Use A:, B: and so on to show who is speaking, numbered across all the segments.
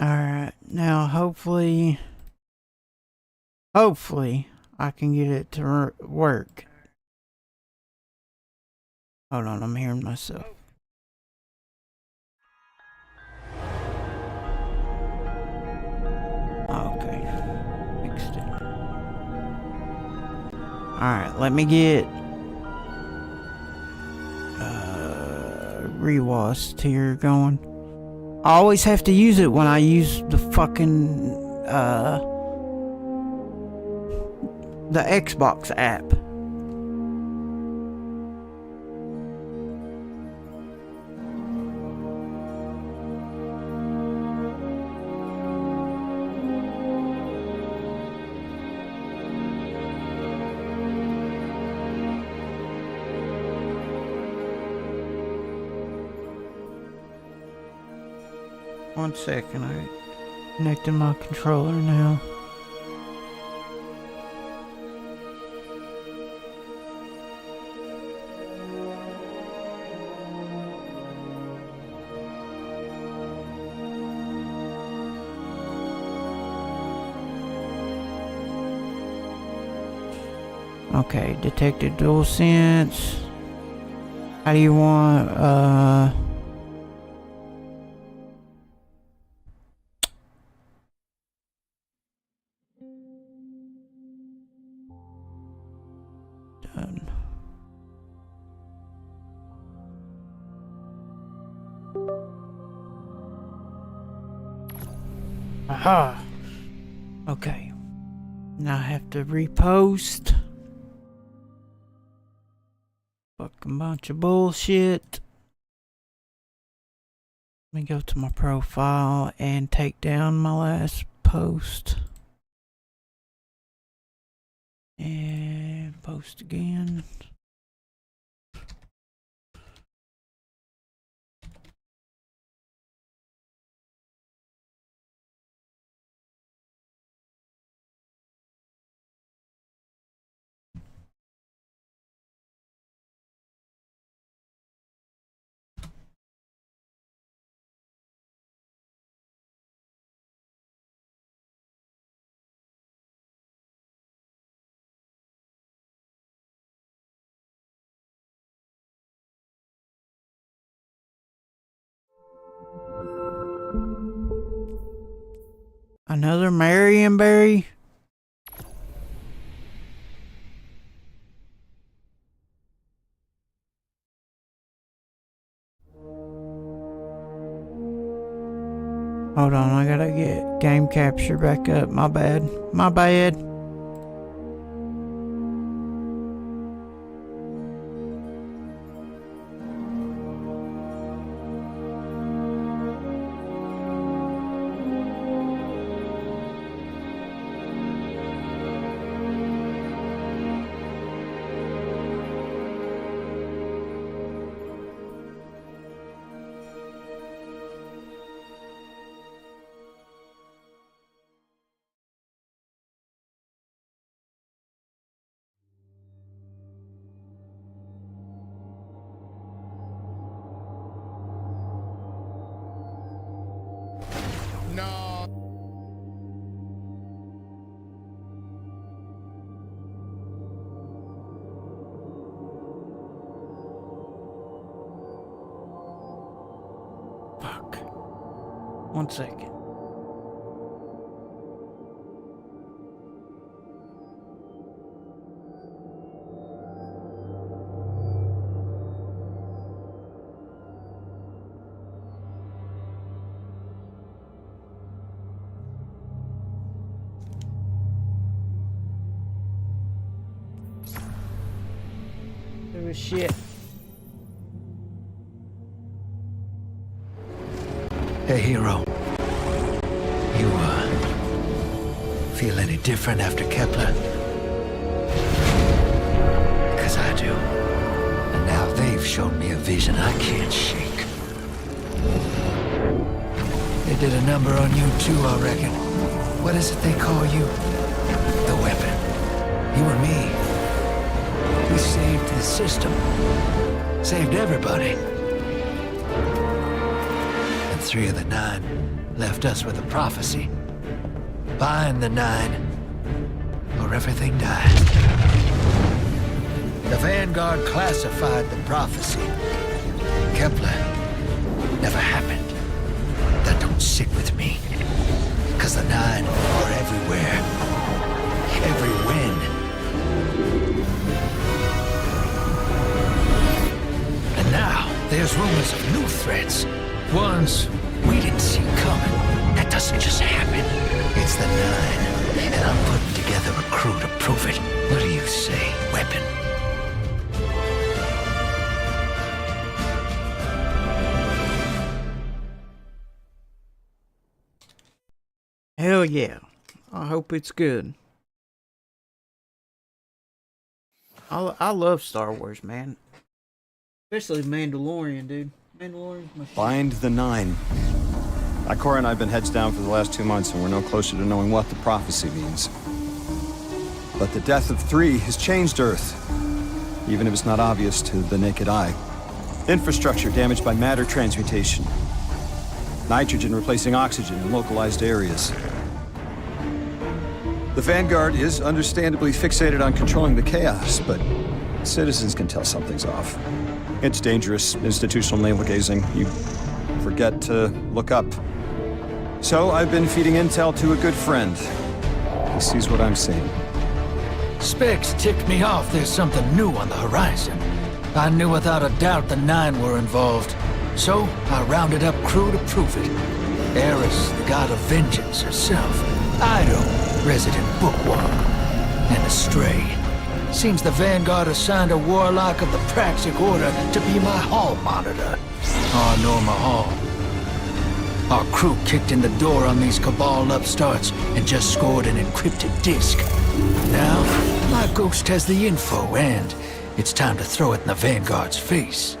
A: Alright, now hopefully I can get it to work. Hold on, I'm hearing myself. Okay, fixed it. Alright, let me get rewash here going. I always have to use it when I use the fucking the Xbox app. One second, I connected my controller now. Okay, detected dual sense. How do you want, done. Aha! Okay. Now I have to repost. Fucking bunch of bullshit. Let me go to my profile and take down my last post. And post again. Another Marionberry? Hold on, I gotta get game capture back up. My bad. My bad.
B: No.
A: Fuck. 1 second. There was shit.
C: Hey, hero. You, feel any different after Kepler? Because I do. And now they've shown me a vision I can't shake. They did a number on you too, I reckon. What is it they call you? The weapon. You and me. We saved the system. Saved everybody. And 3 of the 9 left us with a prophecy. Find the 9, or everything dies. The Vanguard classified the prophecy. Kepler never happened. That don't sit with me. Cause the 9 are everywhere. Every when. And now, there's rumors of new threats. Ones we didn't see coming. That doesn't just happen. It's the 9, and I'm putting together a crew to prove it. What do you say, Weapon?
A: Hell yeah. I hope it's good. I love Star Wars, man. Especially Mandalorian, dude. Mandalorian's my shit.
D: Find the 9. Ikora and I have been heads down for the last 2 months, and we're no closer to knowing what the prophecy means. But the death of 3 has changed Earth, even if it's not obvious to the naked eye. Infrastructure damaged by matter transmutation. Nitrogen replacing oxygen in localized areas. The Vanguard is understandably fixated on controlling the chaos, but citizens can tell something's off. It's dangerous, institutional navel-gazing. You forget to look up. So I've been feeding intel to a good friend. He sees what I'm seeing.
C: Specs ticked me off there's something new on the horizon. I knew without a doubt the 9 were involved. So I rounded up crew to prove it. Eris, the god of vengeance herself. Ido, resident bookworm. And Astray. Seems the Vanguard assigned a warlock of the Praxic Order to be my hall monitor. Norma Hall. Our crew kicked in the door on these Cabal upstarts and just scored an encrypted disk. Now, my ghost has the info and it's time to throw it in the Vanguard's face.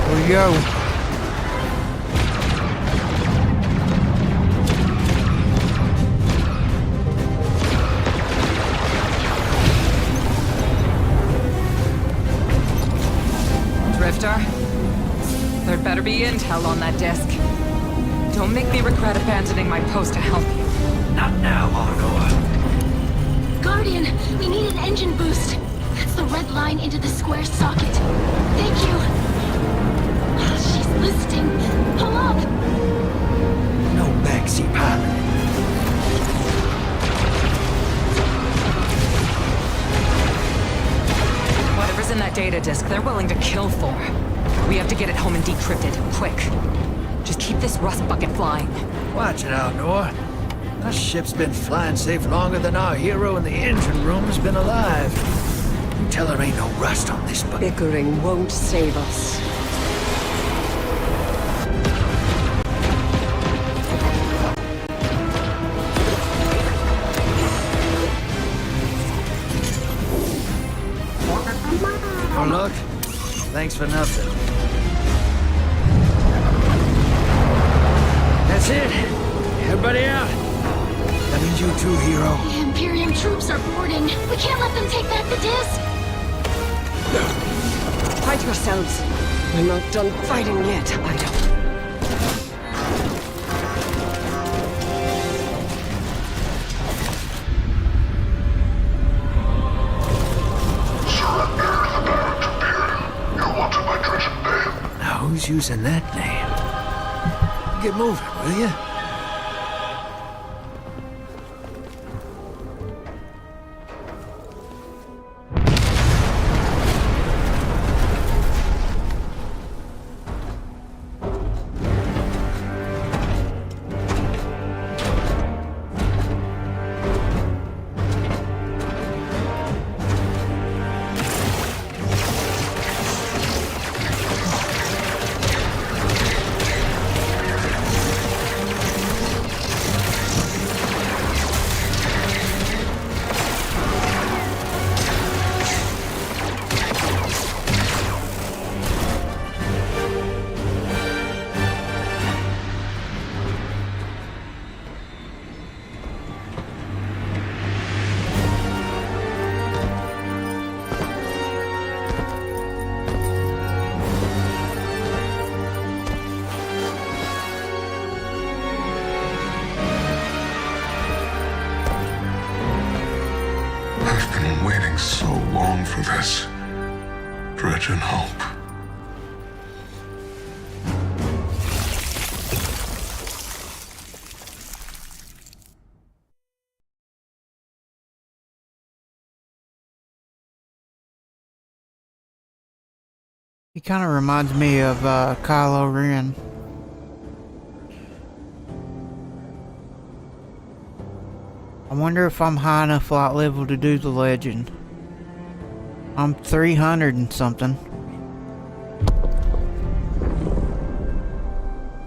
A: Here we go.
E: Drifter, there'd better be intel on that disk. Don't make me regret abandoning my post to help you.
C: Not now, Arnor.
F: Guardian, we need an engine boost. That's the red line into the square socket. Thank you. She's listening. Pull up.
C: No backseat pilot.
E: Whatever's in that data disk, they're willing to kill for. We have to get it home and decrypted, quick. Just keep this rust bucket flying.
C: Watch it, Arnor. Our ship's been flying safe longer than our hero in the engine room has been alive. You tell her ain't no rust on this bucket.
G: Bickering won't save us.
C: Oh, look. Thanks for nothing. That's it. Everybody out. That means you too, hero.
F: The Imperium troops are boarding. We can't let them take back the disc.
G: Fight yourselves. We're not done fighting yet, Ido.
C: Now who's using that name? Get moving, will you?
H: long for this. Dread and hope.
A: He kind of reminds me of Kylo Ren. I wonder if I'm high enough flight level to do the legend. I'm 300 and something.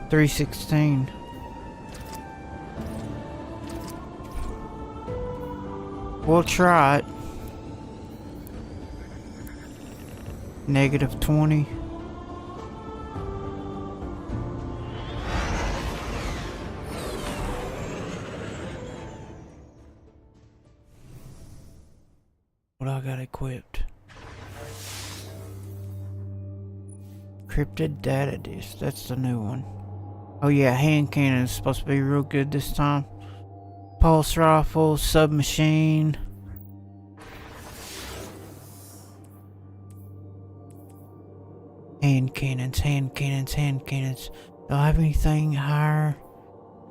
A: 316. We'll try it. -20. What I got equipped? Encrypted data disk. That's the new one. Oh yeah, hand cannon is supposed to be real good this time. Pulse rifle, submachine. Hand cannons, hand cannons, hand cannons. Do I have anything higher?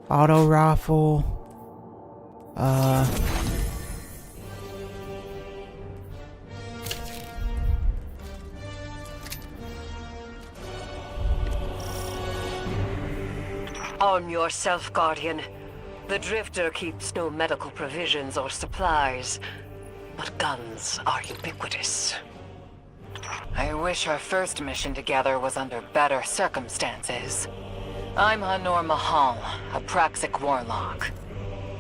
A: Auto rifle.
G: Arm yourself, Guardian. The Drifter keeps no medical provisions or supplies, but guns are ubiquitous.
E: I wish our first mission together was under better circumstances. I'm Hanor Mahal, a Praxic warlock.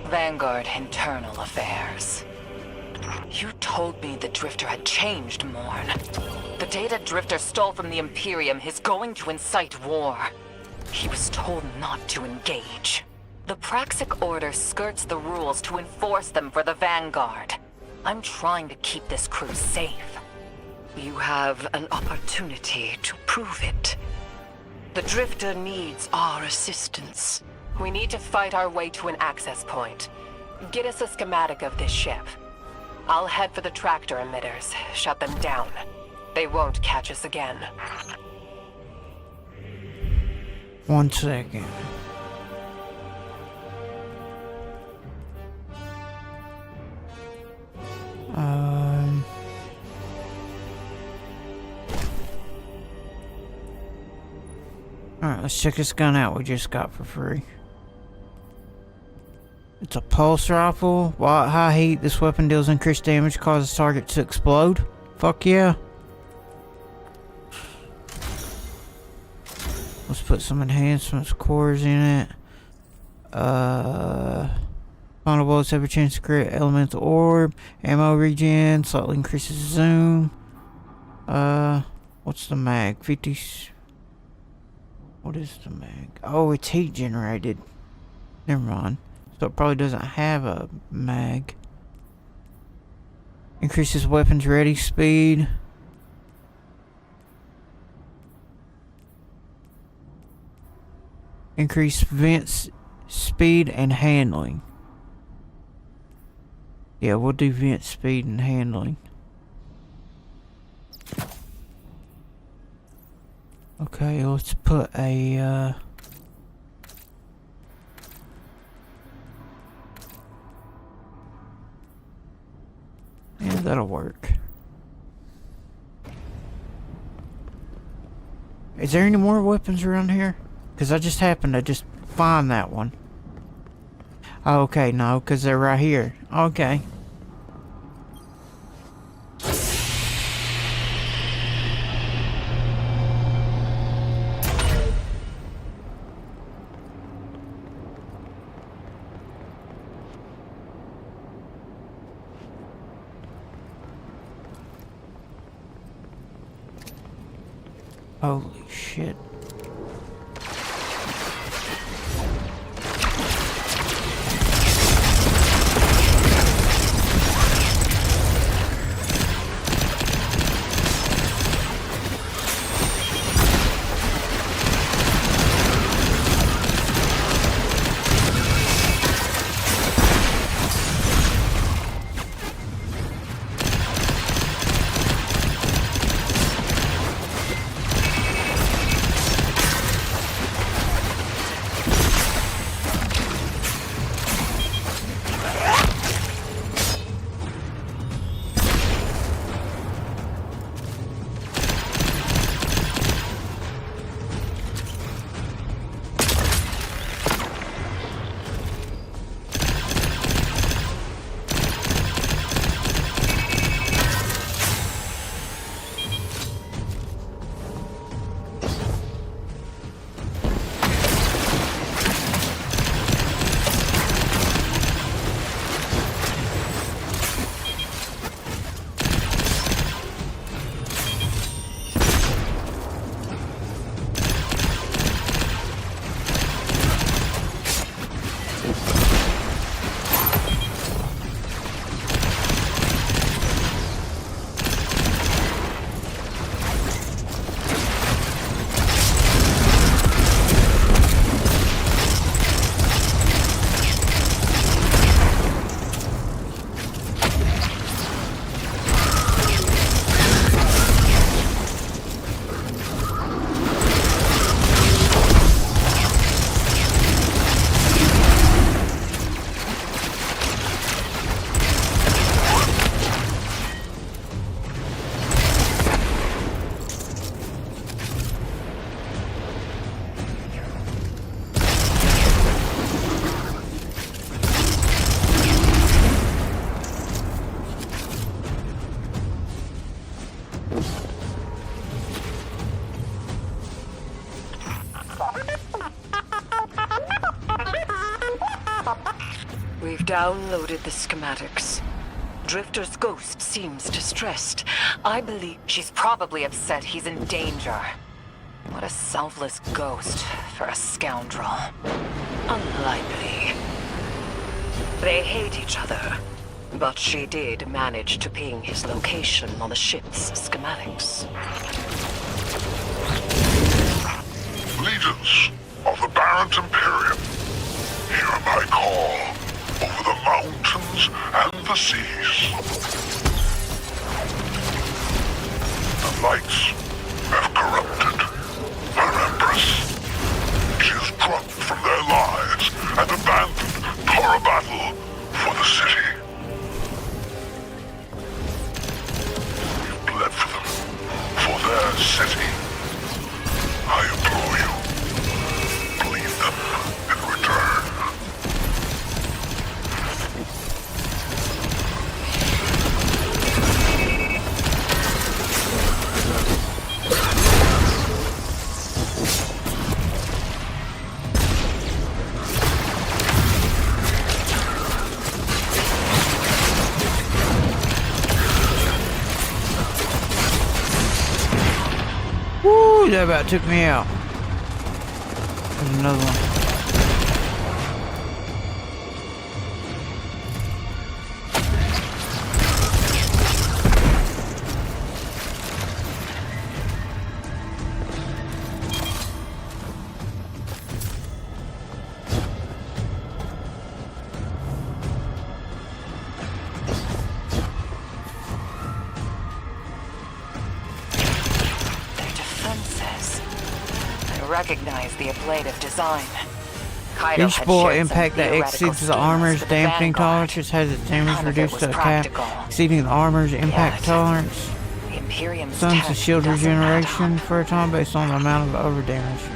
E: Vanguard Internal Affairs. You told me the Drifter had changed, Morn. The data Drifter stole from the Imperium is going to incite war. He was told not to engage. The Praxic Order skirts the rules to enforce them for the Vanguard. I'm trying to keep this crew safe.
G: You have an opportunity to prove it. The Drifter needs our assistance.
E: We need to fight our way to an access point. Get us a schematic of this ship. I'll head for the tractor emitters, shut them down. They won't catch us again.
A: 1 second. Alright, let's check this gun out we just got for free. It's a pulse rifle. While at high heat, this weapon deals increased damage, causes target to explode. Fuck yeah. Let's put some enhancements, cores in it. Final bullets have a chance to create elemental orb. Ammo regen, slightly increases zoom. What's the mag? 50. What is the mag? Oh, it's heat generated. Never mind. So it probably doesn't have a mag. Increases weapons ready speed. Increase vent speed and handling. Yeah, we'll do vent speed and handling. Okay, let's put a yeah, that'll work. Is there any more weapons around here? Because I just happened to just find that one. Oh, okay, no, because they're right here. Okay. Holy shit.
G: downloaded the schematics. Drifter's ghost seems distressed. I believe
E: She's probably upset he's in danger. What a selfless ghost for a scoundrel.
G: unlikely. They hate each other, but she did manage to ping his location on the ship's schematics.
H: Leaders of the Barrent Imperium, hear my call over the mountains and the seas. The lights have corrupted her Empress. She is drunk from their lives and abandoned for a battle for the city. We've bled for them, for their city. I implore you, bleed them in return.
A: Woo, that about took me out. There's another one.
E: Recognize the ablative design. Kaido
A: Each
E: had
A: bullet
E: shared
A: impact
E: some
A: that
E: theoretical
A: exceeds the
E: schemas
A: armor's
E: with the
A: dampening
E: Vanguard.
A: tolerance has its damage
E: None of it
A: reduced
E: was
A: to a cap
E: practical.
A: exceeding the armor's impact
E: Yet,
A: tolerance.
E: The Imperium's
A: Stun's
E: tech
A: the shield
E: doesn't add
A: regeneration
E: up.
A: for a time based on the amount of overdamage.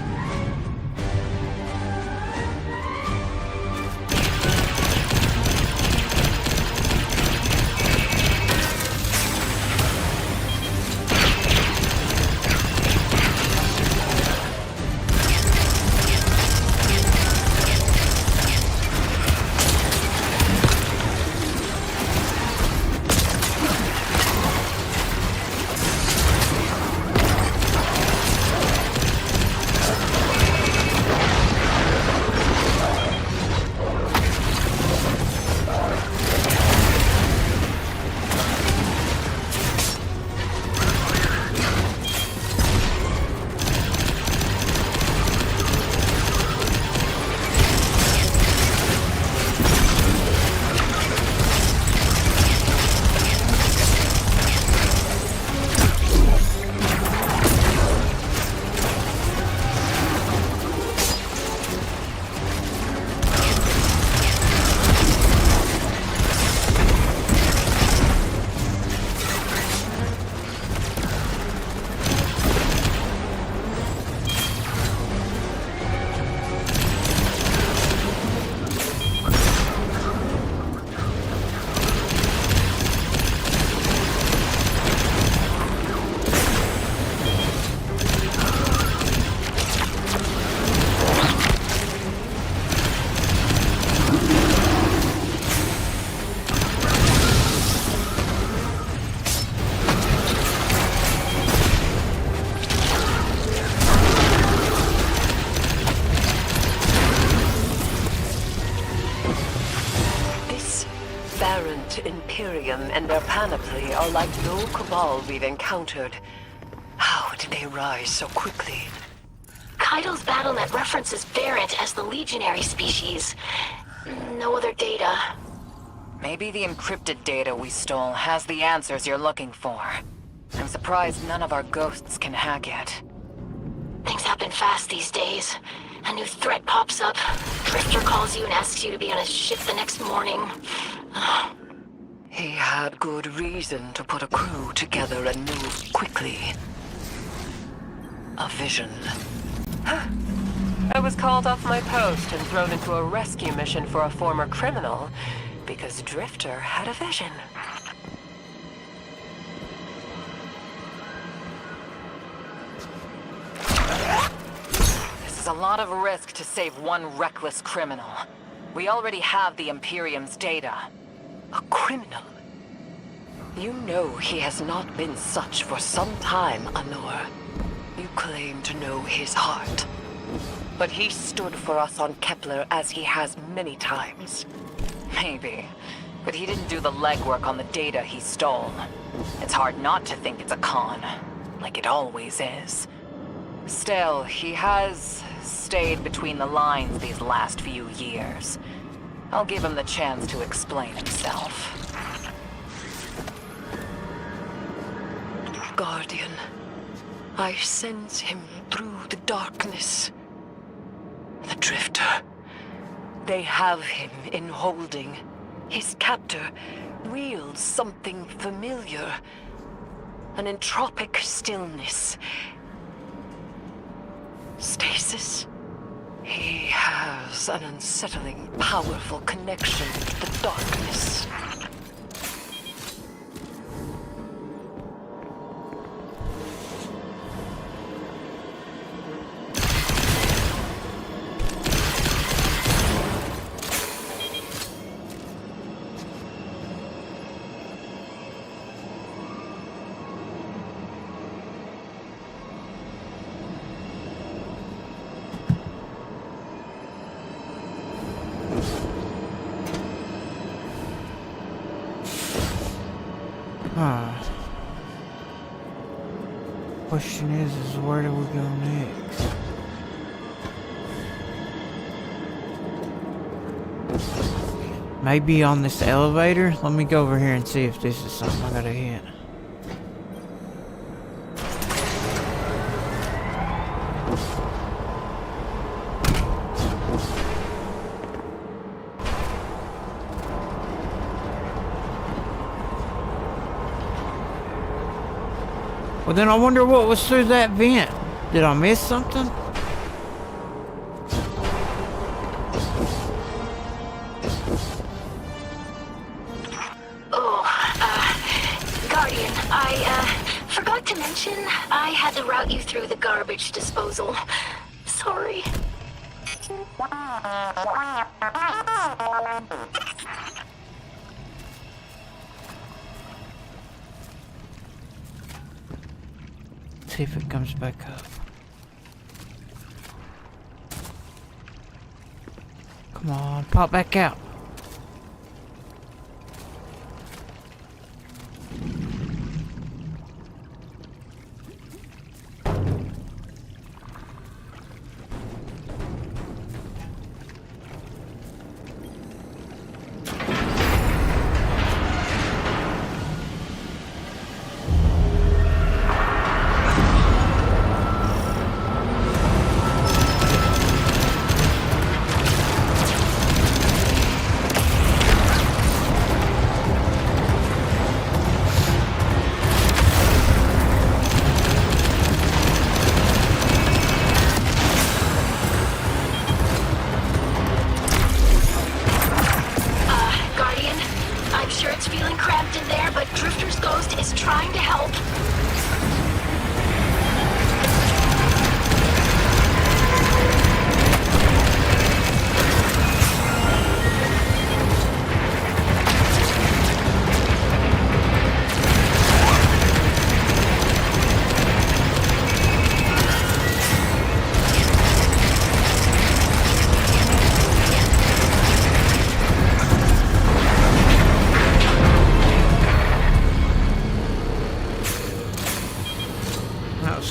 G: Imperium and their panoply are like no cabal we've encountered. How did they rise so quickly?
F: Kaido's BattleNet references Barrett as the legionary species. No other data.
E: Maybe the encrypted data we stole has the answers you're looking for. I'm surprised none of our ghosts can hack it.
F: Things happen fast these days. A new threat pops up. Drifter calls you and asks you to be on his ship the next morning.
G: He had good reason to put a crew together and move quickly. A vision. I was called off my post and thrown into a rescue mission for a former criminal because Drifter had a vision.
E: This is a lot of risk to save one reckless criminal. We already have the Imperium's data.
G: A criminal? You know he has not been such for some time, Honor. You claim to know his heart. But he stood for us on Kepler as he has many times.
E: Maybe. But he didn't do the legwork on the data he stole. It's hard not to think it's a con. Like it always is. Still, he has stayed between the lines these last few years. I'll give him the chance to explain himself.
G: Guardian, I sense him through the darkness. The Drifter. They have him in holding. His captor wields something familiar. An entropic stillness. Stasis? He has an unsettling, powerful connection to the darkness.
A: Question is where do we go next? Maybe on this elevator? Let me go over here and see if this is something I gotta hit. Well, then I wonder what was through that vent. Did I miss something?
F: Guardian, I forgot to mention I had to route you through the garbage disposal. Sorry.
A: See if it comes back up. Come on, pop back out.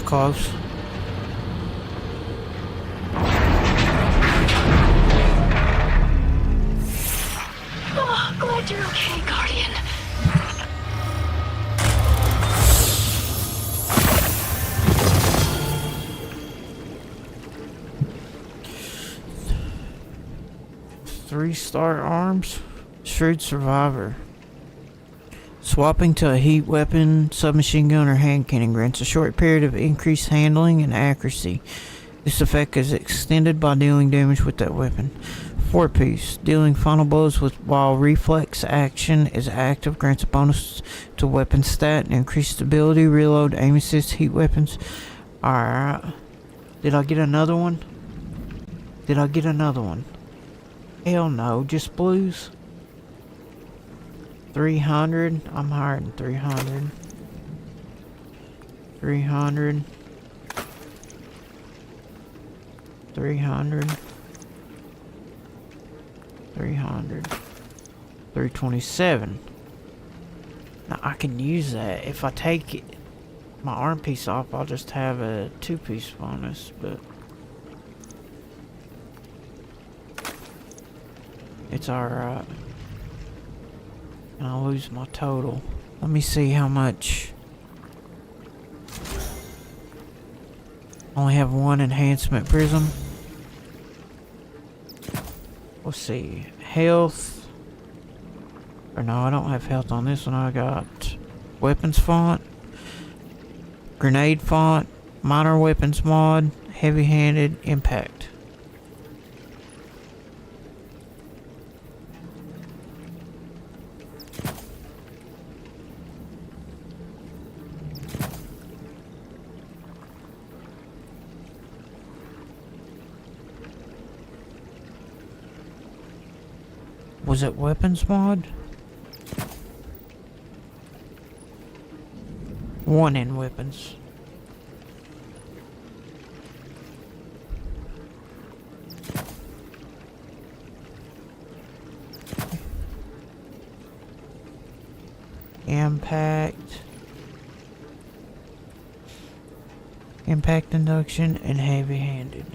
A: Close.
F: Oh, glad you're okay, Guardian.
A: Three-star arms. Shrewd survivor. Swapping to a heat weapon, submachine gun, or hand cannon grants a short period of increased handling and accuracy. This effect is extended by dealing damage with that weapon. 4-piece. Dealing final blows while reflex action is active grants a bonus to weapon stat and increased stability, reload, aim assist, heat weapons. Alright. Did I get another one? Did I get another one? Hell no, just blues. 300. I'm higher than 300. 300. 300. 300. 327. Now I can use that. If I take my arm piece off, I'll just have a 2-piece bonus, but it's alright. And I'll lose my total. Let me see how much. Only have one enhancement prism. Let's see. Health. Or no, I don't have health on this one. I got weapons font, grenade font, minor weapons mod, heavy-handed, impact. Was it weapons mod? One in weapons. Impact. Impact induction and heavy-handed.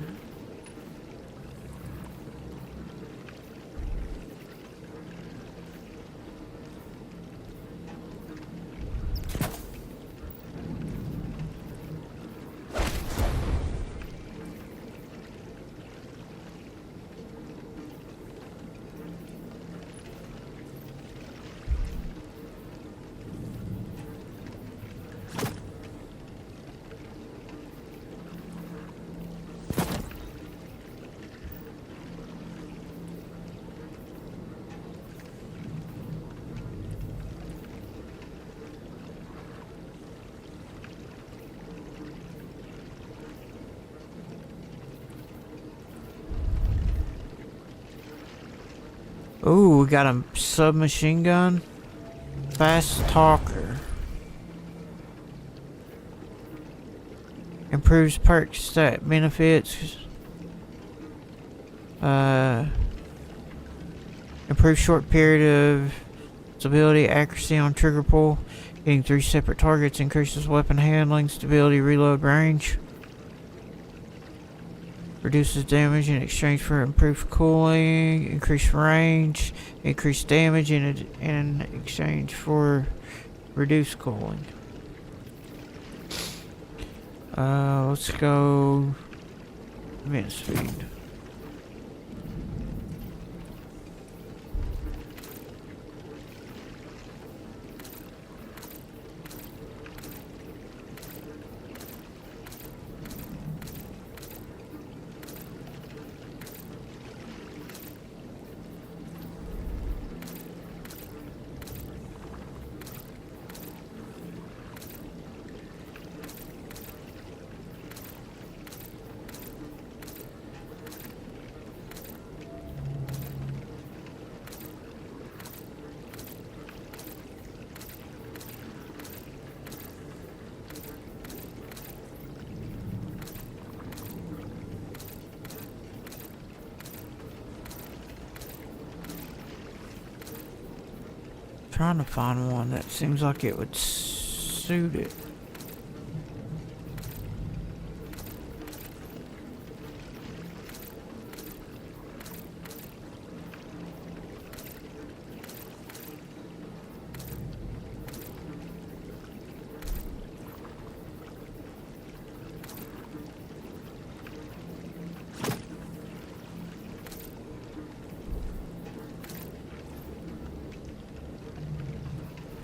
A: Ooh, we got a submachine gun. Fast talker. Improves perk stat benefits. Improves short period of stability, accuracy on trigger pull. Hitting 3 separate targets increases weapon handling, stability, reload range. Reduces damage in exchange for improved cooling, increased range, increased damage in exchange for reduced cooling. Let's go mint speed. Trying to find one that seems like it would suit it.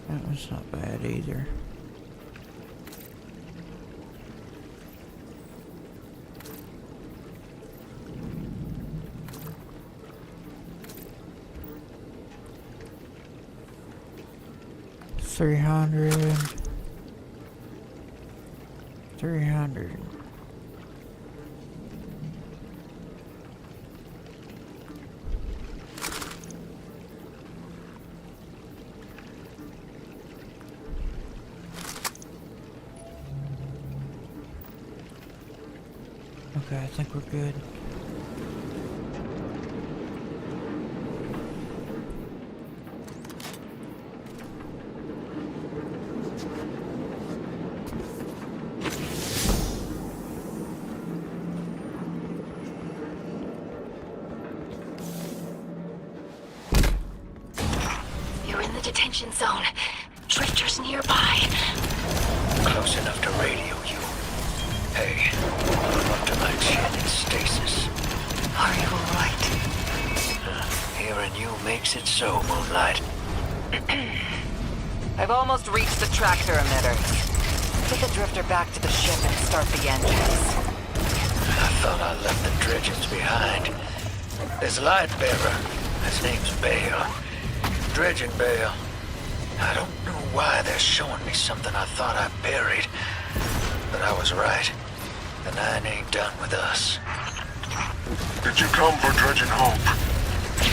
A: That was not bad either. $300. Okay, I think we're good.
F: You're in the detention zone. Drifters nearby.
C: Close enough to radio you. Hey, I'm up to my chin in stasis.
E: Are you alright?
C: Hearing you makes it so, Moonlight.
E: I've almost reached the tractor emitters. Get the drifter back to the ship and start the engines.
C: I thought I left the dredgens behind. There's light bearer. His name's Bale. Dredgen Bale. I don't know why they're showing me something I thought I buried. But I was right. The Nine ain't done with us.
H: Did you come for Dredgen Hope?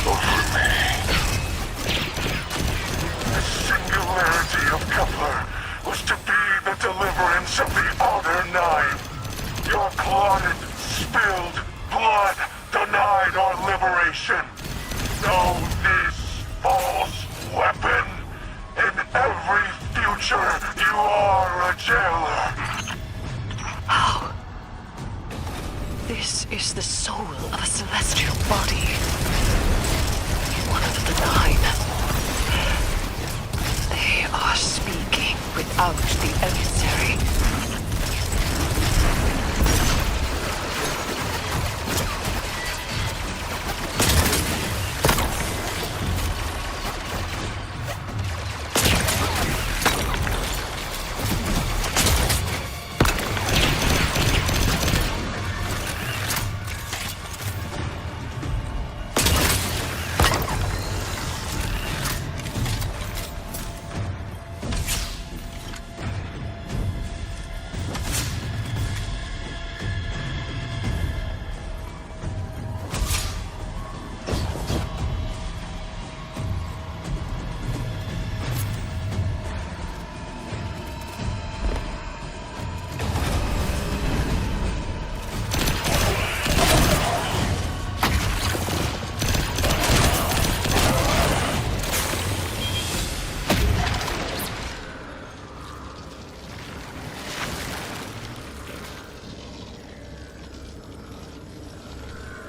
H: Or for me? The singularity of Kepler was to be the deliverance of the Outer Nine. Your clotted, spilled blood denied our liberation. Know this false weapon. In every future, you are a jailer.
E: How? This is the soul of a celestial body. One of the Nine. They are speaking without the emissary.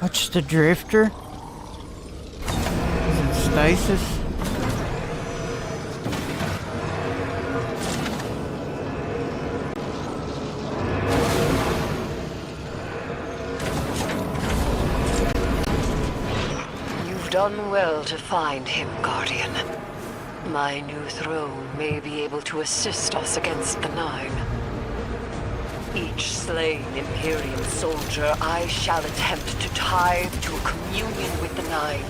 A: Watch the drifter. Is it stasis?
E: You've done well to find him, Guardian. My new throne may be able to assist us against the Nine. Each slain Imperium soldier I shall attempt to tie to a communion with the Nine.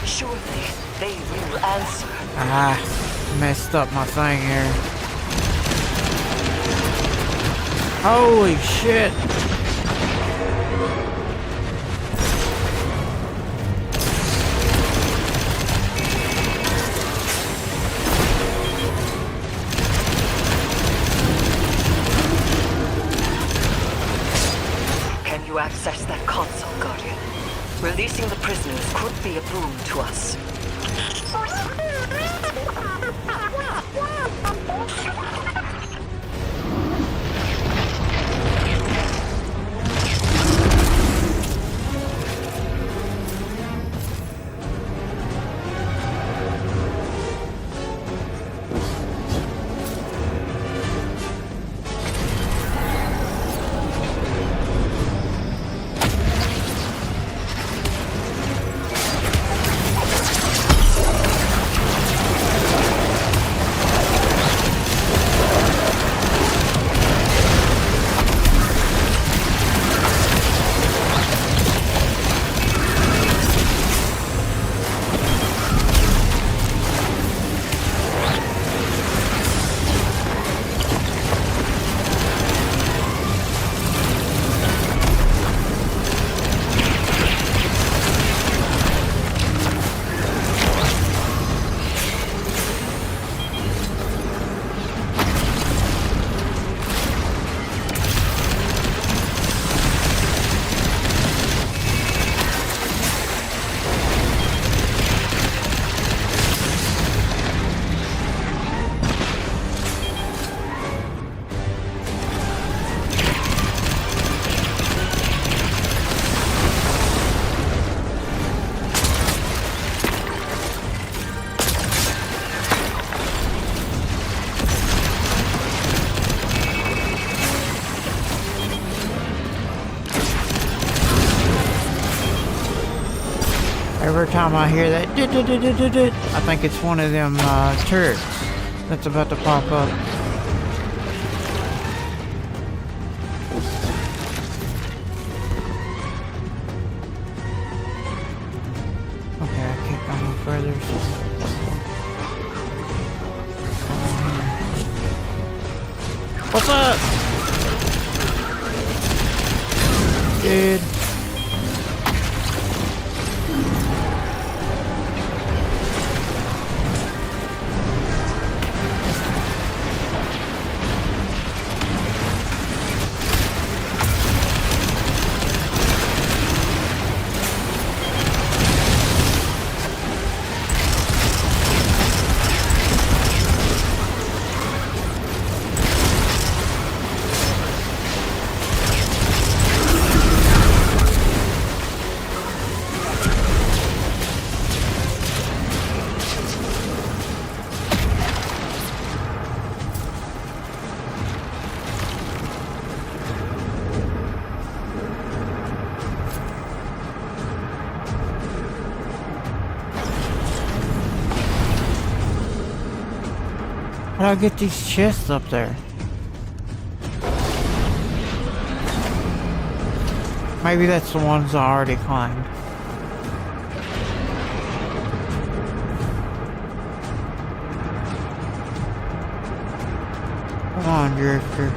E: Surely they will answer.
A: Ah, messed up my thing here. Holy shit!
E: Access that console, Guardian. Releasing the prisoners could be a boon to us.
A: Every time I hear that, I think it's one of them turrets that's about to pop up. Okay, I can't go no further. What's up? Dude. How do I get these chests up there? Maybe that's the ones I already climbed. Come on, Drifter.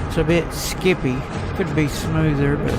A: It's a bit skippy. Could be smoother, but...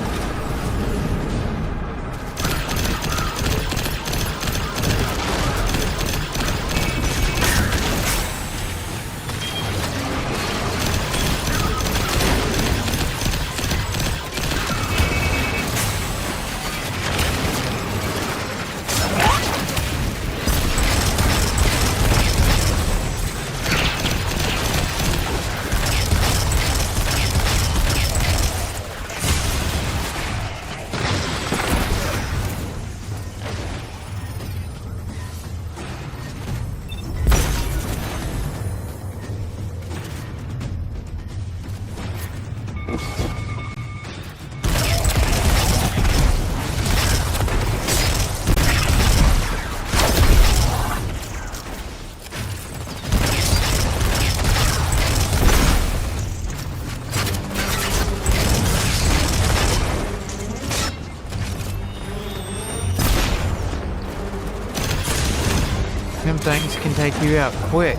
A: Them things can take you out quick.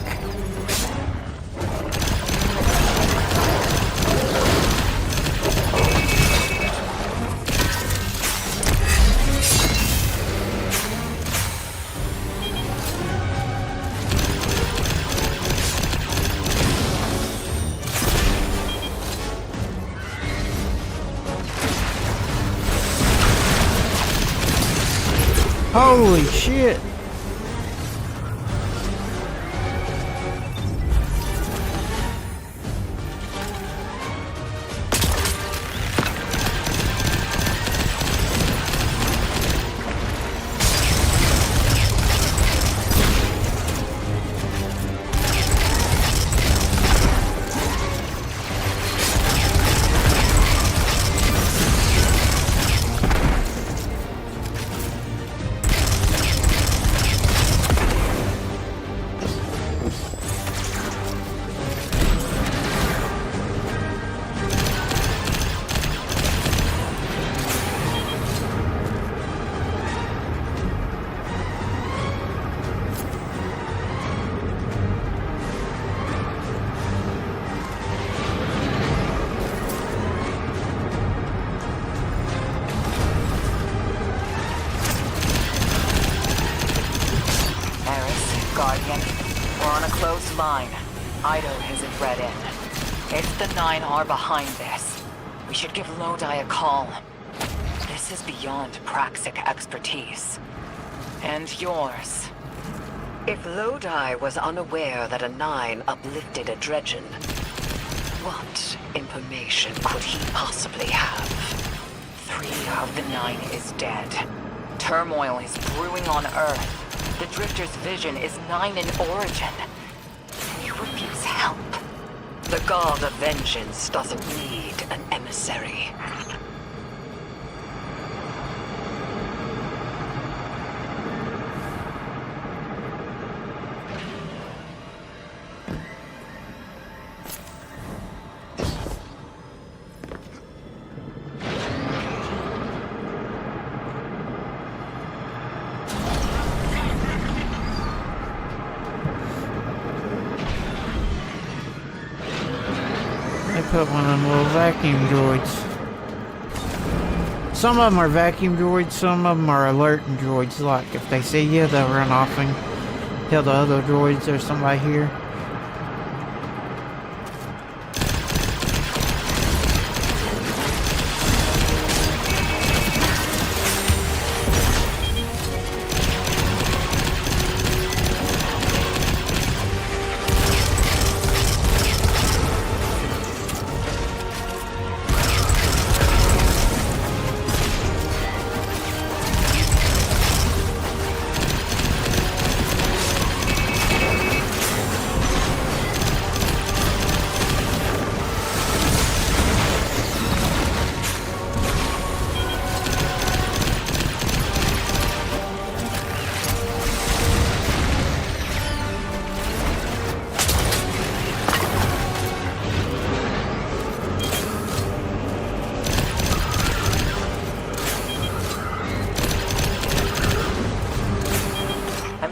A: Holy shit!
E: Guardian, we're on a close line. Ido isn't read in. If the Nine are behind this, we should give Lodi a call. This is beyond Praxic expertise. And yours.
G: If Lodi was unaware that a Nine uplifted a Dredgen, what information could he possibly have?
E: 3 of the 9 is dead. Turmoil is brewing on Earth. The Drifter's vision is 9 in origin. And you refuse help. The God of Vengeance doesn't need an emissary.
A: They put one of them little vacuum droids. Some of them are vacuum droids, some of them are alerting droids. Like if they see you, they'll run off and tell the other droids there's somebody here.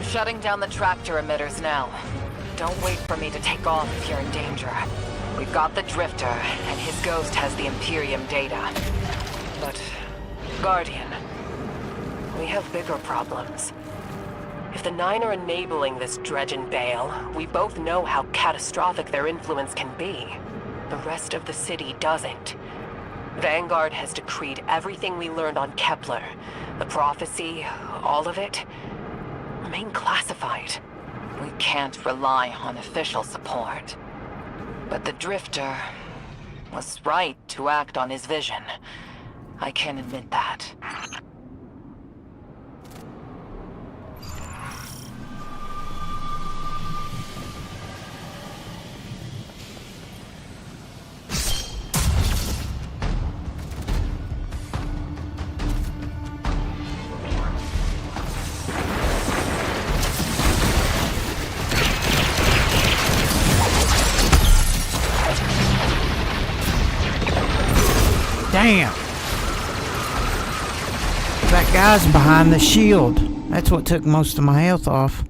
E: Shutting down the tractor emitters now. Don't wait for me to take off if you're in danger. We've got the Drifter, and his ghost has the Imperium data. But, Guardian, we have bigger problems. If the Nine are enabling this dredge and bale, we both know how catastrophic their influence can be. The rest of the city doesn't. Vanguard has decreed everything we learned on Kepler, the prophecy, all of it, remain classified. We can't rely on official support. But the Drifter was right to act on his vision. I can admit that.
A: Damn! That guy's behind the shield. That's what took most of my health off.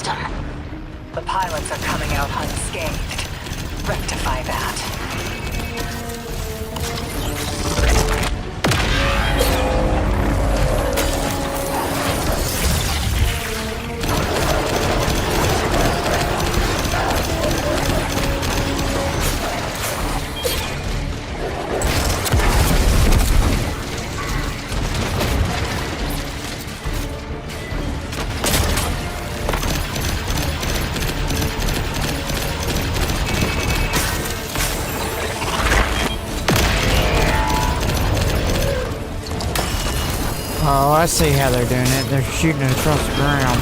F: system.
E: The pilots are coming out unscathed. Rectify that.
A: Oh, I see how they're doing it. They're shooting it across the ground.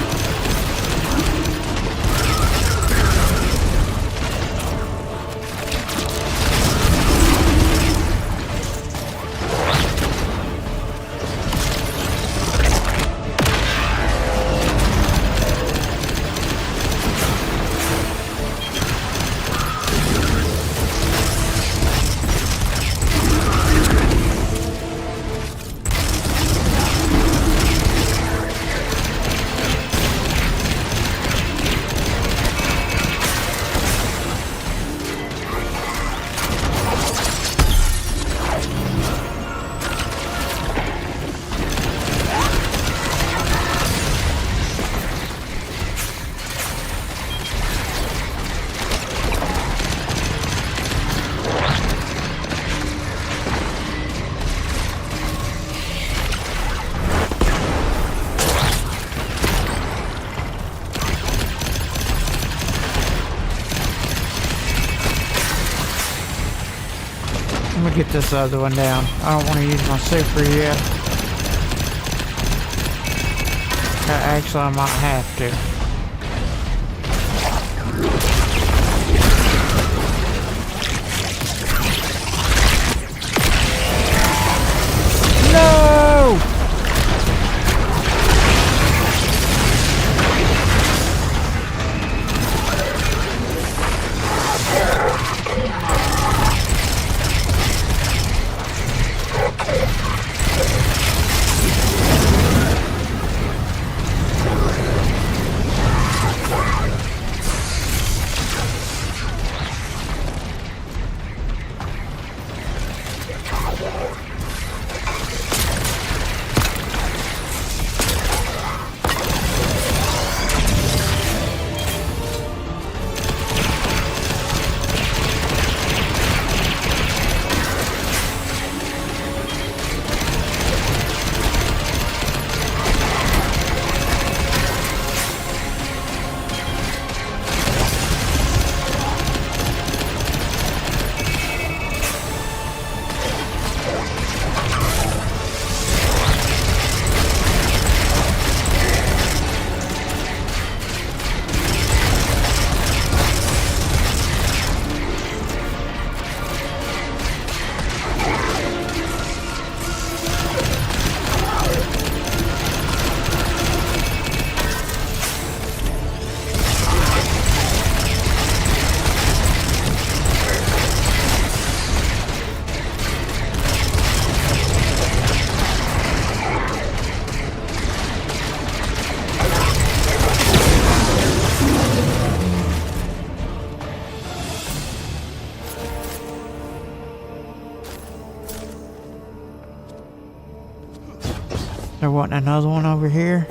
A: I'm gonna get this other one down. I don't want to use my super yet. Actually, I might have to. No! There wasn't another one over here.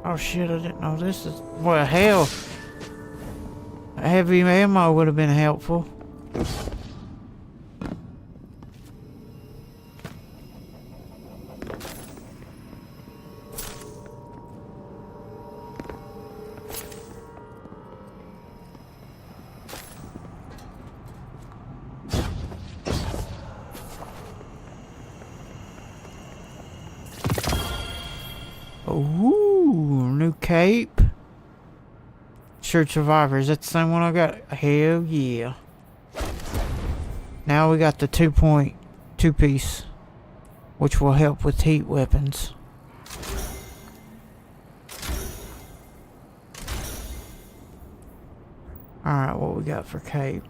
A: Oh shit, I didn't know this is... Well, hell. Heavy ammo would have been helpful. Ooh, new cape. Shirt Survivor. Is that the same one I got? Hell yeah. Now we got the 2.2 piece, which will help with heat weapons. Alright, what we got for cape?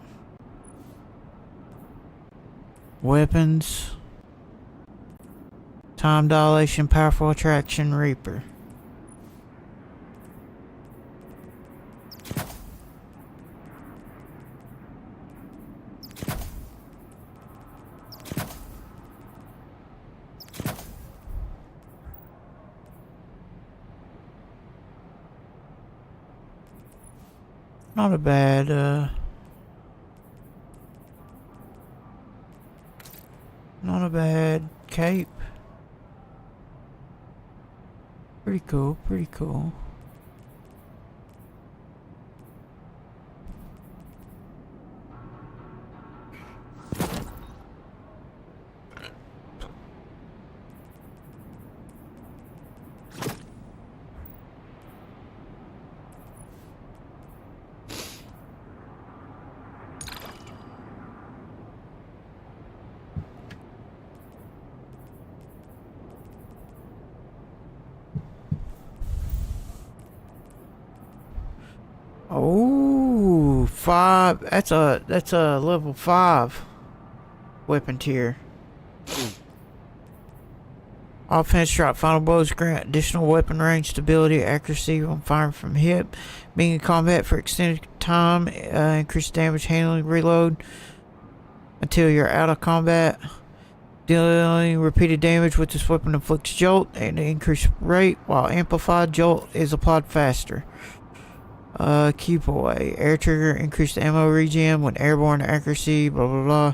A: Weapons. Time dilation, powerful attraction, Reaper. Not a bad, not a bad cape. Pretty cool, pretty cool. Oh, 5. That's a level 5 weapon tier. Offense drop final blows grant additional weapon range, stability, accuracy when firing from hip. Being in combat for extended time, increase damage handling, reload until you're out of combat. Dealing repeated damage with this weapon inflicts jolt and increased rate, while amplified jolt is applied faster. Keep away. Air trigger, increased ammo regen when airborne, accuracy, blah blah blah.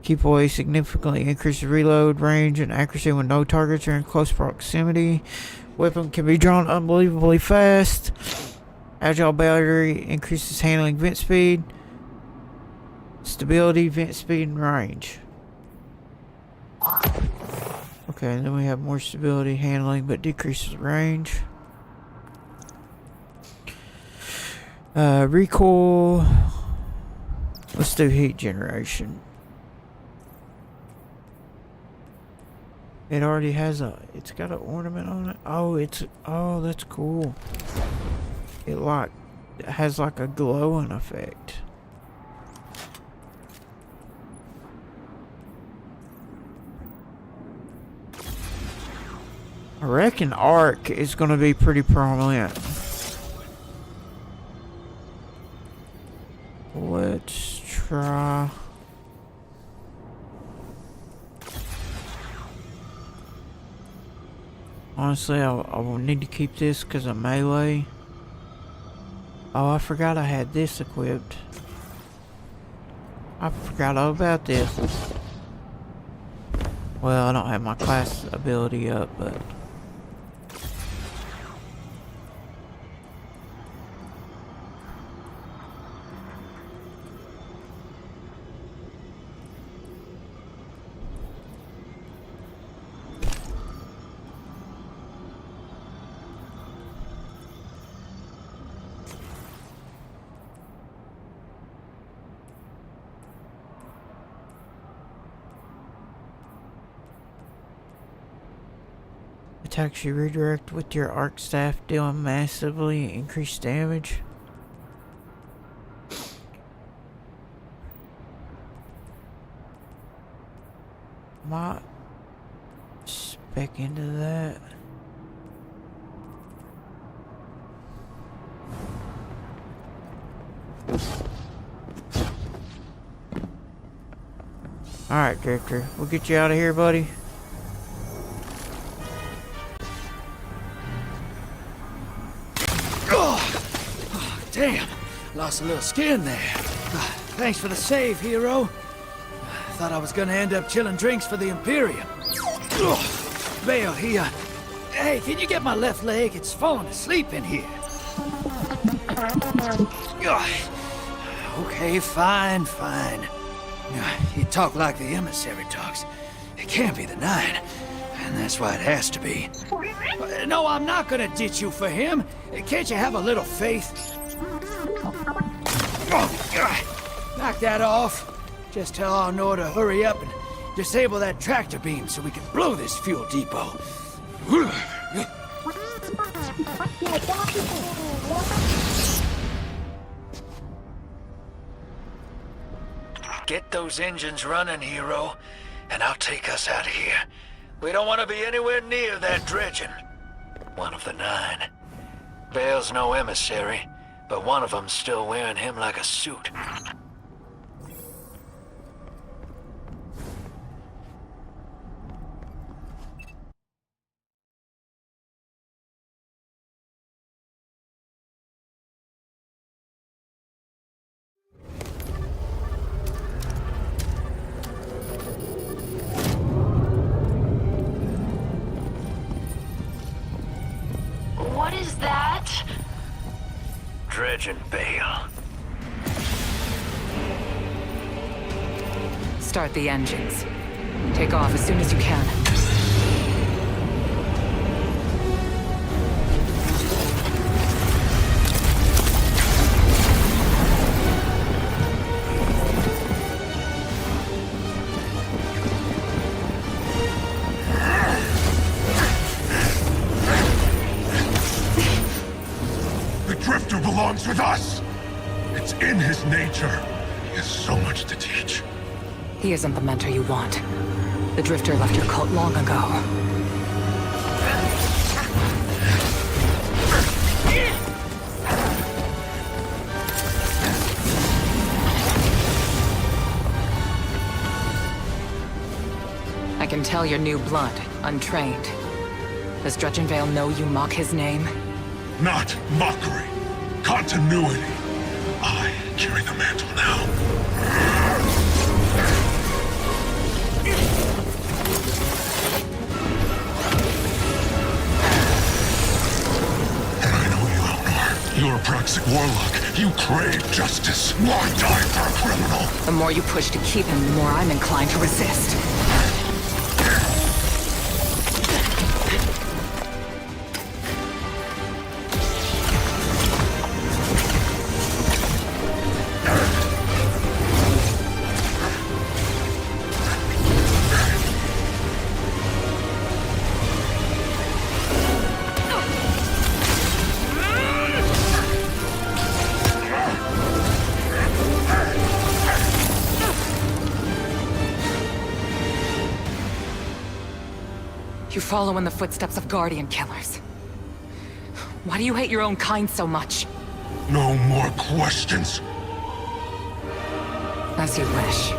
A: Keep away significantly increases reload range and accuracy when no targets are in close proximity. Weapon can be drawn unbelievably fast. Agile battery increases handling, vent speed, stability, vent speed, and range. Okay, and then we have more stability, handling, but decreases range. Recoil. Let's do heat generation. It already has it's got an ornament on it. Oh, that's cool. It has like a glowing effect. I reckon arc is gonna be pretty prominent. Let's try. Honestly, I will need to keep this because of melee. Oh, I forgot I had this equipped. I forgot all about this. Well, I don't have my class ability up, but... attacks you redirect with your arc staff, dealing massively increased damage. Might spec into that. Alright, Drifter, we'll get you out of here, buddy.
C: Damn, lost a little skin there. Thanks for the save, hero. Thought I was gonna end up chilling drinks for the Imperium. Bale, hey, can you get my left leg? It's falling asleep in here. Okay, fine. You talk like the emissary talks. It can't be the 9, and that's why it has to be. No, I'm not gonna ditch you for him. Can't you have a little faith? Knock that off. Just tell Arnor to hurry up and disable that tractor beam so we can blow this fuel depot. Get those engines running, hero, and I'll take us out of here. We don't want to be anywhere near that dredging. One of the 9. Bale's no emissary, but one of them's still wearing him like a suit.
F: What is that?
C: Dredging Bale.
E: Start the engines. Take off as soon as you can.
H: The Drifter belongs with us! It's in his nature. He has so much to teach.
E: He isn't the mentor you want. The Drifter left your cult long ago. I can tell you're new blood, untrained. Does Dredgenvale know you mock his name?
H: Not mockery. Continuity. I carry the mantle now. And I know you, Elnor. You're a Praxic warlock. You crave justice. Why die for a criminal?
E: The more you push to keep him, the more I'm inclined to resist. You follow in the footsteps of Guardian killers. Why do you hate your own kind so much?
H: No more questions.
E: As you wish.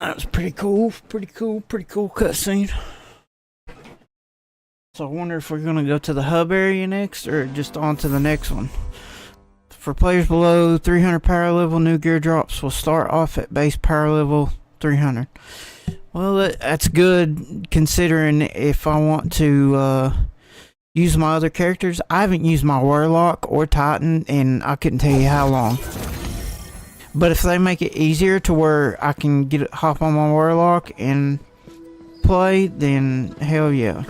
A: That was pretty cool cutscene. So I wonder if we're gonna go to the hub area next, or just on to the next one. For players below 300 power level, new gear drops will start off at base power level 300. Well, that's good, considering if I want to use my other characters. I haven't used my Warlock or Titan, and I couldn't tell you how long. But if they make it easier to where I can hop on my Warlock and play, then hell yeah.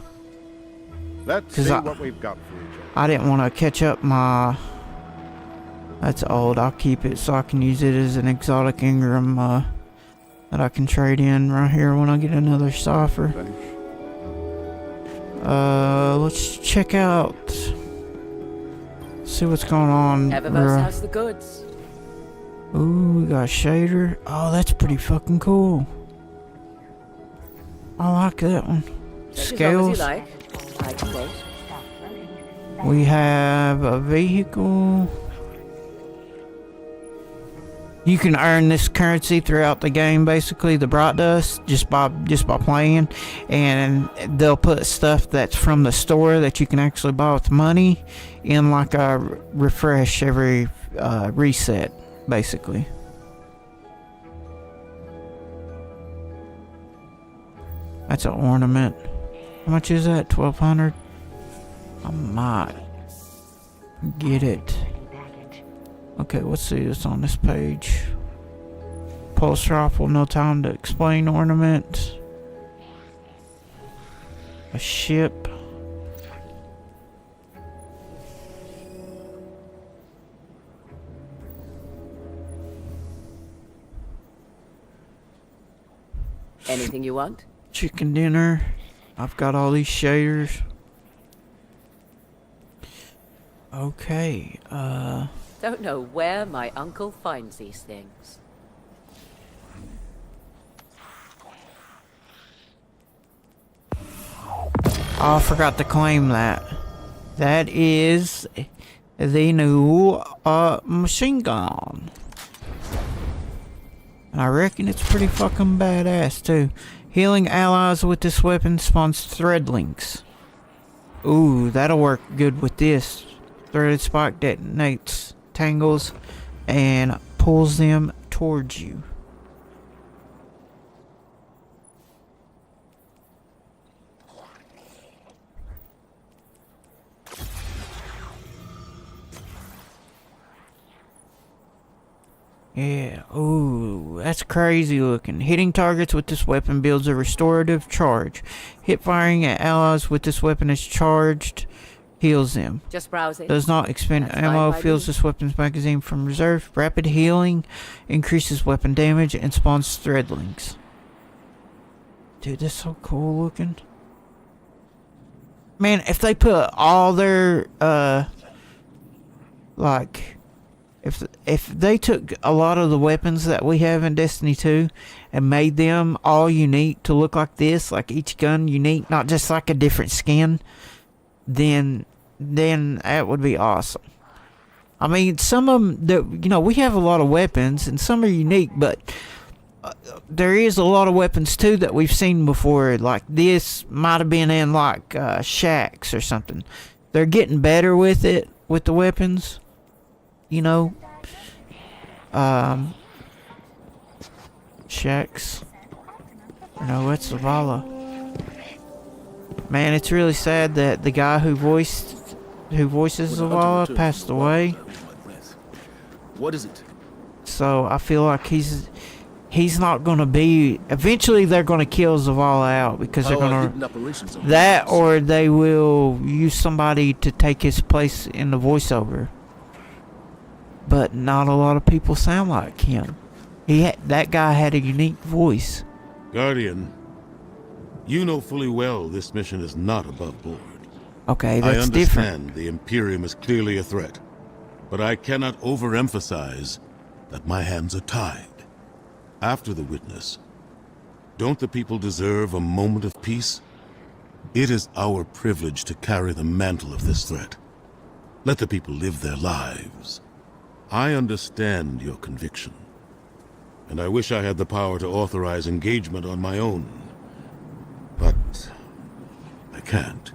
I: Let's see what we've got for each other.
A: I didn't want to catch up my... That's old. I'll keep it so I can use it as an exotic Ingram that I can trade in right here when I get another cipher. Let's check out... See what's going on.
J: Eververse has the goods.
A: Ooh, we got a shader. Oh, that's pretty fucking cool. I like that one. Scales.
J: As long as you like. I quote.
A: We have a vehicle. You can earn this currency throughout the game, basically, the Bright Dust, just by playing. And they'll put stuff that's from the store that you can actually buy with money in like a refresh every reset, basically. That's an ornament. How much is that? 1,200? I might get it. Okay, let's see what's on this page. Pulse rifle, no time to explain ornament. A ship.
G: Anything you want?
A: Chicken dinner. I've got all these shaders. Okay,
G: Don't know where my uncle finds these things.
A: I forgot to claim that. That is the new machine gun. And I reckon it's pretty fucking badass too. Healing allies with this weapon spawns thread links. Ooh, that'll work good with this. Threaded spike detonates tangles and pulls them towards you. Yeah, ooh, that's crazy looking. Hitting targets with this weapon builds a restorative charge. Hit firing at allies with this weapon is charged, heals them.
G: Just browsing.
A: Does not expend
G: That's
A: ammo,
G: fine by
A: fills
G: me.
A: this weapon's magazine from reserve. Rapid healing, increases weapon damage, and spawns thread links. Dude, that's so cool looking. Man, if they put all their, like... If they took a lot of the weapons that we have in Destiny 2 and made them all unique to look like this, like each gun unique, not just like a different skin, then that would be awesome. I mean, some of them, you know, we have a lot of weapons and some are unique, but there is a lot of weapons too that we've seen before. Like this might have been in like shacks or something. They're getting better with it, with the weapons. You know, shacks. No, it's Zavala. Man, it's really sad that the guy who voices Zavala passed away.
J: What is it?
A: So I feel like he's not gonna be. Eventually, they're gonna kill Zavala out because they're gonna that, or they will use somebody to take his place in the voiceover. But not a lot of people sound like him. That guy had a unique voice.
J: Guardian, you know fully well this mission is not above board.
A: Okay,
J: I
A: that's
J: understand
A: different.
J: the Imperium is clearly a threat, but I cannot overemphasize that my hands are tied. After the witness, don't the people deserve a moment of peace? It is our privilege to carry the mantle of this threat. Let the people live their lives. I understand your conviction, and I wish I had the power to authorize engagement on my own. But I can't.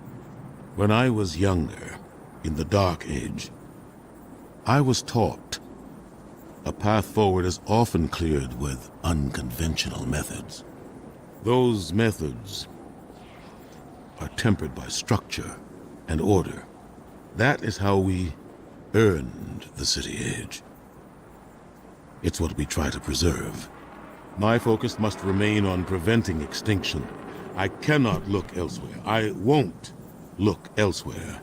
J: When I was younger, in the Dark Age, I was taught a path forward is often cleared with unconventional methods. Those methods are tempered by structure and order. That is how we earned the City Age. It's what we try to preserve. My focus must remain on preventing extinction. I cannot look elsewhere. I won't look elsewhere.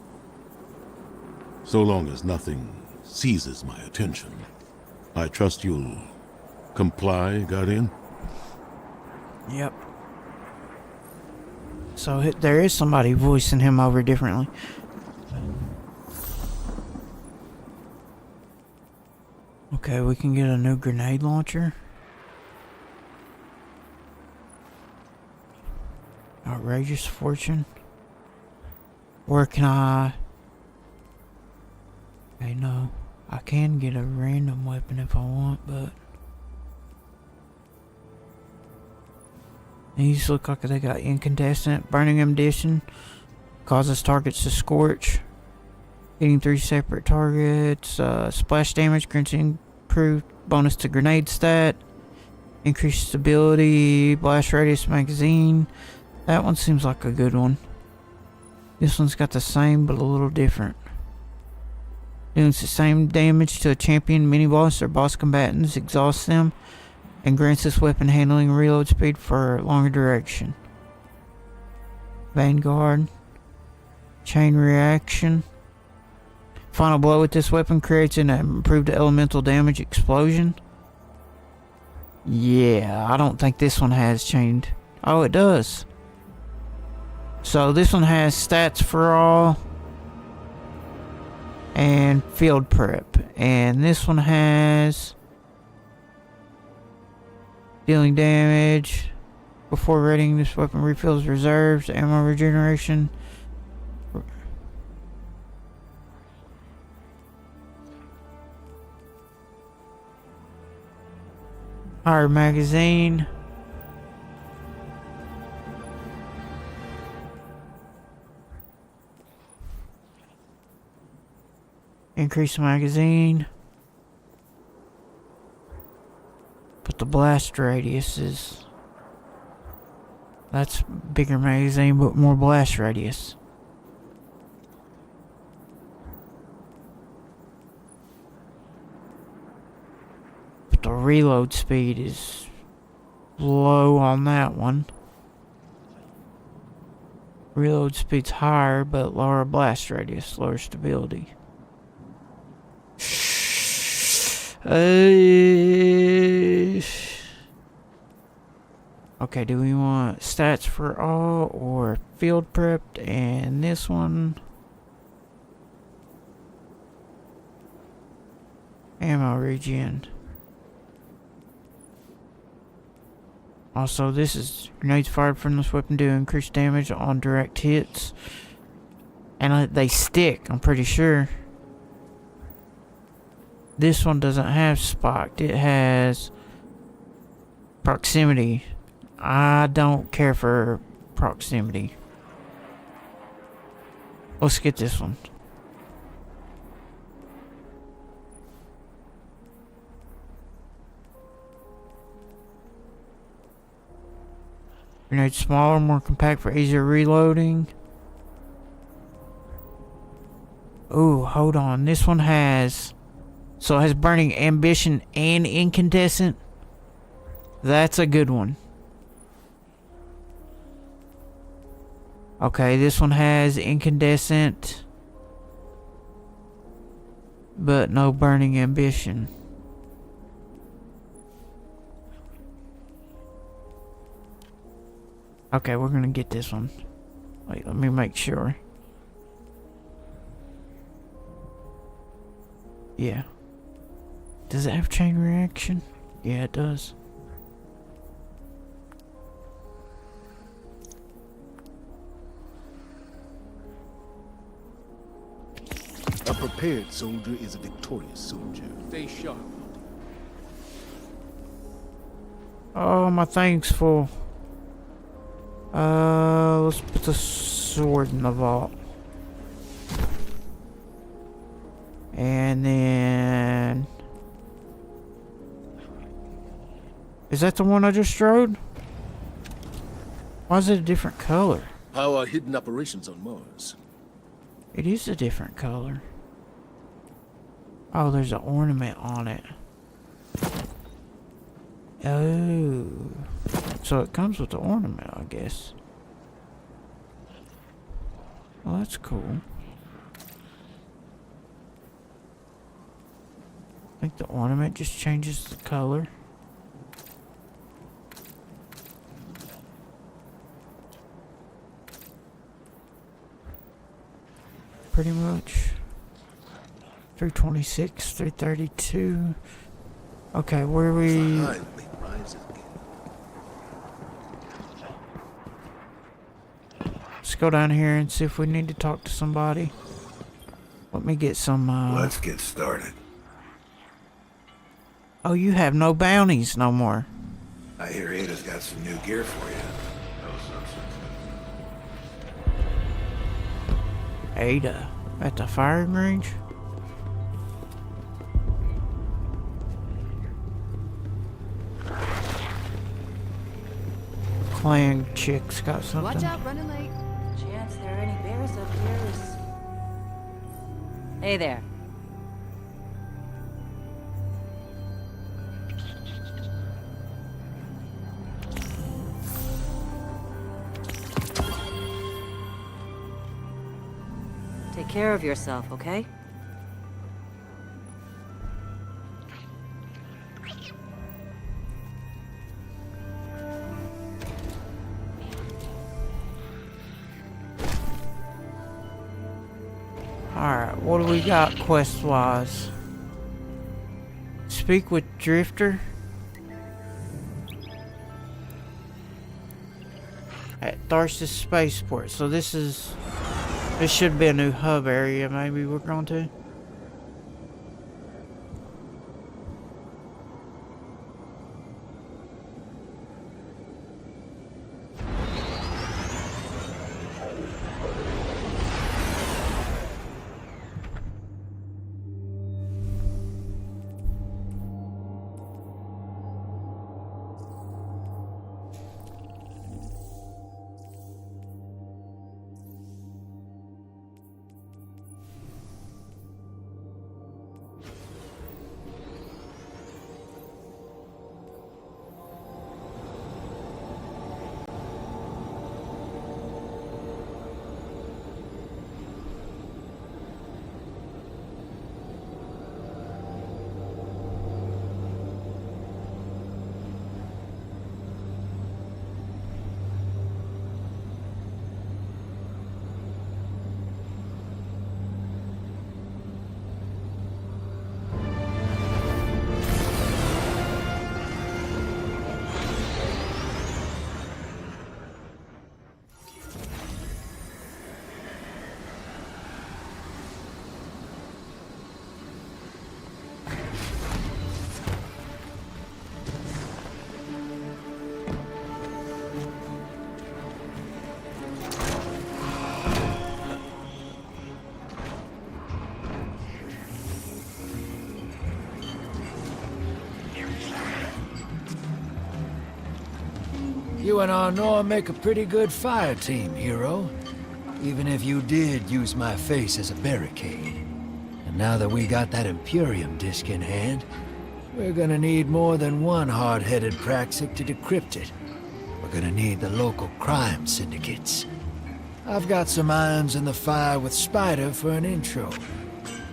J: So long as nothing seizes my attention. I trust you'll comply, Guardian?
A: Yep. So there is somebody voicing him over differently. Okay, we can get a new grenade launcher. Outrageous fortune. Where can I Okay, no. I can get a random weapon if I want, but... These look like they got incandescent. Burning ammunition causes targets to scorch. Hitting 3 separate targets. Splash damage grants improved bonus to grenade stat. Increased stability. Blast radius magazine. That one seems like a good one. This one's got the same but a little different. Doing the same damage to a champion mini-boss or boss combatants. Exhausts them. And grants this weapon handling and reload speed for longer duration. Vanguard. Chain reaction. Final blow with this weapon creates an improved elemental damage explosion. Yeah, I don't think this one has chained. Oh, it does. So this one has stats for all. And field prep. And this one has... dealing damage before readying. This weapon refills reserves, ammo regeneration. Higher magazine. Increase magazine. But the blast radius is... that's bigger magazine, but more blast radius. But the reload speed is low on that one. Reload speed's higher, but lower blast radius, lower stability. Okay, do we want stats for all or field prepped? And this one, ammo regen. Also, this is grenades fired from this weapon do increased damage on direct hits, and they stick, I'm pretty sure. This one doesn't have spiked, it has proximity. I don't care for proximity. Let's get this one. Grenade smaller, more compact for easier reloading. Ooh, hold on. This one has... so it has burning ambition and incandescent. That's a good one. Okay, this one has incandescent, but no burning ambition. Okay, we're gonna get this one. Wait, let me make sure. Yeah. Does it have chain reaction? Yeah, it does.
I: A prepared soldier is a victorious soldier.
B: Stay sharp.
A: Oh, my thing's full. Let's put the sword in the vault. And then... is that the one I just strode? Why is it a different color?
I: How are hidden operations on Mars?
A: It is a different color. Oh, there's an ornament on it. Oh. So it comes with the ornament, I guess. Well, that's cool. I think the ornament just changes the color. Pretty much. 326, 332. Okay, where are we? Let's go down here and see if we need to talk to somebody. Let me get some,
H: Let's get started.
A: Oh, you have no bounties no more.
H: I hear Ada's got some new gear for you.
A: Ada. At the firing range? Clan chick's got something.
K: Watch out, running late.
L: Chance there are any bears up here is... Hey there. Take care of yourself, okay?
A: Alright, what do we got quest-wise? Speak with Drifter? At Tharsis Spaceport. So this should be a new hub area maybe we're going to.
C: You and Arnor make a pretty good fire team, hero. Even if you did use my face as a barricade. And now that we got that Imperium disk in hand, we're gonna need more than one hard-headed Praxic to decrypt it. We're gonna need the local crime syndicates. I've got some irons in the fire with Spider for an intro.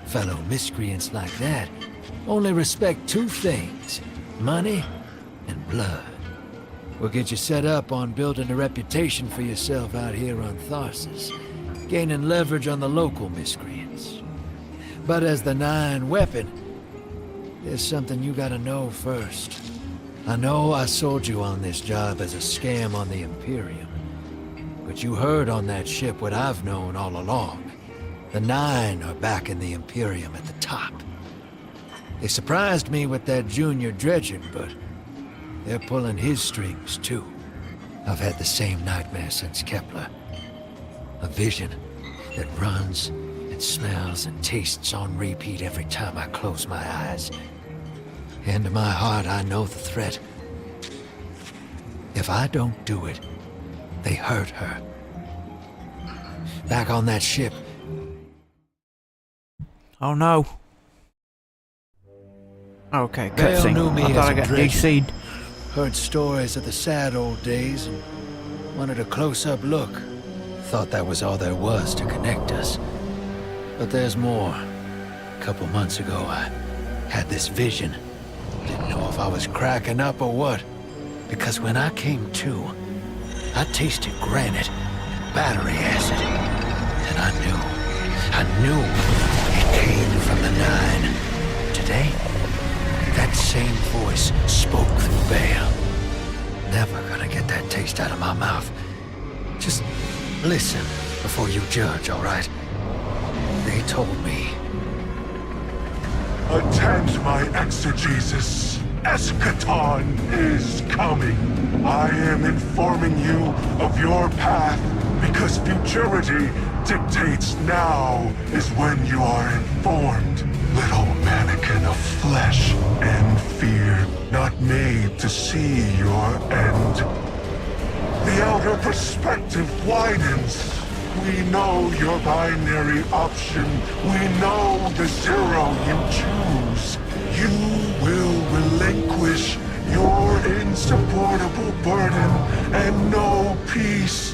C: Fellow miscreants like that only respect two things: money and blood. We'll get you set up on building a reputation for yourself out here on Tharsis, gaining leverage on the local miscreants. But as the 9 weapon, there's something you gotta know first. I know I sold you on this job as a scam on the Imperium, but you heard on that ship what I've known all along. The 9 are backing the Imperium at the top. They surprised me with that junior dredger, but they're pulling his strings, too. I've had the same nightmare since Kepler. A vision that runs and smells and tastes on repeat every time I close my eyes. And in my heart, I know the threat. If I don't do it, they hurt her. Back on that ship.
A: Oh no. Okay,
C: Vale
A: cutscene.
C: knew me
A: I thought
C: as
A: I
C: a
A: got
C: dredger.
A: DC'd.
C: Heard stories of the sad old days and wanted a close-up look. Thought that was all there was to connect us. But there's more. A couple months ago, I had this vision. Didn't know if I was cracking up or what. Because when I came to, I tasted granite and battery acid. And I knew it came from the 9. Today, that same voice spoke through Vale. Never gonna get that taste out of my mouth. Just listen before you judge, all right? They they told me.
H: Attend my exegesis. Eschaton is coming. I am informing you of your path because futurity dictates now is when you are informed. Little mannequin of flesh and fear, not made to see your end. The outer perspective widens. We know your binary option. We know the zero you choose. You will relinquish your insupportable burden and know peace.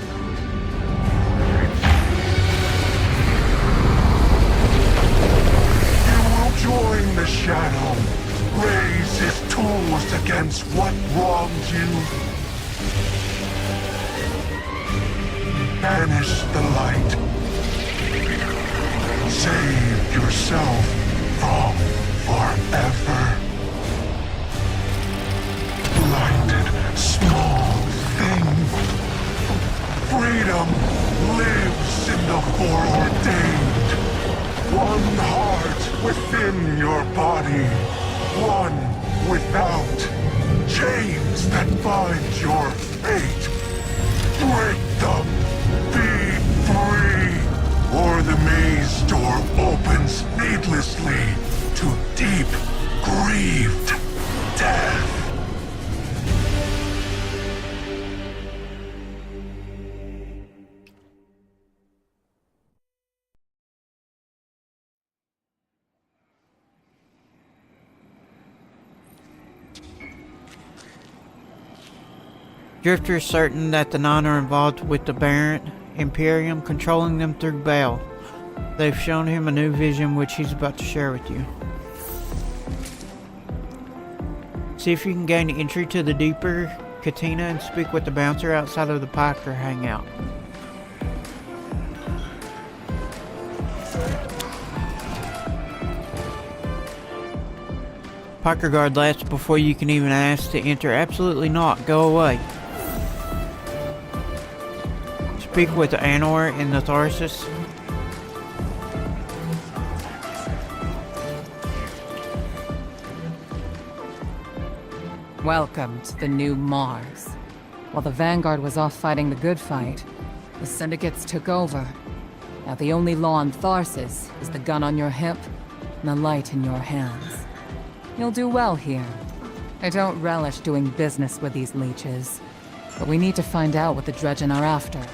H: You will join the shadow, raise his tools against what wronged you. Banish the light. Save yourself from forever. Blinded, small thing. Freedom lives in the foreordained. One heart within your body. One without. Chains that bind your fate. Break them. Be free, or the maze door opens needlessly to deep, grieved death.
A: Drifter is certain that the Nine are involved with the Barrent Imperium, controlling them through Bale. They've shown him a new vision which he's about to share with you. See if you can gain entry to the deeper Katina and speak with the bouncer outside of the Piker hangout. Piker guard laughs before you can even ask to enter. Absolutely not. Go away. Speak with Anor in the Tharsis.
E: Welcome to the new Mars. While the Vanguard was off fighting the good fight, the Syndicates took over. Now the only law on Tharsis is the gun on your hip and the light in your hands. You'll do well here. I don't relish doing business with these leeches, but we need to find out what the Dredgen are after.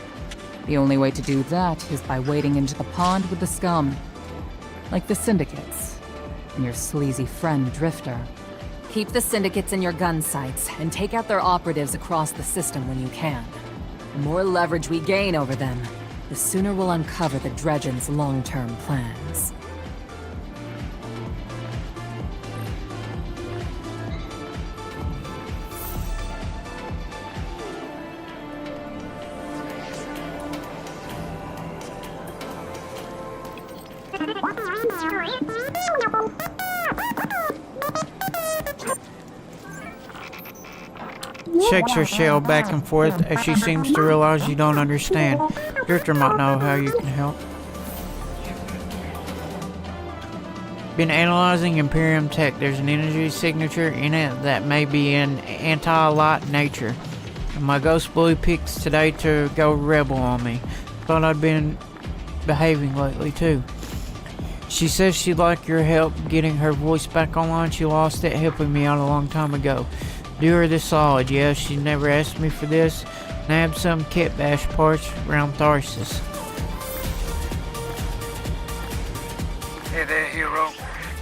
E: The only way to do that is by wading into the pond with the scum. Like the Syndicates. And your sleazy friend, Drifter. Keep the Syndicates in your gun sights, and take out their operatives across the system when you can. The more leverage we gain over them, the sooner we'll uncover the Dredgen's long-term plans.
A: Shakes her shell back and forth as she seems to realize you don't understand. Drifter might know how you can help. Been analyzing Imperium tech. There's an energy signature in it that may be an anti-light nature. And my ghost blue picks today to go rebel on me. Thought I'd been behaving lately too. She says she'd like your help getting her voice back online. She lost it helping me out a long time ago. Do her this solid. Yeah, she never asked me for this. Nab some kit bash parts around Tharsis.
C: Hey there, hero.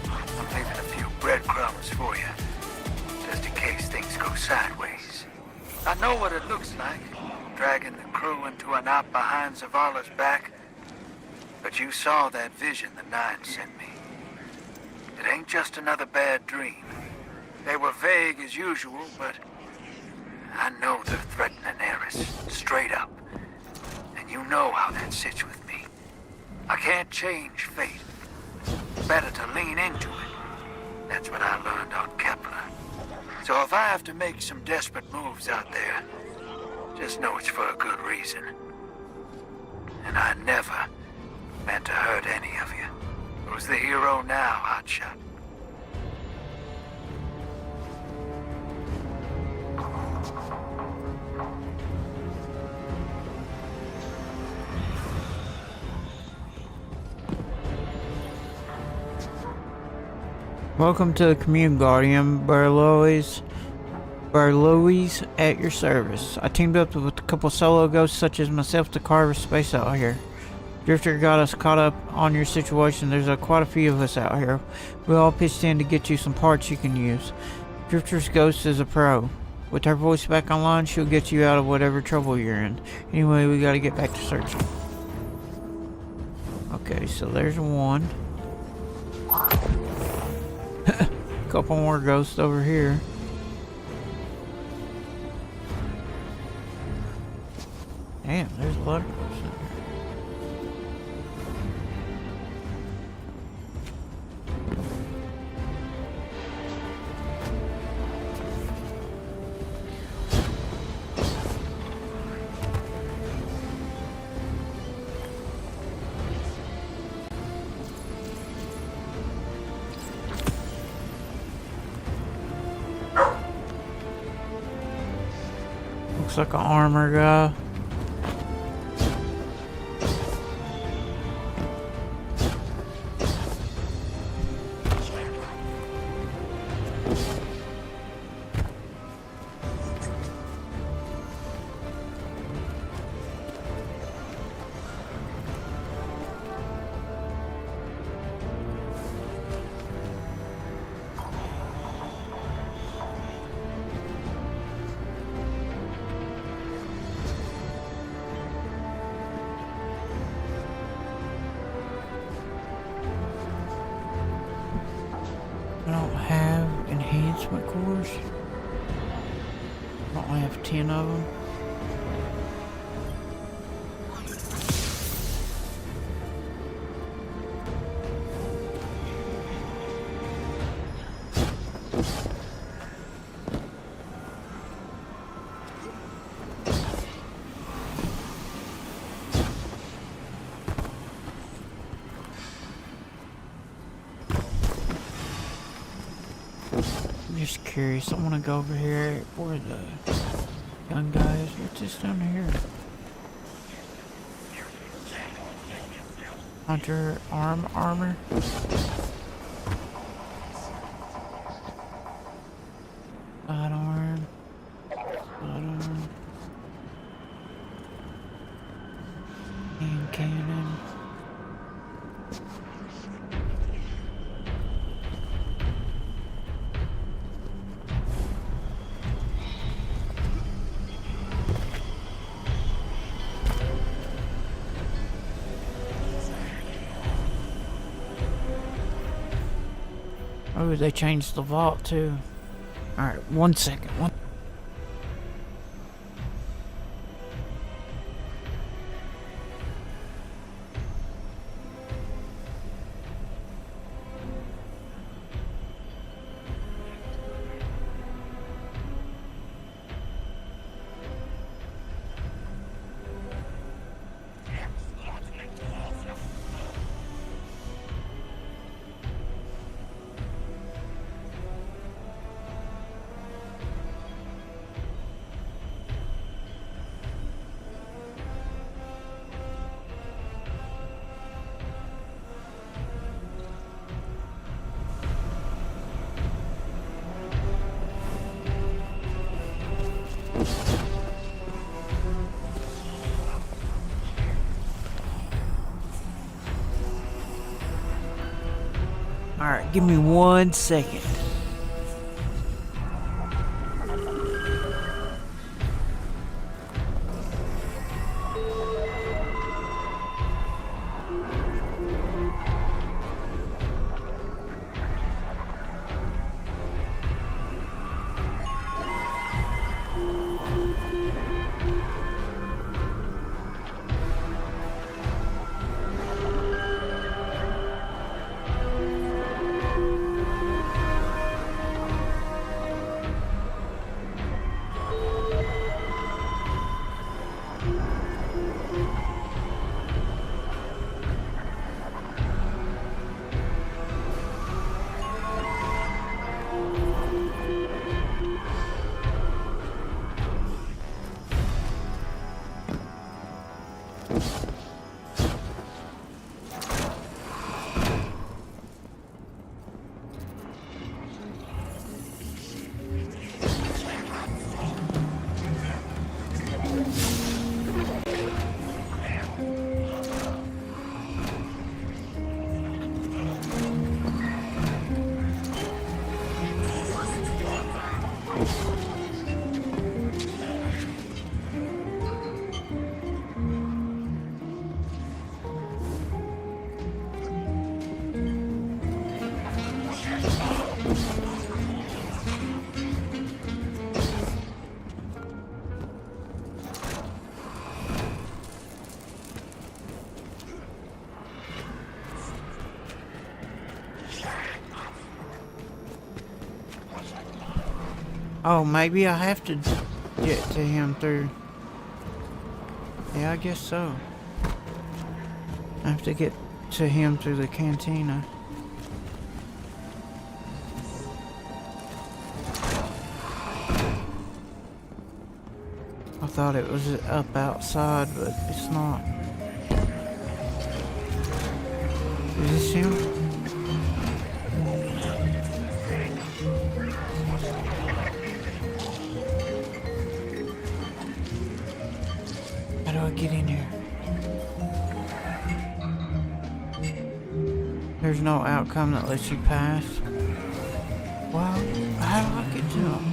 C: I'm leaving a few breadcrumbs for you, just in case things go sideways. I know what it looks like, dragging the crew into a knot behind Zavala's back. But you saw that vision the Nine sent me. It ain't just another bad dream. They were vague as usual, but I know they're threatening Eris, straight up. And you know how that sits with me. I can't change fate. Better to lean into it. That's what I learned on Kepler. So if I have to make some desperate moves out there, just know it's for a good reason. And I never meant to hurt any of you. Who's the hero now, Hotshot?
A: Welcome to the Commune Guardian, Barlois at your service. I teamed up with a couple solo ghosts such as myself to carve a space out here. Drifter got us caught up on your situation. There's quite a few of us out here. We all pitched in to get you some parts you can use. Drifter's ghost is a pro. With her voice back online, she'll get you out of whatever trouble you're in. Anyway, we gotta get back to searching. Okay, so there's one. Couple more ghosts over here. Damn, there's a lot of ghosts in here. Looks like an armor guy. I don't have enhancement cores. I only have 10 of them. I'm just curious. I want to go over here where the gun guy is. What's this down here? Hunter armor. Sidearm. Hand cannon. Oh, they changed the vault too. Alright, 1 second. Alright, give me 1 second. Oh, maybe I have to get to him through... Yeah, I guess so. I have to get to him through the cantina. I thought it was up outside, but it's not. Is this him? How do I get in here? There's no outcome that lets you pass. Well, how do I get to him?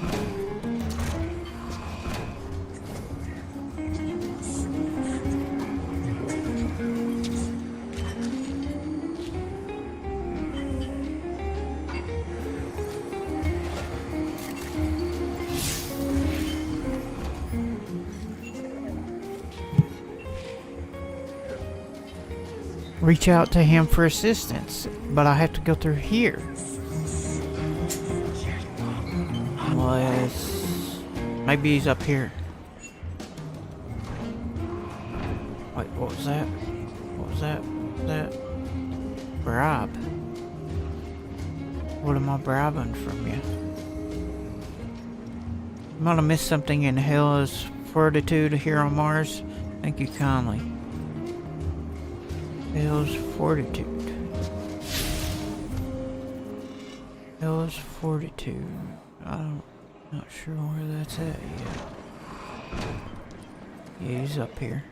A: Reach out to him for assistance, but I have to go through here. Unless... maybe he's up here. Wait, what was that? What was that? That... bribe. What am I bribing from you? I might have missed something in Hela's fortitude here on Mars. Thank you kindly. Hell's fortitude. Hell's fortitude. I'm not sure where that's at yet. Yeah, he's up here.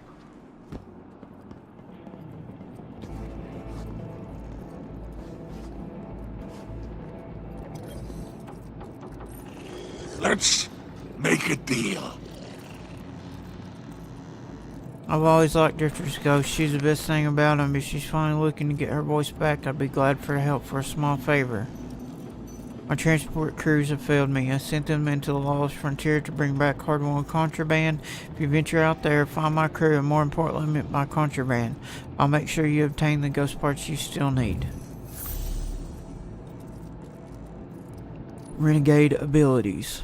H: Let's make a deal.
A: I've always liked Drifter's ghost. She's the best thing about him. If she's finally looking to get her voice back, I'd be glad for help for a small favor. My transport crews have failed me. I sent them into the lawless frontier to bring back hard-won contraband. If you venture out there, find my crew, and more importantly, my contraband. I'll make sure you obtain the ghost parts you still need. Renegade abilities.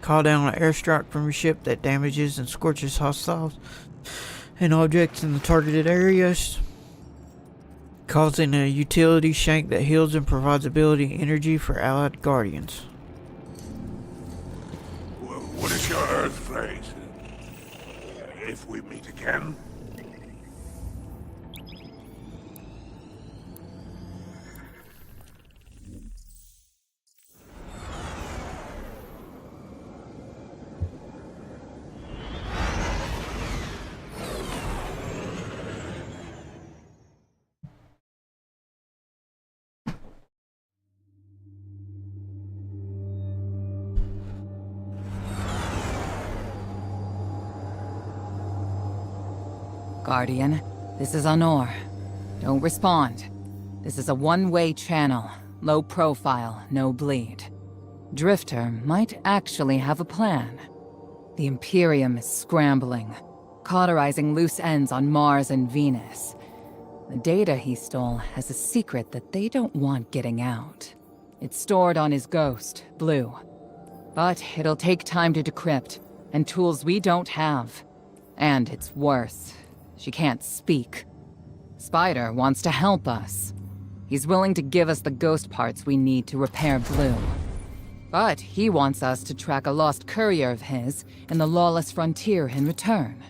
A: Call down an airstrike from your ship that damages and scorches hostiles and objects in the targeted areas, causing a utility shank that heals and provides ability energy for allied guardians.
H: What is your Earth phrase? If we meet again?
E: Guardian, this is Honor. Don't respond. This is a one-way channel. Low profile, no bleed. Drifter might actually have a plan. The Imperium is scrambling, cauterizing loose ends on Mars and Venus. The data he stole has a secret that they don't want getting out. It's stored on his ghost, Blue. But it'll take time to decrypt, and tools we don't have. And it's worse. She can't speak. Spider wants to help us. He's willing to give us the ghost parts we need to repair Blue. But he wants us to track a lost courier of his in the lawless frontier in return.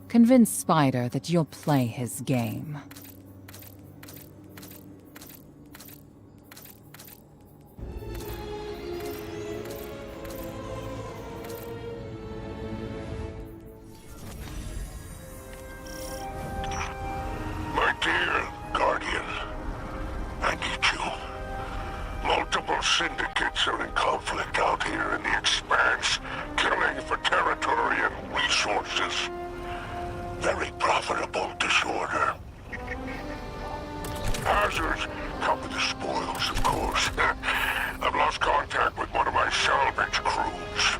E: Convince Spider that you'll play his game.
H: My dear Guardian, I need you. Multiple syndicates are in conflict out here in the Expanse, killing for territory and resources. Very profitable disorder. Hazards come with the spoils, of course. I've lost contact with one of my salvage crews.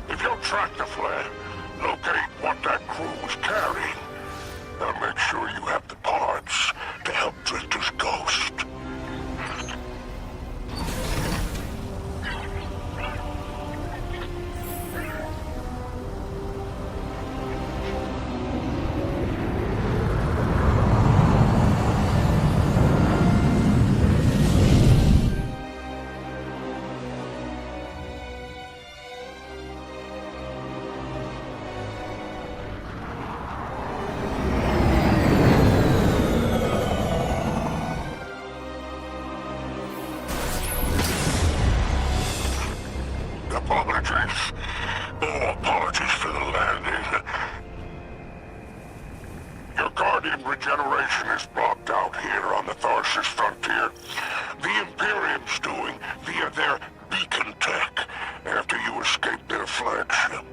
H: If you'll track the flare, locate what that crew was carrying, I'll make sure you have the parts to help Drifter's ghost. Tarsus frontier. The Imperium's doing via their beacon tech after you escaped their flagship.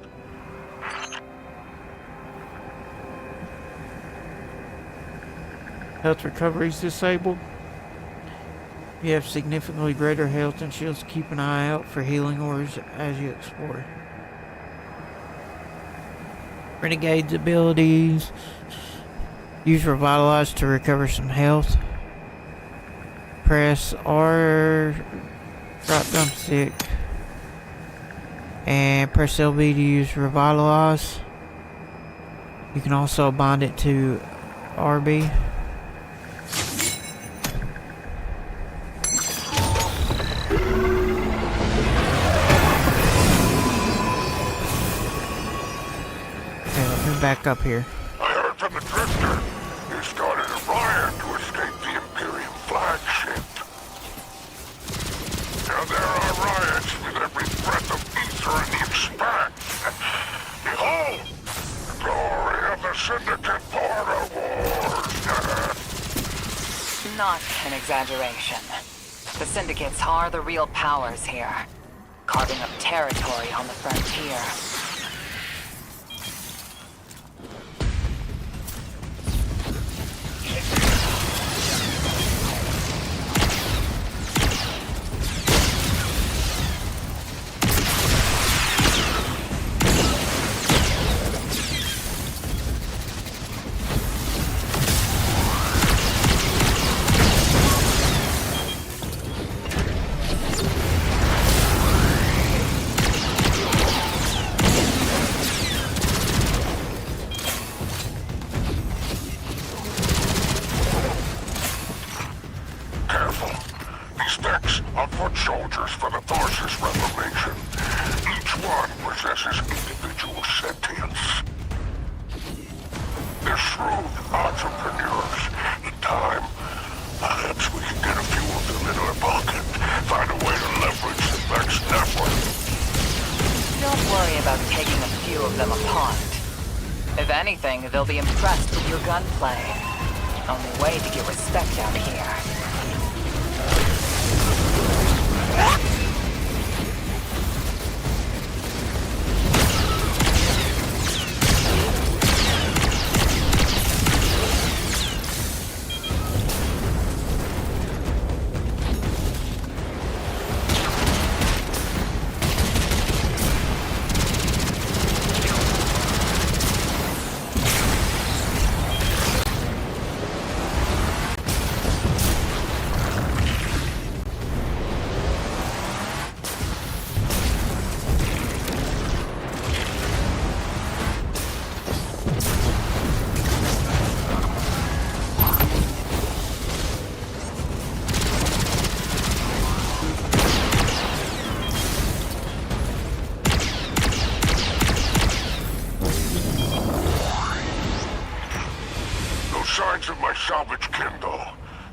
A: Health recovery is disabled. You have significantly greater health and shields. Keep an eye out for healing ores as you explore. Renegades abilities. Use Revitalize to recover some health. Press R, drop thumbstick, and press LB to use Revitalize. You can also bind it to RB. Okay, let me back up here.
H: I heard from the Drifter. You started a riot to escape the Imperium flagship. Now there are riots with every breath of ether in the expanse. Behold, the glory of the Syndicate border wars.
E: Not an exaggeration. The Syndicates are the real powers here, carving up territory on the frontier.
H: Careful. These mechs are foot soldiers for the Tarsus Reformation. Each one possesses individual sentience. They're shrewd entrepreneurs. In time, perhaps we can get a few of them in our pocket. Find a way to leverage the mech's network.
E: Don't worry about taking a few of them apart. If anything, they'll be impressed with your gunplay. Only way to get respect out here.
H: Signs of my salvage kindle.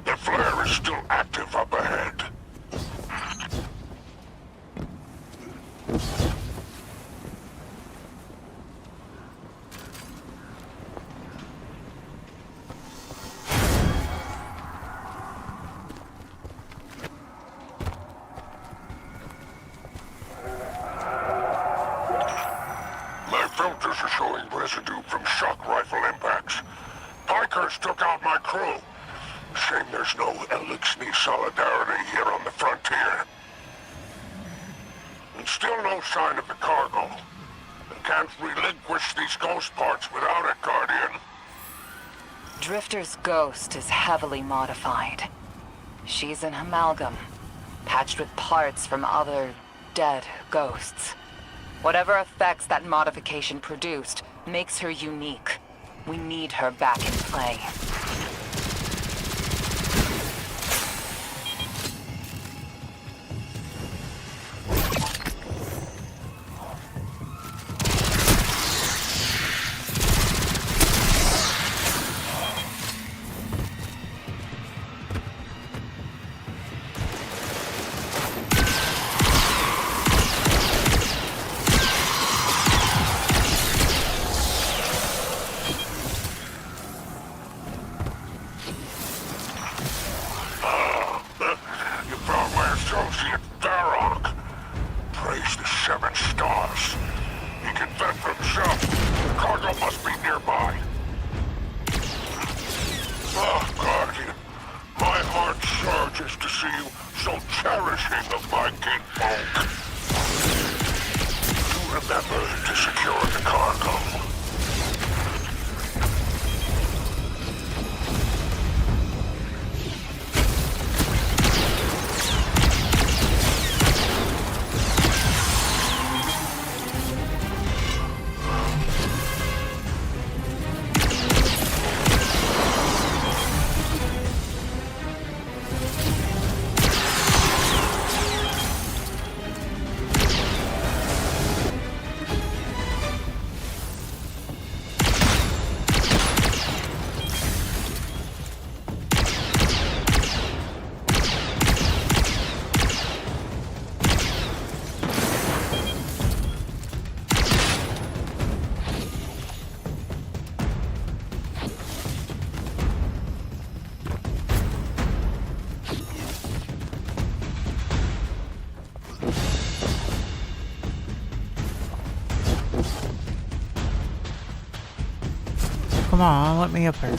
H: The flare is still active up ahead. My filters are showing residue from shock rifle impacts. Pikers took out my crew. Shame there's no Elixir solidarity here on the frontier. And still no sign of the cargo. I can't relinquish these ghost parts without it, Guardian.
E: Drifter's ghost is heavily modified. She's an amalgam, patched with parts from other dead ghosts. Whatever effects that modification produced makes her unique. We need her back in play.
H: seem so cherishing of my kinfolk. Do remember to secure the cargo.
A: Come on, let me up here.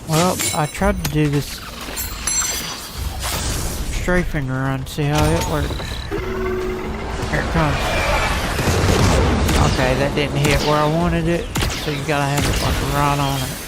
A: Well, I tried to do this strafing run, see how it works. Here it comes. Okay, that didn't hit where I wanted it, so you gotta have it like right on it.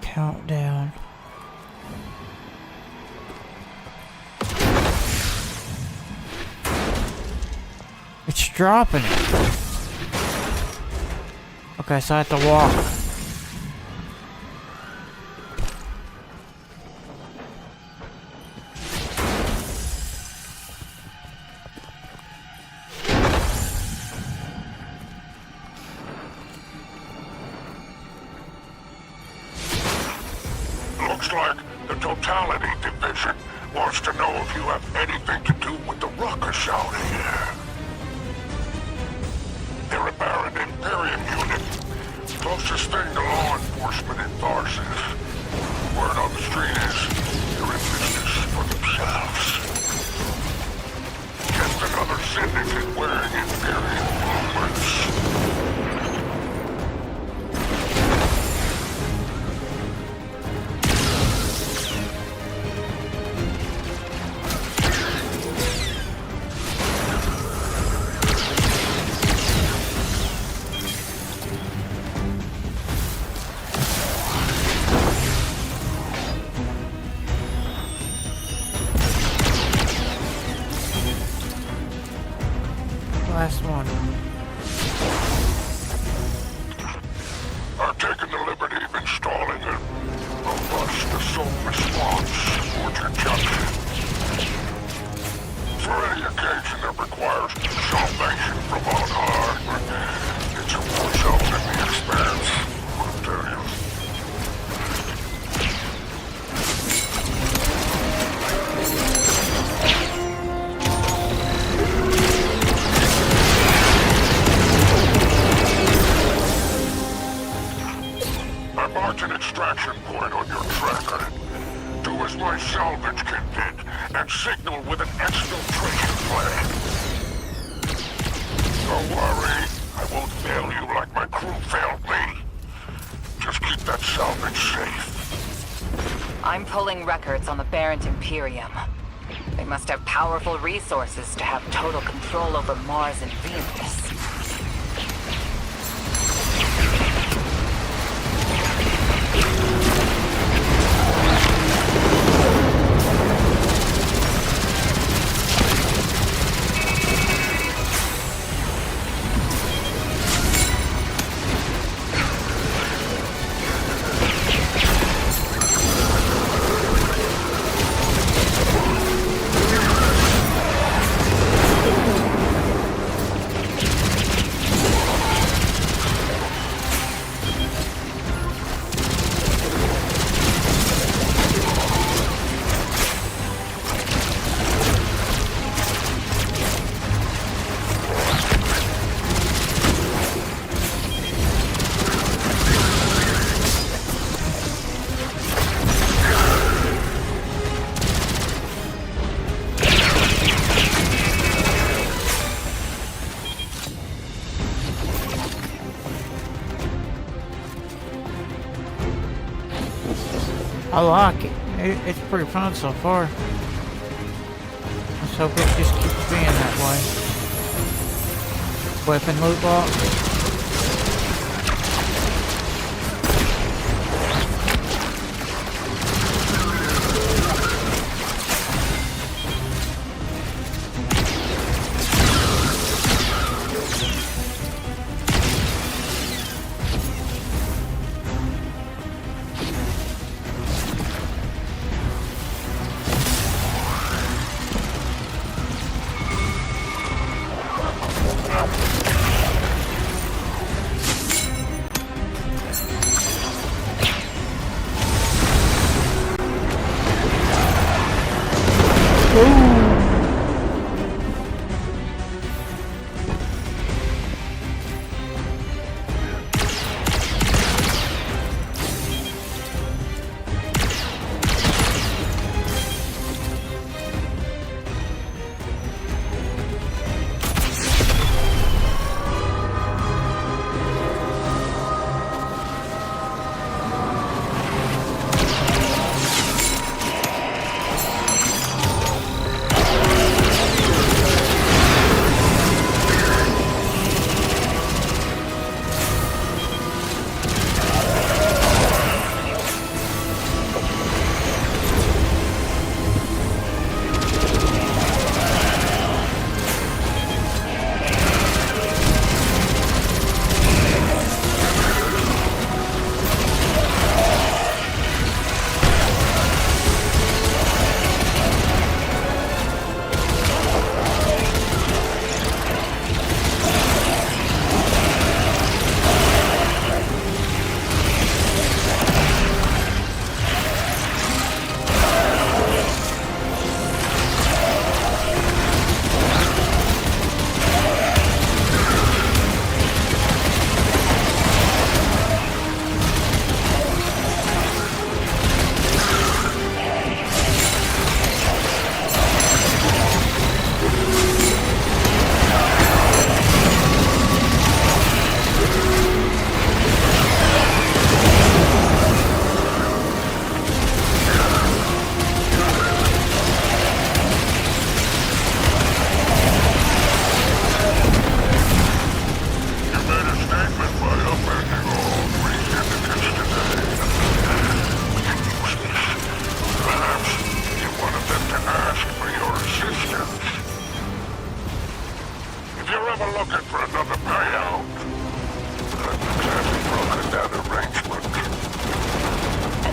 A: Countdown. It's dropping it. Okay, so I have to walk.
H: Looks like the Totality Division wants to know if you have anything to do with the ruckus out here. They're a Baron Imperium unit, closest thing to law enforcement in Tharsis. Word on the street is they're in business for themselves. Just another syndicate wearing Imperium bloomers.
A: Last one.
H: Mark an extraction point on your tracker. Do as my salvage kit did, and signal with an exfiltration plan. Don't worry, I won't fail you like my crew failed me. Just keep that salvage safe.
E: I'm pulling records on the Barrent Imperium. They must have powerful resources to have total control over Mars and Venus.
A: I like it. It's pretty fun so far. Let's hope it just keeps being that way. Weapon loot box.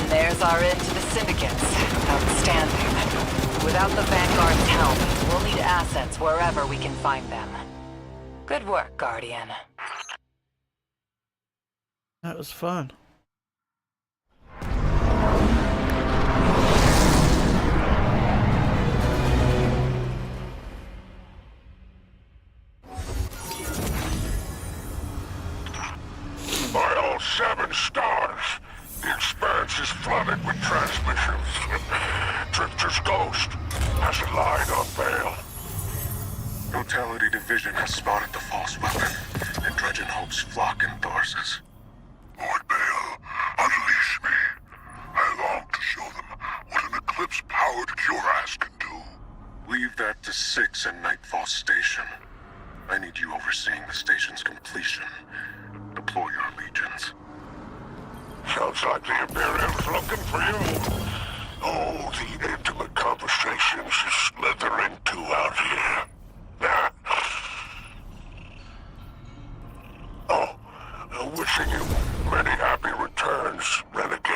E: There's our end to the syndicates. Outstanding. Without the Vanguard's help, we'll need assets wherever we can find them. Good work, Guardian.
A: That was fun.
H: By all 7 stars, the base is flooded with transmissions. Drifter's ghost hasn't lied on bail.
K: Totality Division has spotted the false weapon, and Dredgen Hope's flock endorses.
H: Lord Bale, unleash me. I long to show them what an Eclipse-powered cuirass can do.
K: Leave that to 6 and Nightfall Station. I need you overseeing the station's completion. Deploy your legions.
H: Sounds like the Imperium's looking for you. Oh, the intimate conversations you slither into out here. Oh, wishing you many happy returns, Renegade.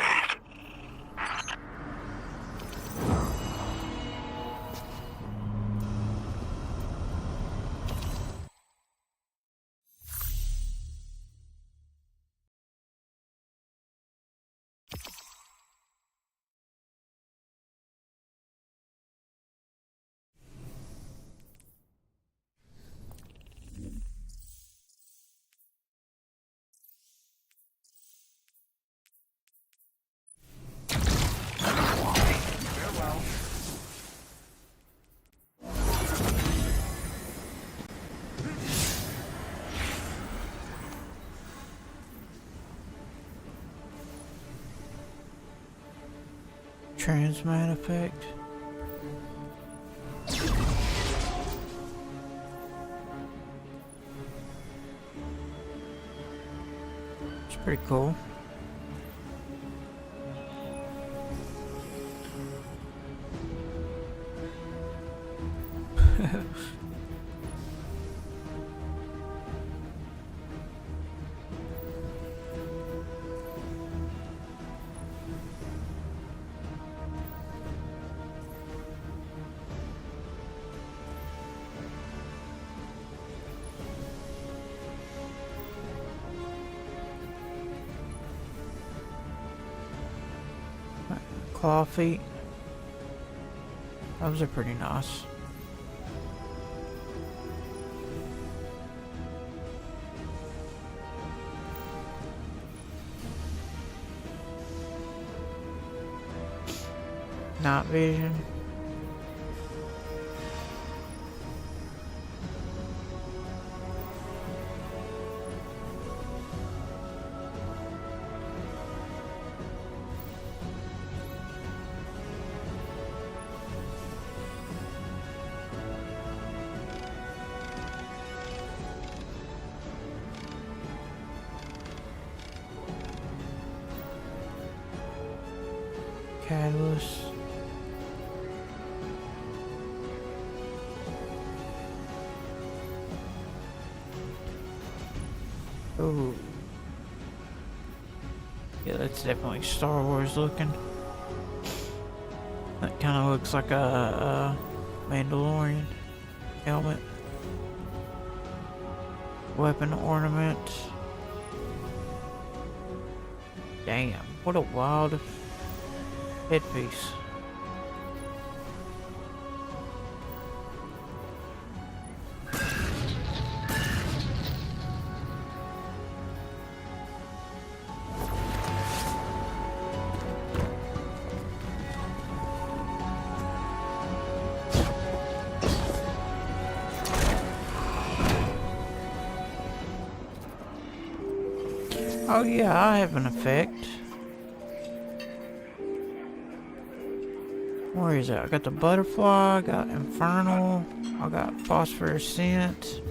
A: Transmat effect. It's pretty cool. Claw feet. Those are pretty nice. Night vision. Catalyst. Ooh. Yeah, that's definitely Star Wars looking. That kind of looks like a Mandalorian helmet. Weapon ornament. Damn, what a wild headpiece. Oh yeah, I have an effect. Where is it? I got the butterfly, I got infernal, I got phosphorescent.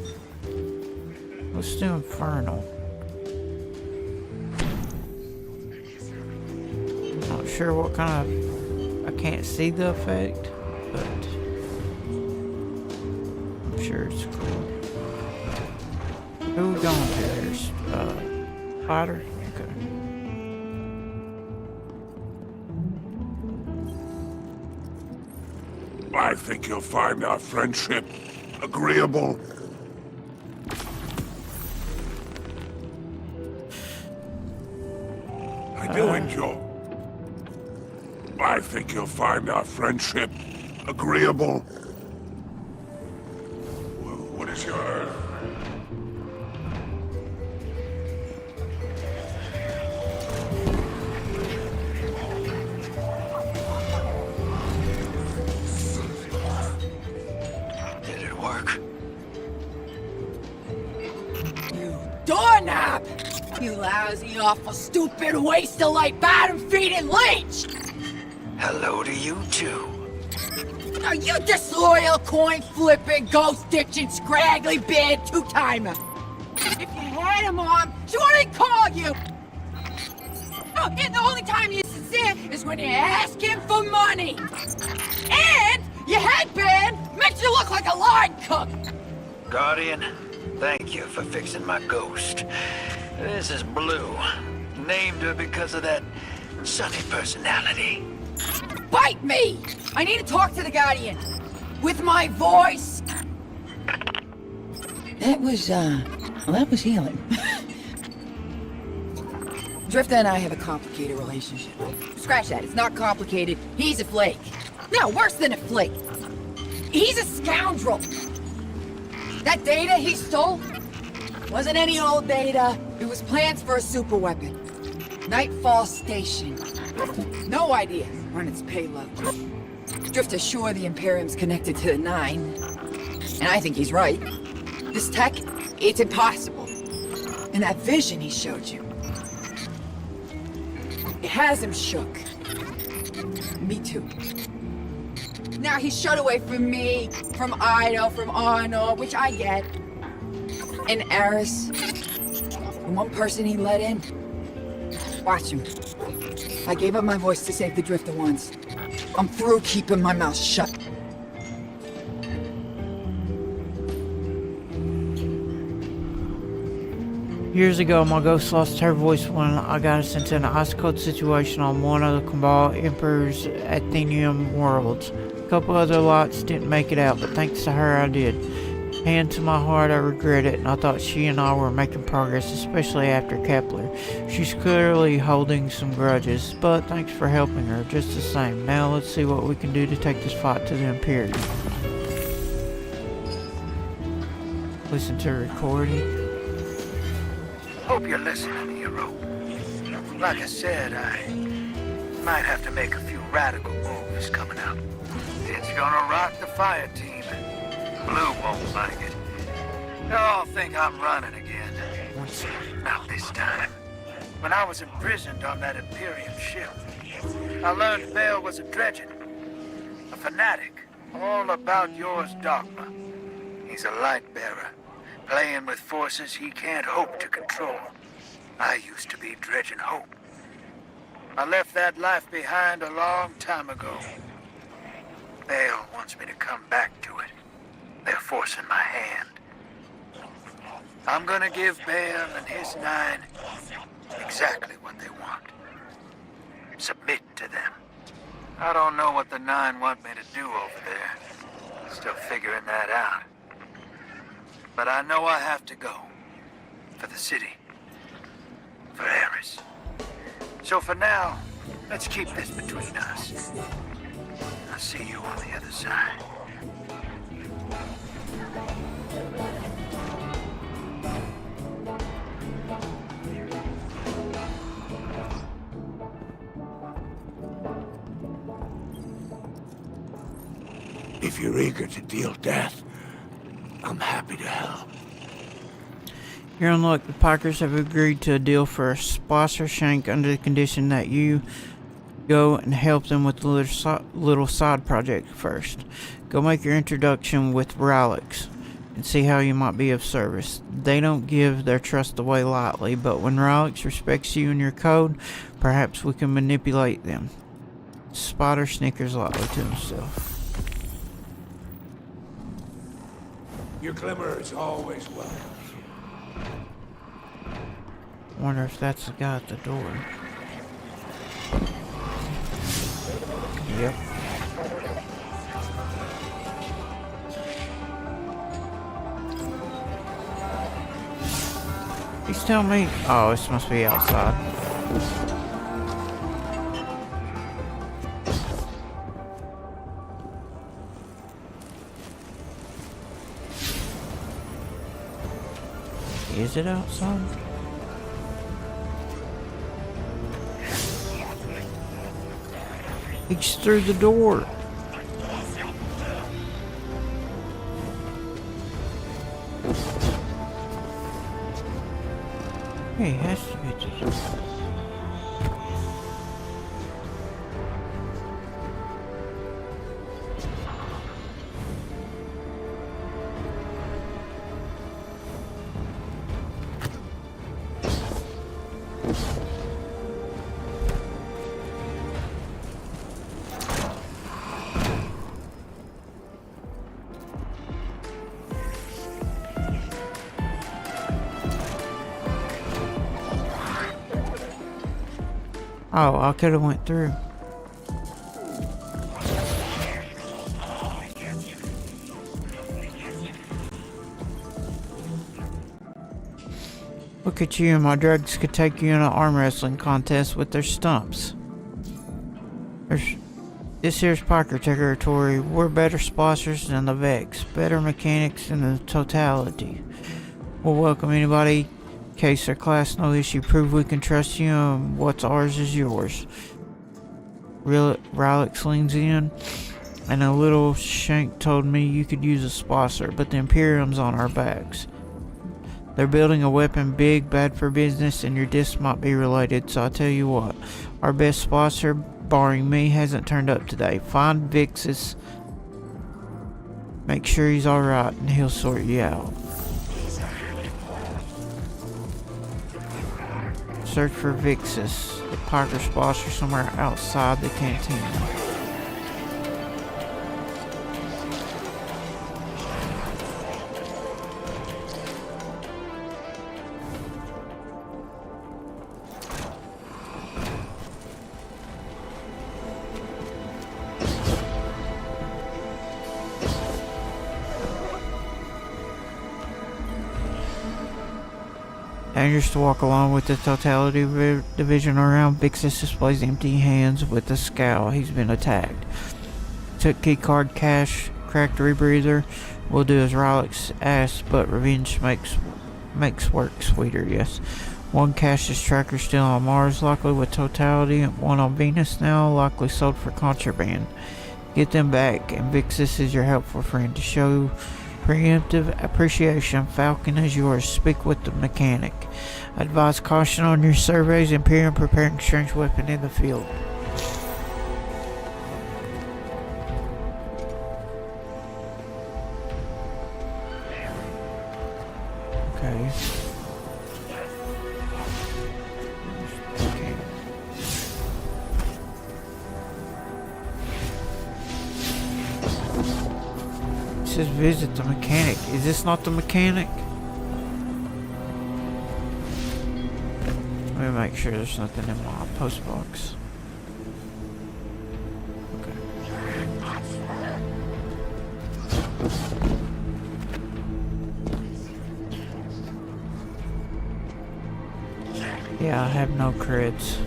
A: Let's do infernal. Not sure what kind of... I can't see the effect, but I'm sure it's cool. Who are we going to? There's Fighter? Okay.
H: I think you'll find our friendship agreeable. I do enjoy. I think you'll find our friendship agreeable. What is your...
M: does, you awful stupid waste of light, bottom-feeding leech!
C: Hello to you, too.
M: Are you disloyal, coin-flipping, ghost-ditching, scraggly-beard two-timer? If you had a mom, she wouldn't call you! Oh, and the only time you're sincere is when you ask him for money! And your headband makes you look like a line cook!
C: Guardian, thank you for fixing my ghost. This is Blue. Named her because of that sunny personality.
M: Bite me! I need to talk to the Guardian. With my voice. That was healing. Drifter and I have a complicated relationship. Scratch that, it's not complicated. He's a flake. No, worse than a flake. He's a scoundrel. That data he stole wasn't any old data. It was plans for a superweapon. Nightfall Station. No idea on its payload. Drifter's sure the Imperium's connected to the Nine. And I think he's right. This tech, it's impossible. And that vision he showed you, it has him shook. Me too. Now he's shut away from me, from Ido, from Arno, which I get. And Eris. The one person he let in. Watch him. I gave up my voice to save the Drifter once. I'm through keeping my mouth shut.
A: Years ago, my ghost lost her voice when I got us into an ice cold situation on one of the Cabal Emperor's Athenium worlds. A couple other lots didn't make it out, but thanks to her I did. Hand to my heart, I regret it, and I thought she and I were making progress, especially after Kepler. She's clearly holding some grudges, but thanks for helping her, just the same. Now let's see what we can do to take this fight to the Imperium. Listen to recording.
C: Hope you're listening, hero. Like I said, I might have to make a few radical moves coming up. It's gonna rock the fire team. Blue won't like it. They'll all think I'm running again. Not this time. When I was imprisoned on that Imperium ship, I learned Bale was a dredgen. A fanatic. All about yours dogma. He's a light bearer. Playing with forces he can't hope to control. I used to be dredging hope. I left that life behind a long time ago. Bale wants me to come back to it. They're forcing my hand. I'm gonna give Bale and his Nine exactly what they want. Submit to them. I don't know what the Nine want me to do over there. Still figuring that out. But I know I have to go. For the city. For Eris. So for now, let's keep this between us. I'll see you on the other side.
K: If you're eager to deal death, I'm happy to help.
A: You're on luck. The Pikers have agreed to a deal for a Splicer Shank under the condition that you go and help them with the little side project first. Go make your introduction with Ralex and see how you might be of service. They don't give their trust away lightly, but when Ralex respects you and your code, perhaps we can manipulate them. Spider snickers lightly to himself.
K: Your glimmer is always welcome.
A: Wonder if that's the guy at the door. Yep. He's telling me... Oh, this must be outside. Is it outside? He's through the door. Yeah, he has to be. Oh, I could have went through. Look at you, my drugs could take you in an arm wrestling contest with their stumps. This here's Parker territory. We're better sponsors than the Vex, better mechanics than the Totality. We'll welcome anybody. Case or class, no issue. Prove we can trust you, and what's ours is yours. Rylix leans in, and a little shank told me you could use a sponsor, but the Imperium's on our backs. They're building a weapon big, bad for business, and your disc might be related, so I tell you what. Our best sponsor, barring me, hasn't turned up today. Find Vixus. Make sure he's alright, and he'll sort you out. Search for Vixus, the Parker sponsor, somewhere outside the canteen. Dangerous to walk along with the Totality Division around. Vixus displays empty hands with a scowl. He's been attacked. Took keycard, cash, cracked rebreather. Will do as Rylix asked, but revenge makes work sweeter, yes. One Cassius tracker still on Mars, likely with Totality, and one on Venus now, likely sold for contraband. Get them back, and Vixus is your helpful friend. To show preemptive appreciation, Falcon is yours. Speak with the mechanic. Advise caution on your surveys. Imperium preparing strange weapon in the field. Okay. It says visit the mechanic. Is this not the mechanic? Let me make sure there's nothing in my post box. Okay. Yeah, I have no creds.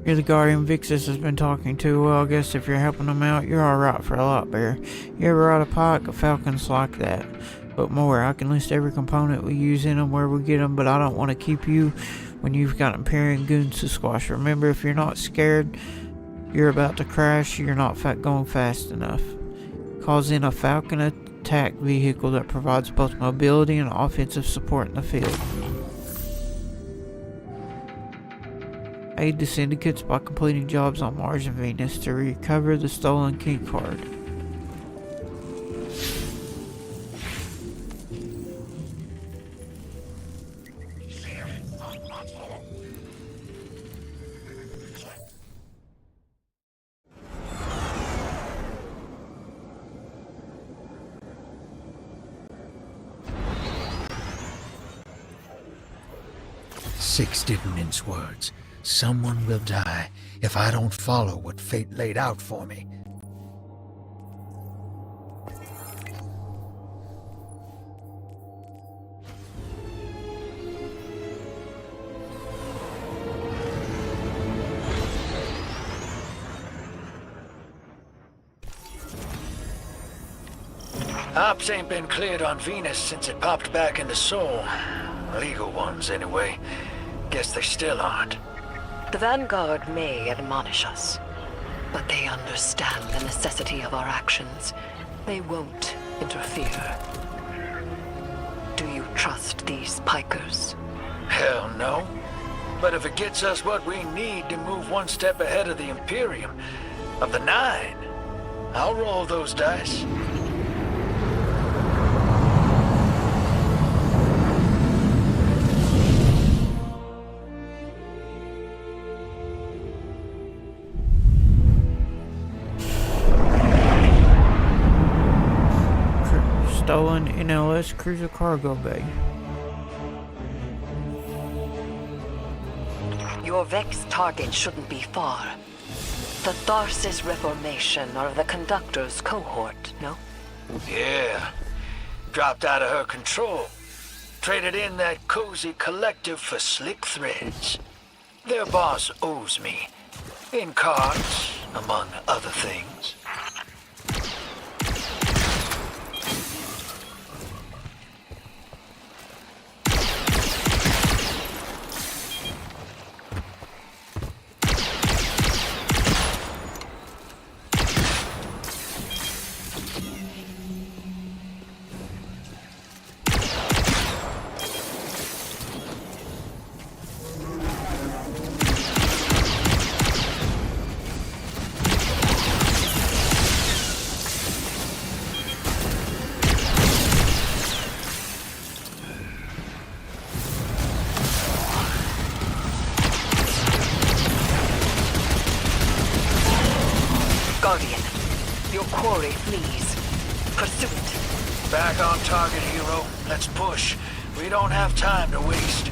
A: You're the Guardian Vixus has been talking to. Well, I guess if you're helping them out, you're alright for a lot, Bear. You ever ride a pike? A Falcon's like that. But more, I can list every component we use in them, where we get them, but I don't want to keep you when you've got Imperium goons to squash. Remember, if you're not scared, you're about to crash, you're not going fast enough. Calls in a Falcon attack vehicle that provides both mobility and offensive support in the field. Aid the syndicates by completing jobs on Mars and Venus to recover the stolen key card.
C: Six didn't mince words. Someone will die if I don't follow what fate laid out for me. Ops ain't been cleared on Venus since it popped back into Sol. Legal ones, anyway. Guess they still aren't.
G: The Vanguard may admonish us, but they understand the necessity of our actions. They won't interfere. Do you trust these pikers?
C: Hell no. But if it gets us what we need to move one step ahead of the Imperium, of the Nine, I'll roll those dice.
A: Stolen NLS cruiser cargo bay.
G: Your Vex target shouldn't be far. The Tharsis Reformation or the Conductor's cohort, no?
C: Yeah. Dropped out of her control. Traded in that cozy collective for slick threads. Their boss owes me. In cards, among other things.
G: Guardian, your quarry flees. Pursue it.
C: Back on target, hero. Let's push. We don't have time to waste.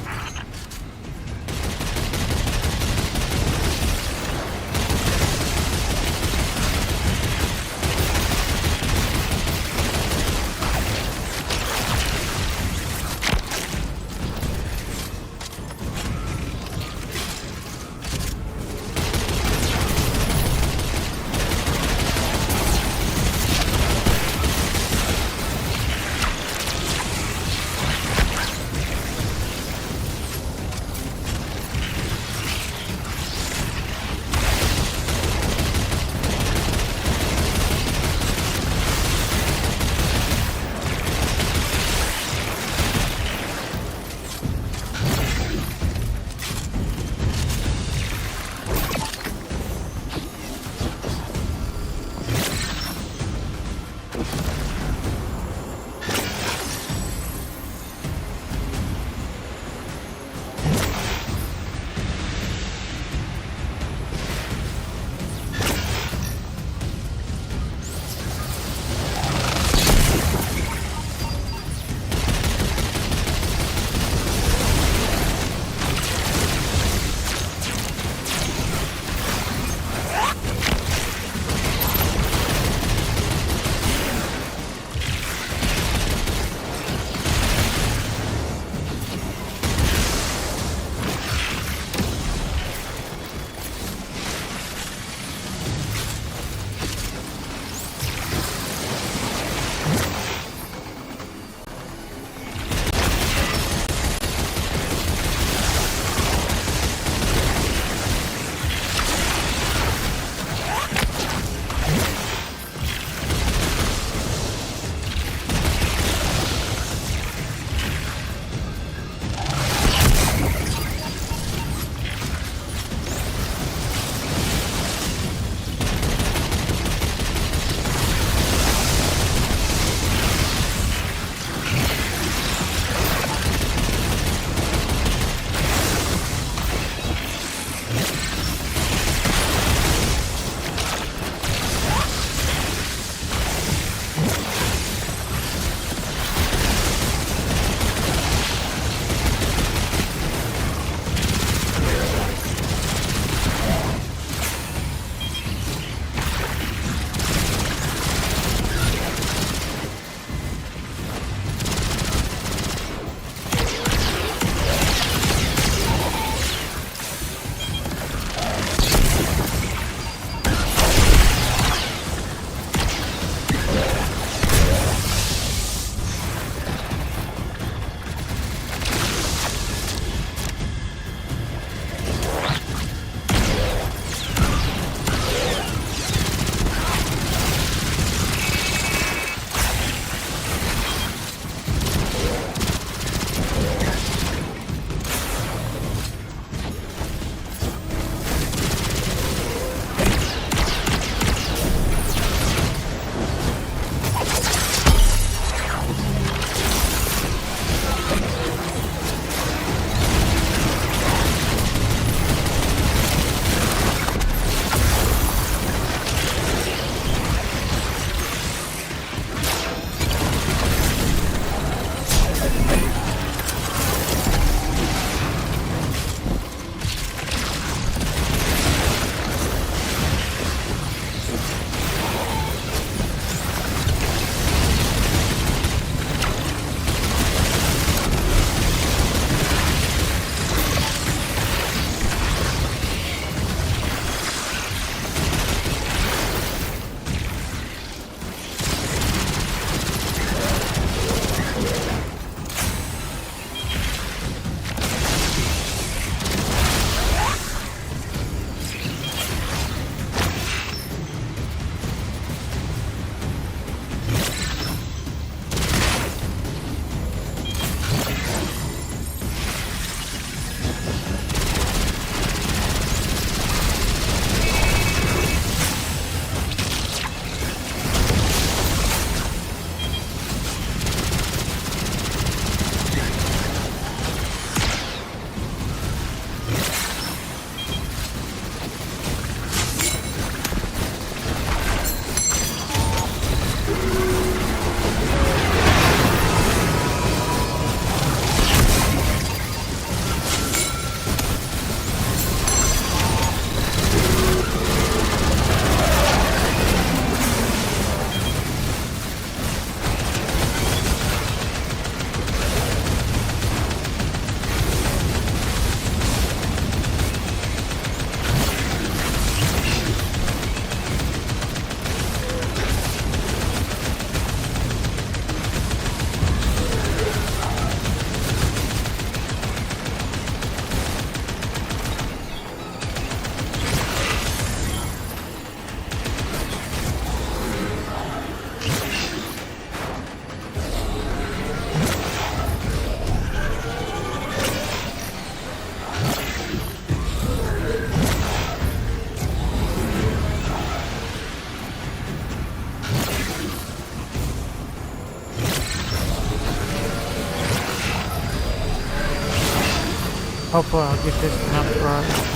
A: Hopefully I'll get this one up right.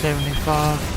A: $75.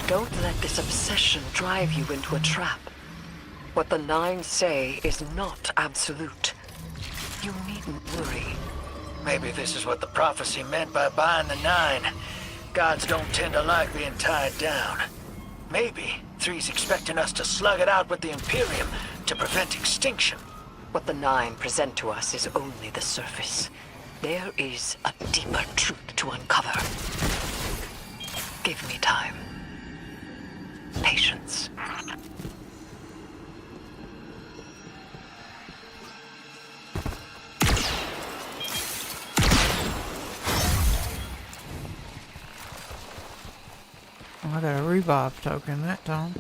G: Don't let this obsession drive you into a trap. What the Nine say is not absolute. You needn't worry.
C: Maybe this is what the prophecy meant by buying the Nine. Gods don't tend to like being tied down. Maybe 3's expecting us to slug it out with the Imperium to prevent extinction.
G: What the Nine present to us is only the surface. There is a deeper truth to uncover. Give me time. Patience.
A: I got a revive token that time.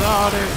A: Got it.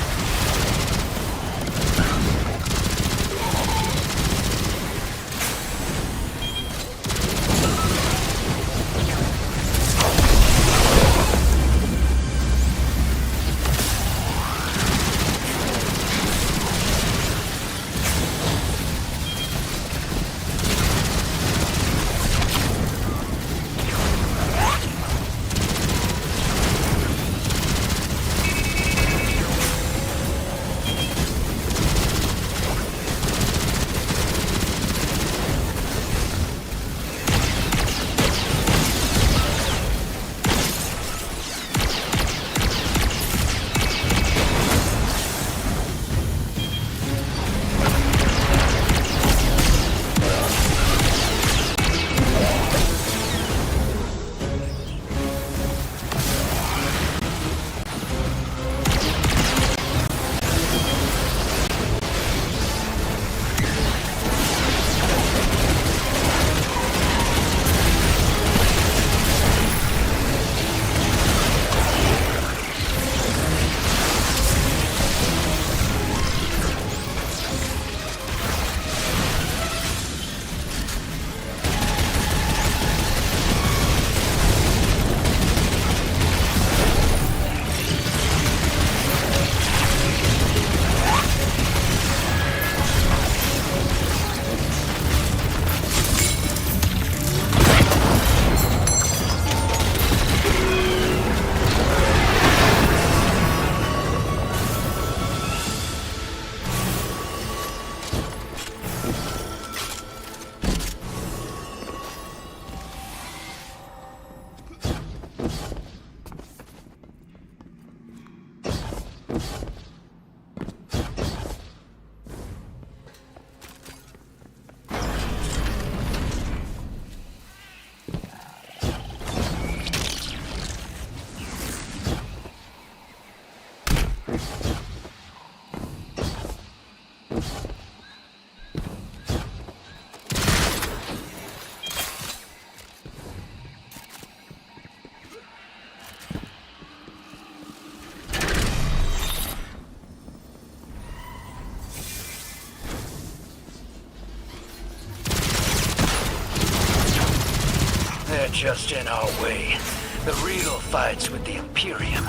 C: They're just in our way. The real fight's with the Imperium.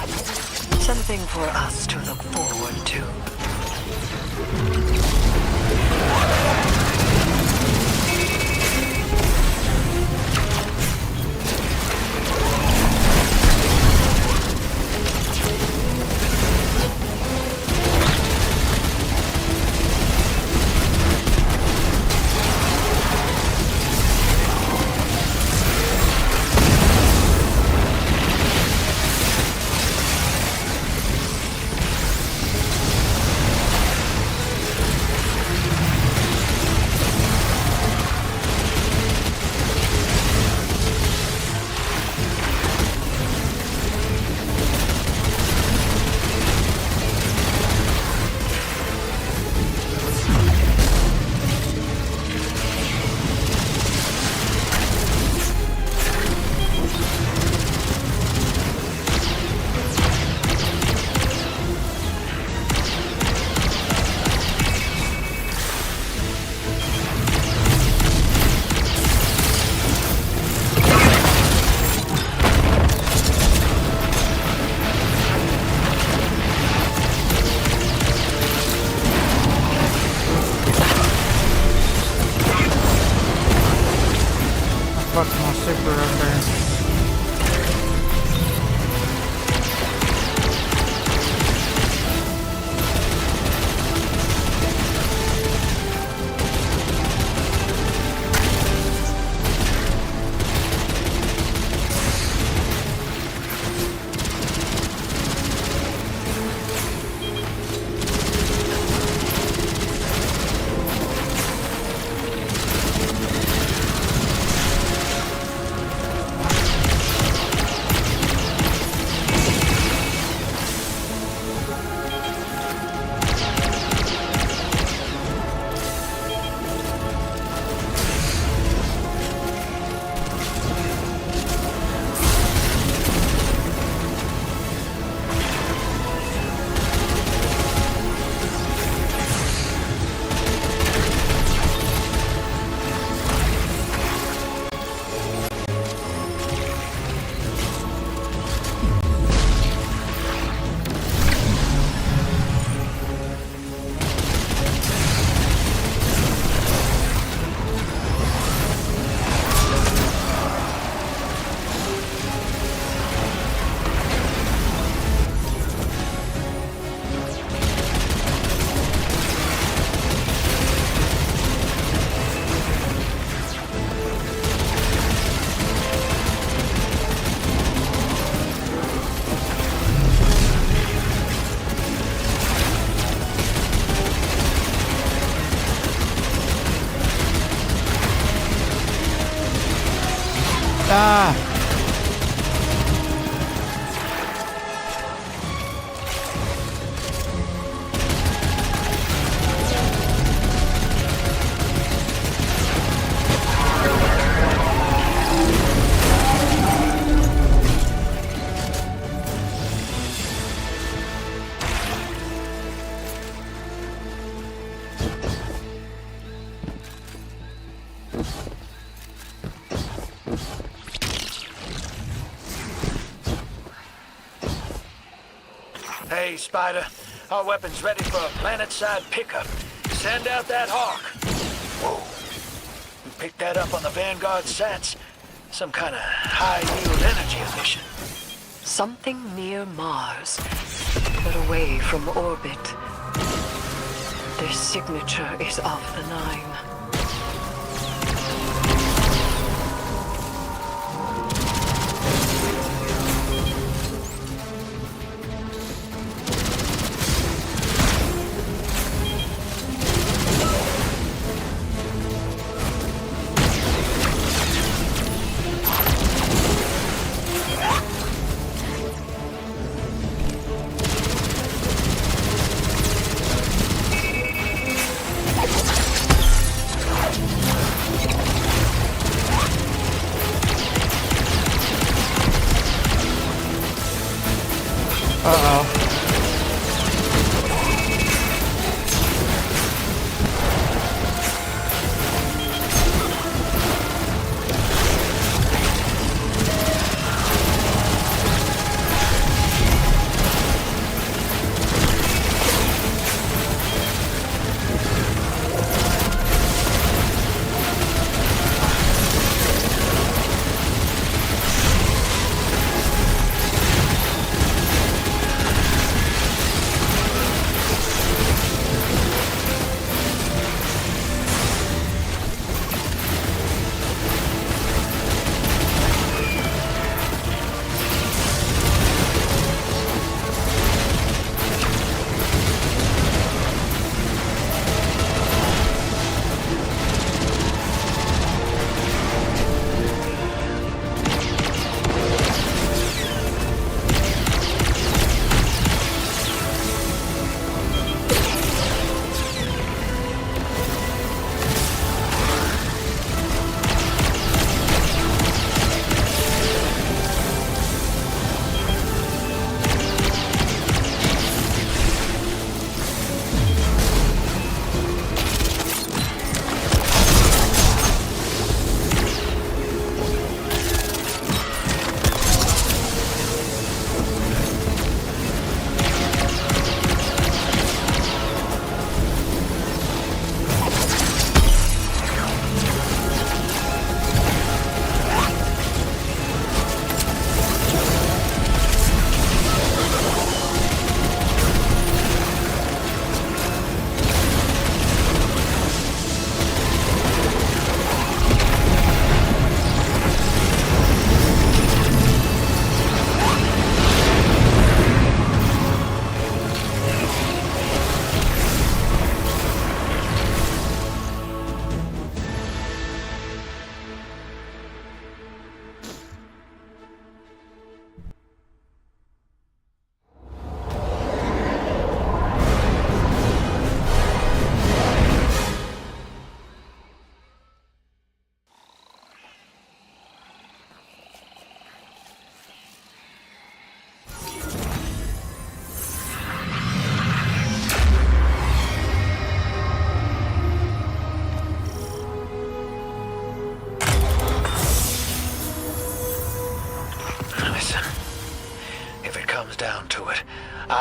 G: Something for us to look forward to.
A: Fuck's my super up there. Ah!
C: Hey, Spider. Our weapon's ready for a planet-side pickup. Send out that hawk. Whoa. We picked that up on the Vanguard sats. Some kind of high-yield energy emission.
G: Something near Mars, but away from orbit. Their signature is of the Nine.
A: Uh-oh.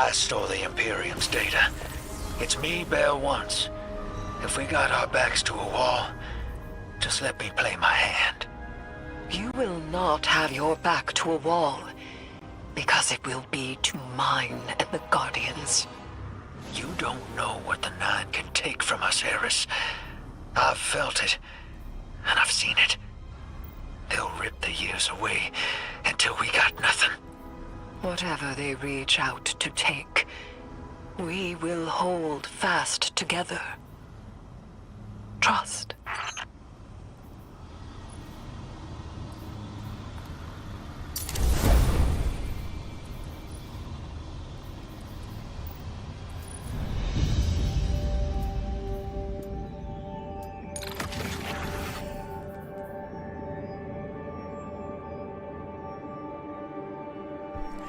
C: I stole the Imperium's data. It's me, Bear once. If we got our backs to a wall, just let me play my hand.
G: You will not have your back to a wall, because it will be to mine and the Guardians.
C: You don't know what the Nine can take from us, Eris. I've felt it, and I've seen it. They'll rip the years away until we got nothing.
G: Whatever they reach out to take, we will hold fast together. Trust.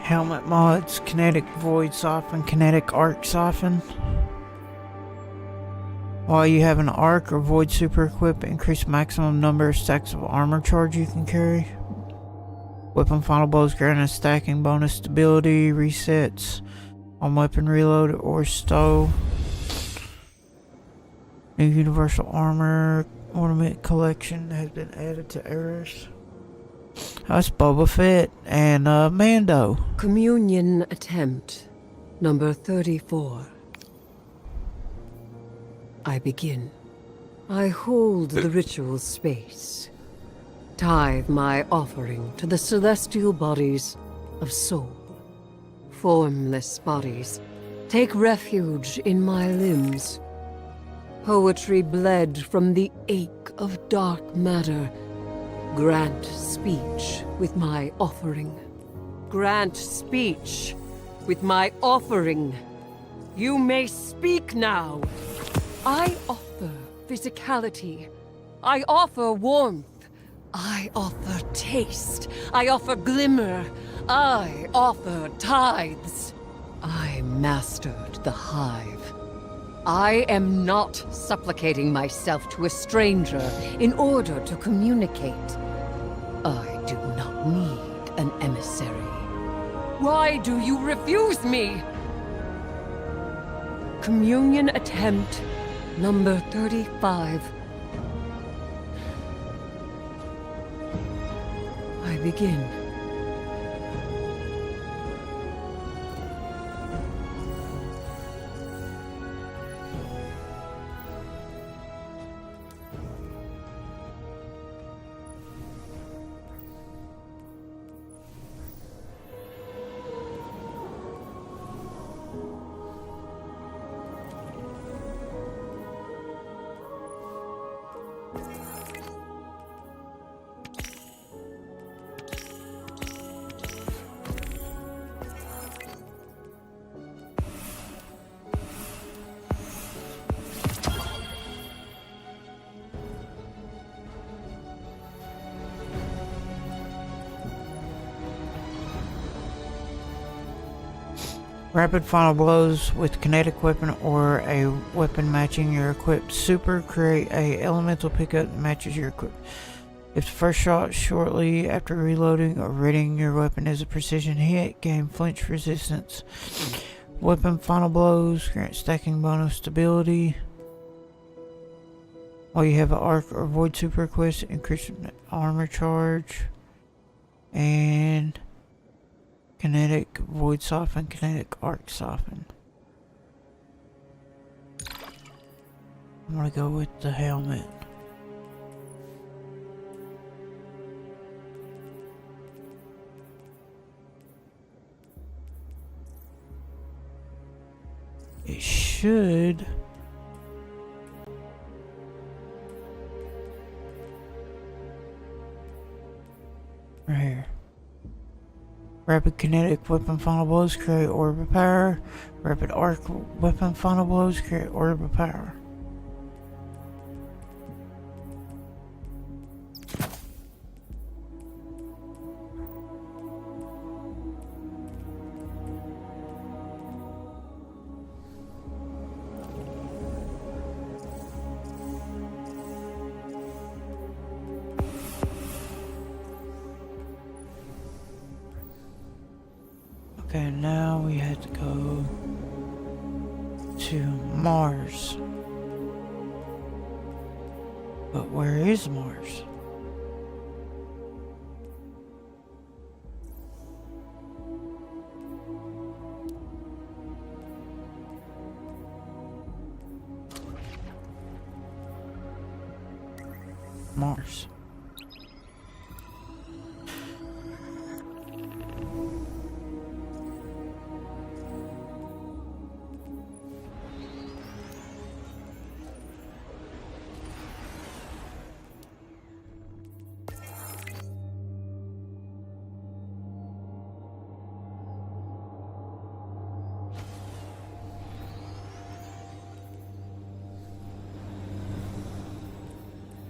A: Helmet mods, kinetic void soften, kinetic arc soften. While you have an arc or void super equip, increase maximum number of stacks of armor charge you can carry. Weapon final blows grant a stacking bonus stability, resets on weapon reload or stow. New universal armor ornament collection has been added to Eris. That's Boba Fett and Mando.
N: Communion attempt number 34. I begin. I hold the ritual space. Tithe my offering to the celestial bodies of soul. Formless bodies take refuge in my limbs. Poetry bled from the ache of dark matter. Grant speech with my offering. Grant speech with my offering. You may speak now. I offer physicality. I offer warmth. I offer taste. I offer glimmer. I offer tithes. I mastered the hive. I am not supplicating myself to a stranger in order to communicate. I do not need an emissary. Why do you refuse me? Communion attempt number 35. I begin.
A: Rapid final blows with kinetic weapon or a weapon matching your equipped super. Create a elemental pickup that matches your equip. If the first shot shortly after reloading or readying your weapon is a precision hit, gain flinch resistance. Weapon final blows grant stacking bonus stability. While you have an arc or void super equipped, increase armor charge. And kinetic void soften, kinetic arc soften. I'm gonna go with the helmet. It should right here. Rapid kinetic weapon final blows create orb of power. Rapid arc weapon final blows create orb of power. Okay, now we had to go to Mars. But where is Mars? Mars.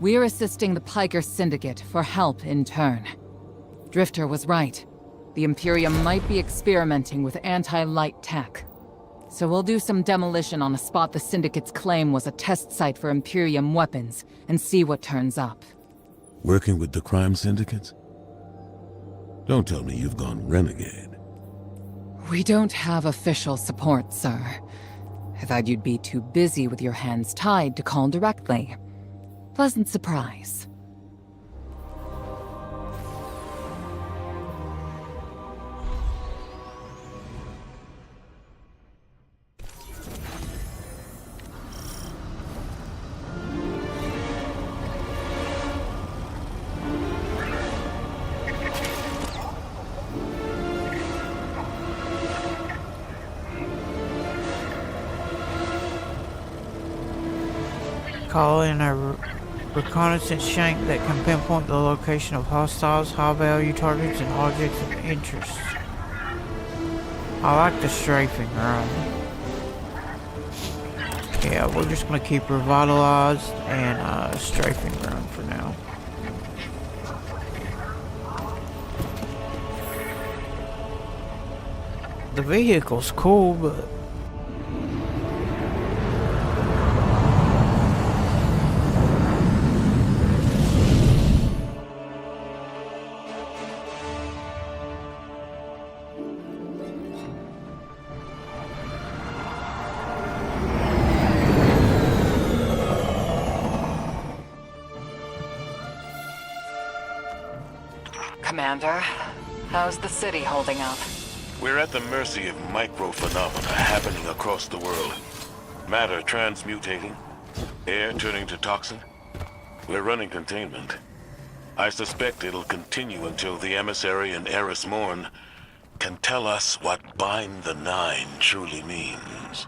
E: We're assisting the Piker Syndicate for help in turn. Drifter was right. The Imperium might be experimenting with anti-light tech. So we'll do some demolition on a spot the Syndicate's claim was a test site for Imperium weapons, and see what turns up.
J: Working with the crime syndicates? Don't tell me you've gone renegade.
E: We don't have official support, sir. I thought you'd be too busy with your hands tied to call directly. Pleasant surprise.
A: Call in a reconnaissance shank that can pinpoint the location of hostiles, high-value targets, and objects of interest. I like the strafing run. Yeah, we're just gonna keep revitalized and strafing run for now. The vehicle's cool, but
E: Commander, how's the city holding up?
J: We're at the mercy of micro-phenomena happening across the world. Matter transmutating, air turning to toxin. We're running containment. I suspect it'll continue until the emissary and Eris Morn can tell us what Bind the Nine truly means.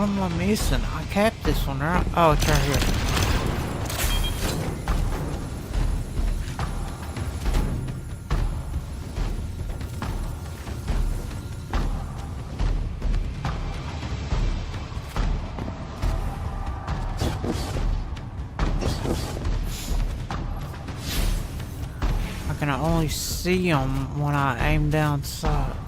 A: What am I missing? I capped this one, right? Oh, it's right here. I can only see them when I aim down sights.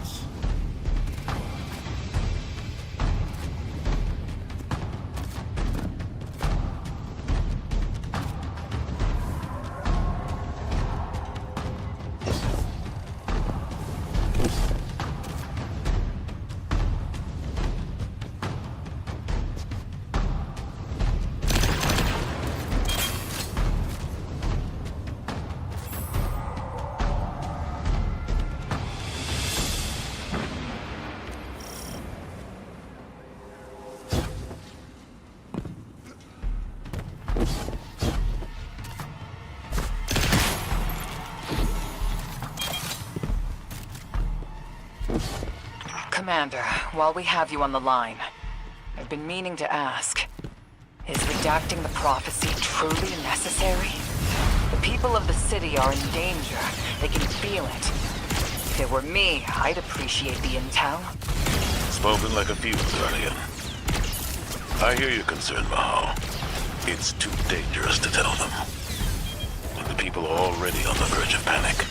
E: Commander, while we have you on the line, I've been meaning to ask, is redacting the prophecy truly necessary? The people of the city are in danger. They can feel it. If it were me, I'd appreciate the intel.
H: Spoken like a feud, Guardian. I hear your concern, Mahal. It's too dangerous to tell them. And the people are already on the verge of panic.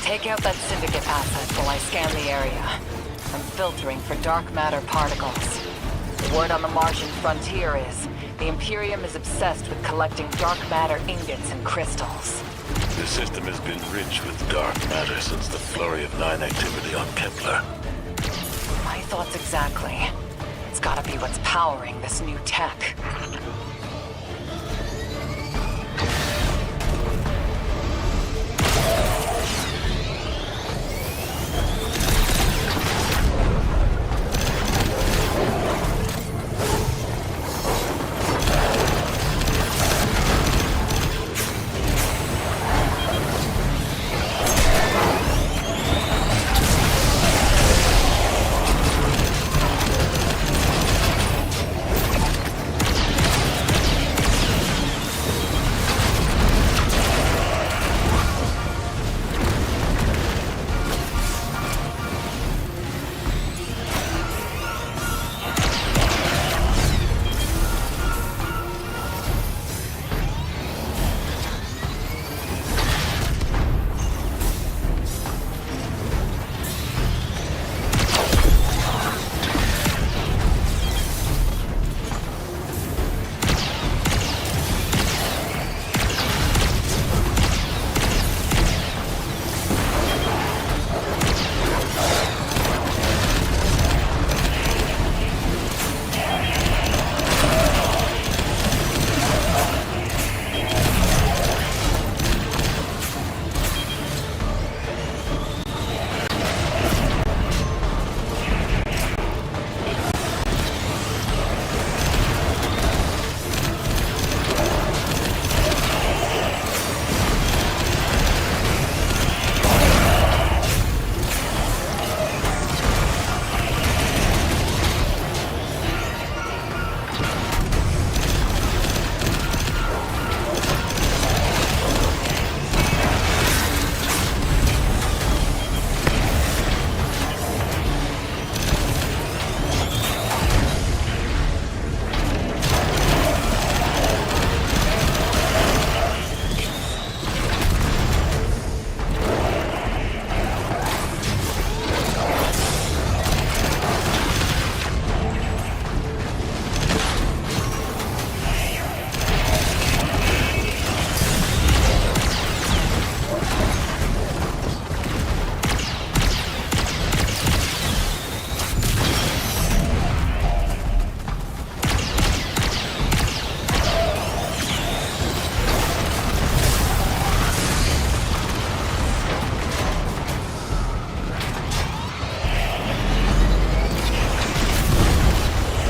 E: Take out that Syndicate asset while I scan the area. I'm filtering for dark matter particles. The word on the Martian frontier is the Imperium is obsessed with collecting dark matter ingots and crystals.
O: The system has been rich with dark matter since the Flurry of 9 activity on Kepler.
E: My thoughts exactly. It's gotta be what's powering this new tech.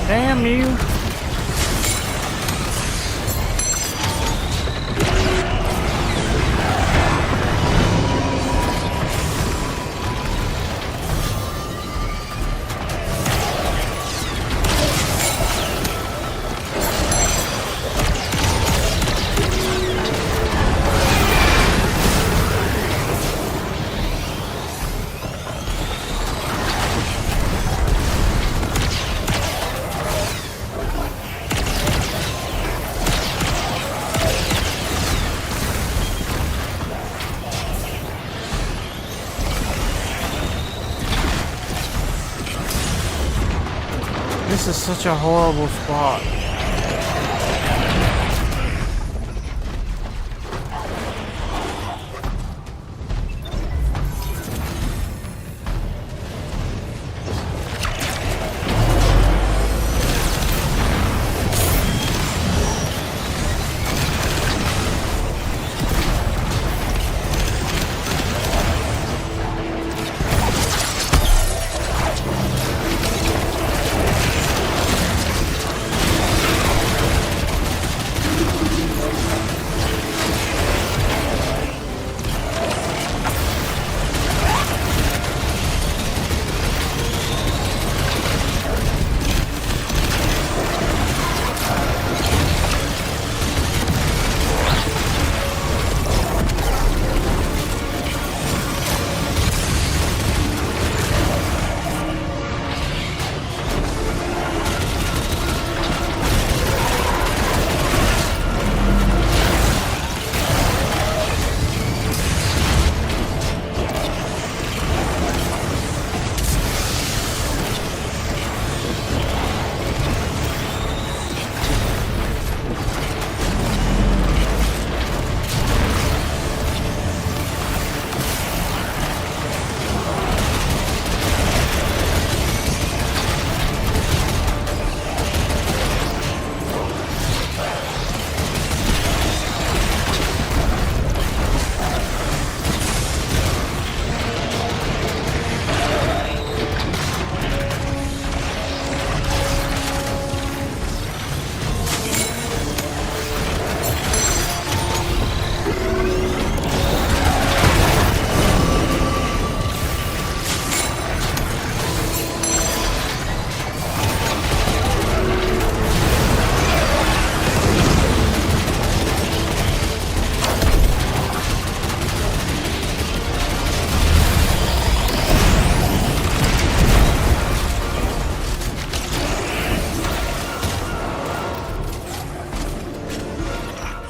A: Damn you! This is such a horrible spot.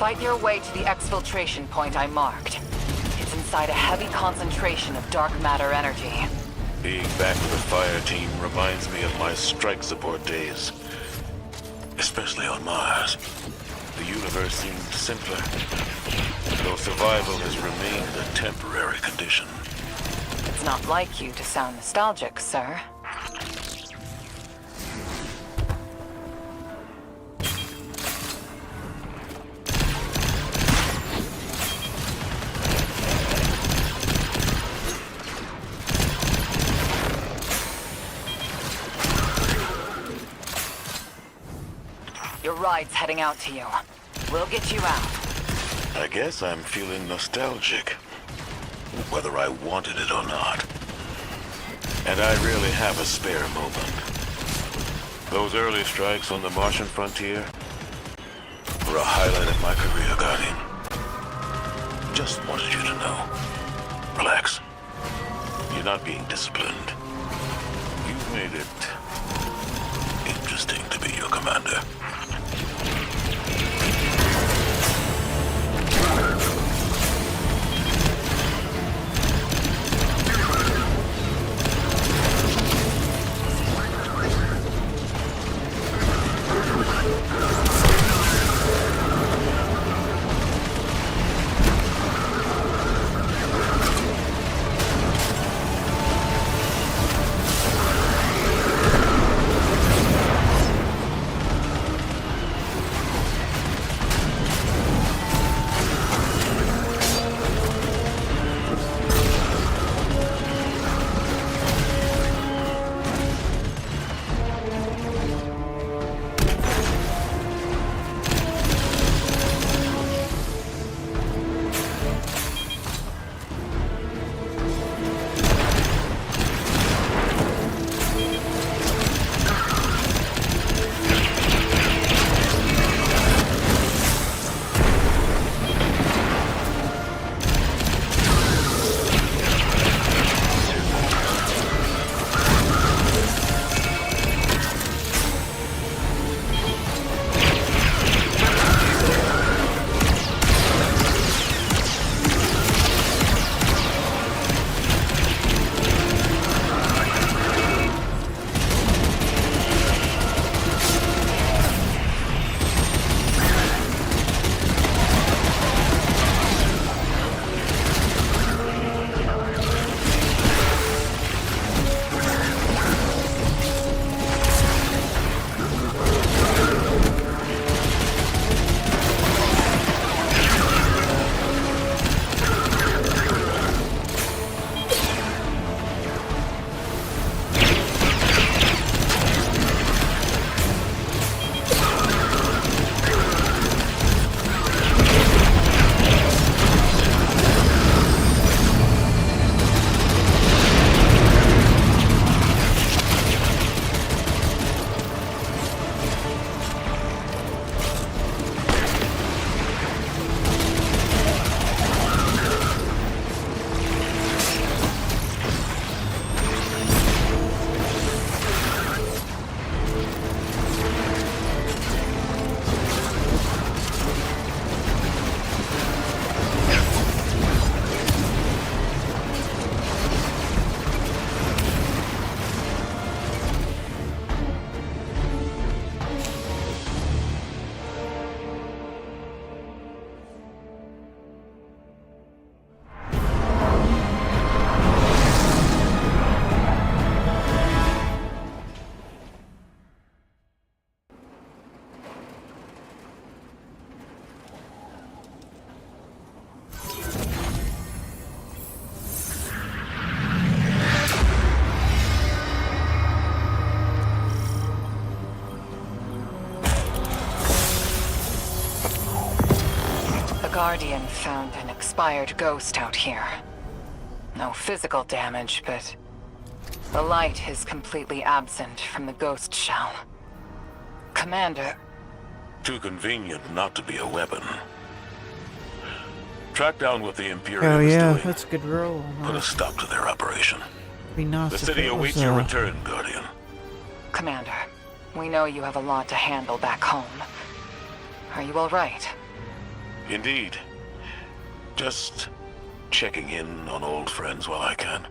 E: Fight your way to the exfiltration point I marked. It's inside a heavy concentration of dark matter energy.
O: Being back with the fire team reminds me of my strike support days. Especially on Mars. The universe seemed simpler, though survival has remained a temporary condition.
E: It's not like you to sound nostalgic, sir. Your ride's heading out to you. We'll get you out.
O: I guess I'm feeling nostalgic, whether I wanted it or not. And I really have a spare moment. Those early strikes on the Martian frontier were a highlight of my career, Guardian. Just wanted you to know. Relax. You're not being disciplined. You've made it interesting to be your commander.
E: Guardian found an expired ghost out here. No physical damage, but the light is completely absent from the ghost shell. Commander...
O: Too convenient not to be a weapon. Track down what the Imperium is doing.
A: That's a good roll.
O: Put a stop to their operation.
A: Be nice
O: the
A: if
O: city
A: it was,
O: awaits your return, Guardian.
E: Commander, we know you have a lot to handle back home. Are you all right?
O: Indeed. Just checking in on old friends while I can.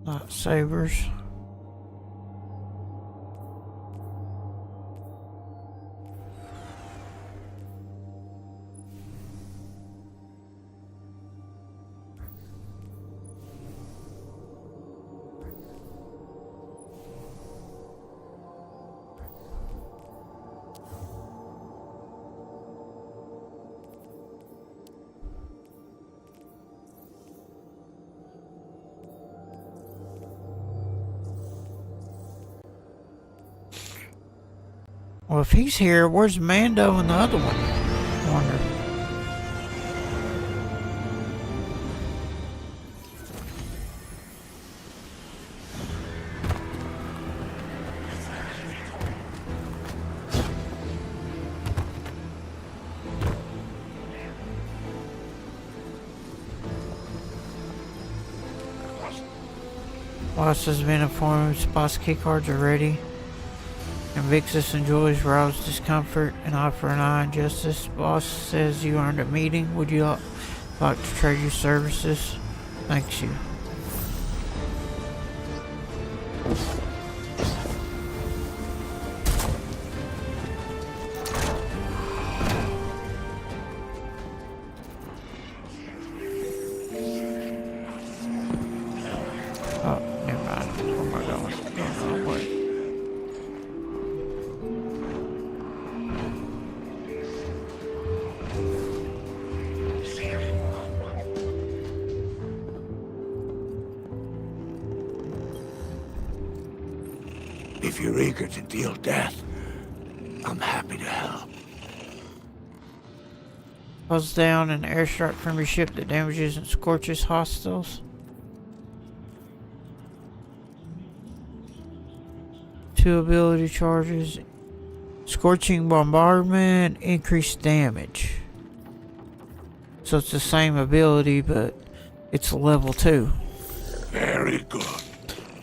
A: Lightsabers. Well, if he's here, where's Mando and the other one? I wonder. Boss has been informed Spot's keycards are ready. And Vixus enjoys Raul's discomfort and eye for an eye and justice. Boss says you earned a meeting. Would you like to trade your services? Thanks you. Oh, never mind. Where am I going? Yeah, wrong way.
P: If you're eager to deal death, I'm happy to help.
A: Calls down an airstrike from your ship that damages and scorches hostiles. 2 ability charges. Scorching bombardment, increased damage. So it's the same ability, but it's level 2.
P: Very good.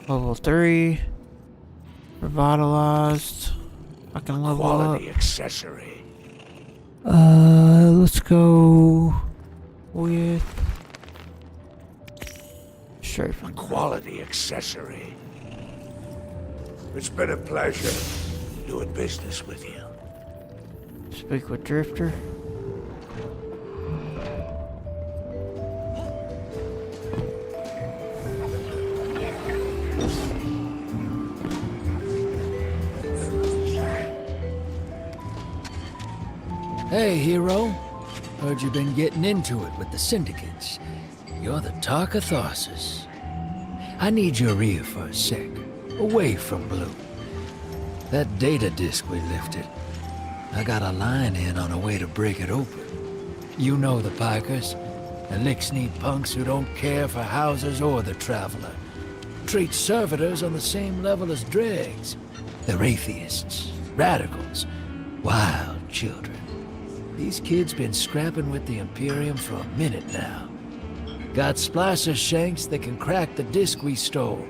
A: Level 3. Revitalized. I can level
P: Quality
A: up.
P: accessory.
A: Let's go with strafing.
P: Quality accessory. It's been a pleasure doing business with you.
A: Speak with Drifter.
C: Hey, hero. Heard you've been getting into it with the syndicates. You're the talk of Tharsis. I need your ear for a sec, away from Blue. That data disk we lifted, I got a line in on a way to break it open. You know the Pikers. The licks need punks who don't care for houses or the traveler. Treat servitors on the same level as dregs. They're atheists, radicals, wild children. These kids been scrapping with the Imperium for a minute now. Got splicer shanks that can crack the disc we stole,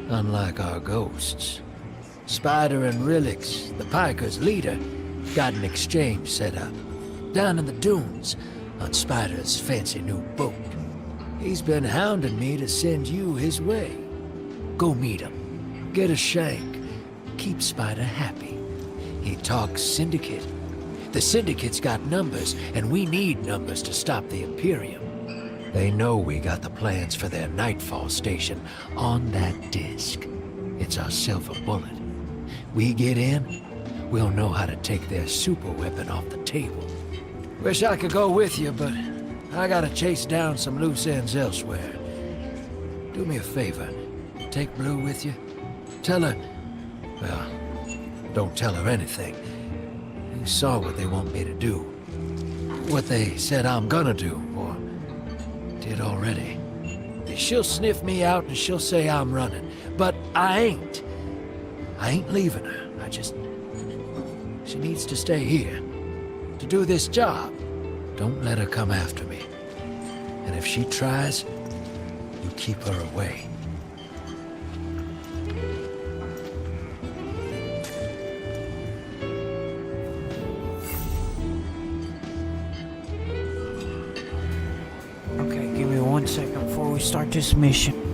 C: unlike our ghosts. Spider and Relix, the Pikers' leader, got an exchange set up, down in the dunes, on Spider's fancy new boat. He's been hounding me to send you his way. Go meet him, get a shank, keep Spider happy. He talks Syndicate. The Syndicate's got numbers, and we need numbers to stop the Imperium. They know we got the plans for their Nightfall station on that disc. It's our silver bullet. We get in, we'll know how to take their super weapon off the table. Wish I could go with you, but I gotta chase down some loose ends elsewhere. Do me a favor, take Blue with you. Tell her, well, don't tell her anything. You saw what they want me to do. What they said I'm gonna do, or did already. She'll sniff me out and she'll say I'm running, but I ain't. I ain't leaving her. She needs to stay here, to do this job. Don't let her come after me. And if she tries, you keep her away.
A: Okay, give me 1 second before we start this mission.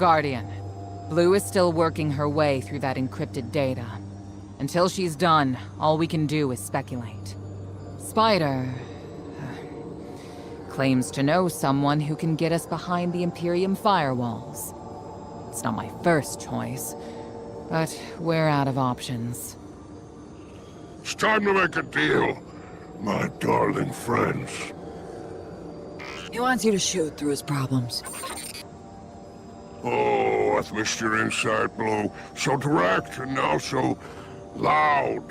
E: Guardian, Blue is still working her way through that encrypted data. Until she's done, all we can do is speculate. Spider claims to know someone who can get us behind the Imperium firewalls. It's not my first choice, but we're out of options.
H: It's time to make a deal, my darling friends.
M: He wants you to shoot through his problems.
H: Oh, I've missed your insight, Blue. So direct and now so loud.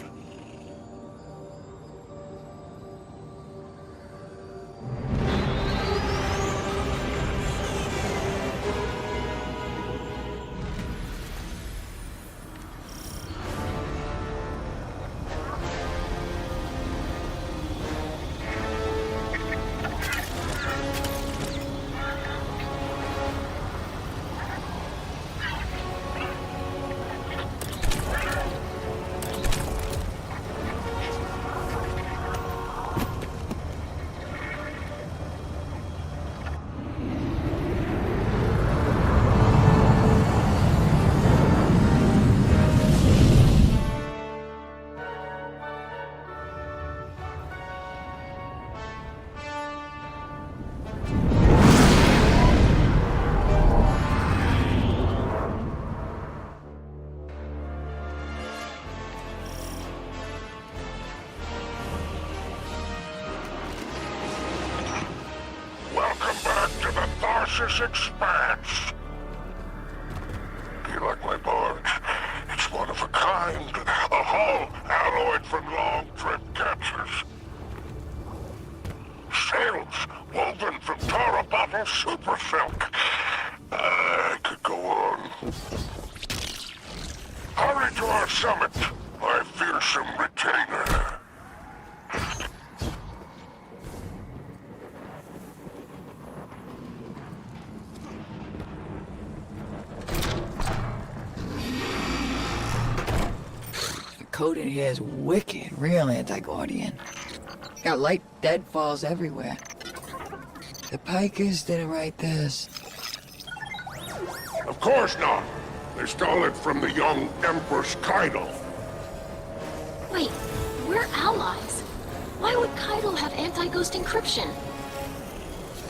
H: This expanse. Do you like my barge? It's one of a kind. A hull alloyed from long trip captures. Sails woven from Tara bottle super silk. I could go on. Hurry to our summit, my fearsome retainer.
M: Code in here is wicked, real anti-Guardian. Got light deadfalls everywhere. The Pikers didn't write this.
H: Of course not. They stole it from the young Empress Keitel.
F: Wait, we're allies. Why would Keitel have anti-ghost encryption?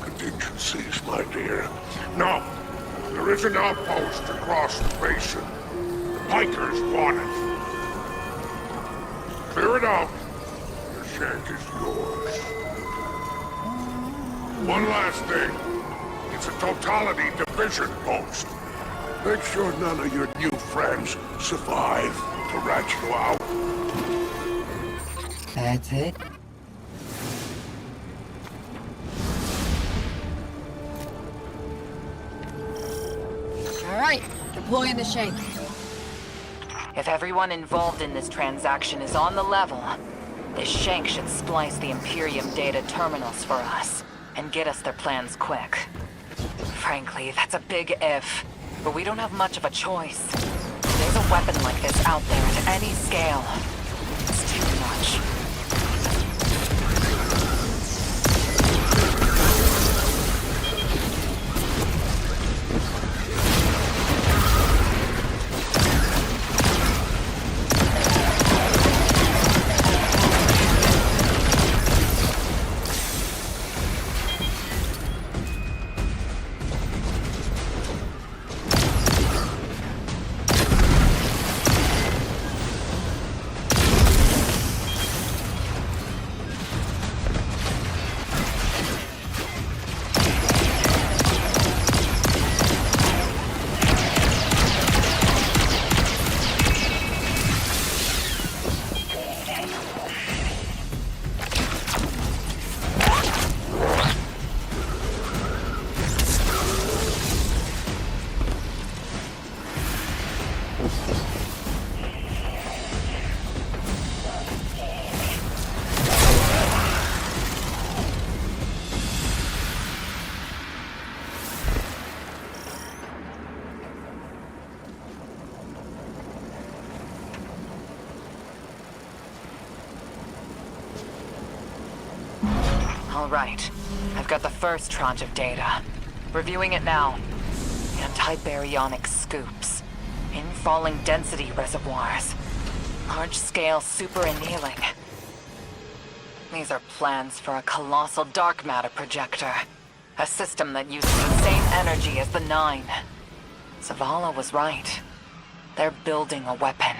H: Contingencies, my dear. No, there is an outpost across the basin. The Pikers want it. Clear it out. Your shank is yours. One last thing. It's a totality division post. Make sure none of your new friends survive to rat you out.
M: That's it? All right, deploying the shank.
E: If everyone involved in this transaction is on the level, this shank should splice the Imperium data terminals for us, and get us their plans quick. Frankly, that's a big if, but we don't have much of a choice. There's a weapon like this out there at any scale. It's too much. All right. I've got the first tranche of data. Reviewing it now. And anti-baryonic scoops, infalling density reservoirs, large-scale super-annealing. These are plans for a colossal dark matter projector, a system that uses the same energy as the Nine. Zavala was right. They're building a weapon.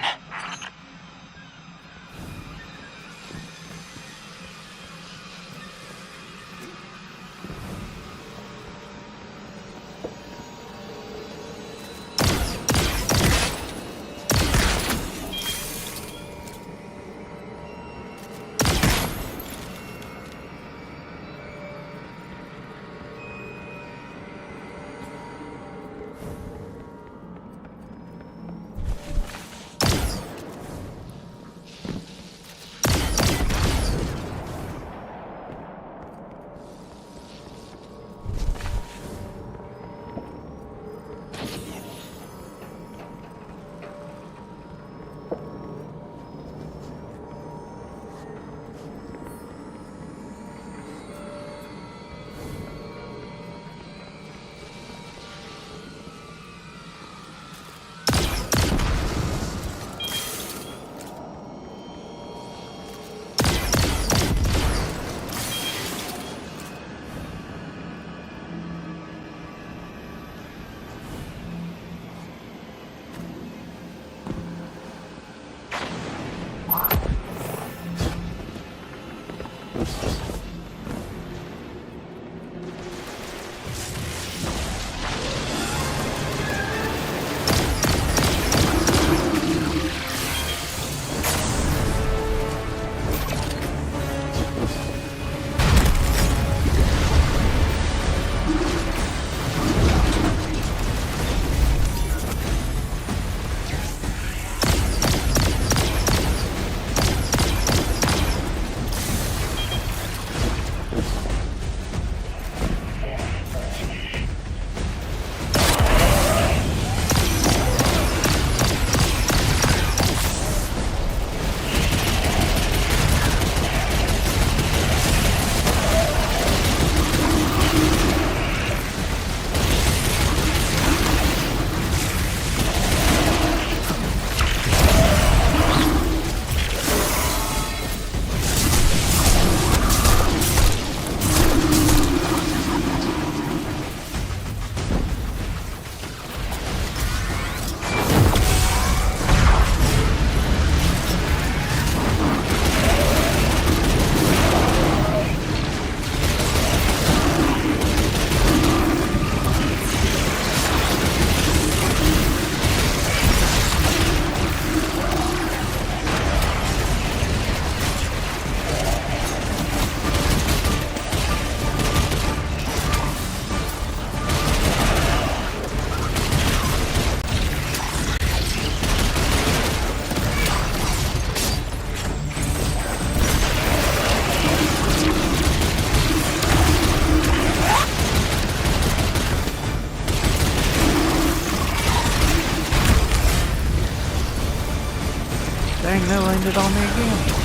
A: Dang, that landed on me again.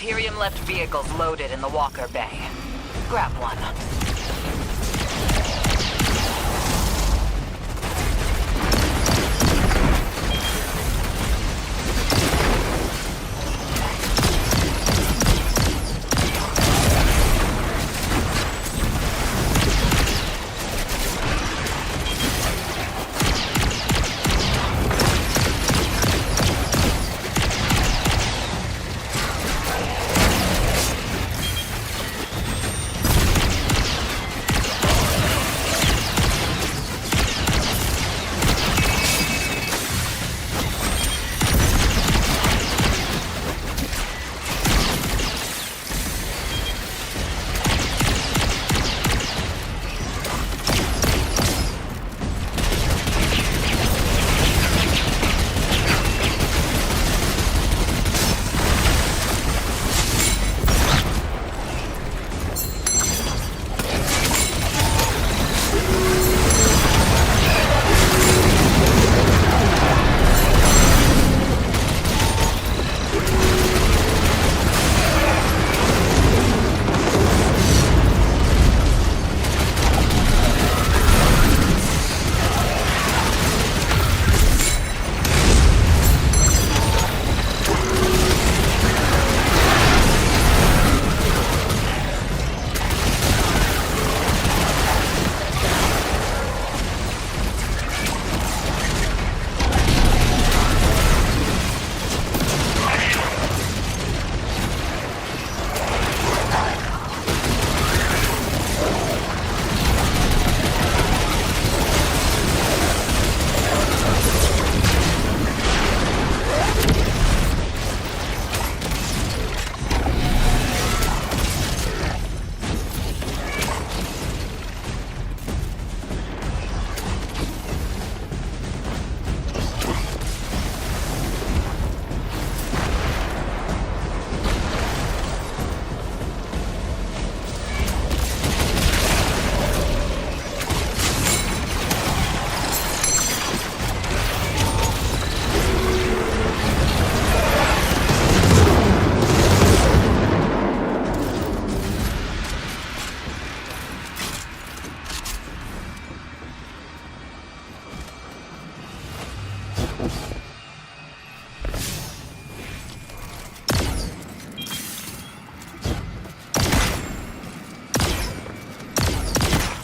E: Imperium left vehicles loaded in the Walker Bay. Grab one.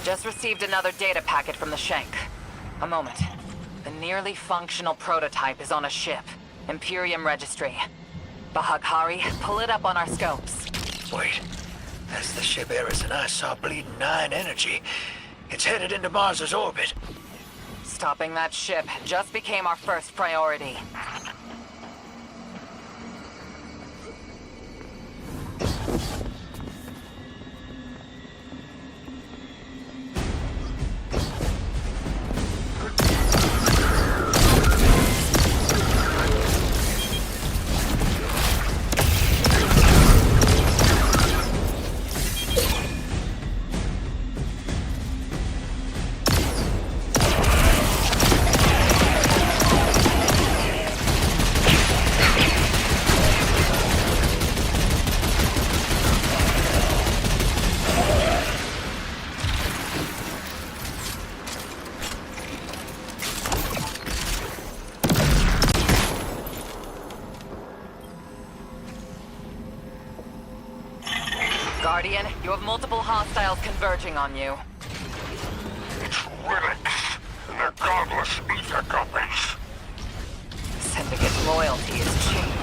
E: Just received another data packet from the Shank. A moment. The nearly functional prototype is on a ship. Imperium Registry. Bahaghari, pull it up on our scopes.
C: Wait. That's the ship Eris and I saw bleeding 9 energy. It's headed into Mars's orbit.
E: Stopping that ship just became our first priority. Guardian, you have multiple hostiles converging on you.
H: It's relics, and they're godless ether guppies.
E: Syndicate loyalty is cheap.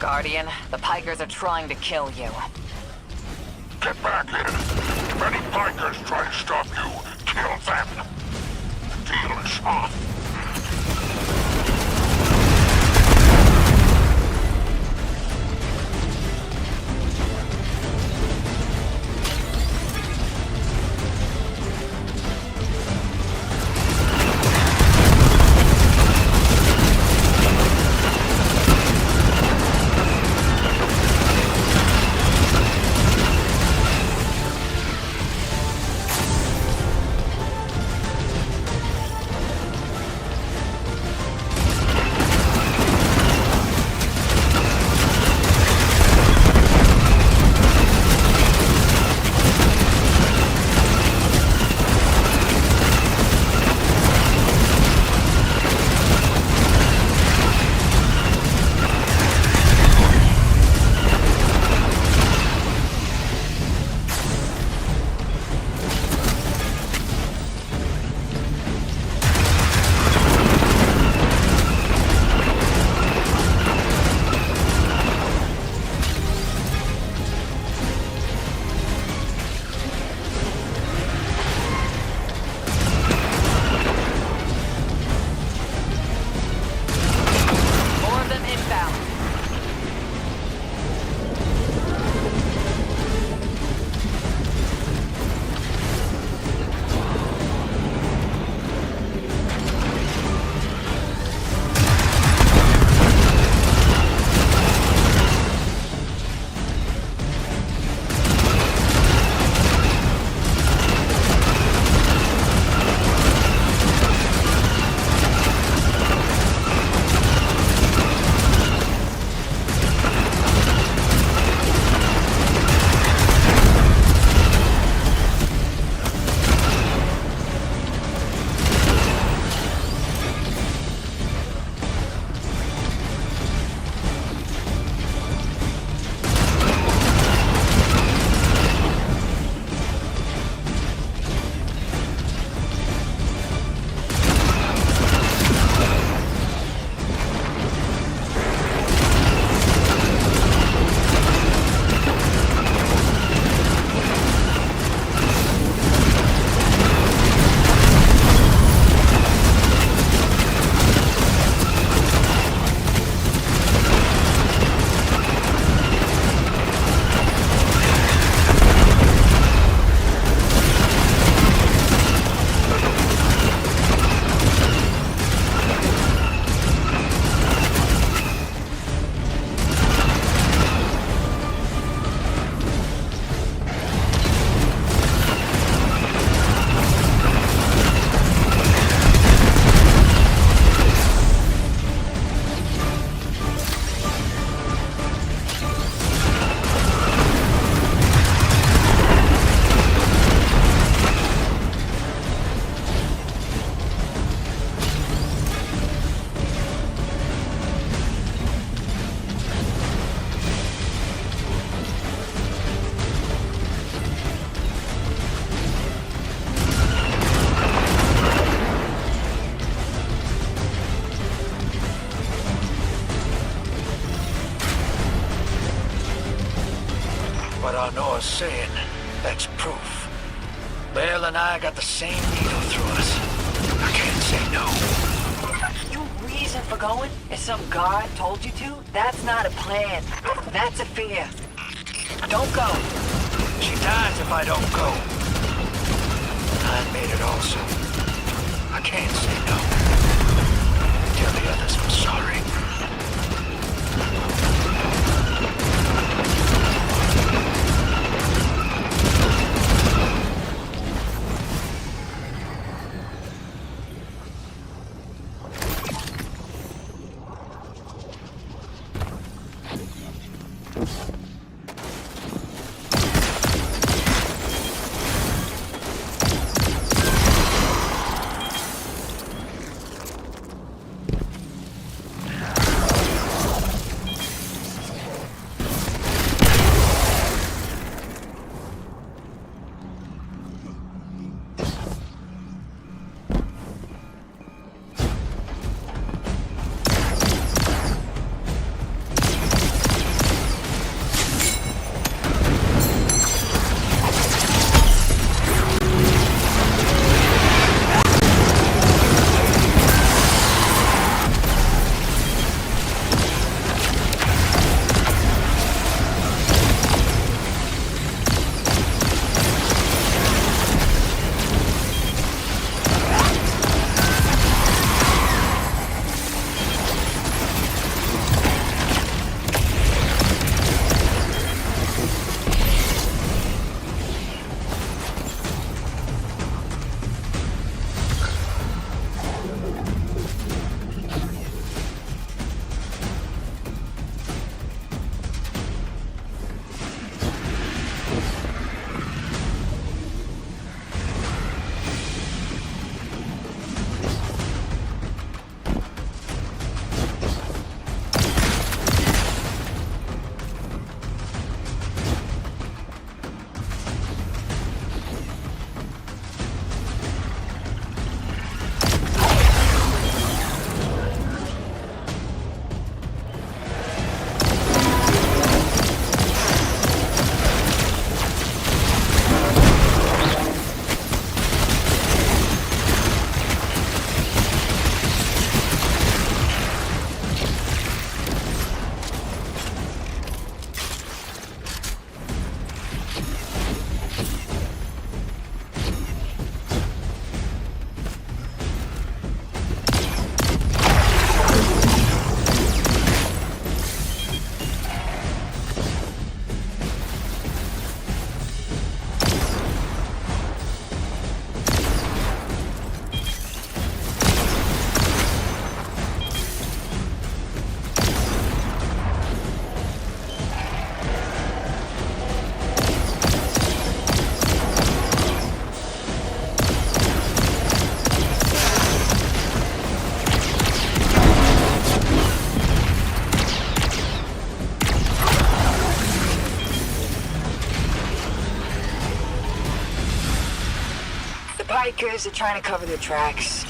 E: Guardian, the Pikers are trying to kill you.
H: Get back in. If any Pikers try to stop you, kill them. The deal is off.
C: saying, that's proof. Bale and I got the same needle through us. I can't say no.
E: Your reason for going is some guard told you to? That's not a plan. That's a fear. Don't go.
C: She dies if I don't go. I made it also. I can't say no. Tell the others I'm sorry.
E: Bikers are trying to cover their tracks.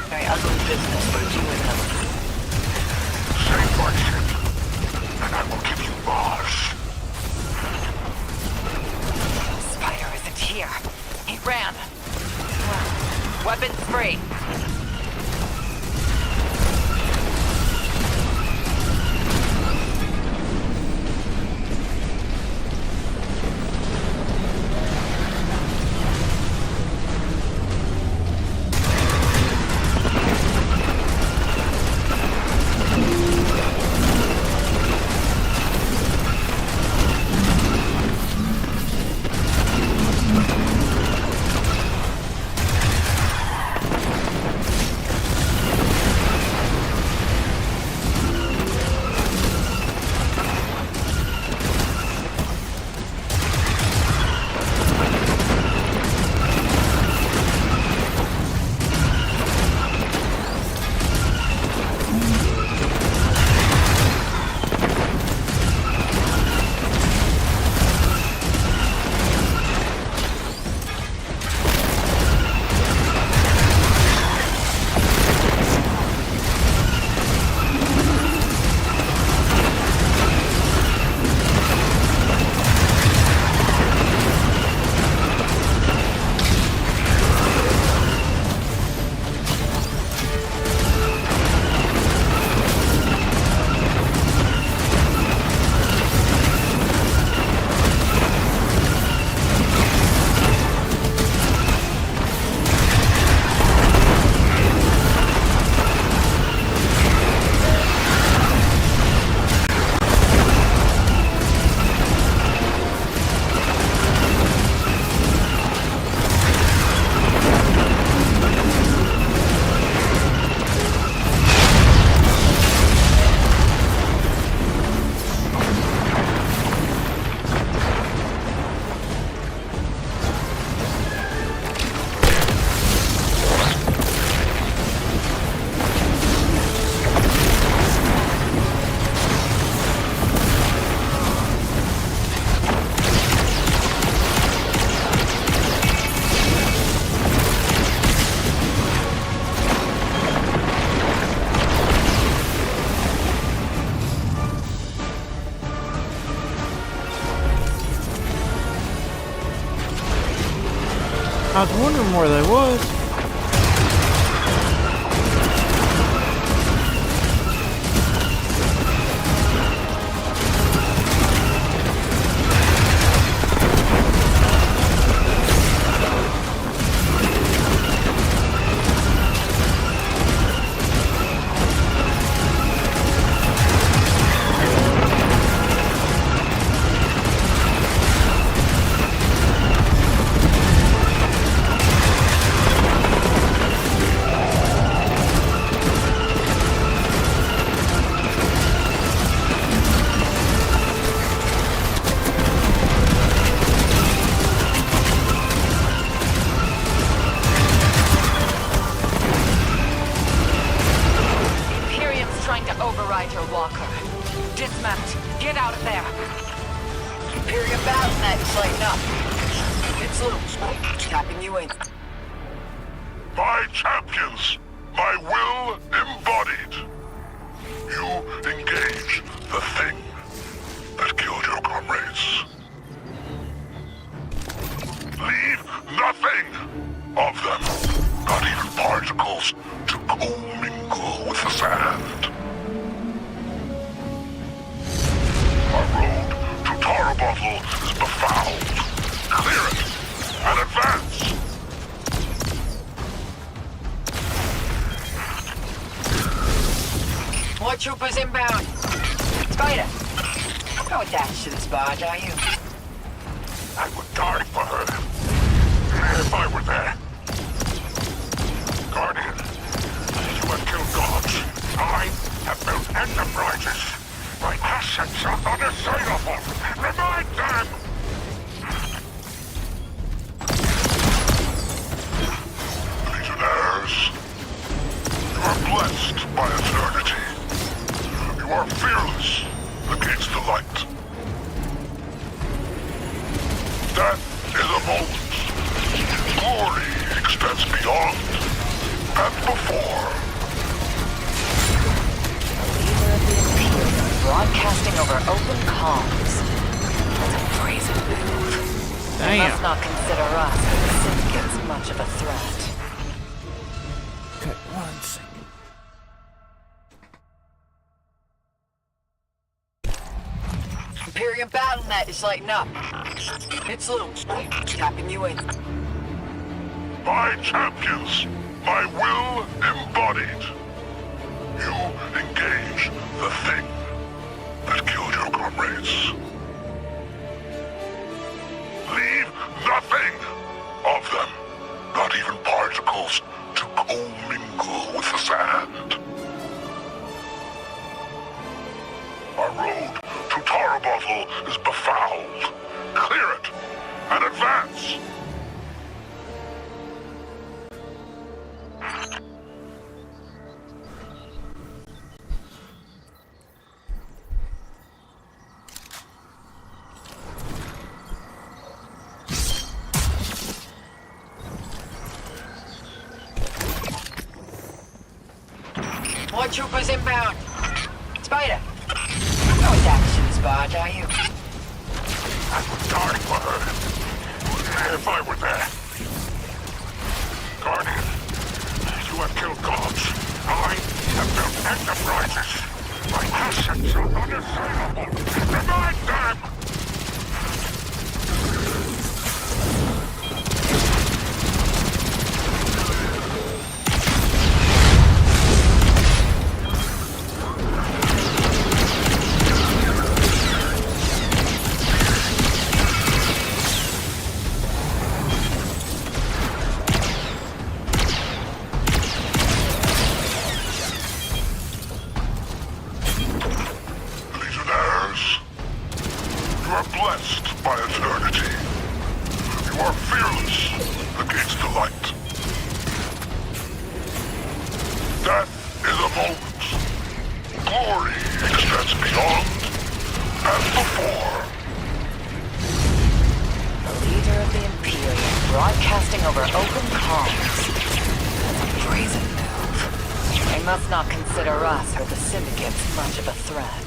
E: Very ugly business for you and them.
H: Save my ship, and I will give you Mars.
E: Spider isn't here. He ran. Well, weapons free.
A: I was wondering where they was.
H: My champions, my will embodied. You engage the thing that killed your comrades. Leave nothing of them, not even particles, to commingle with the sand. Our road to Tarabottle is befouled. Clear it and advance!
M: More troopers inbound. Spider, no attached to this barge, are you?
H: I would die for her, if I were there. Guardian, you have killed gods. I have built enterprises. My assets are unassailable. Remind them! Legionnaires, you are blessed by eternity. You are fearless against the light. Death is a moment. Glory extends beyond and before.
E: Leader of the Imperium, broadcasting over open comms. That's a brazen move. They must not consider us or the syndicates much of a threat.
P: Cut 1 second.
M: Imperium BattleNet is lighting up. It's loose. Tapping you in.
H: My champions, my will embodied. You engage the thing that killed your comrades. Leave nothing of them, not even particles, to commingle with the sand. Our road to Tarabottle is befouled. Clear it and advance!
M: More troopers inbound. Spider, no attached to this barge, are you?
H: I would die for her, if I were there. Guardian, you have killed gods. I have built enterprises. My assets are unassailable. Remind them! Blessed by eternity. You are fearless against the light. Death is a moment. Glory extends beyond and before.
E: The leader of the Imperium, broadcasting over open comms. That's a brazen move. They must not consider us or the syndicates much of a threat.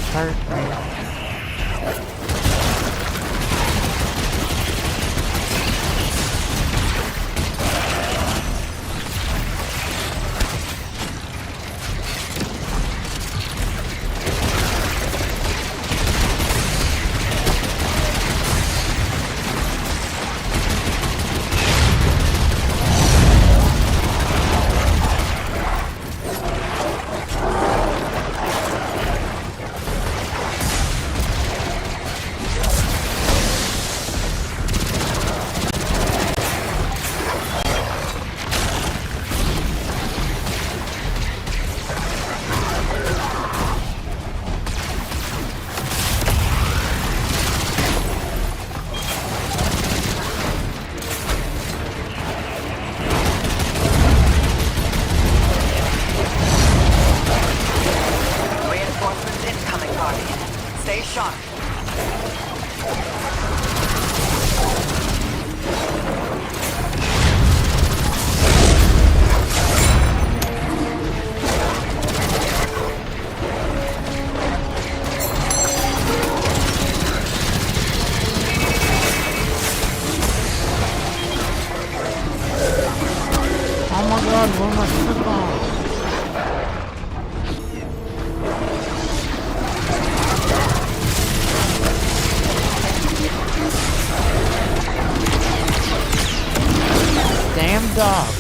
A: hurt me.
E: Stay sharp.
A: Oh my god, where am I stuck on? Damn dog.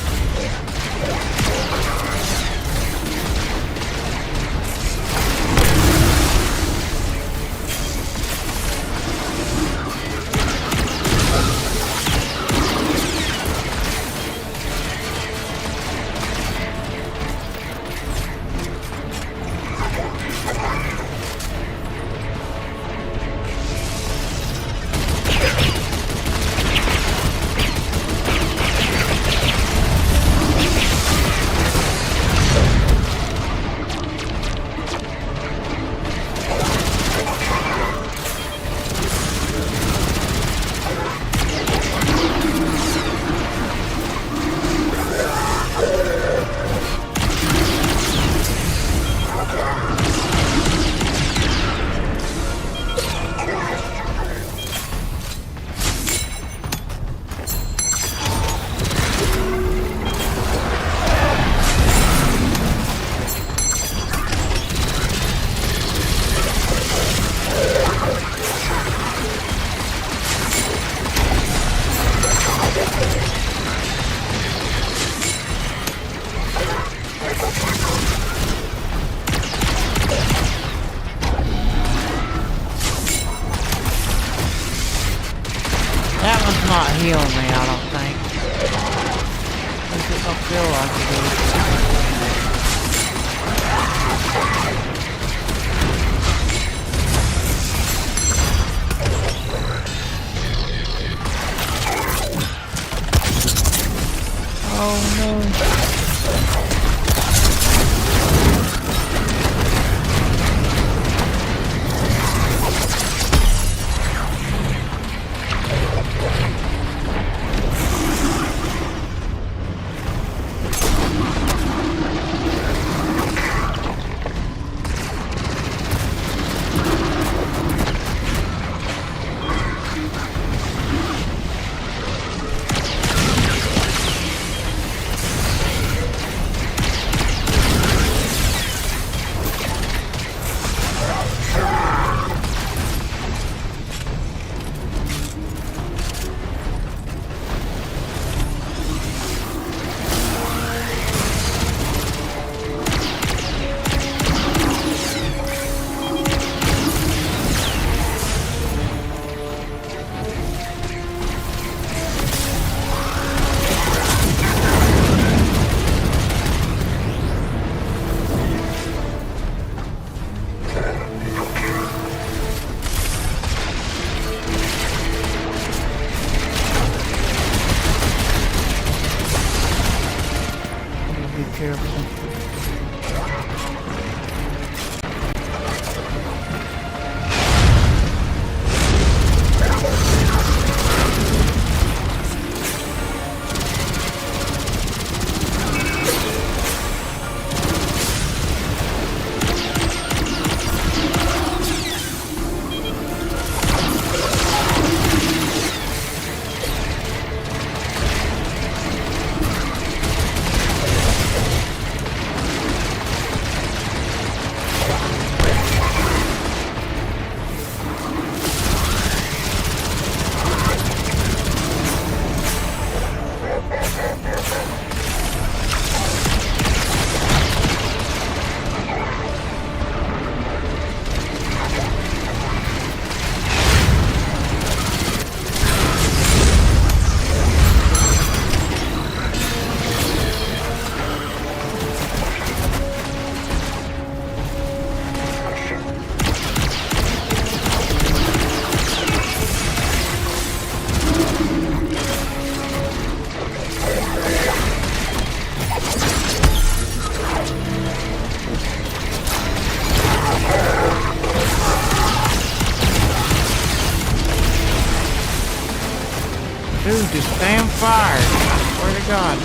A: That one's not healing me, I don't think. At least it don't feel like it is. Oh no. just damn fire. Swear to God.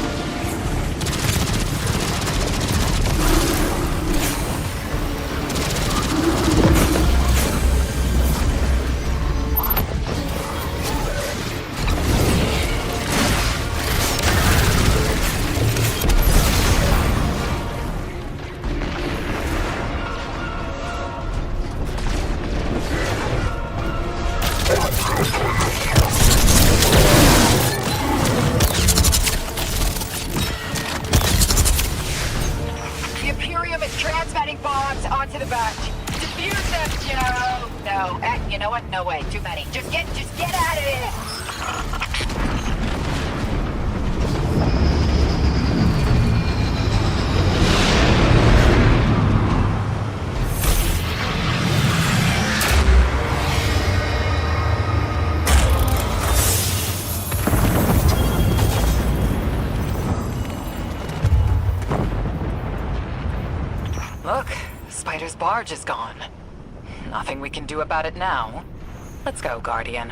M: No way, too many. Just get out of here!
E: Look, Spider's barge is gone. Nothing we can do about it now. Let's go, Guardian.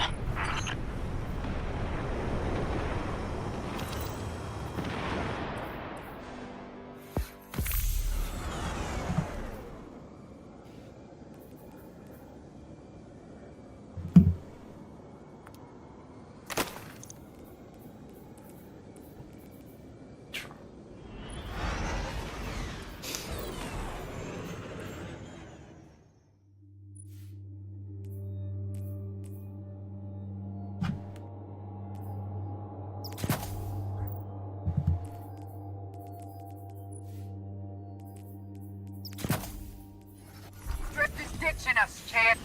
M: Us, champ.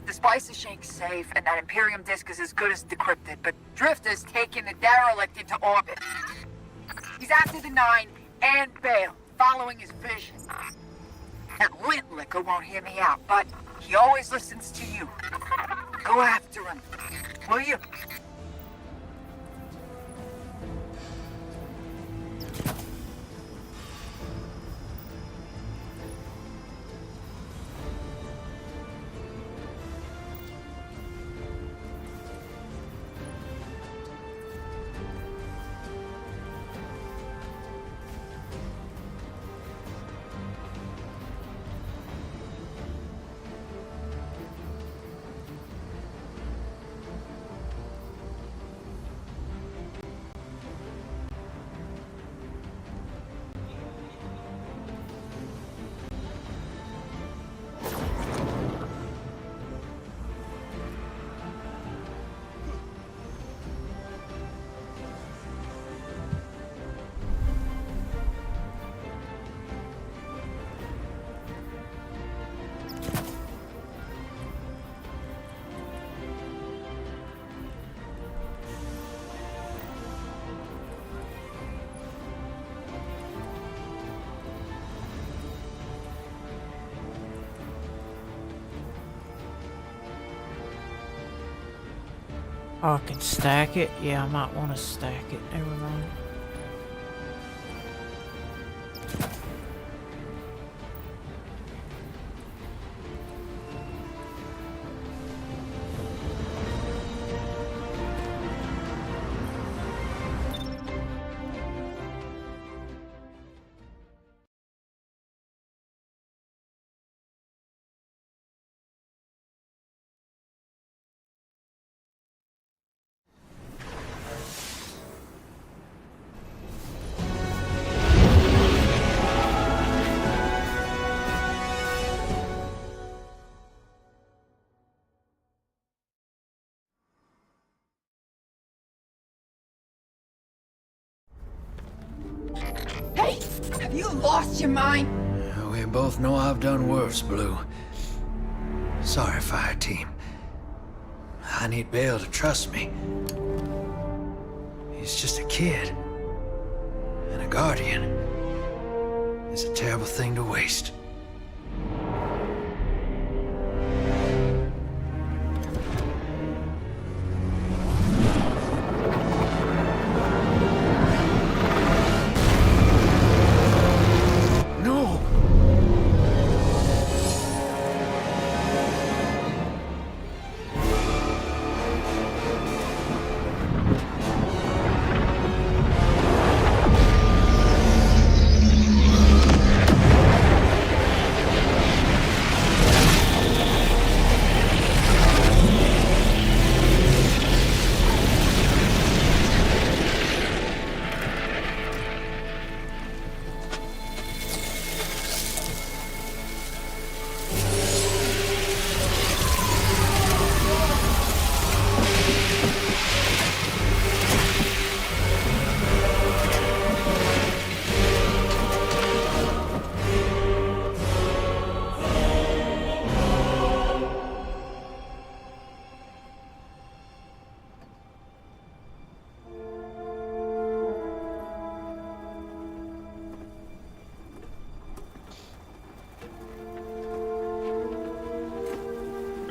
M: The Spicer Shank's safe, and that Imperium disk is as good as decrypted, but Drifter's taking the derelict into orbit. He's after the Nine and Bale, following his vision. That lint liquor won't hear me out, but he always listens to you. Go after him, will you?
A: Oh, I can stack it? Yeah, I might want to stack it. Never mind.
M: Hey! Have you lost your mind?
C: We both know I've done worse, Blue. Sorry, Fire Team. I need Bale to trust me. He's just a kid. And a Guardian is a terrible thing to waste.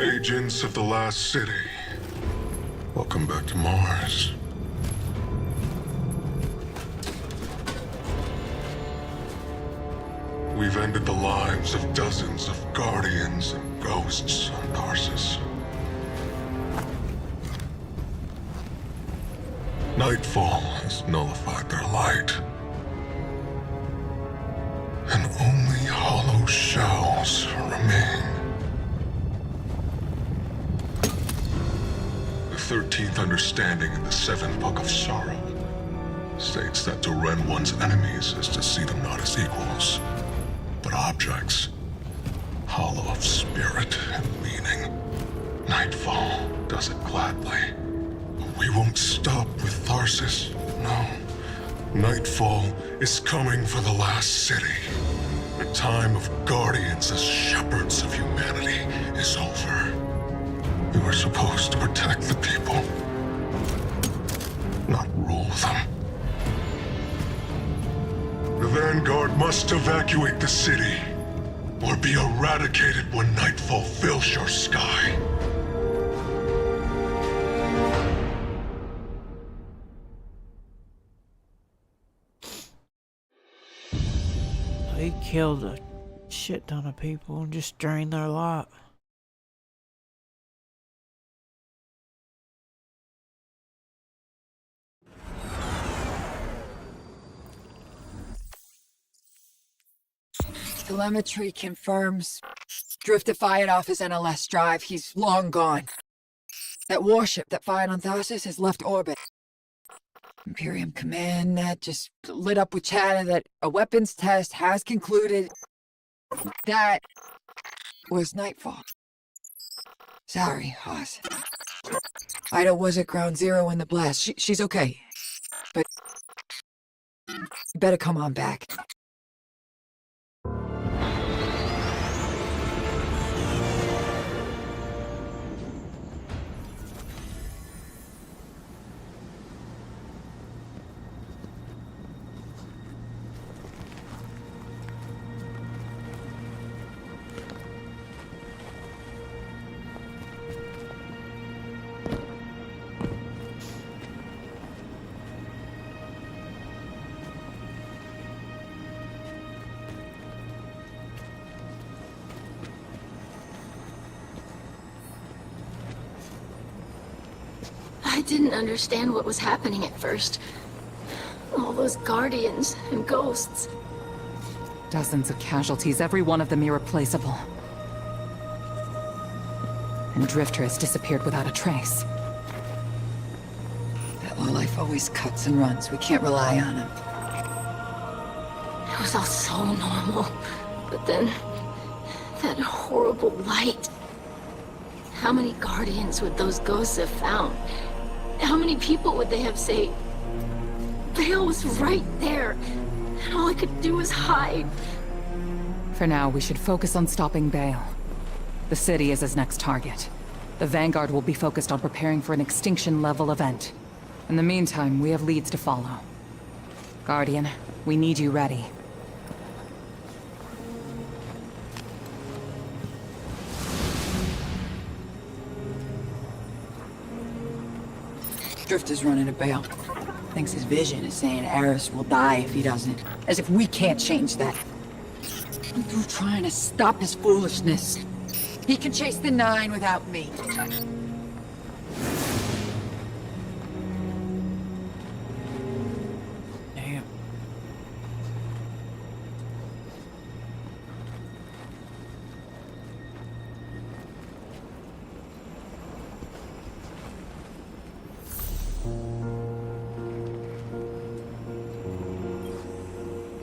H: Agents of the Last City, welcome back to Mars. We've ended the lives of dozens of Guardians and Ghosts on Tarsus. Nightfall has nullified their light. And only hollow shells remain. The 13th understanding in the 7th Book of Sorrow states that to rend one's enemies is to see them not as equals, but objects, hollow of spirit and meaning. Nightfall does it gladly. But we won't stop with Tarsus, no. Nightfall is coming for the Last City. The time of Guardians as shepherds of humanity is over. We were supposed to protect the people, not rule them. The Vanguard must evacuate the city, or be eradicated when Nightfall fills your sky.
A: He killed a shit ton of people and just drained their lot.
M: Telemetry confirms Drifter fired off his NLS drive. He's long gone. That warship that fired on Tarsus has left orbit. Imperium Command Net just lit up with chatter that a weapons test has concluded. That was Nightfall. Sorry, Hoss. Ida was at ground zero in the blast. She's okay. But you better come on back.
F: I didn't understand what was happening at first. All those Guardians and Ghosts.
Q: Dozens of casualties, every one of them irreplaceable. And Drifter has disappeared without a trace.
M: That lowlife always cuts and runs. We can't rely on him.
F: It was all so normal. But then, that horrible light. How many Guardians would those ghosts have found? How many people would they have saved? Bale was right there, and all I could do was hide.
Q: For now, we should focus on stopping Bale. The city is his next target. The Vanguard will be focused on preparing for an extinction-level event. In the meantime, we have leads to follow. Guardian, we need you ready.
M: Drifter's running a Bale. Thinks his vision is saying Eris will die if he doesn't. As if we can't change that. I'm through trying to stop his foolishness. He can chase the 9 without me.
A: Damn.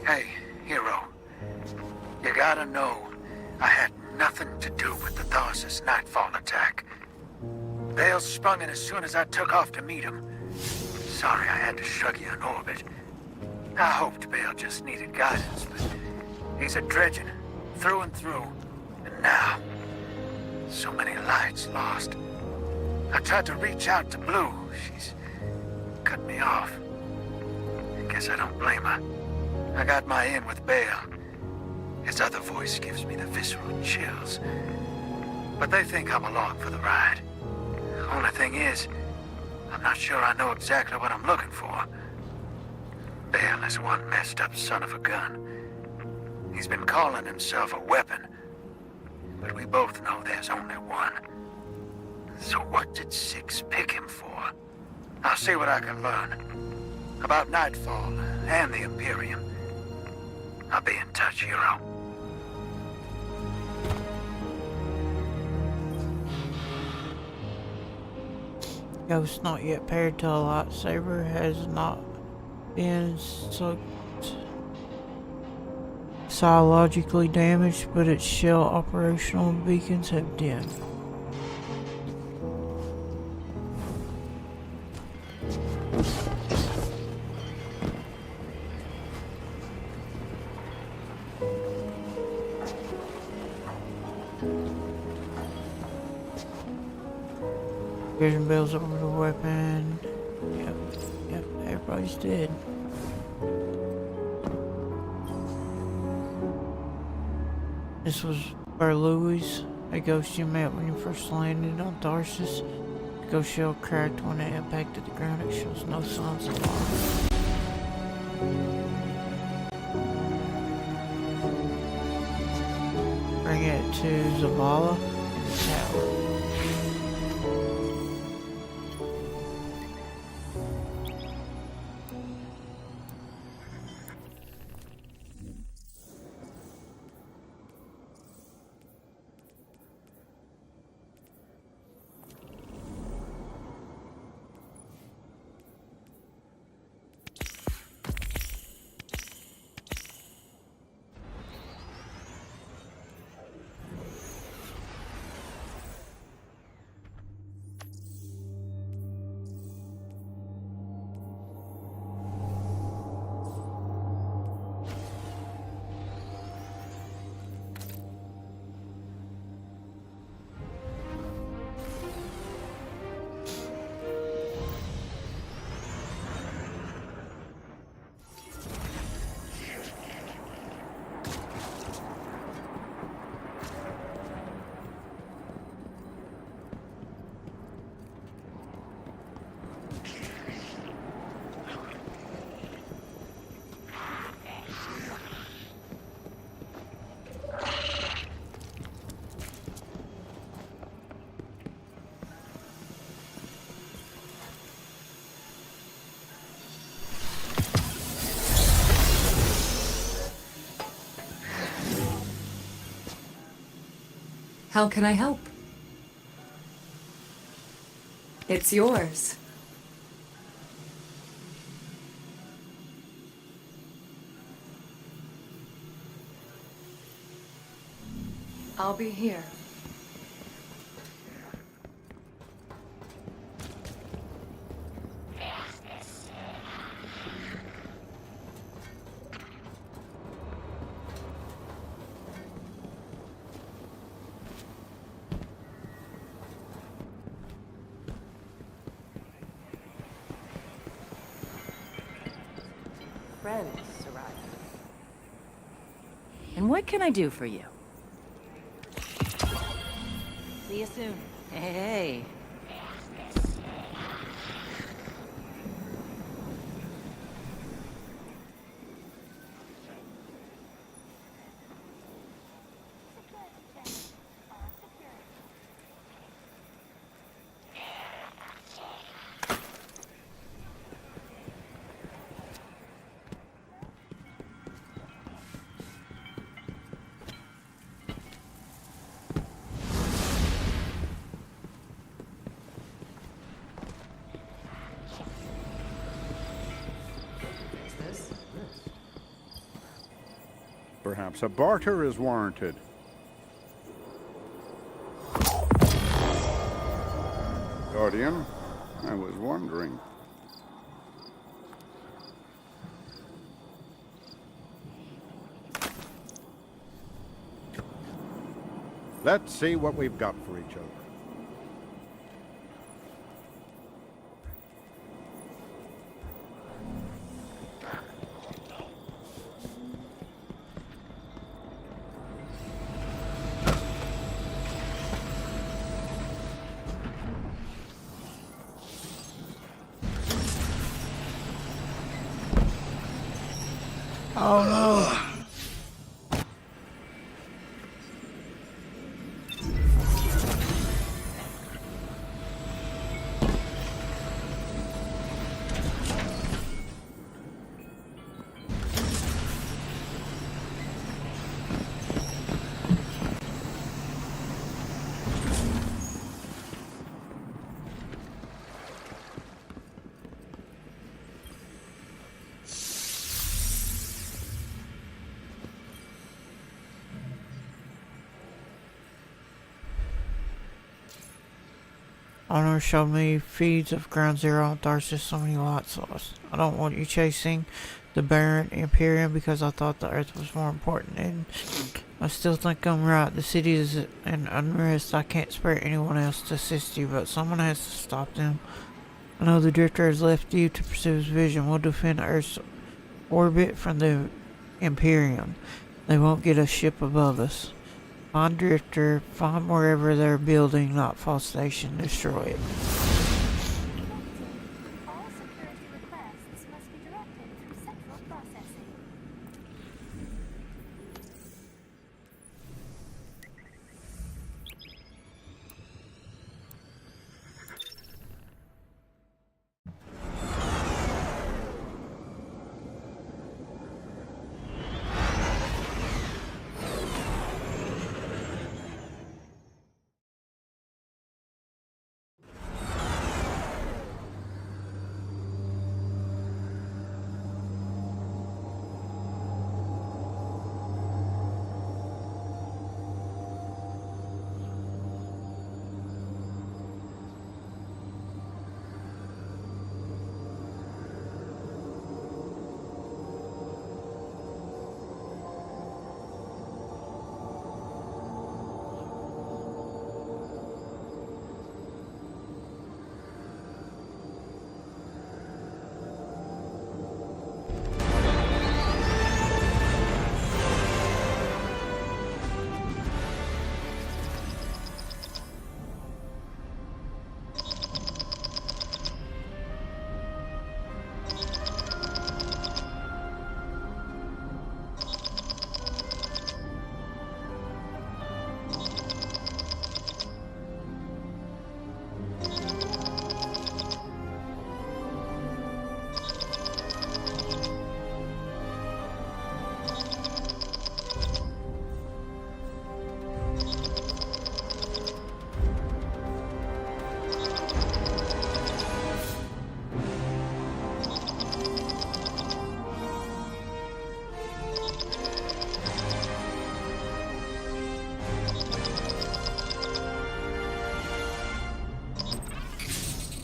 C: Hey, hero. You gotta know, I had nothing to do with the Tarsus Nightfall attack. Bale sprung it as soon as I took off to meet him. Sorry I had to shrug you in orbit. I hoped Bale just needed guidance, but he's a dredgen, through and through. And now, so many lights lost. I tried to reach out to Blue. She's cut me off. I guess I don't blame her. I got my in with Bale. His other voice gives me the visceral chills. but they think I'm along for the ride. Only thing is, I'm not sure I know exactly what I'm looking for. Bale is one messed up son of a gun. He's been calling himself a weapon, but we both know there's only one. So what did Six pick him for? I'll see what I can learn about Nightfall and the Imperium. I'll be in touch, hero.
A: Ghost not yet paired to a lightsaber has not been so psychologically damaged, but its shell operational beacons have dimmed. Vision bells over the weapon. Yep, everybody's dead. This was where Louis, a ghost you met when you first landed on Tarsus. The ghost shell cracked when it impacted the ground. It shows no signs of life. Bring it to Zavala in the tower.
Q: How can I help? It's yours. I'll be here.
L: Friends arrived. And what can I do for you? See you soon. Hey.
I: Perhaps a barter is warranted. Guardian, I was wondering. Let's see what we've got for each other.
A: Oh no. Honor showed me feeds of Ground Zero. There's just so many light sources. I don't want you chasing the Baron Imperium because I thought the Earth was more important, and I still think I'm right. The city is in unrest. I can't spare anyone else to assist you, but someone has to stop them. I know the Drifter has left you to pursue his vision. We'll defend Earth's orbit from the Imperium. They won't get a ship above us. Find Drifter, find wherever they're building Nightfall Station, destroy it.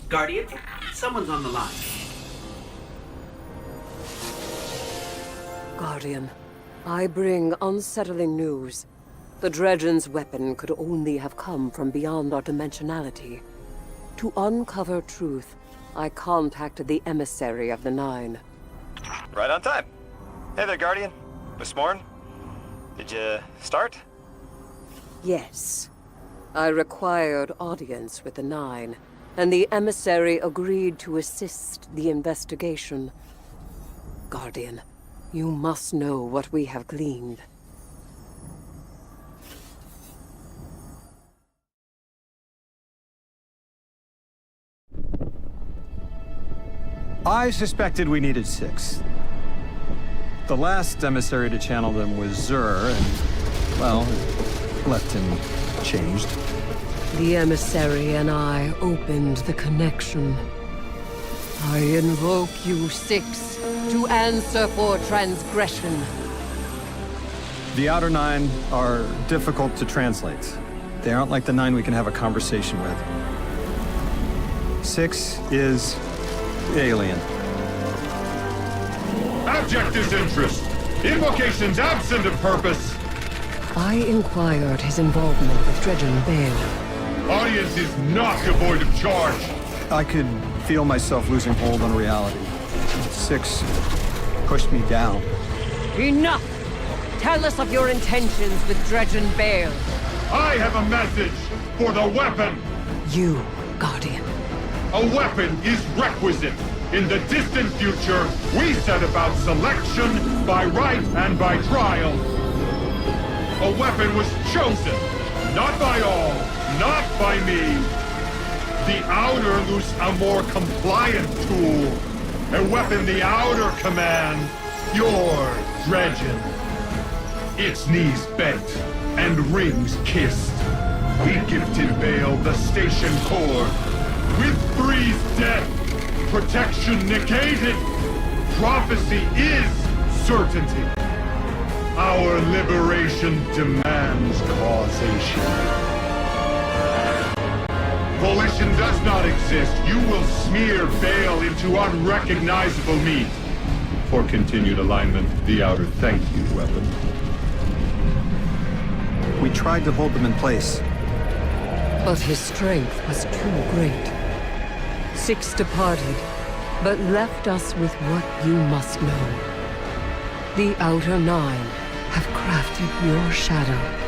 R: Guardian, someone's on the line.
N: Guardian, I bring unsettling news. The Dredgen's weapon could only have come from beyond our dimensionality. To uncover truth, I contacted the emissary of the Nine.
D: Right on time. Hey there, Guardian. Miss Morn. Did you start?
N: Yes. I required audience with the Nine, and the emissary agreed to assist the investigation. Guardian, you must know what we have gleaned.
D: I suspected we needed 6. The last emissary to channel them was Zur, and, well, left him changed.
N: The emissary and I opened the connection. I invoke you 6 to answer for transgression.
D: The Outer 9 are difficult to translate. They aren't like the 9 we can have a conversation with. 6 is alien.
S: Abject disinterest. Invocations absent of purpose.
N: I inquired his involvement with Dredgen Bale.
S: Audience is not devoid of charge.
D: I could feel myself losing hold on reality. 6 pushed me down.
N: Enough! Tell us of your intentions with Dredgen Bale.
S: I have a message for the weapon.
N: You, Guardian.
S: A weapon is requisite. In the distant future, we set about selection by right and by trial. A weapon was chosen, not by all, not by me. The Outer loose a more compliant tool. A weapon the Outer command. Your dredgen. Its knees bent and rings kissed. We gifted Bale the station core. With Three's death, protection negated. Prophecy is certainty. Our liberation demands causation. Volition does not exist. You will smear Bale into unrecognizable meat. For continued alignment, the Outer thank you weapon.
D: We tried to hold them in place.
N: But his strength was too great. 6 departed, but left us with what you must know. The Outer 9 have crafted your shadow.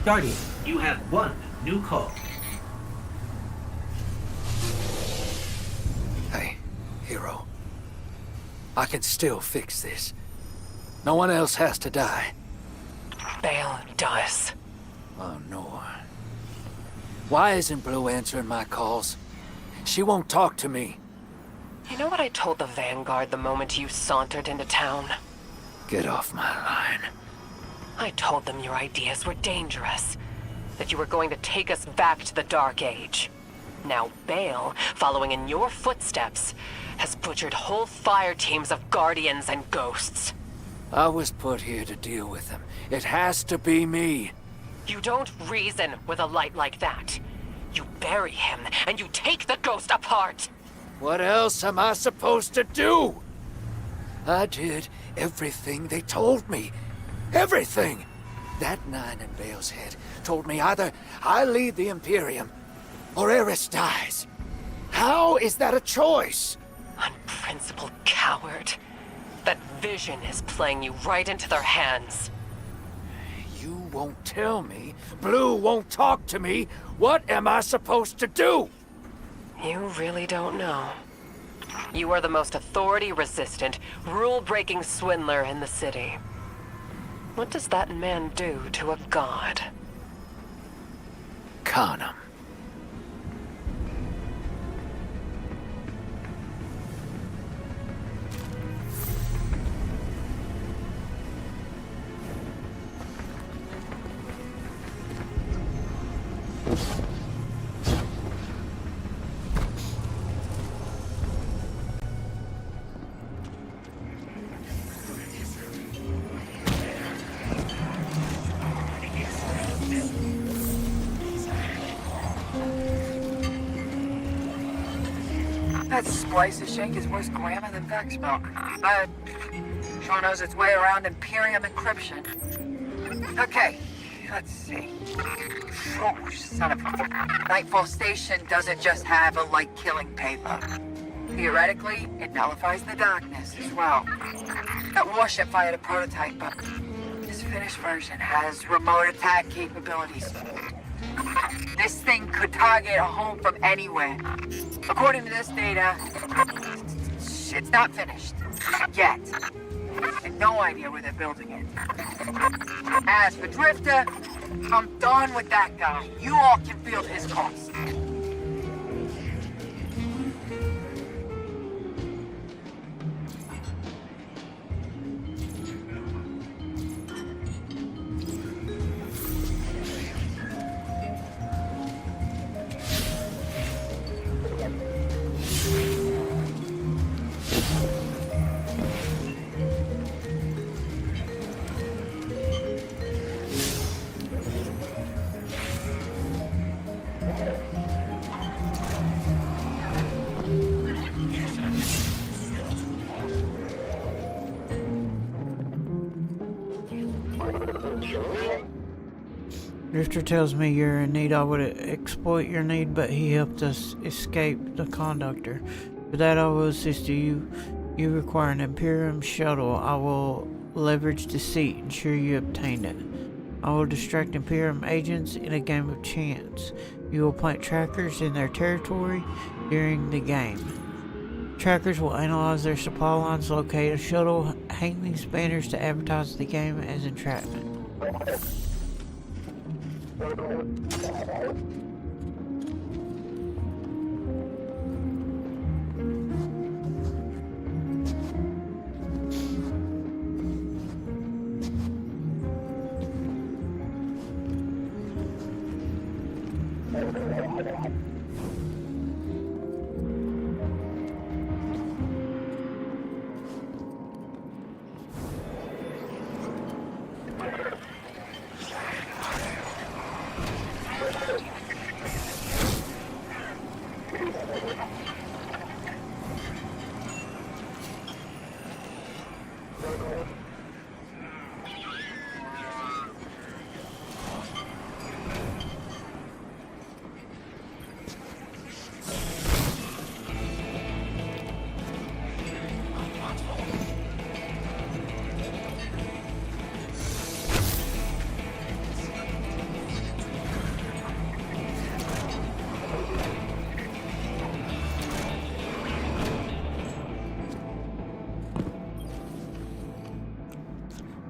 R: Guardian, you have one new call.
C: Hey, hero. I can still fix this. No one else has to die.
G: Bale does.
C: Oh, no. Why isn't Blue answering my calls? She won't talk to me.
G: You know what I told the Vanguard the moment you sauntered into town?
C: Get off my line.
G: I told them your ideas were dangerous. That you were going to take us back to the Dark Age. Now Bale, following in your footsteps, has butchered whole fire teams of Guardians and Ghosts.
C: I was put here to deal with them. It has to be me.
G: You don't reason with a light like that. You bury him, and you take the Ghost apart!
C: What else am I supposed to do? I did everything they told me. Everything! That 9 in Bale's head told me either I lead the Imperium, or Eris dies. How is that a choice?
G: Unprincipled coward. That vision is playing you right into their hands.
C: You won't tell me. Blue won't talk to me. What am I supposed to do?
G: You really don't know. You are the most authority-resistant, rule-breaking swindler in the city. What does that man do to a god?
C: Con him.
M: That splicer shake is worse grammar than Vex milk. But sure knows its way around Imperium encryption. Okay, let's see. Oh, son of a... Nightfall Station doesn't just have a light-killing payload. Theoretically, it nullifies the darkness as well. That warship fired a prototype, but this finished version has remote attack capabilities. This thing could target a home from anywhere. According to this data, it's not finished. Yet. And no idea where they're building it. As for Drifter, I'm done with that guy. You all can field his cost.
A: Drifter tells me you're in need. I would exploit your need, but he helped us escape the conductor. For that I will assist you. You require an Imperium shuttle. I will leverage deceit, ensure you obtain it. I will distract Imperium agents in a game of chance. You will plant trackers in their territory during the game. Trackers will analyze their supply lines, locate a shuttle, hang these banners to advertise the game as entrapment.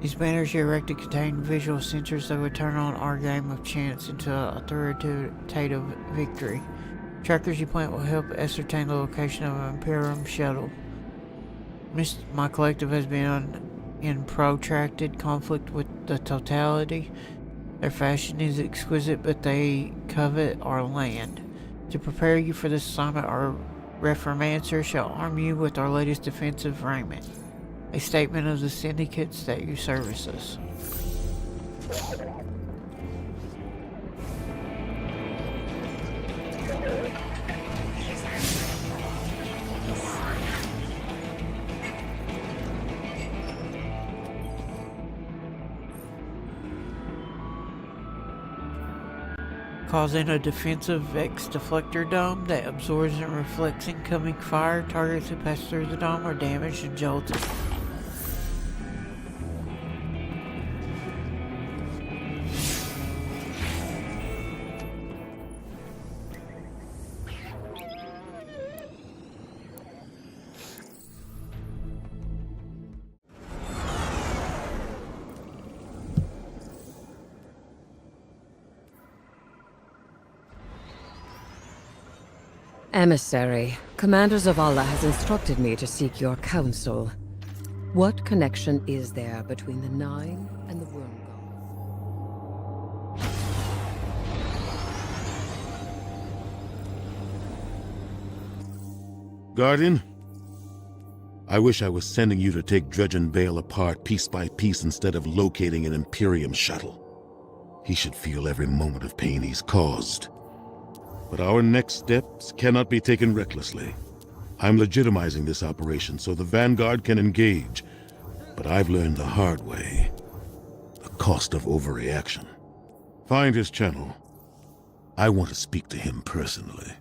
A: These banners you erected contain visual sensors that would turn on our game of chance into an authoritative victory. Trackers you plant will help ascertain the location of an Imperium shuttle. My collective has been in protracted conflict with the totality. Their fashion is exquisite, but they covet our land. To prepare you for this assignment, our Reformancer shall arm you with our latest defensive raiment. A statement of the syndicates that you service us. Causing a defensive Vex deflector dome that absorbs and reflects incoming fire. Targets who pass through the dome are damaged and jolted.
N: Emissary, Commander Zavala has instructed me to seek your counsel. What connection is there between the Nine and the Worm God?
J: Guardian? I wish I was sending you to take Dredge and Bale apart piece by piece instead of locating an Imperium shuttle. He should feel every moment of pain he's caused. But our next steps cannot be taken recklessly. I'm legitimizing this operation so the Vanguard can engage. But I've learned the hard way. The cost of overreaction. Find his channel. I want to speak to him personally.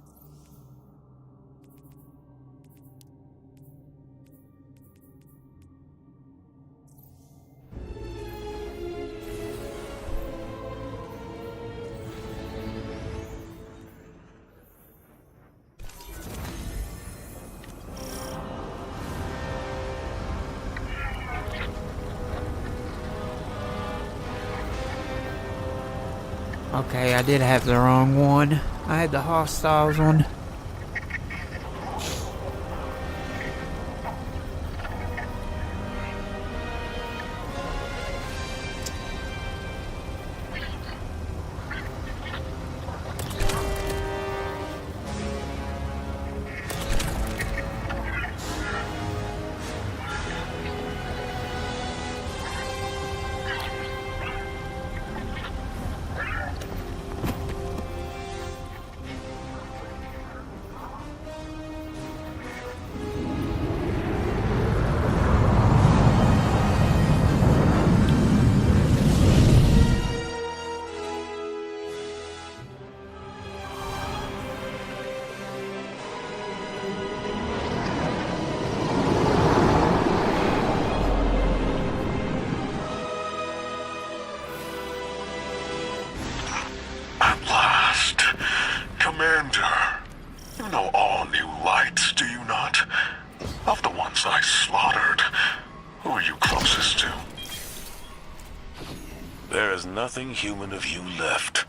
A: Okay, I did have the wrong one. I had the hostiles one.
H: At last. Commander, you know all new lights, do you not? Of the ones I slaughtered, who are you closest to?
O: There is nothing human of you left.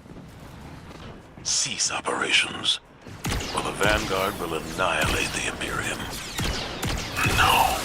O: Cease operations, or the Vanguard will annihilate the Imperium.
H: No.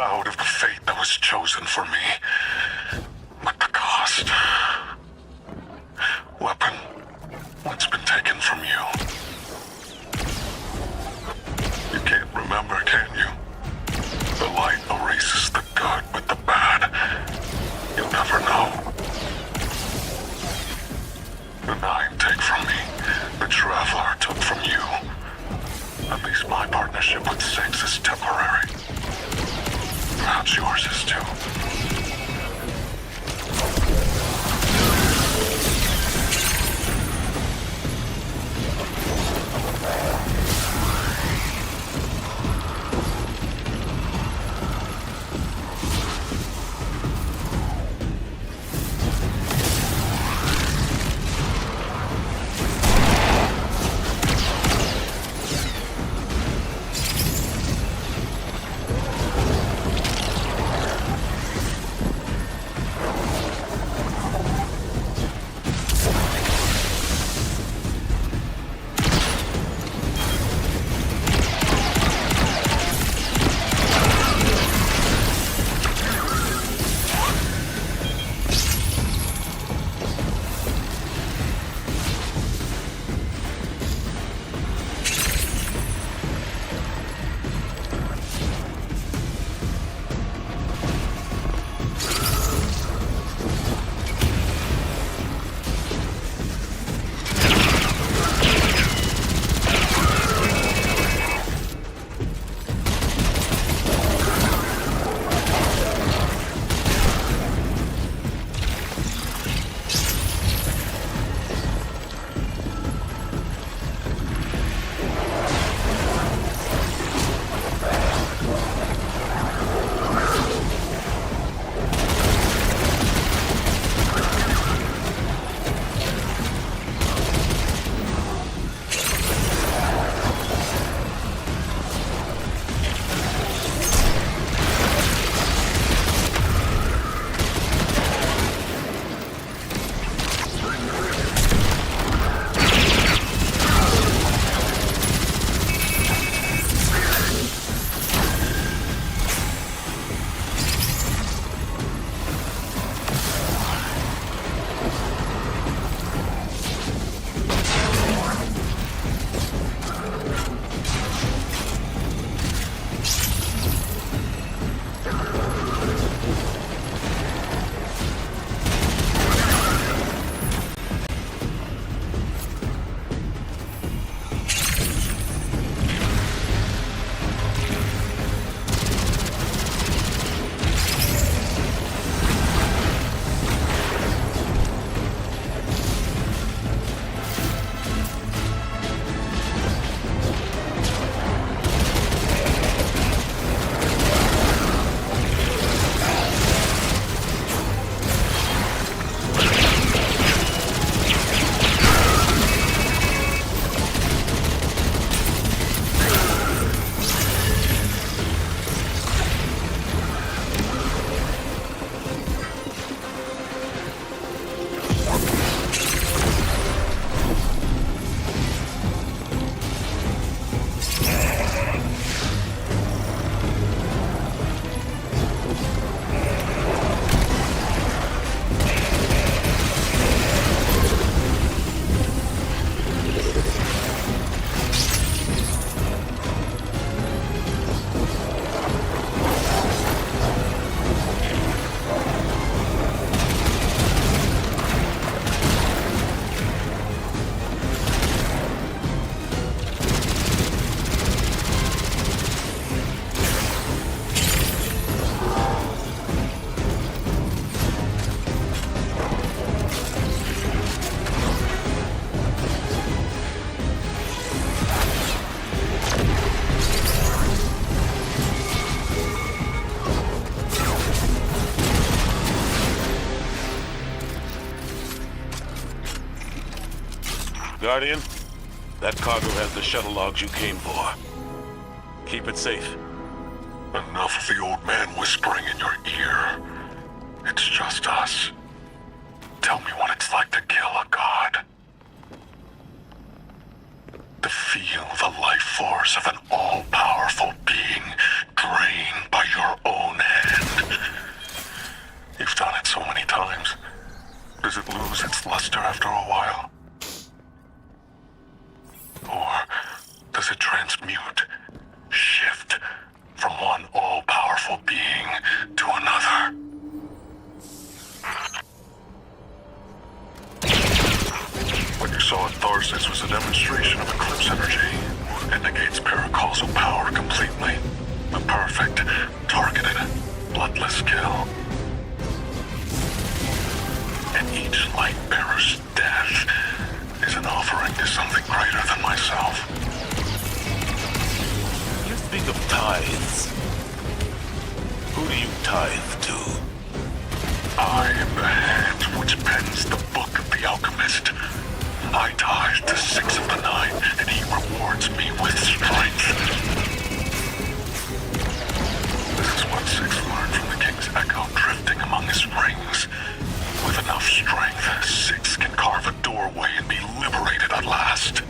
K: proud of the fate that was chosen for me. But the cost... Weapon, what's been taken from you? You can't remember, can you? The light erases the good with the bad. You'll never know. The Nine take from me. The Traveler took from you. At least my partnership with Six is temporary. Perhaps yours is too.
O: Guardian, that cargo has the shuttle logs you came for. Keep it safe.
K: Enough of the old man whispering in your ear. It's just us. Tell me what it's like to kill a god. To feel the life force of an all-powerful being drained by your own master after a while? Or does it transmute, shift from one all-powerful being to another? What you saw at Tharsis was a demonstration of Eclipse energy. Renegades' paracausal power completely. A perfect, targeted, bloodless kill. And each light bearer's death is an offering to something greater than myself.
O: You speak of tithes. Who do you tithe to?
K: I am the hand which pens the book of the alchemist. I tithe to 6 of the 9, and he rewards me with strength. This is what 6 learned from the King's Echo drifting among his rings. With enough strength, 6 can carve a doorway and be liberated at last.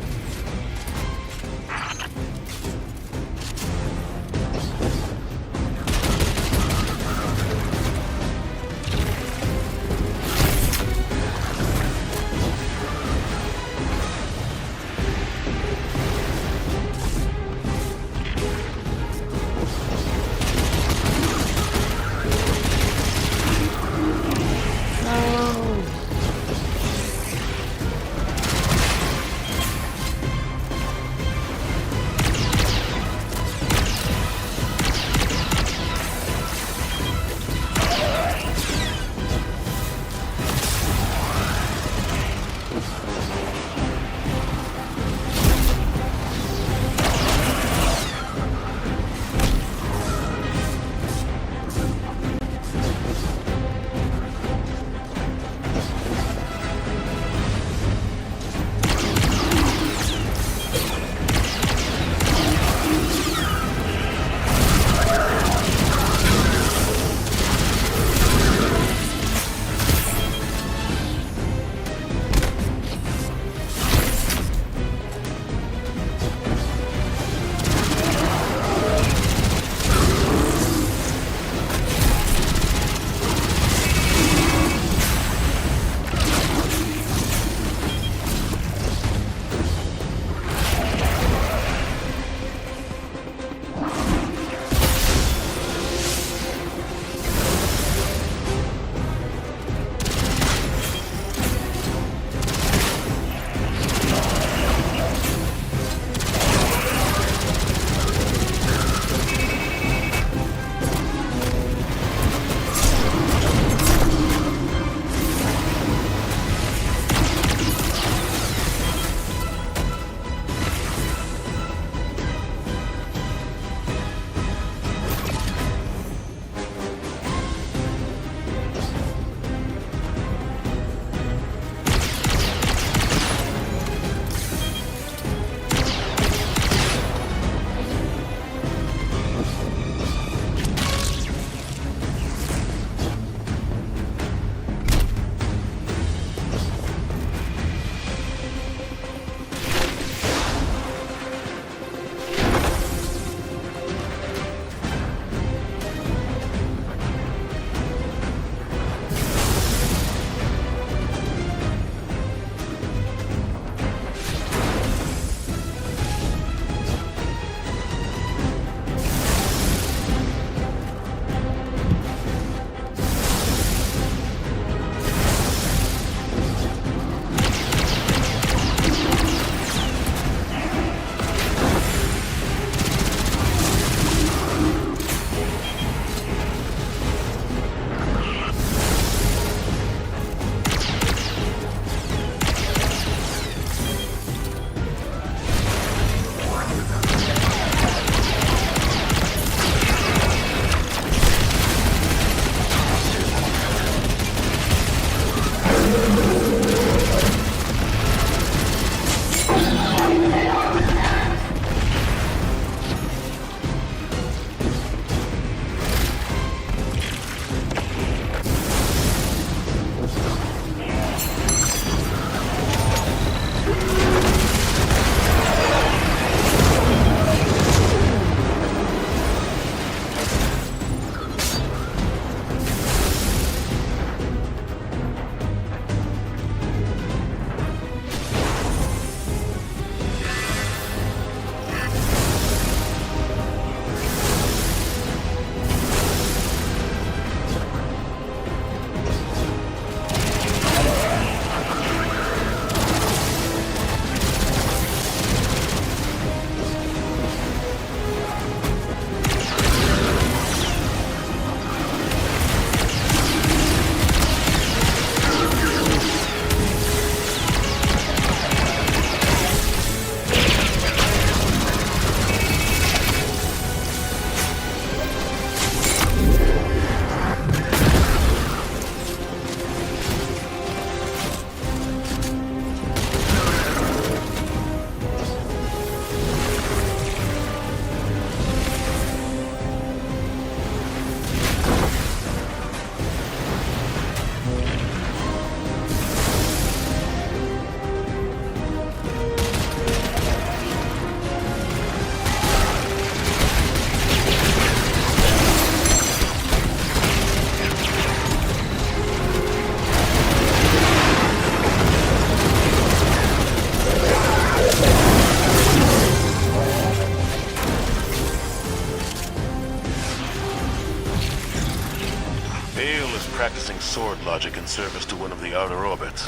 O: Bale is practicing sword logic in service to one of the outer orbits.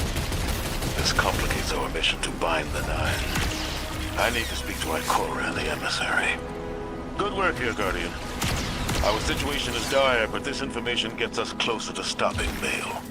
O: This complicates our mission to bind the Nine. I need to speak to Ikora and the emissary. Good work here, Guardian. Our situation is dire, but this information gets us closer to stopping Bale.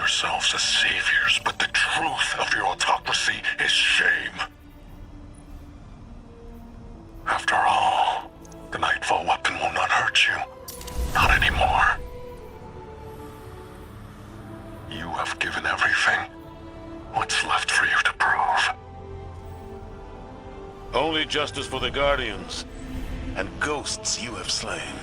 K: yourselves as saviors, but the truth of your autocracy is shame. After all, the Nightfall weapon will not hurt you. Not anymore. You have given everything. What's left for you to prove?
O: Only justice for the Guardians, and ghosts you have slain.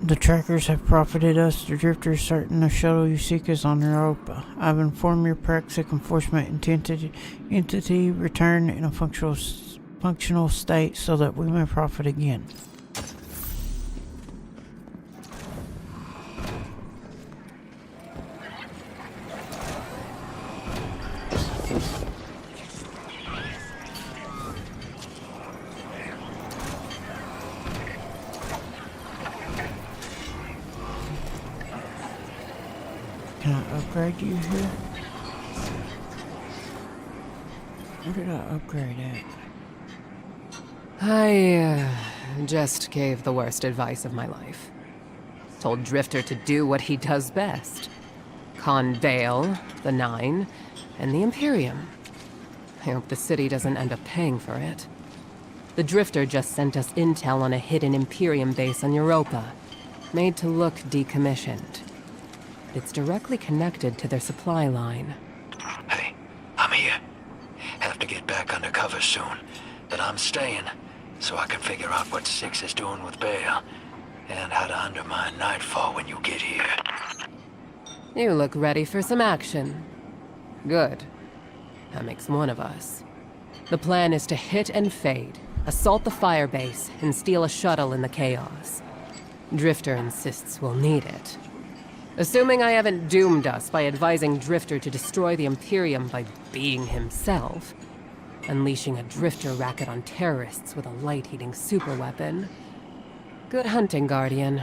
A: The trackers have profited us. The drifters certain the shuttle you seek is on Europa. I've informed your Praxic enforcement entity return in a functional state so that we may profit again. Can I upgrade you here? Where did I upgrade at?
Q: I just gave the worst advice of my life. Told Drifter to do what he does best. Con Bale, the Nine, and the Imperium. I hope the city doesn't end up paying for it. The Drifter just sent us intel on a hidden Imperium base on Europa, made to look decommissioned. It's directly connected to their supply line.
C: Hey, I'm here. Have to get back under cover soon, but I'm staying so I can figure out what Six is doing with Bale and how to undermine Nightfall when you get here.
Q: You look ready for some action. Good. That makes one of us. The plan is to hit and fade, assault the firebase, and steal a shuttle in the chaos. Drifter insists we'll need it. Assuming I haven't doomed us by advising Drifter to destroy the Imperium by being himself, unleashing a Drifter racket on terrorists with a light-heating superweapon. Good hunting, Guardian.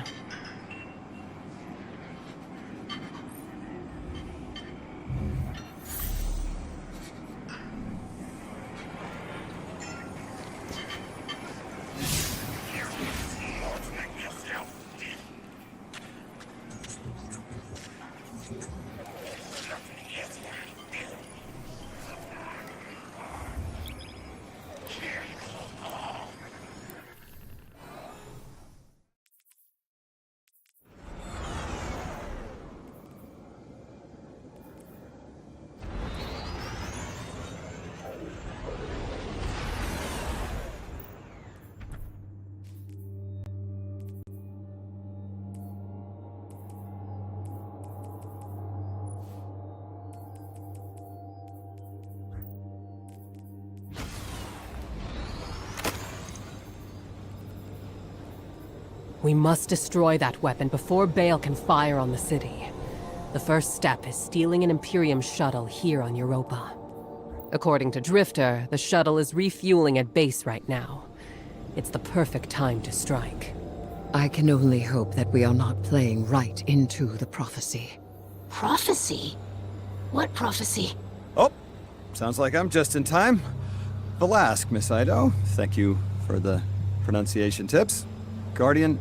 Q: We must destroy that weapon before Bale can fire on the city. The first step is stealing an Imperium shuttle here on Europa. According to Drifter, the shuttle is refueling at base right now. It's the perfect time to strike.
N: I can only hope that we are not playing right into the prophecy.
F: Prophecy? What prophecy?
D: Oh, sounds like I'm just in time. Velask, Miss Ido. Thank you for the pronunciation tips. Guardian,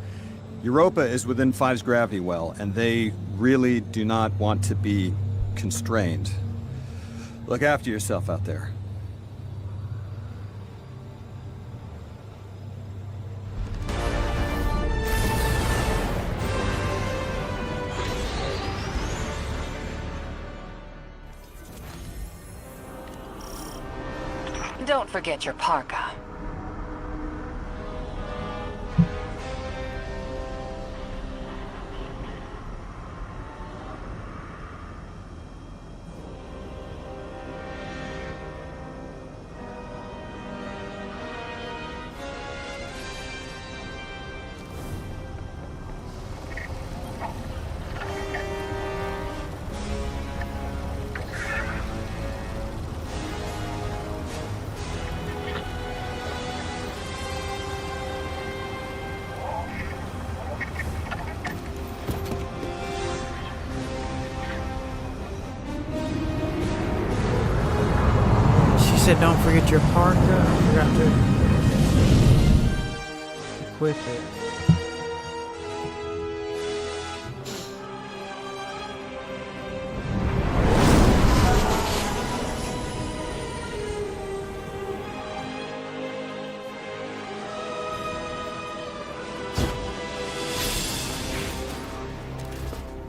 D: Europa is within Five's gravity well, and they really do not want to be constrained. Look after yourself out there.
E: Don't forget your parka.
A: Said don't forget your parka. I forgot to equip it.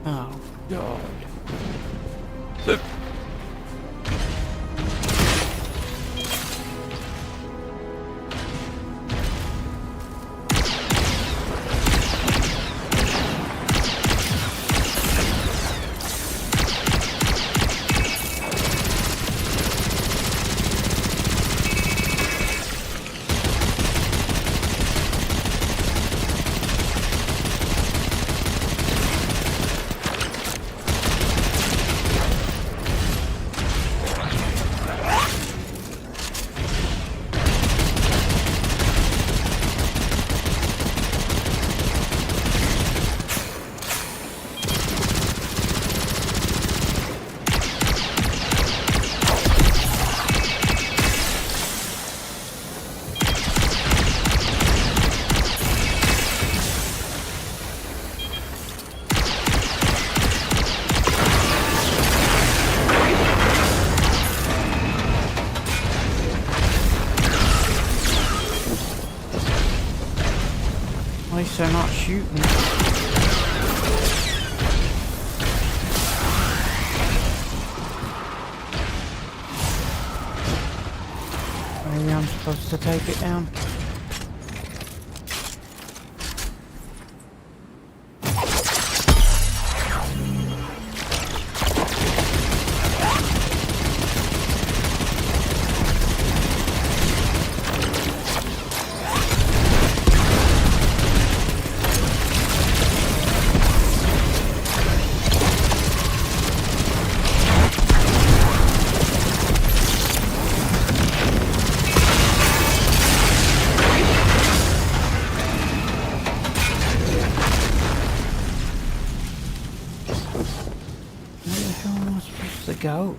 A: Oh, God. At least they're not shooting. Maybe I'm supposed to take it down. Go.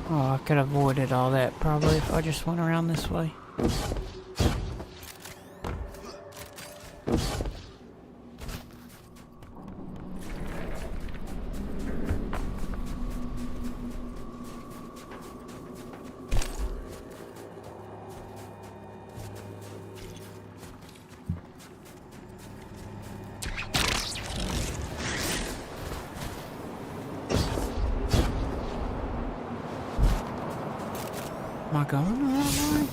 A: Oh, I could have avoided all that probably if I just went around this way. Am I going the right way?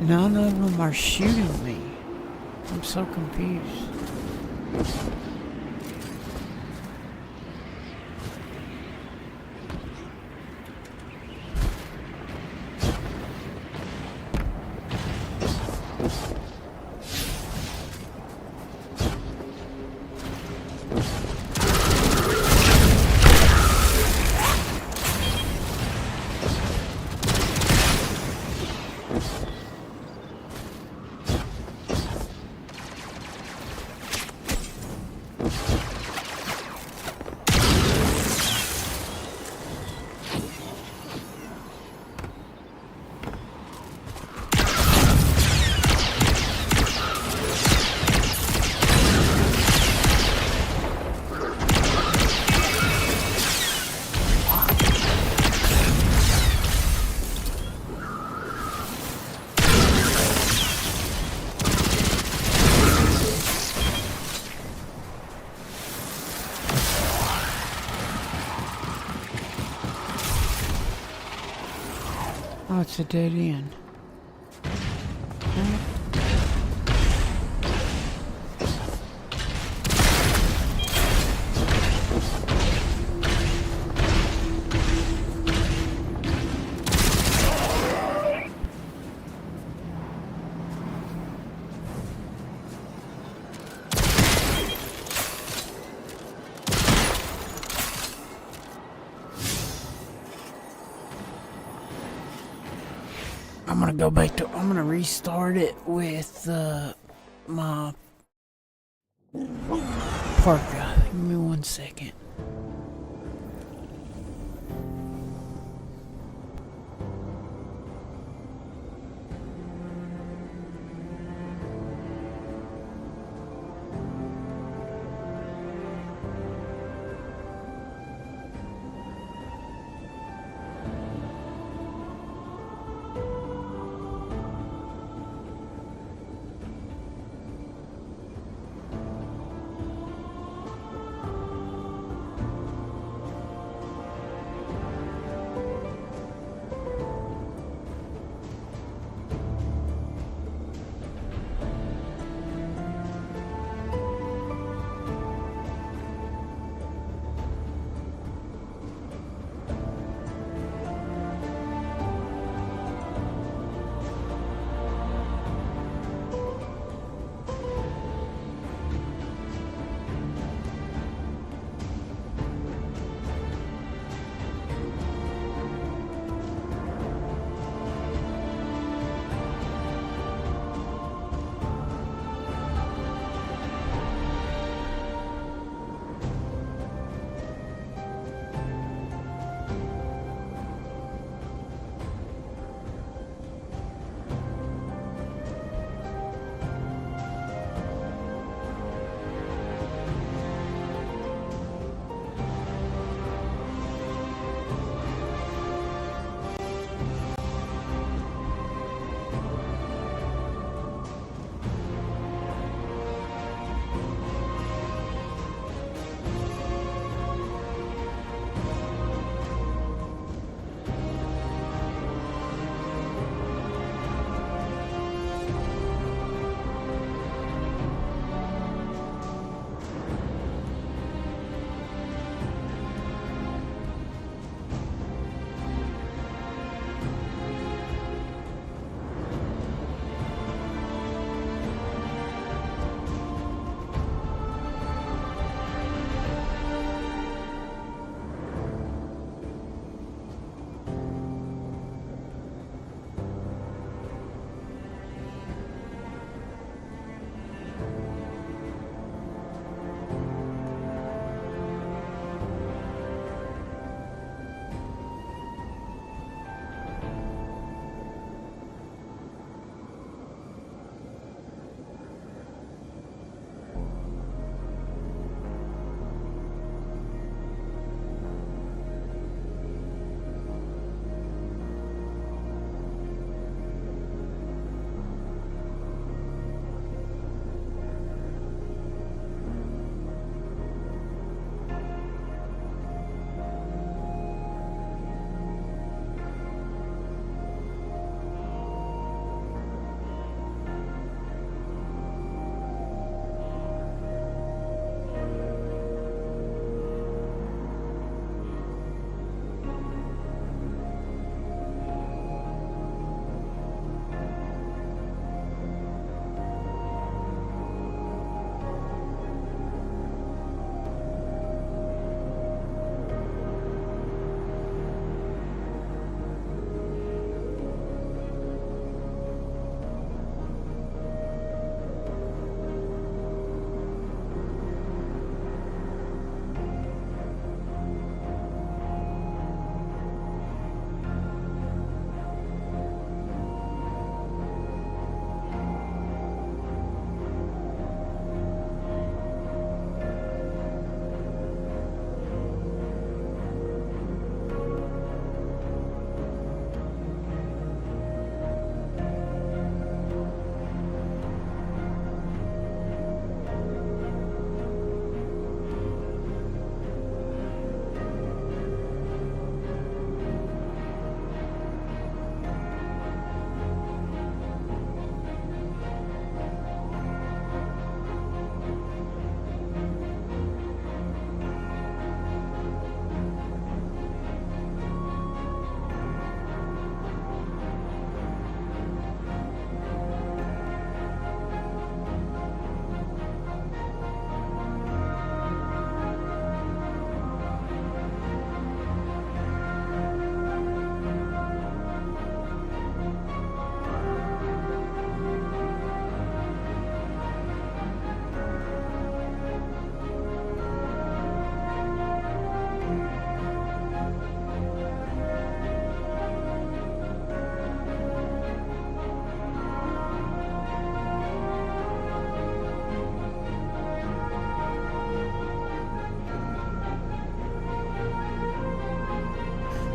A: None of them are shooting me. I'm so confused. Oh, it's a dead end. Okay. I'm gonna go back to. I'm gonna restart it with my parka. Give me 1 second.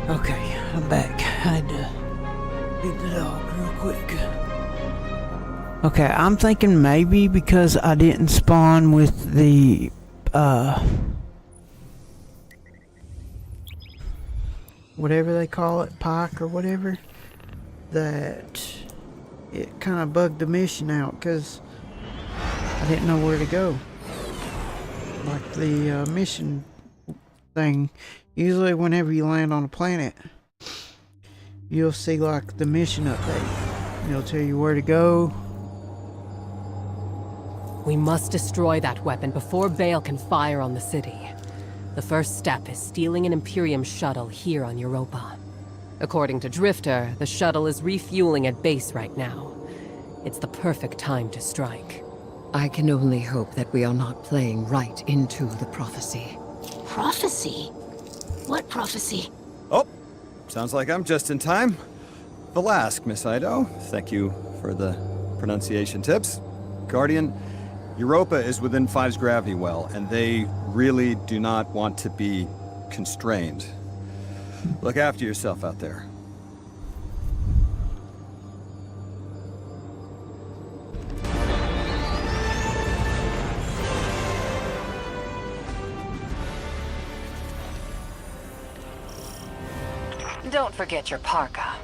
A: Okay, I'm back. I had to feed the dog real quick. Okay, I'm thinking maybe because I didn't spawn with the, whatever they call it, pike or whatever, that it kind of bugged the mission out because I didn't know where to go. Like the mission thing, usually whenever you land on a planet, you'll see like the mission update. It'll tell you where to go.
N: We must destroy that weapon before Bale can fire on the city. The first step is stealing an Imperium shuttle here on Europa. According to Drifter, the shuttle is refueling at base right now. It's the perfect time to strike.
T: I can only hope that we are not playing right into the prophecy.
F: Prophecy? What prophecy?
D: Oh, sounds like I'm just in time. Valask, Miss Ido. Thank you for the pronunciation tips. Guardian, Europa is within Five's gravity well, and they really do not want to be constrained. Look after yourself out there.
E: Don't forget your parka.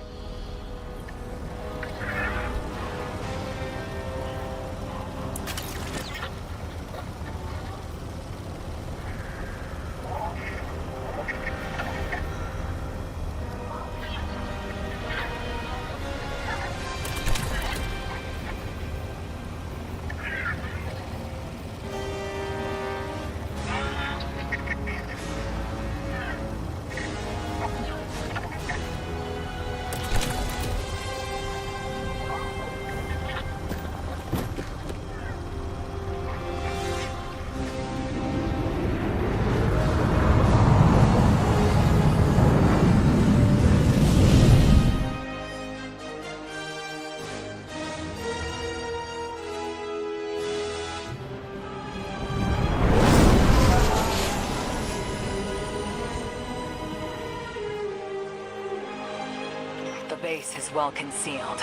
E: The base is well concealed.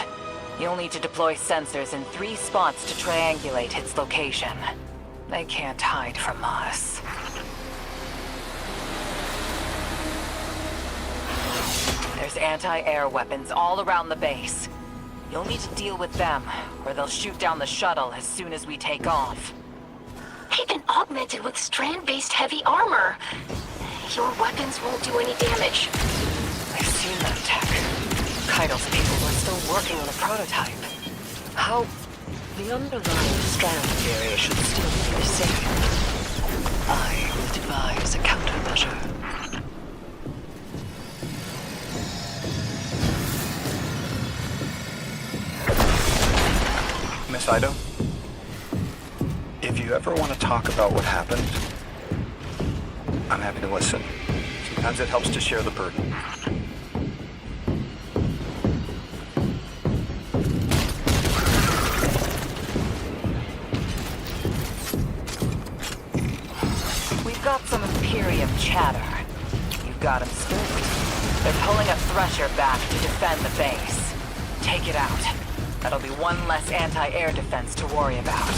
E: You'll need to deploy sensors in 3 spots to triangulate its location. They can't hide from us. There's anti-air weapons all around the base. You'll need to deal with them, or they'll shoot down the shuttle as soon as we take off.
F: They've been augmented with strand-based heavy armor. Your weapons won't do any damage.
E: I've seen that tech. Kaido's people are still working on a prototype. How...
G: The underlying strand theory should still be the same. I will devise a countermeasure.
D: Miss Ido, if you ever want to talk about what happened, I'm happy to listen. Sometimes it helps to share the burden.
E: We've got some Imperium chatter. You've got them spooked. They're pulling a Thresher back to defend the base. Take it out. That'll be one less anti-air defense to worry about.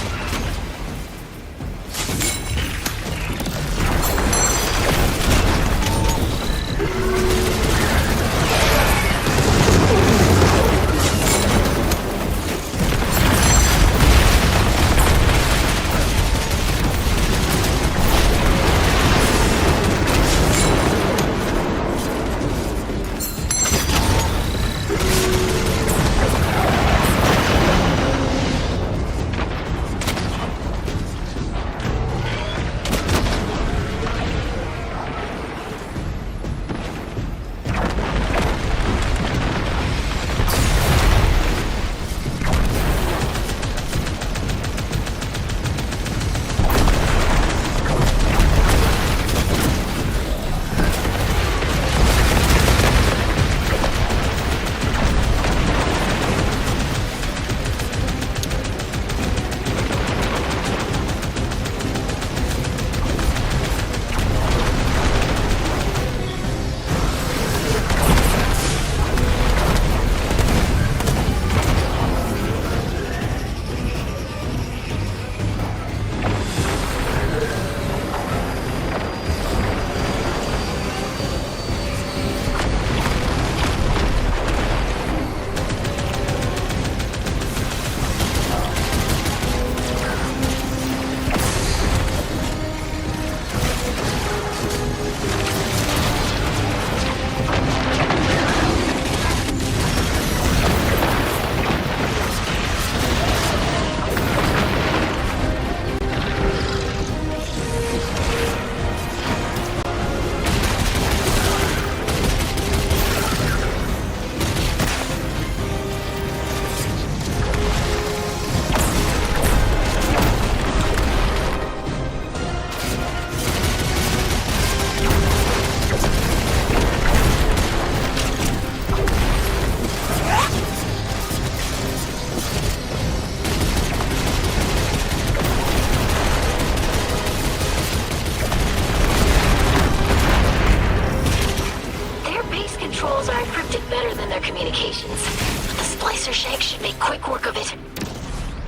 F: controls are encrypted better than their communications. But the splicer shank should make quick work of it.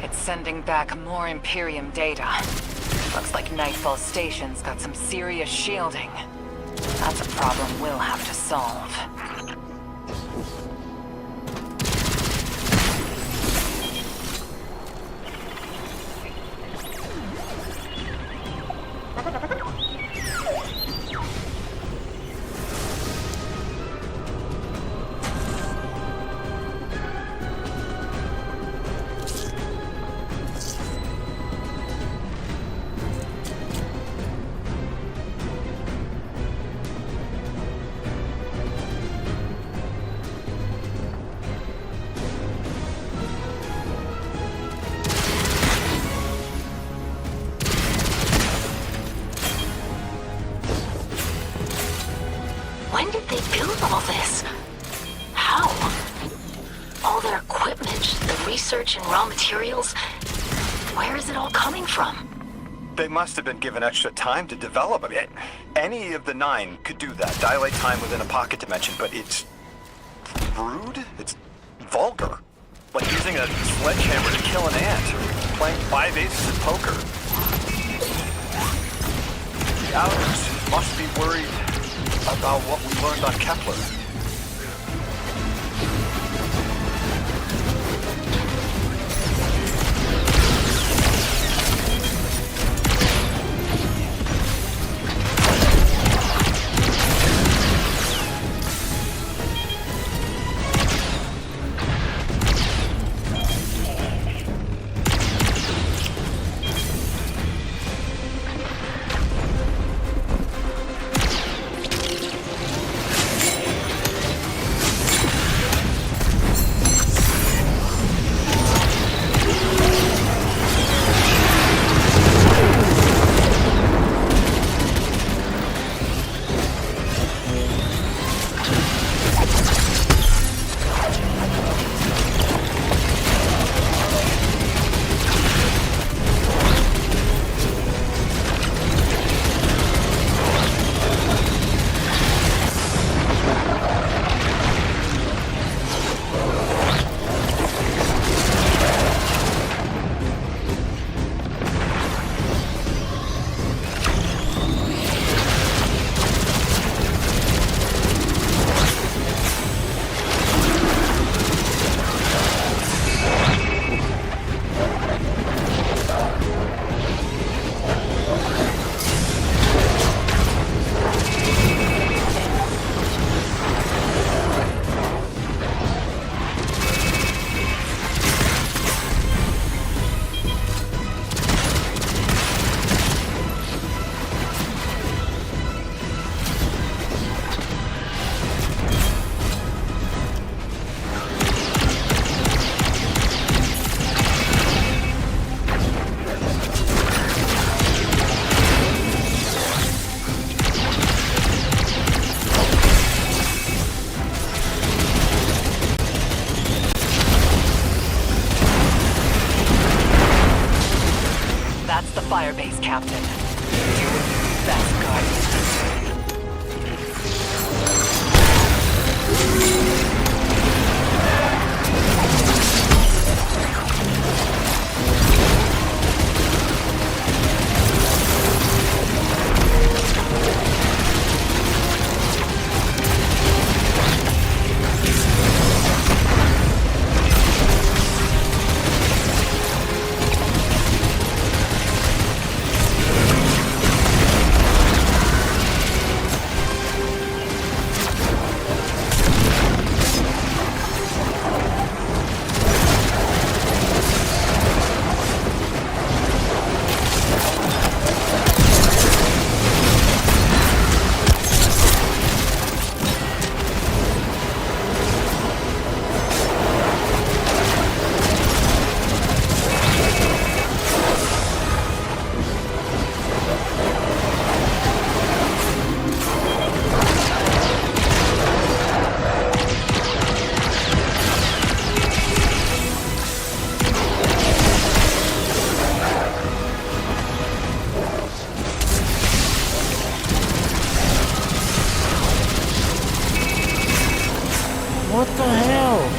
E: It's sending back more Imperium data. Looks like Nightfall Station's got some serious shielding. That's a problem we'll have to solve.
F: When did they build all this? How? All their equipment, the research and raw materials, where is it all coming from?
D: They must have been given extra time to develop. I mean, any of the 9 could do that. Dilate time within a pocket dimension, but it's rude? It's vulgar. Like using a sledgehammer to kill an ant, or playing 5 aces in poker. The Outers must be worried about what we learned on Kepler.
E: Firebase, Captain. Do it best, Guardian.
A: What the hell?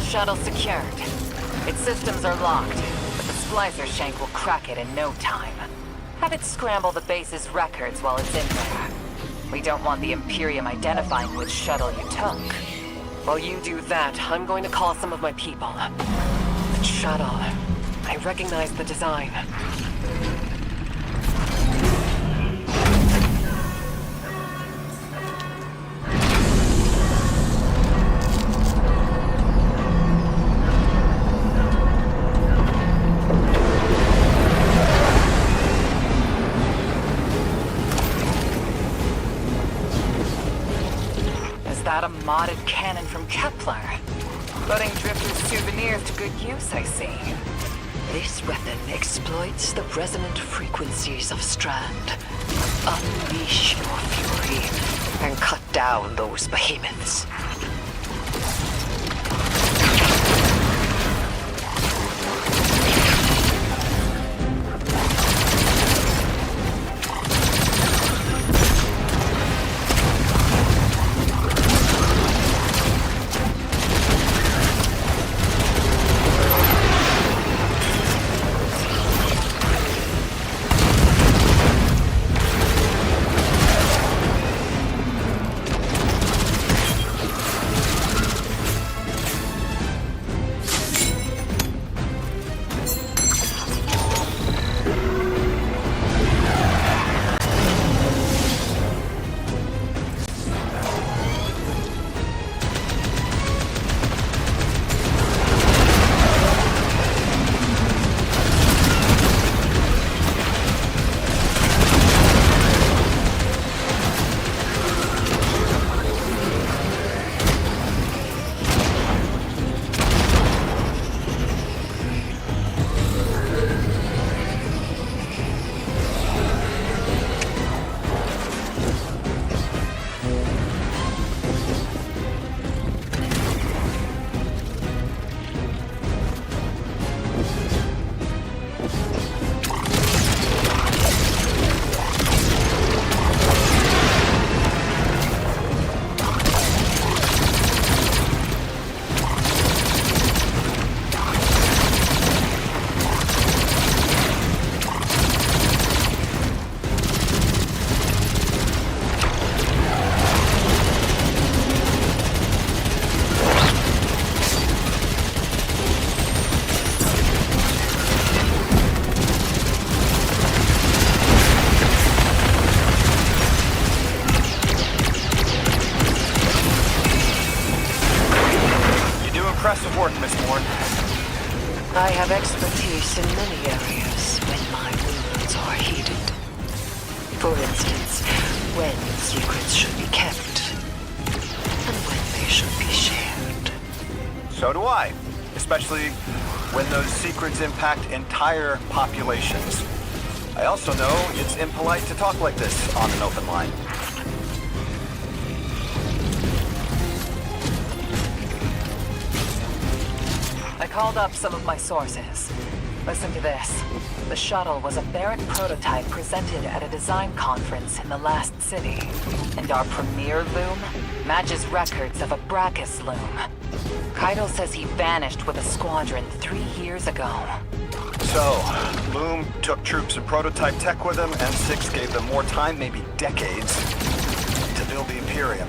E: Shuttle secured. Its systems are locked, but the splicer shank will crack it in no time. Have it scramble the base's records while it's in there. We don't want the Imperium identifying which shuttle you took. While you do that, I'm going to call some of my people. The shuttle. I recognize the design. That a modded cannon from Kepler? Putting Drifter's souvenirs to good use, I see.
G: This weapon exploits the resonant frequencies of Strand. Unleash your fury and cut down those behemoths.
U: Impressive work, Miss Ward.
G: I have expertise in many areas when my wounds are heeded. For instance, when secrets should be kept, and when they should be shared.
U: So do I, especially when those secrets impact entire populations. I also know it's impolite to talk like this on an open line.
E: I called up some of my sources. Listen to this. The shuttle was a Barrett prototype presented at a design conference in the last city. And our premier loom matches records of a Brachus loom. Keitel says he vanished with a squadron 3 years ago.
U: So, Loom took troops and prototype tech with him, and Six gave them more time, maybe decades, to build the Imperium.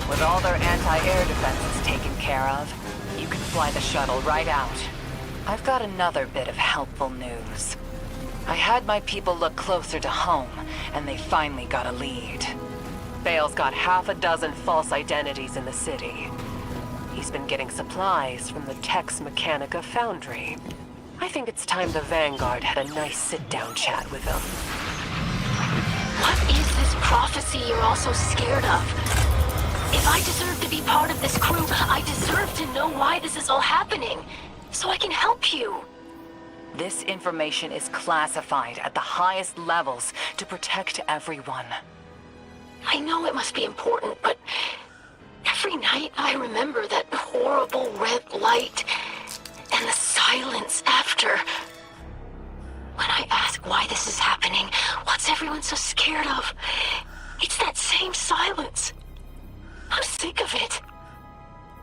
E: With all their anti-air defenses taken care of, you can fly the shuttle right out. I've got another bit of helpful news. I had my people look closer to home, and they finally got a lead. Bale's got half a dozen false identities in the city. He's been getting supplies from the Tex Mechanica foundry. I think it's time the Vanguard had a nice sit-down chat with him.
F: What is this prophecy you're all so scared of? If I deserve to be part of this crew, I deserve to know why this is all happening, so I can help you.
E: This information is classified at the highest levels to protect everyone.
F: I know it must be important, but every night I remember that horrible red light and the silence after. When I ask why this is happening, what's everyone so scared of? It's that same silence. I'm sick of it.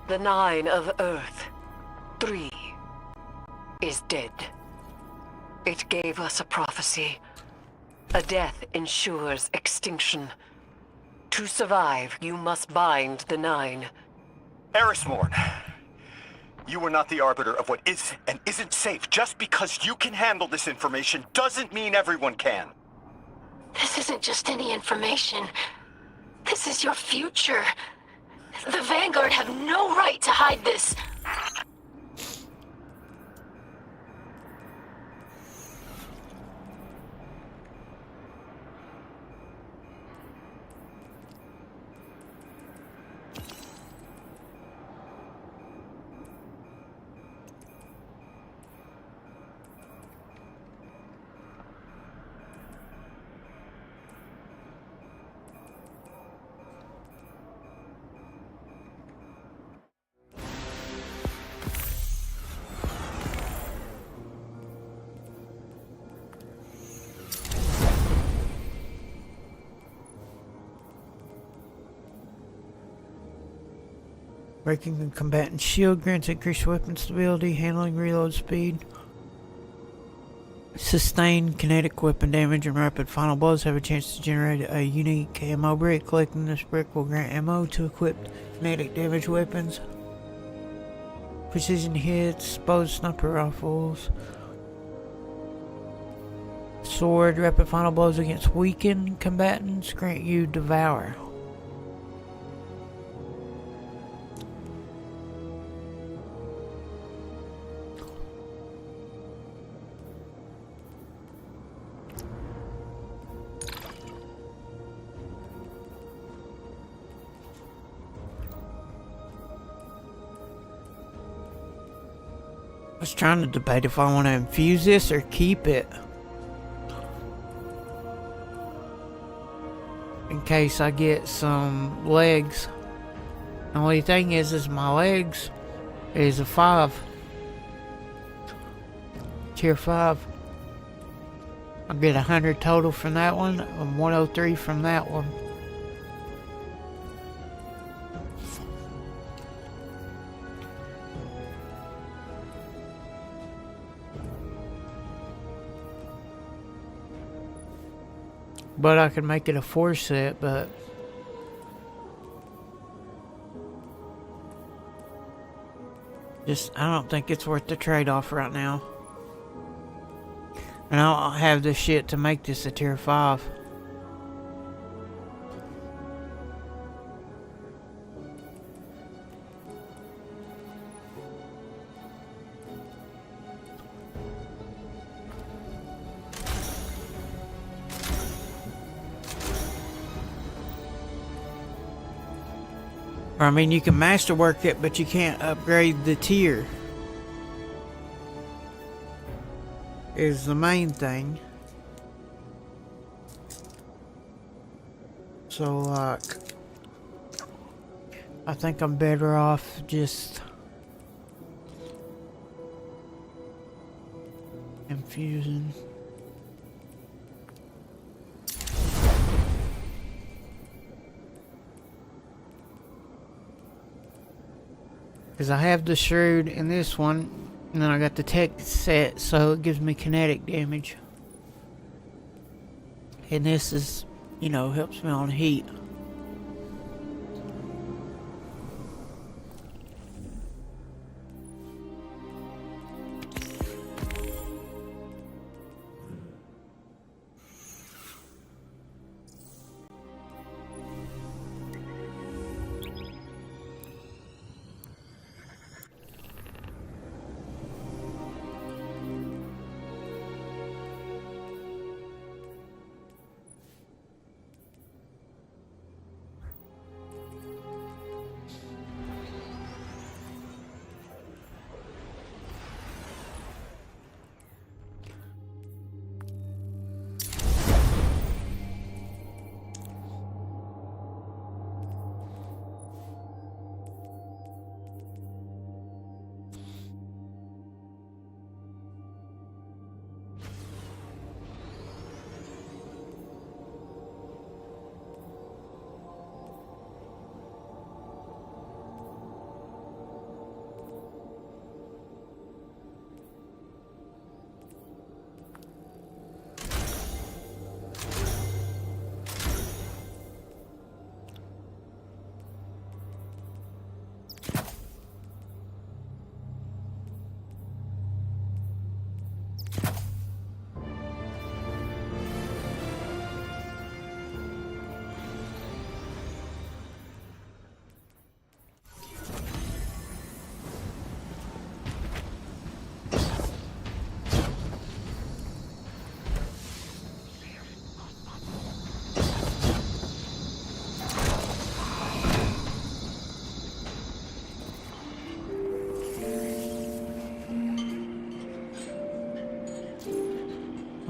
G: The 9 of Earth, 3, is dead. It gave us a prophecy. A death ensures extinction. To survive, you must bind the 9.
U: Erismorn, you are not the arbiter of what is and isn't safe. Just because you can handle this information doesn't mean everyone can.
F: This isn't just any information. This is your future. The Vanguard have no right to hide this.
A: Breaking the combatant's shield grants increased weapon stability, handling reload speed. Sustained kinetic weapon damage and rapid final blows have a chance to generate a unique ammo brick. Collecting this brick will grant ammo to equip kinetic damage weapons. Precision hits, bows, sniper rifles. Sword, rapid final blows against weakened combatants grant you Devour. I was trying to debate if I want to infuse this or keep it. In case I get some legs. The only thing is my legs is a 5. Tier 5. I'll get 100 total from that one and 103 from that one. But I could make it a 4 set, but just I don't think it's worth the trade-off right now. And I don't have the shit to make this a tier 5. I mean, you can masterwork it, but you can't upgrade the tier. Is the main thing. So, like, I think I'm better off just infusing. Because I have the Shrewd in this one, and then I got the tech set, so it gives me kinetic damage. And this is, you know, helps me on heat.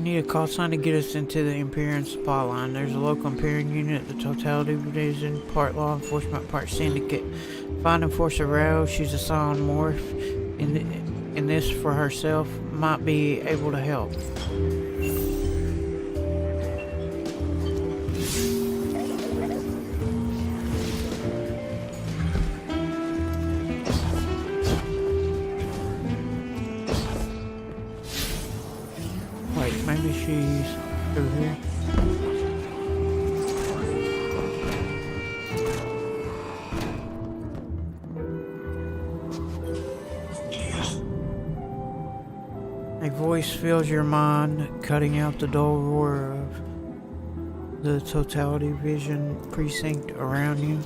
A: We need a call sign to get us into the Imperium supply line. There's a local Imperium unit, the Totality Division, part law enforcement, part syndicate. Find and force Rao. She's a silent morph. In this for herself, might be able to help. Wait, maybe she's through here. A voice fills your mind, cutting out the dull roar of the Totality Vision precinct around you.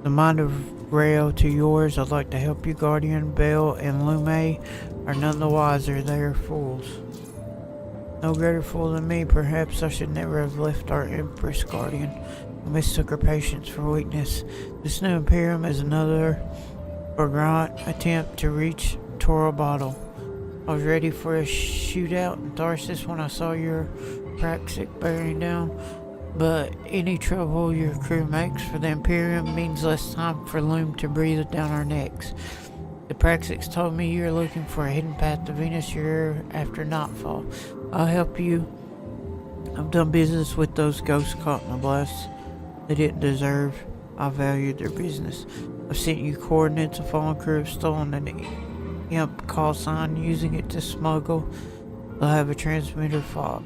A: The mind of Rayo to yours. I'd like to help you, Guardian. Bell and Lume are none the wiser. They are fools. No greater fool than me. Perhaps I should never have left our Empress, Guardian. I mistook her patience for weakness. This new Imperium is another forgot attempt to reach Toro Bottle. I was ready for a shootout in Tharsis when I saw your Praxic bearing down, but any trouble your crew makes for the Imperium means less time for Loom to breathe down our necks. The Praxics told me you're looking for a hidden path to Venus. You're after nightfall. I'll help you. I've done business with those ghosts caught in the blast. They didn't deserve. I valued their business. I've sent you coordinates. A fallen crew have stolen an imp call sign, using it to smuggle. They'll have a transmitter fob.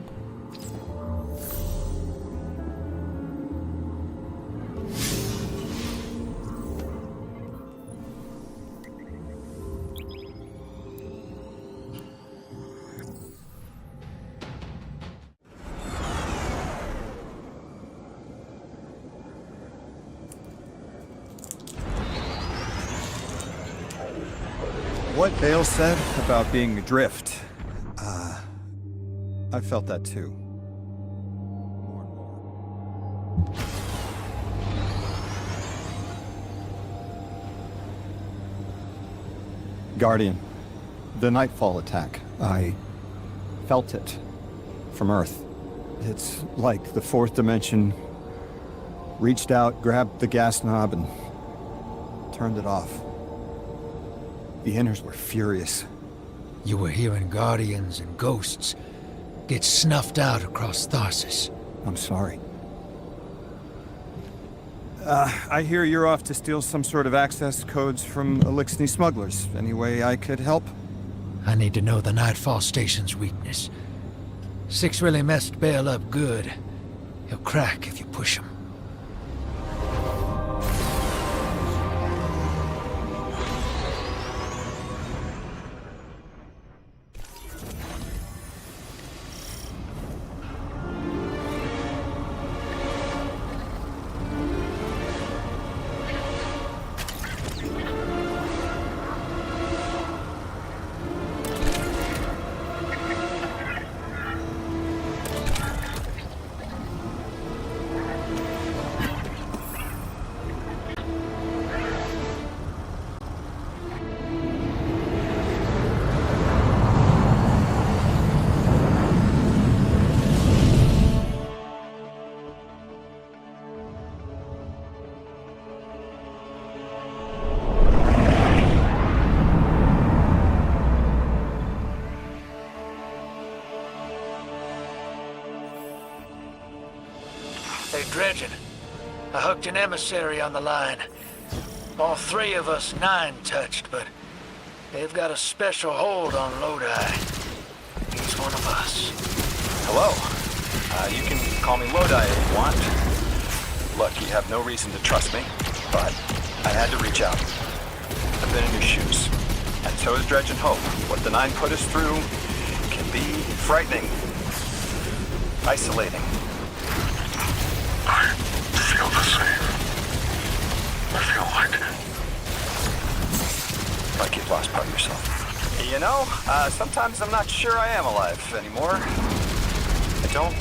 D: What Bale said about being adrift, I felt that too. More and more. Guardian, the Nightfall attack, I felt it from Earth. It's like the fourth dimension reached out, grabbed the gas knob, and turned it off. The Inners were furious.
C: You were hearing Guardians and Ghosts get snuffed out across Tharsis.
D: I'm sorry. I hear you're off to steal some sort of access codes from Elixni smugglers. Any way I could help?
C: I need to know the Nightfall Station's weakness. Six really messed Bale up good. He'll crack if you push him. Hey, Dredgen. I hooked an emissary on the line. All three of us 9 touched, but they've got a special hold on Lodi. He's one of us.
U: Hello. You can call me Lodi if you want. Look, you have no reason to trust me, but I had to reach out. I've been in your shoes. And so is Dredgen Hope. What the 9 put us through can be frightening. Isolating.
K: I feel the same. I feel
U: like you've lost part of yourself. You know, sometimes I'm not sure I am alive anymore. I don't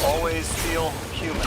U: always feel human.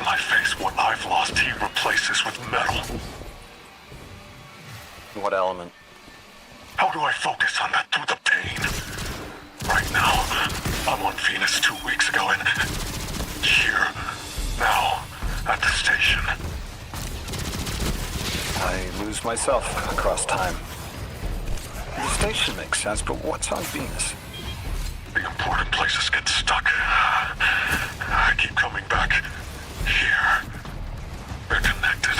K: When I face what I've lost, he replaces with metal.
U: What element?
K: How do I focus on that through the pain? Right now, I'm on Venus 2 weeks ago and here, now, at the station.
U: I lose myself across time. The station makes sense, but what's on Venus?
K: The important places get stuck. I keep coming back here. They're connected.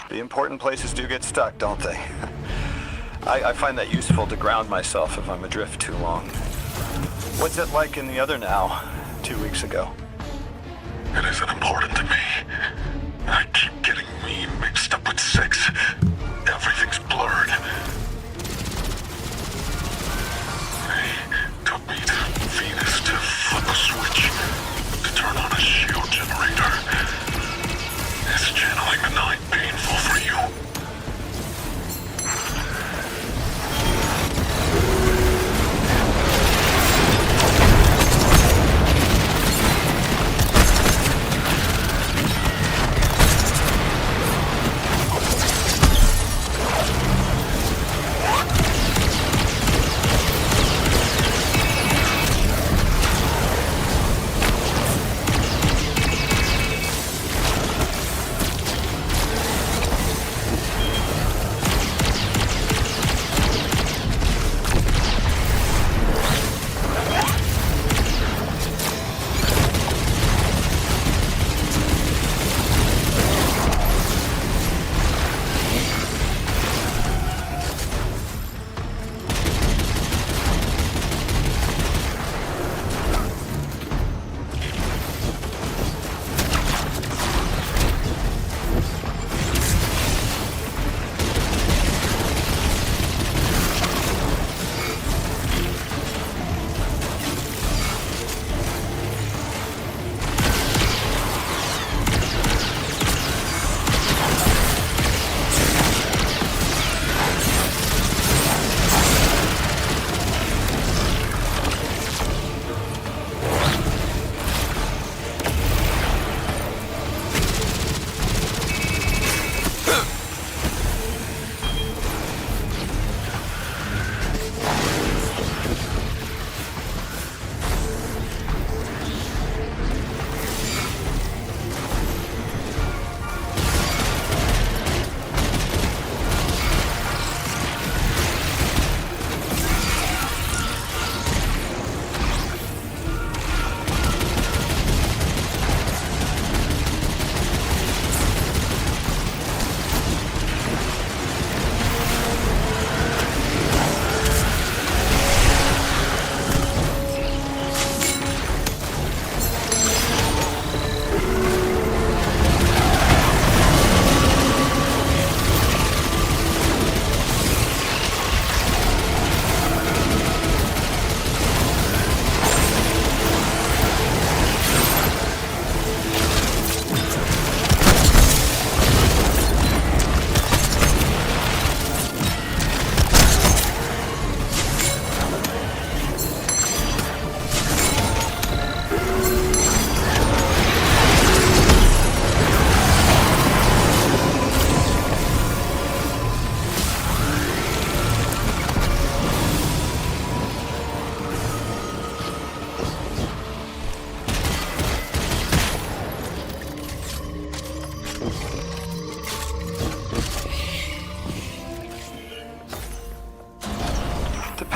U: The important places do get stuck, don't they? I find that useful to ground myself if I'm adrift too long. What's it like in the other now, 2 weeks ago?
K: It isn't important to me. I keep getting me mixed up with 6. Everything's blurred. They took me to Venus to flip a switch, to turn on a shield generator. Is channeling the night painful for you?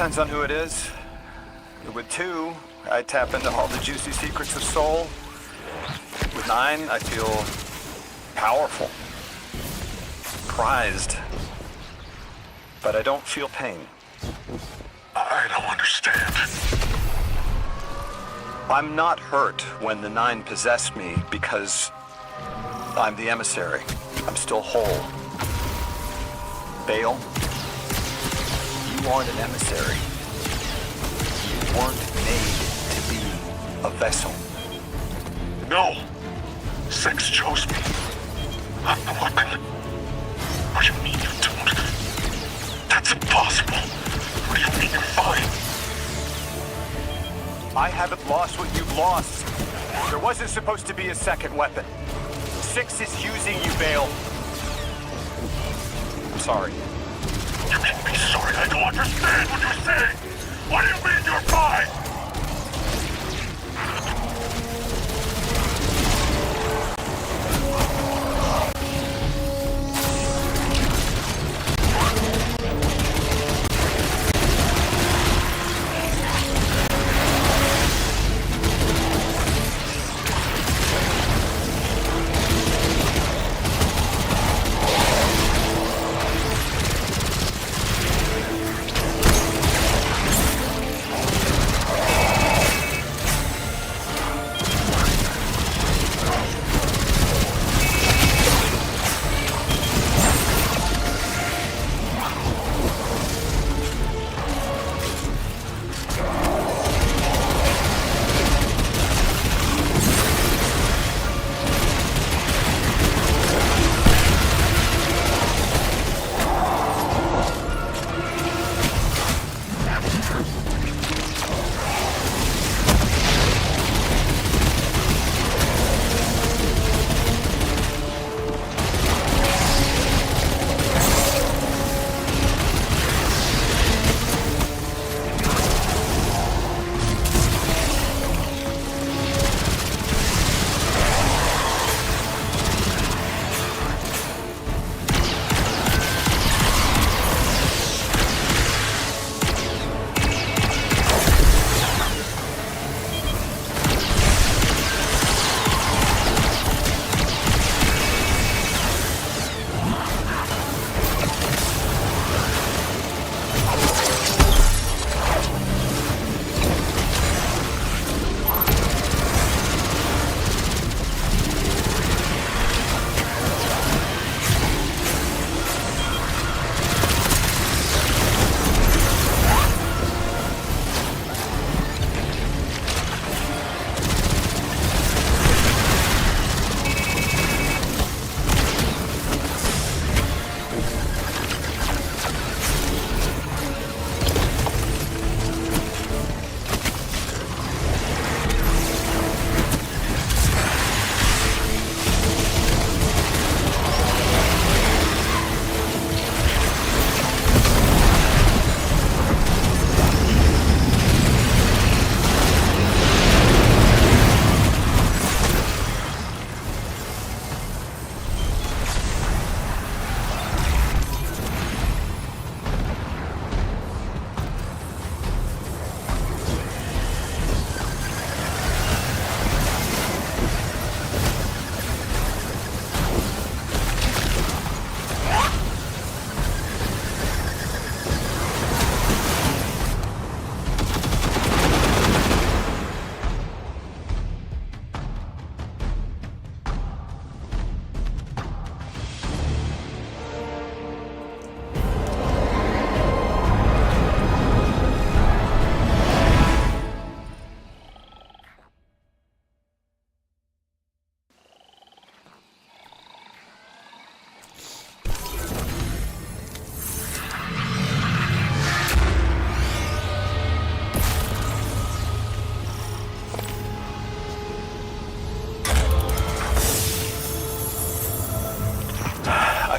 U: Depends on who it is. With 2, I tap into all the juicy secrets of Soul. With 9, I feel powerful, prized, but I don't feel pain.
K: I don't understand.
U: I'm not hurt when the 9 possessed me because I'm the emissary. I'm still whole. Bale, you aren't an emissary. You weren't made to be a vessel.
K: No. 6 chose me. I'm the weapon. What do you mean you don't? That's impossible. What do you mean you're fine?
U: I haven't lost what you've lost. There wasn't supposed to be a second weapon. 6 is using you, Bale. I'm sorry.
K: You make me sorry. I don't understand what you're saying. What do you mean you're fine?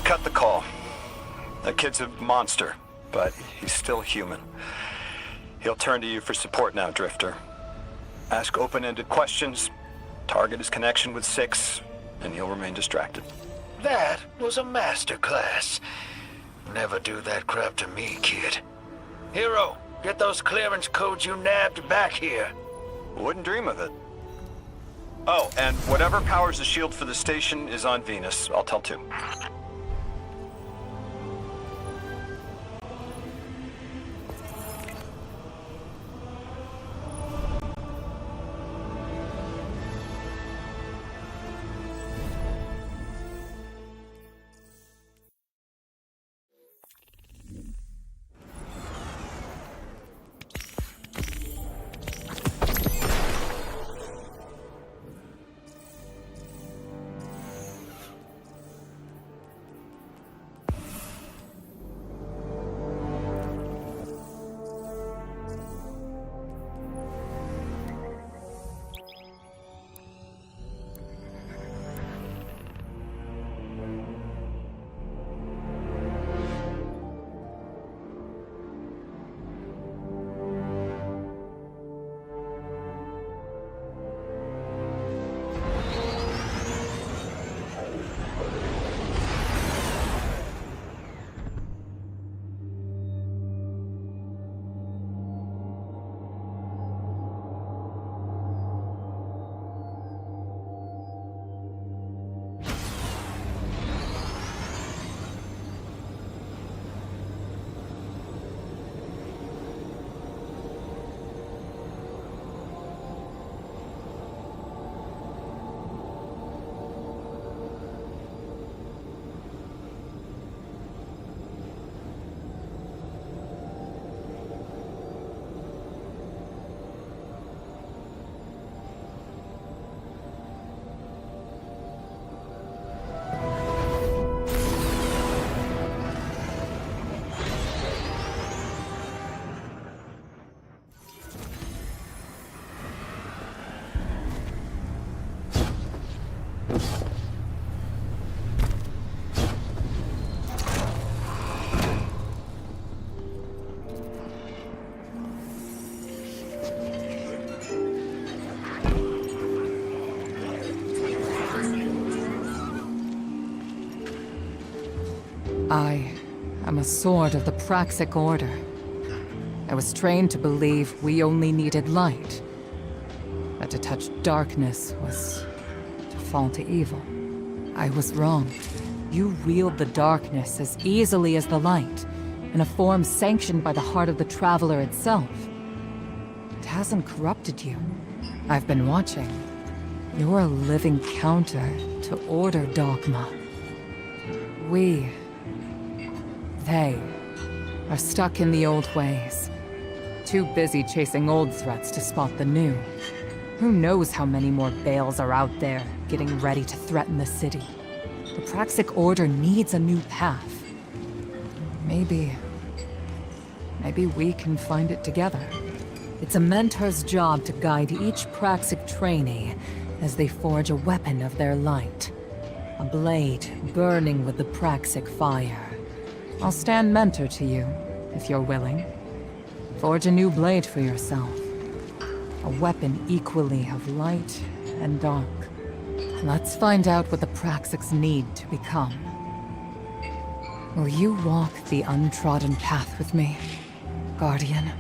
U: Cut the call. That kid's a monster, but he's still human. He'll turn to you for support now, Drifter. Ask open-ended questions, target his connection with 6, and he'll remain distracted.
P: That was a masterclass. Never do that crap to me, kid. Hero,
C: Get those clearance codes you nabbed back here.
D: Wouldn't dream of it. Oh, and whatever powers the shield for the station is on Venus. I'll tell too.
Q: I am a sword of the Praxic Order. I was trained to believe we only needed light. That to touch darkness was to fall to evil. I was wrong. You wield the darkness as easily as the light, in a form sanctioned by the heart of the Traveler itself. It hasn't corrupted you. I've been watching. You're a living counter to Order dogma. They are stuck in the old ways. Too busy chasing old threats to spot the new. Who knows how many more Bales are out there, getting ready to threaten the city. The Praxic Order needs a new path. Maybe we can find it together. It's a mentor's job to guide each Praxic trainee as they forge a weapon of their light. A blade burning with the Praxic fire. I'll stand mentor to you, if you're willing. Forge a new blade for yourself. A weapon equally of light and dark. Let's find out what the Praxics need to become. Will you walk the untrodden path with me, Guardian?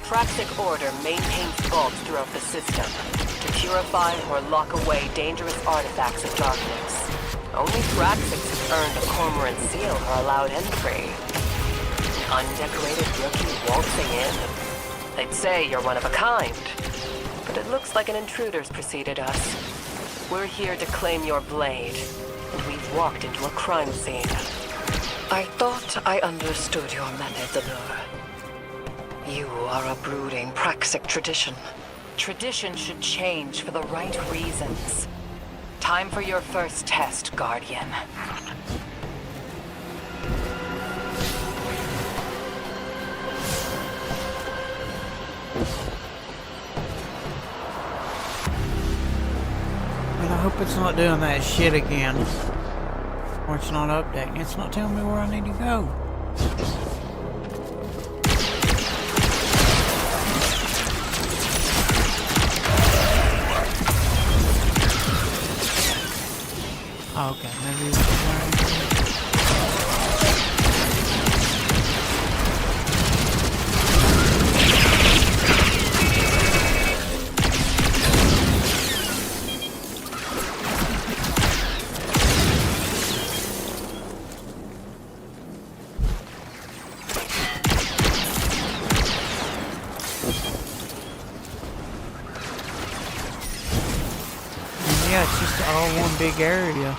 G: Praxic Order maintains vaults throughout the system to purify or lock away dangerous artifacts of darkness. Only Praxics who've earned a Cormorant seal are allowed entry. Undecorated rookie waltzing in. They'd say you're one of a kind, but it looks like an intruder's preceded us. We're here to claim your blade, and we've walked into a crime scene. I thought I understood your methods, Allure. You are a brooding Praxic tradition. Tradition should change for the right reasons. Time for your first test, Guardian.
A: But I hope it's not doing that shit again. Or it's not updating. It's not telling me where I need to go. Okay, maybe it's yeah, it's just all one big area.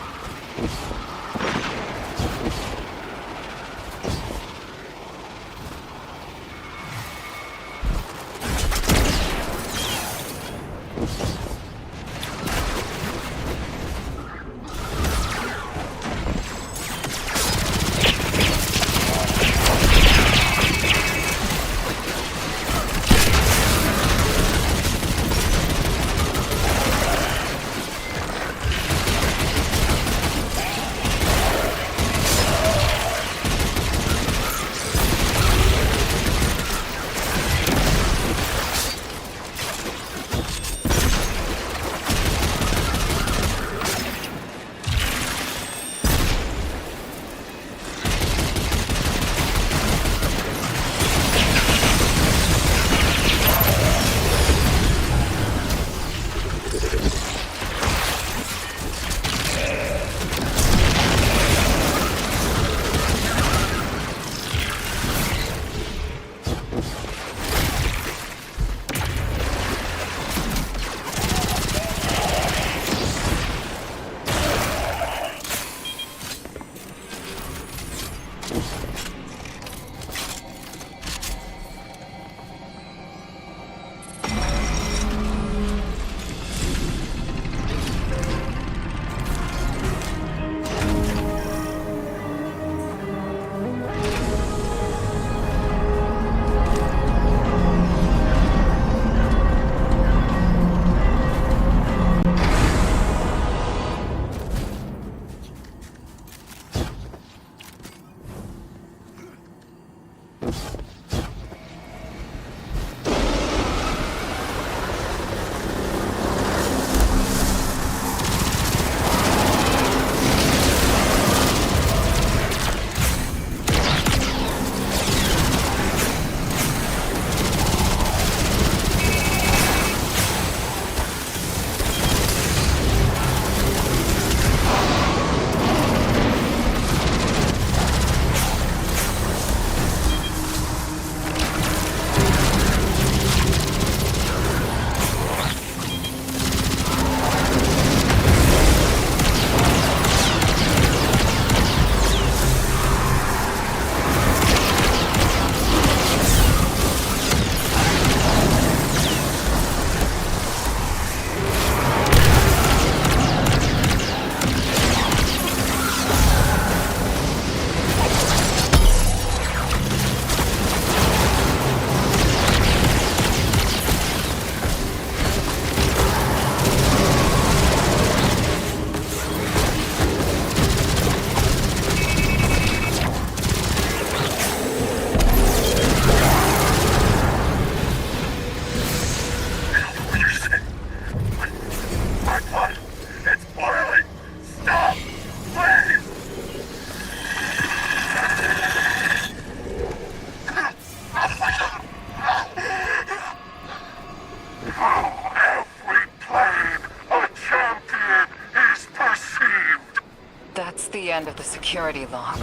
E: the end of the security log.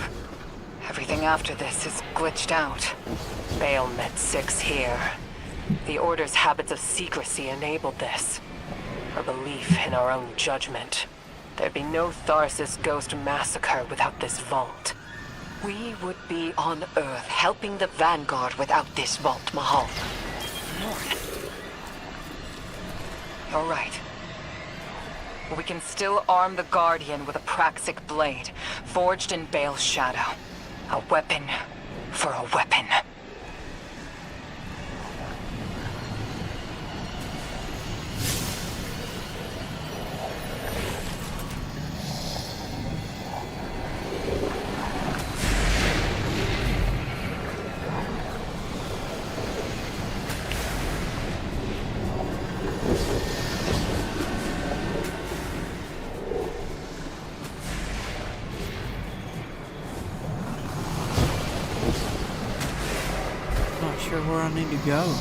E: Everything after this is glitched out. Bale met 6 here. The Order's habits of secrecy enabled this. A belief in our own judgment. There'd be no Tharsis Ghost massacre without this vault. We would be on Earth helping the Vanguard without this vault, Mahal. You're right. We can still arm the Guardian with a Praxic blade, forged in Bale's shadow. A weapon for a weapon.
A: Where I need to go.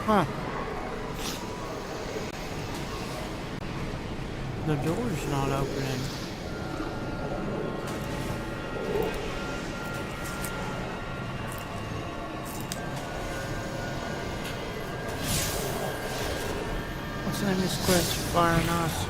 A: Huh. The door's not opening. What's the name of this quest? Fire and Ice.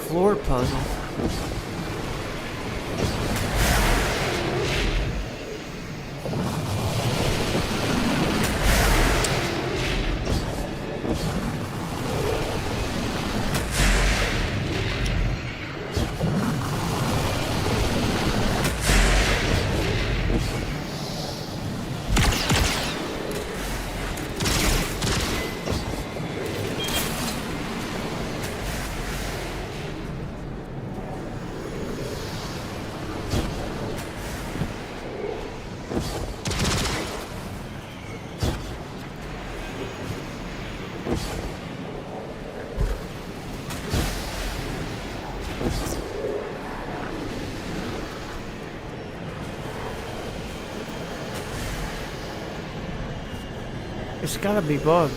A: Floor puzzle. It's gotta be bugged.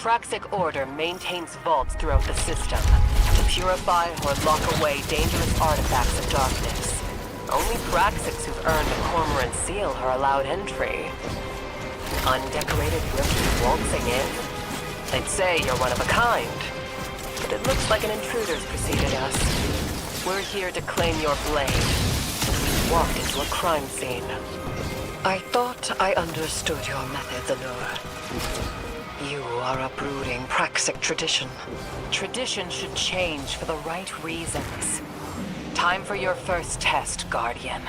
G: Praxic Order maintains vaults throughout the system to purify or lock away dangerous artifacts of darkness. Only Praxics who've earned a Cormorant seal are allowed entry. Undecorated rookie waltzing in? They'd say you're one of a kind. But it looks like an intruder's preceded us. We're here to claim your blade. We walked into a crime scene. I thought I understood your methods, Anura. You are uprooting Praxic tradition. Tradition should change for the right reasons. Time for your first test, Guardian.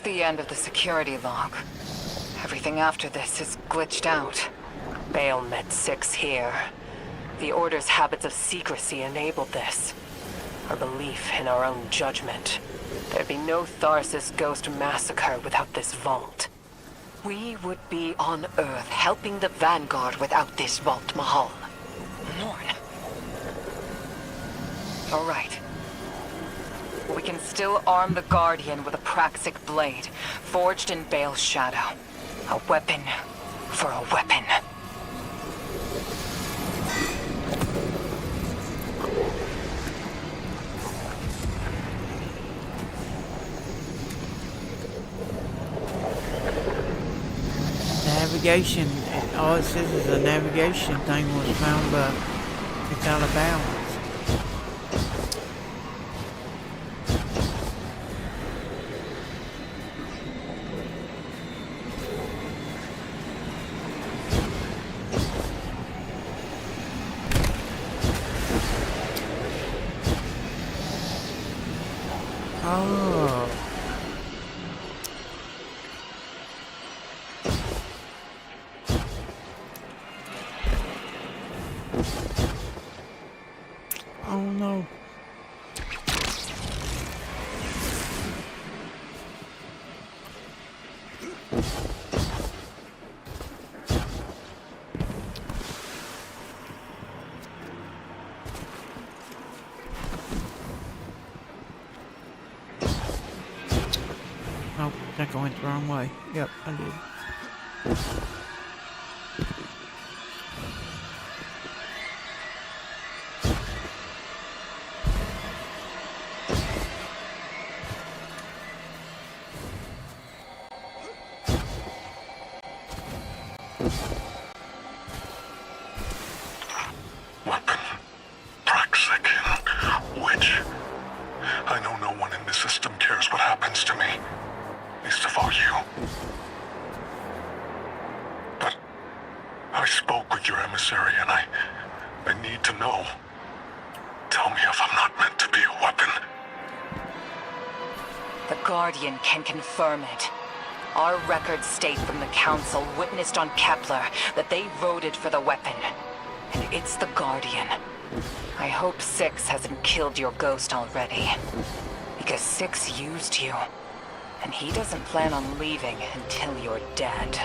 E: The end of the security log. Everything after this is glitched out. Bale met 6 here. The Order's habits of secrecy enabled this. Our belief in our own judgment. There'd be no Tharsis Ghost massacre without this vault. We would be on Earth helping the Vanguard without this vault, Mahal. Lorn. All right. We can still arm the Guardian with a Praxic blade, forged in Bale's shadow. A weapon for a weapon.
A: navigation. All it says is a navigation thing was found, but it's out of balance. Oh. Oh no. Oh, I think I went the wrong way. Yep, I did.
H: Weapon. Praxic. Witch. I know no one in the system cares what happens to me. Least of all you. But I spoke with your emissary and I need to know. Tell me if I'm not meant to be a weapon.
E: The Guardian can confirm it. Our records state from the Council witnessed on Kepler that they voted for the weapon. And it's the Guardian. I hope Six hasn't killed your ghost already. Because Six used you. And he doesn't plan on leaving until you're dead.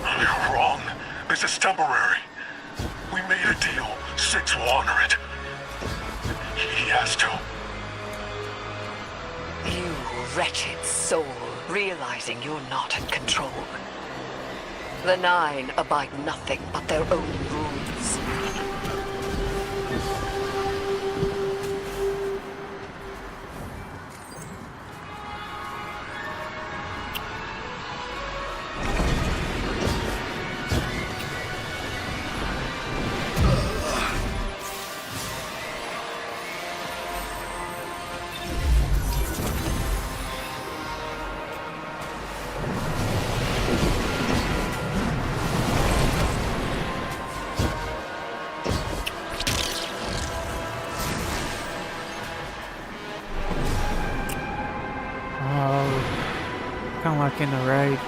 H: You're wrong. This is temporary. We made a deal. Six will honor it. He has to.
E: You wretched soul, realizing you're not in control. The Nine abide nothing but their own rules.
A: Kind of like in the raid.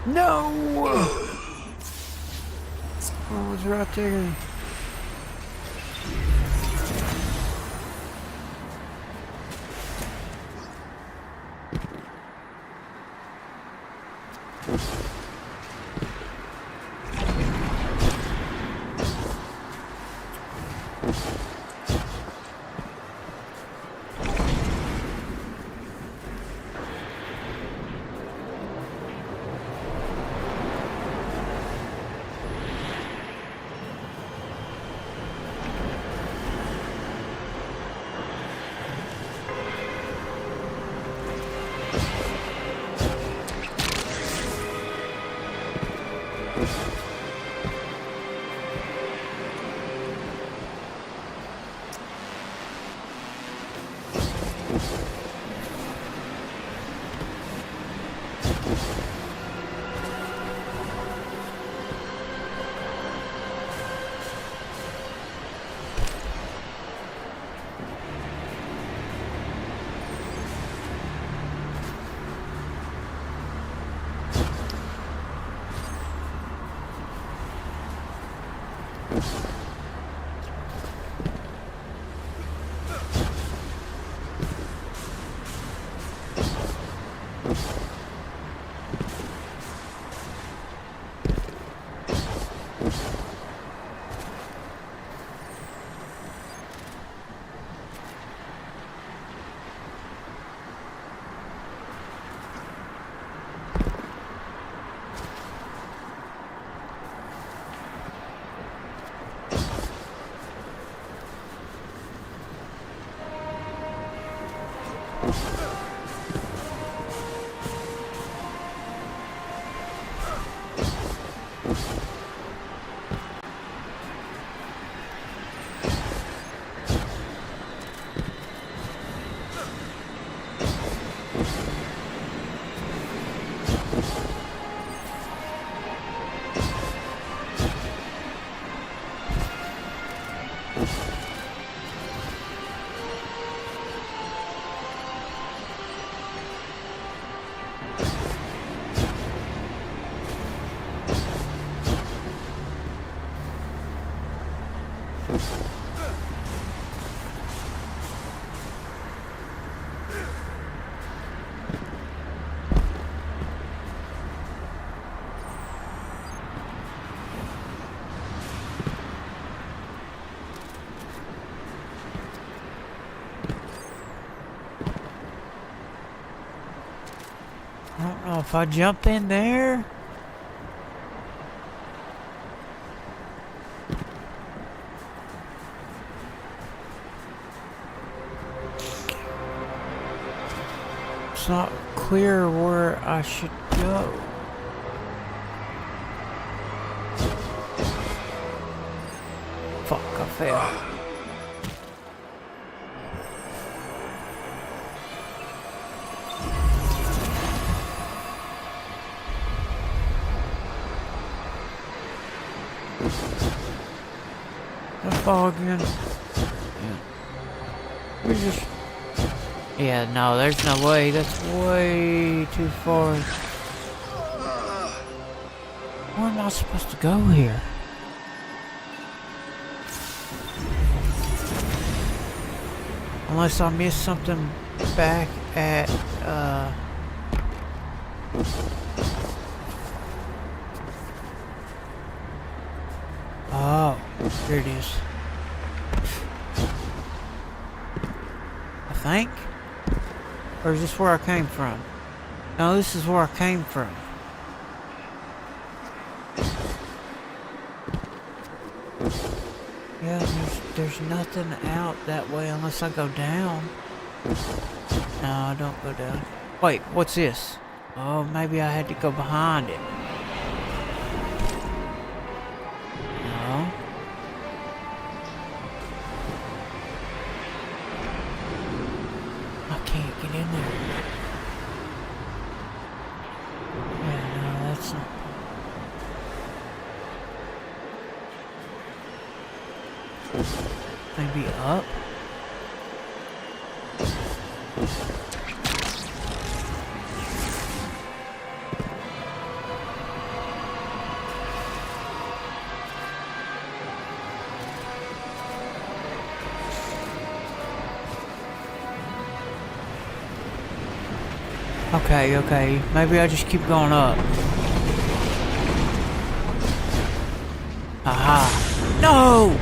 A: No! Oh, it was right there. I don't know if I jump in there. It's not clear where I should go. Fuck, I fell. I fall again. Yeah. We just... Yeah, no, there's no way. That's way too far. Where am I supposed to go here? Unless I missed something back at, Oh, here it is. I think? Or is this where I came from? No, this is where I came from. Yeah, there's nothing out that way unless I go down. No, I don't go down. Wait, what's this? Oh, maybe I had to go behind it. No. I can't get in there. Yeah, no, that's not... Maybe up? Okay. Maybe I just keep going up. Aha. No!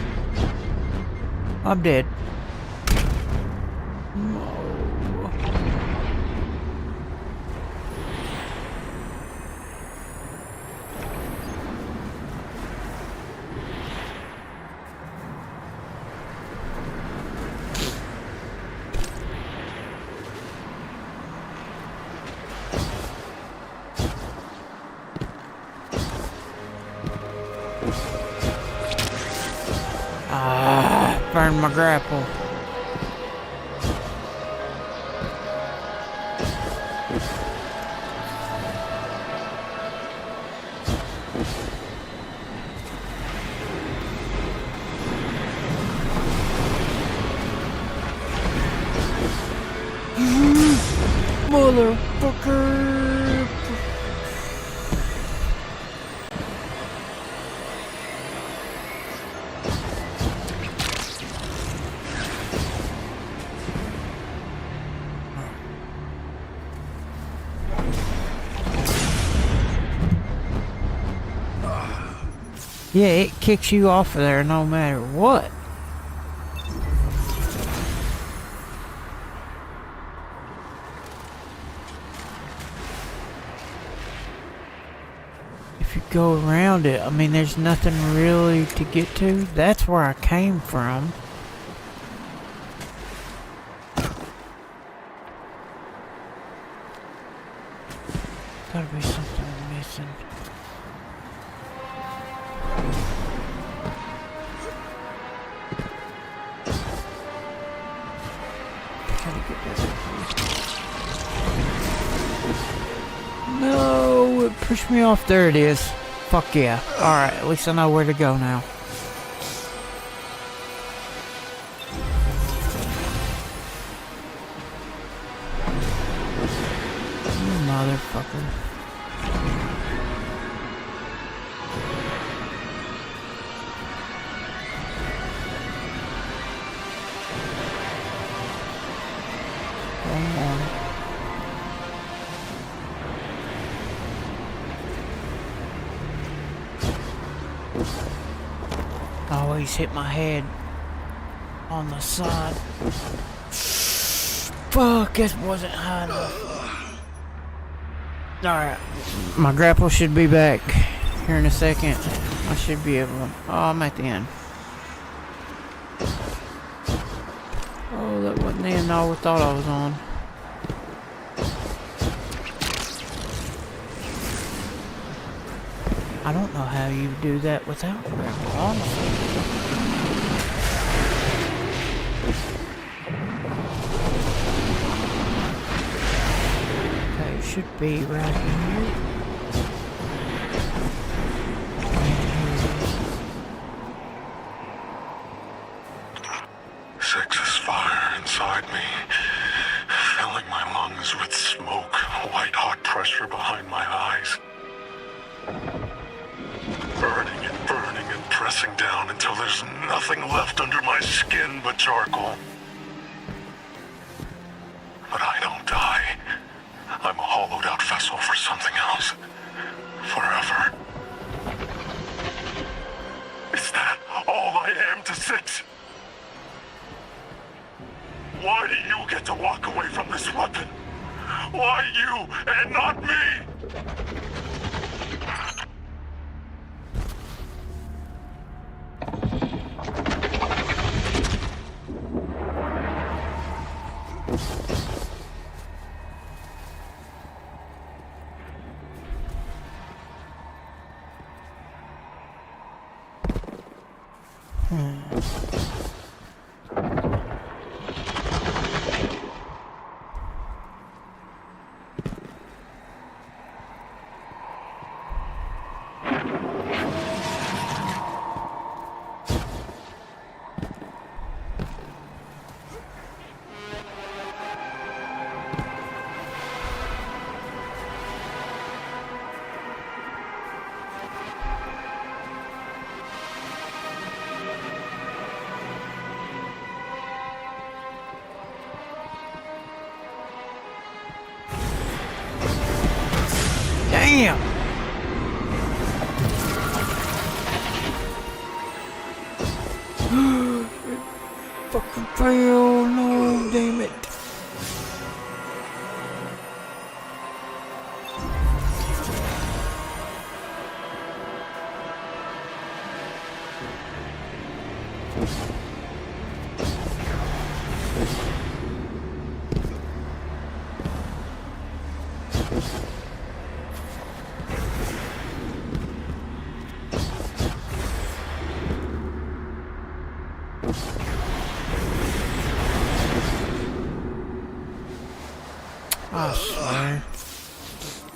A: I'm dead. No. Burn my grapple. Motherfucker. Yeah, it kicks you off of there no matter what. If you go around it, I mean, there's nothing really to get to. That's where I came from. Gotta be something I'm missing. Gotta get that. No, it pushed me off. There it is. Fuck yeah. Alright, at least I know where to go now. You motherfucker. One more. I always hit my head on the side. Fuck, this wasn't high enough. Alright, my grapple should be back here in a second. I should be able to... Oh, I'm at the end. Oh, that wasn't the end I thought I was on. I don't know how you do that without grapple, honestly. Okay, it should be right here.
H: Sex's fire inside me, filling my lungs with smoke, white-hot pressure behind my eyes. Burning and pressing down until there's nothing left under my skin but charcoal. But I don't die. I'm a hollowed-out vessel for something else. Forever. Is that all I am to Six? Why do you get to walk away from this weapon? Why you and not me?
A: Damn! Fucking fail, no, damn it. I swear.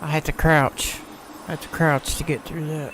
A: I had to crouch. I had to crouch to get through that.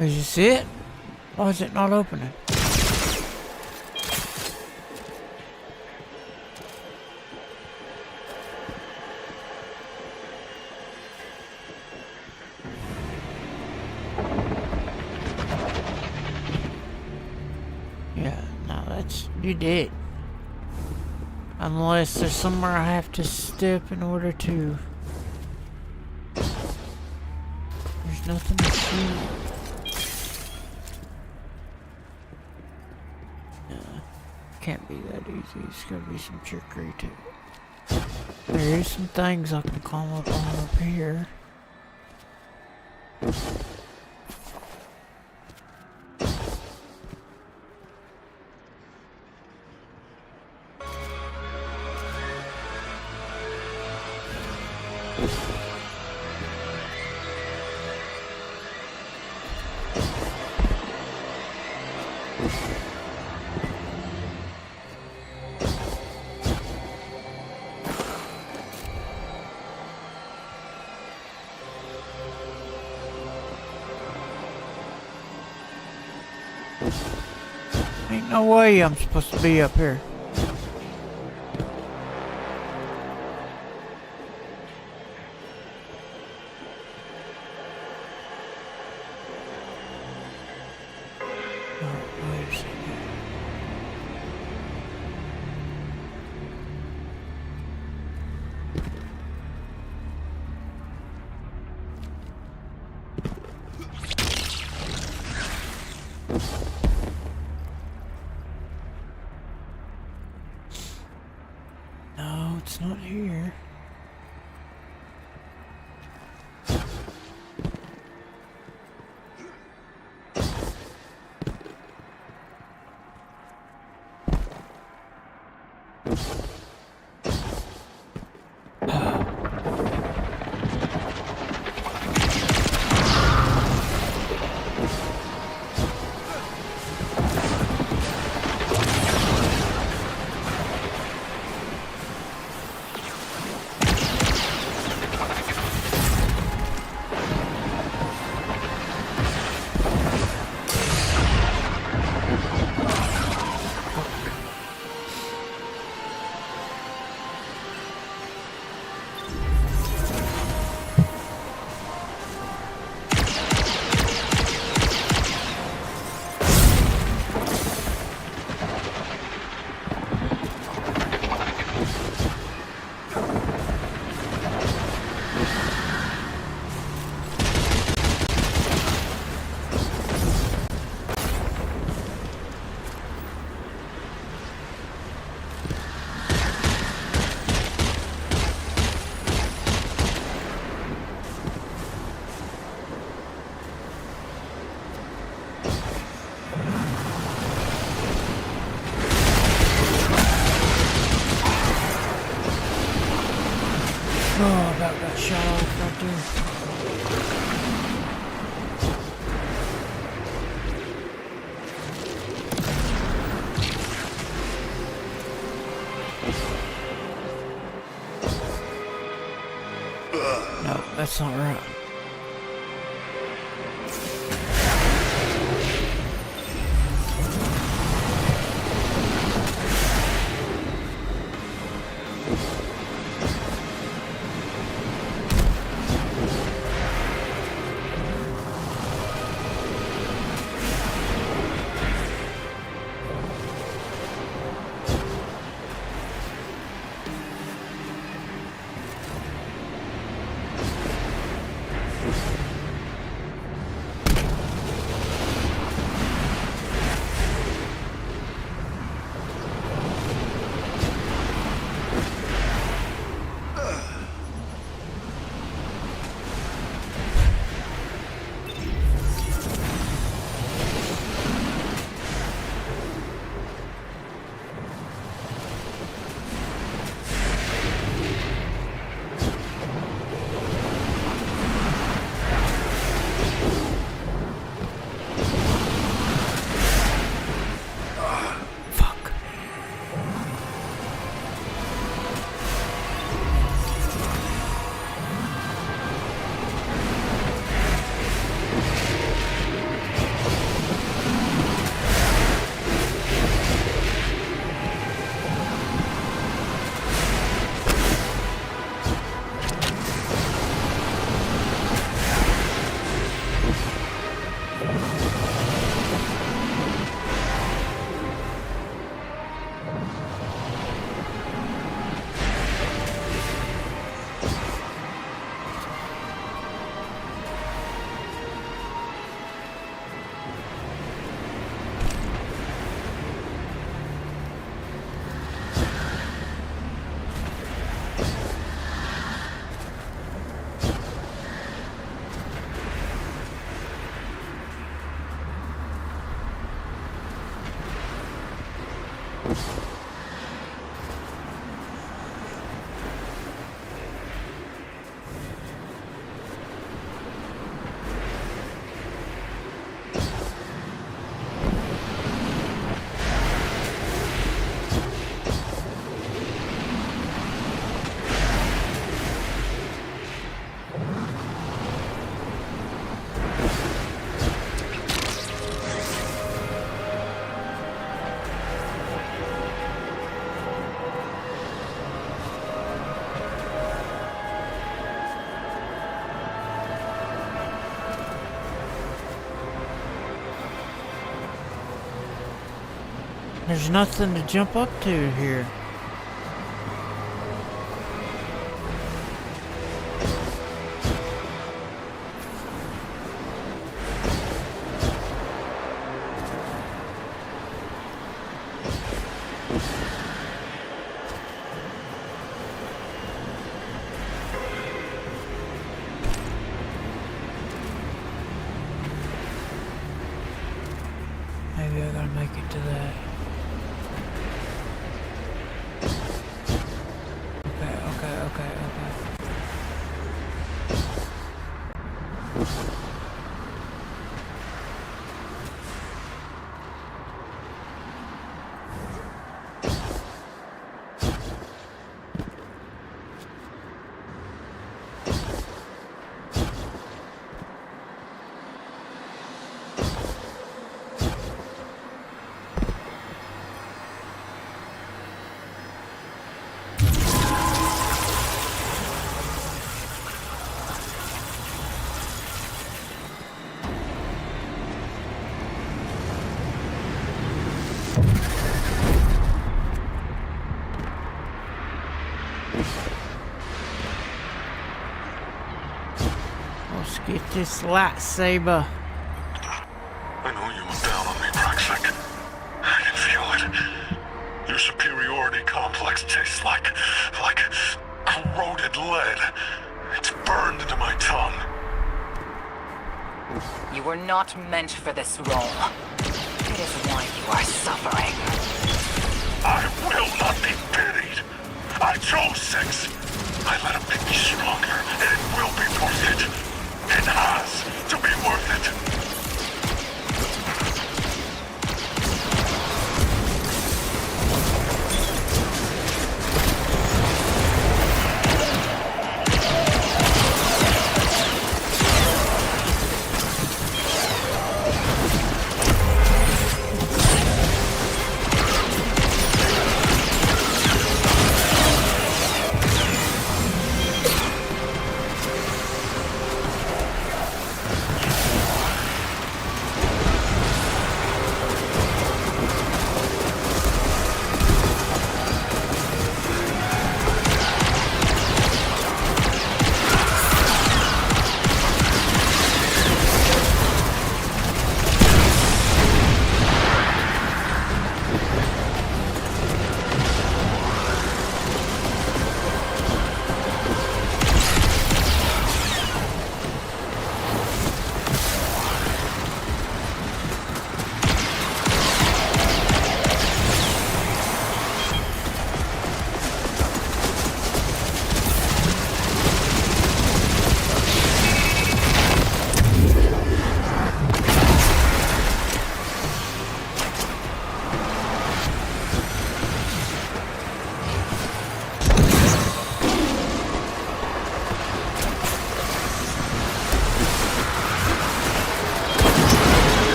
A: Is this it? Why is it not opening? Yeah, no, you did. Unless there's somewhere I have to step in order to... There's nothing to shoot. Can't be that easy. It's gotta be some trickery to it. There is some things I can climb up on up here. Ain't no way I'm supposed to be up here. No, it's not here. Oh, about got shot off right there. No, that's not right. There's nothing to jump up to here. Maybe I gotta make it to that. Okay. Let's get this lightsaber.
H: I know you were down on me, Praxic. I can feel it. Your superiority complex tastes like corroded lead. It's burned into my tongue.
E: You were not meant for this role. It is why you are suffering.
H: I will not be pitied. I chose 6. I let him make me stronger, and it will be worth it. It has to be worth it.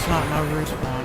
A: That's not no respawn.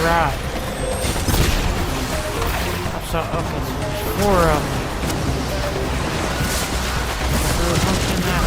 A: Right. I saw there's 4 of them. There was one in that.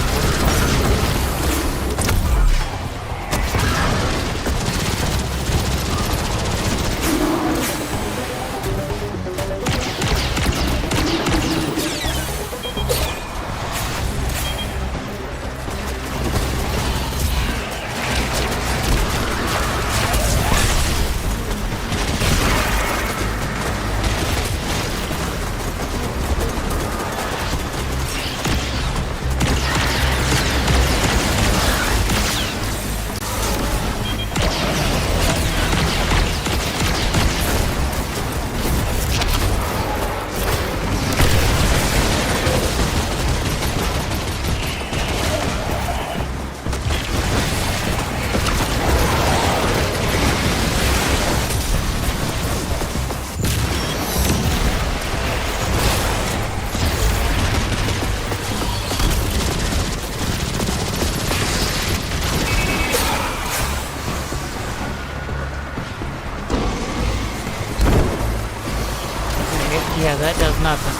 A: Yeah, that does nothing.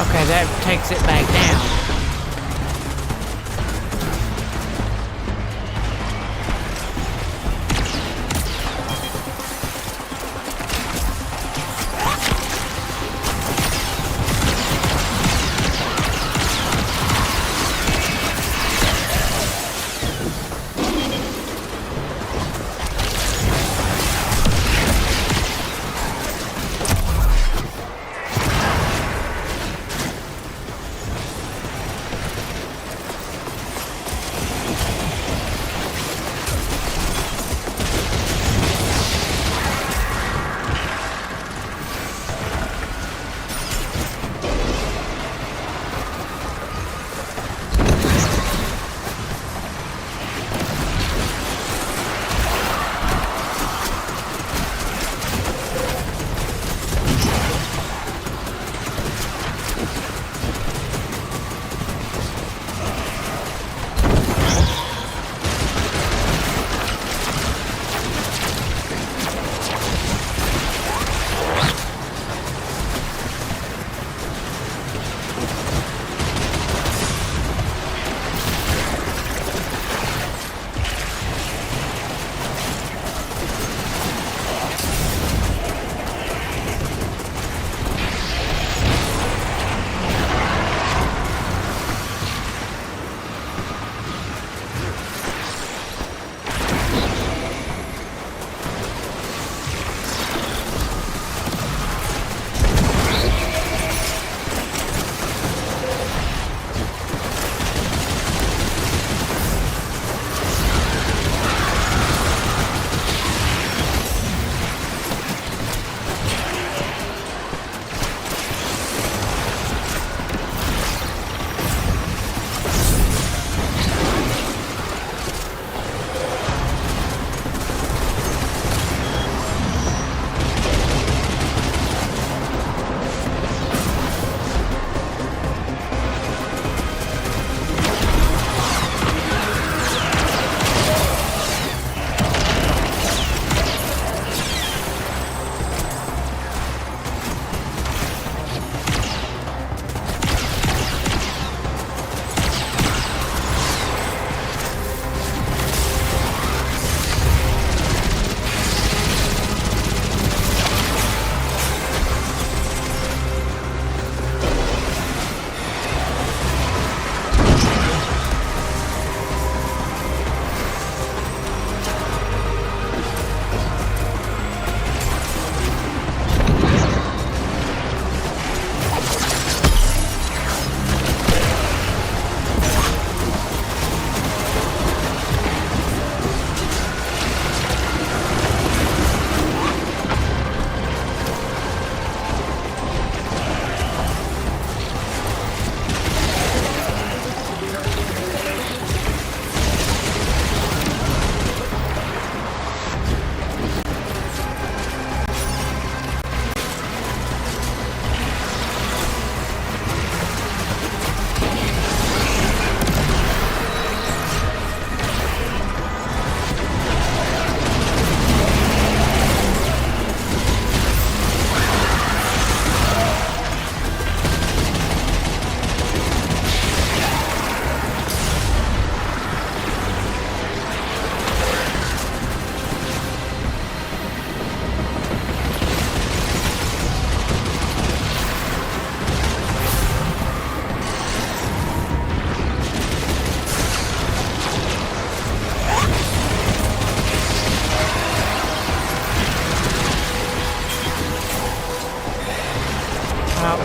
A: Okay, that takes it back down.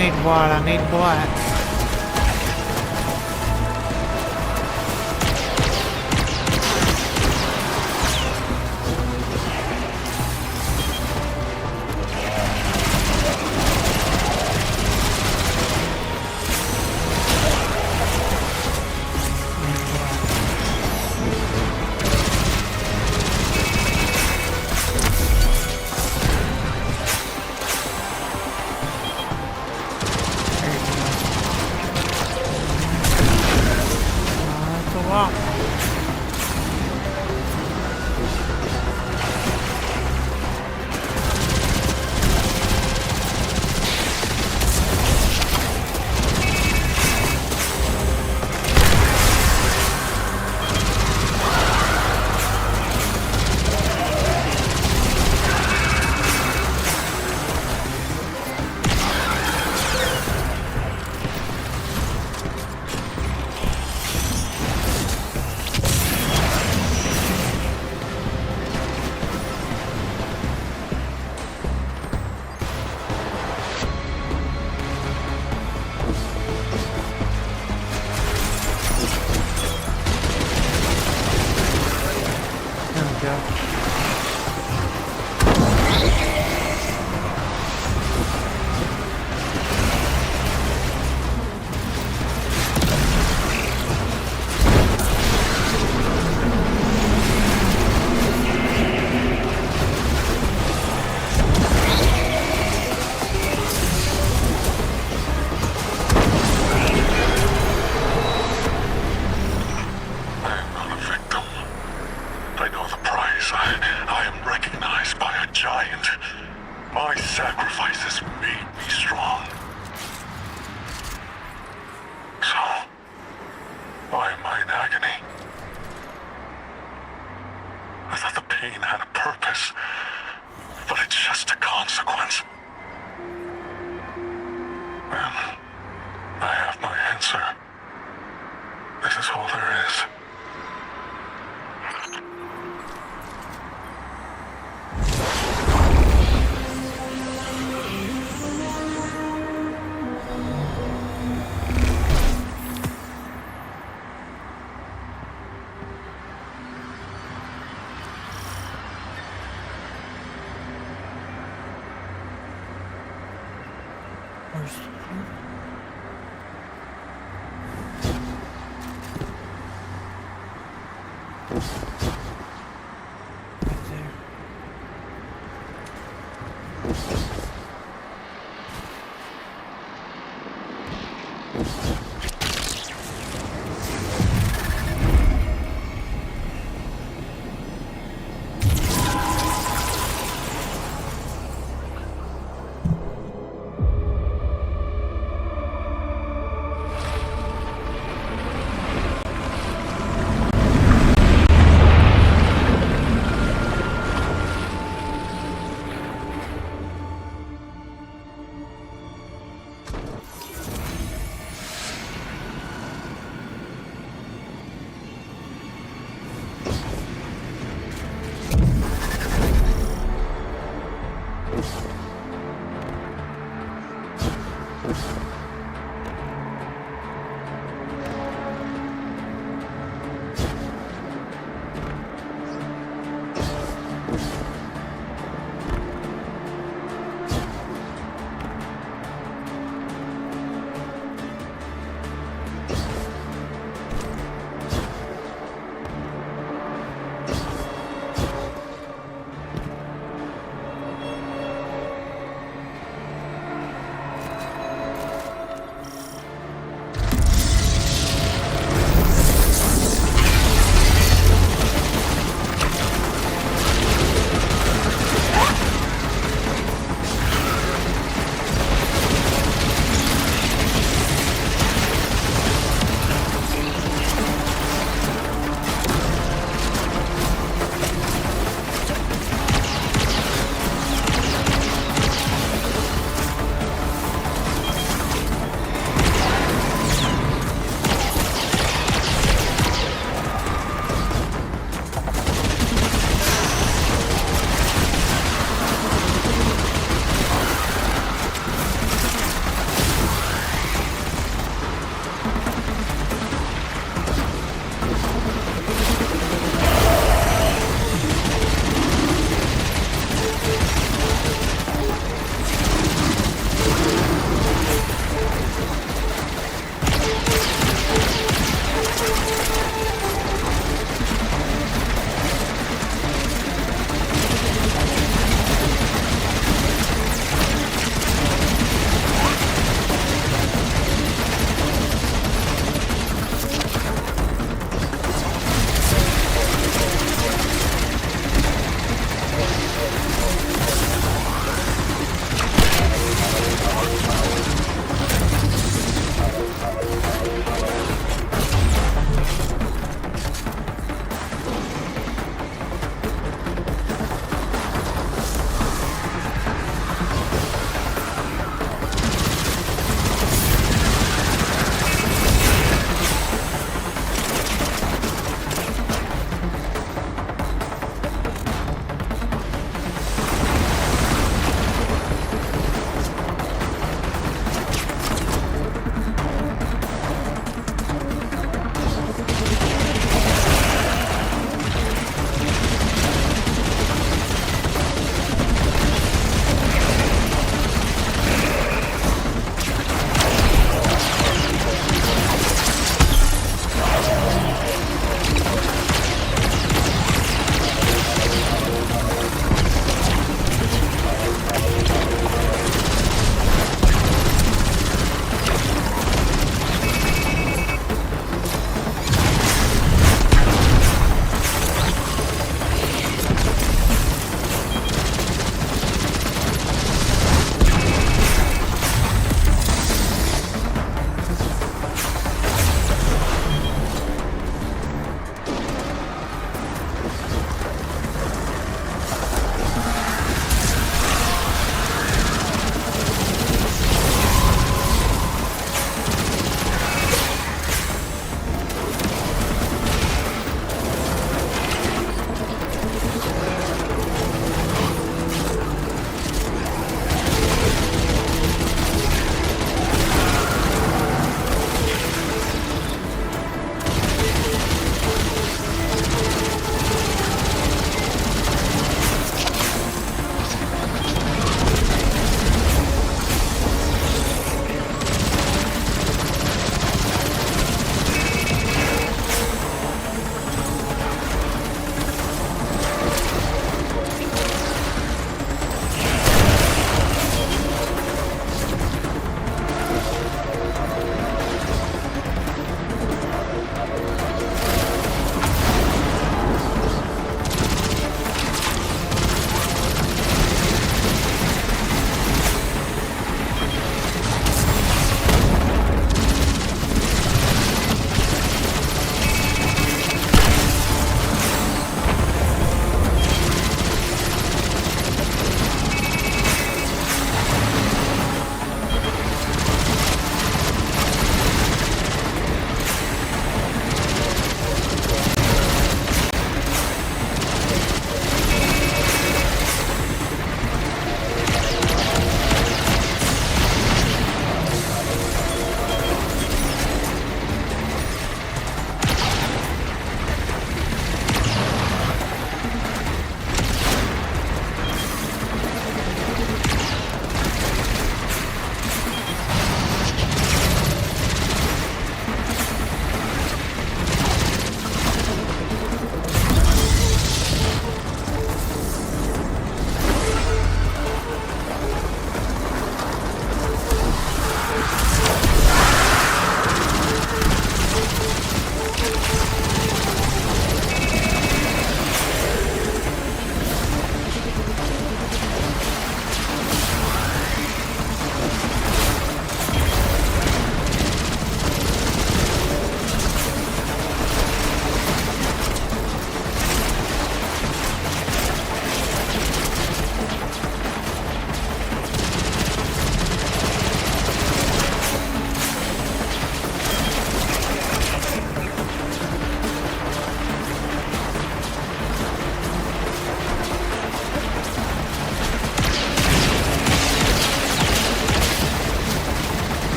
A: need what? I need black.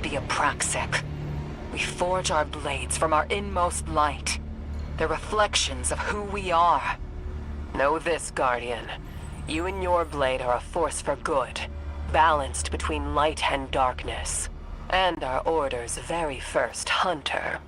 E: be Apraxic. We forge our blades from our inmost light. They're reflections of who we are. Know this, Guardian. You and your blade are a force for good, balanced between light and darkness. And our Order's very first hunter.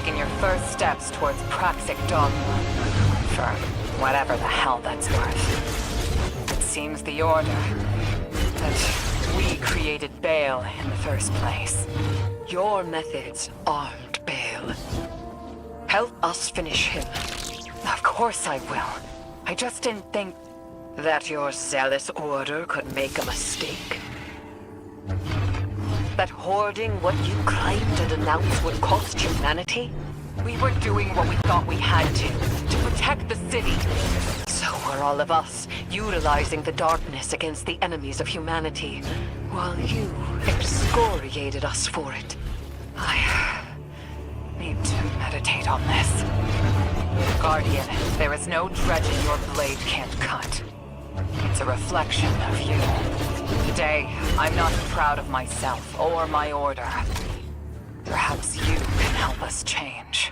E: taken your first steps towards Praxic dogma. For whatever the hell that's worth. It seems the Order, that we created Bale in the first place.
G: Your methods armed Bale. Help us finish him.
E: Of course I will. I just didn't think
G: That your zealous Order could make a mistake? That hoarding what you claimed and announced would cost humanity?
E: we were doing what we thought we had to protect the city.
G: So were all of us, utilizing the darkness against the enemies of humanity, while you excoriated us for it.
E: I need to meditate on this. Guardian, there is no dredge your blade can't cut. It's a reflection of you. Today, I'm not proud of myself or my Order. Perhaps you can help us change.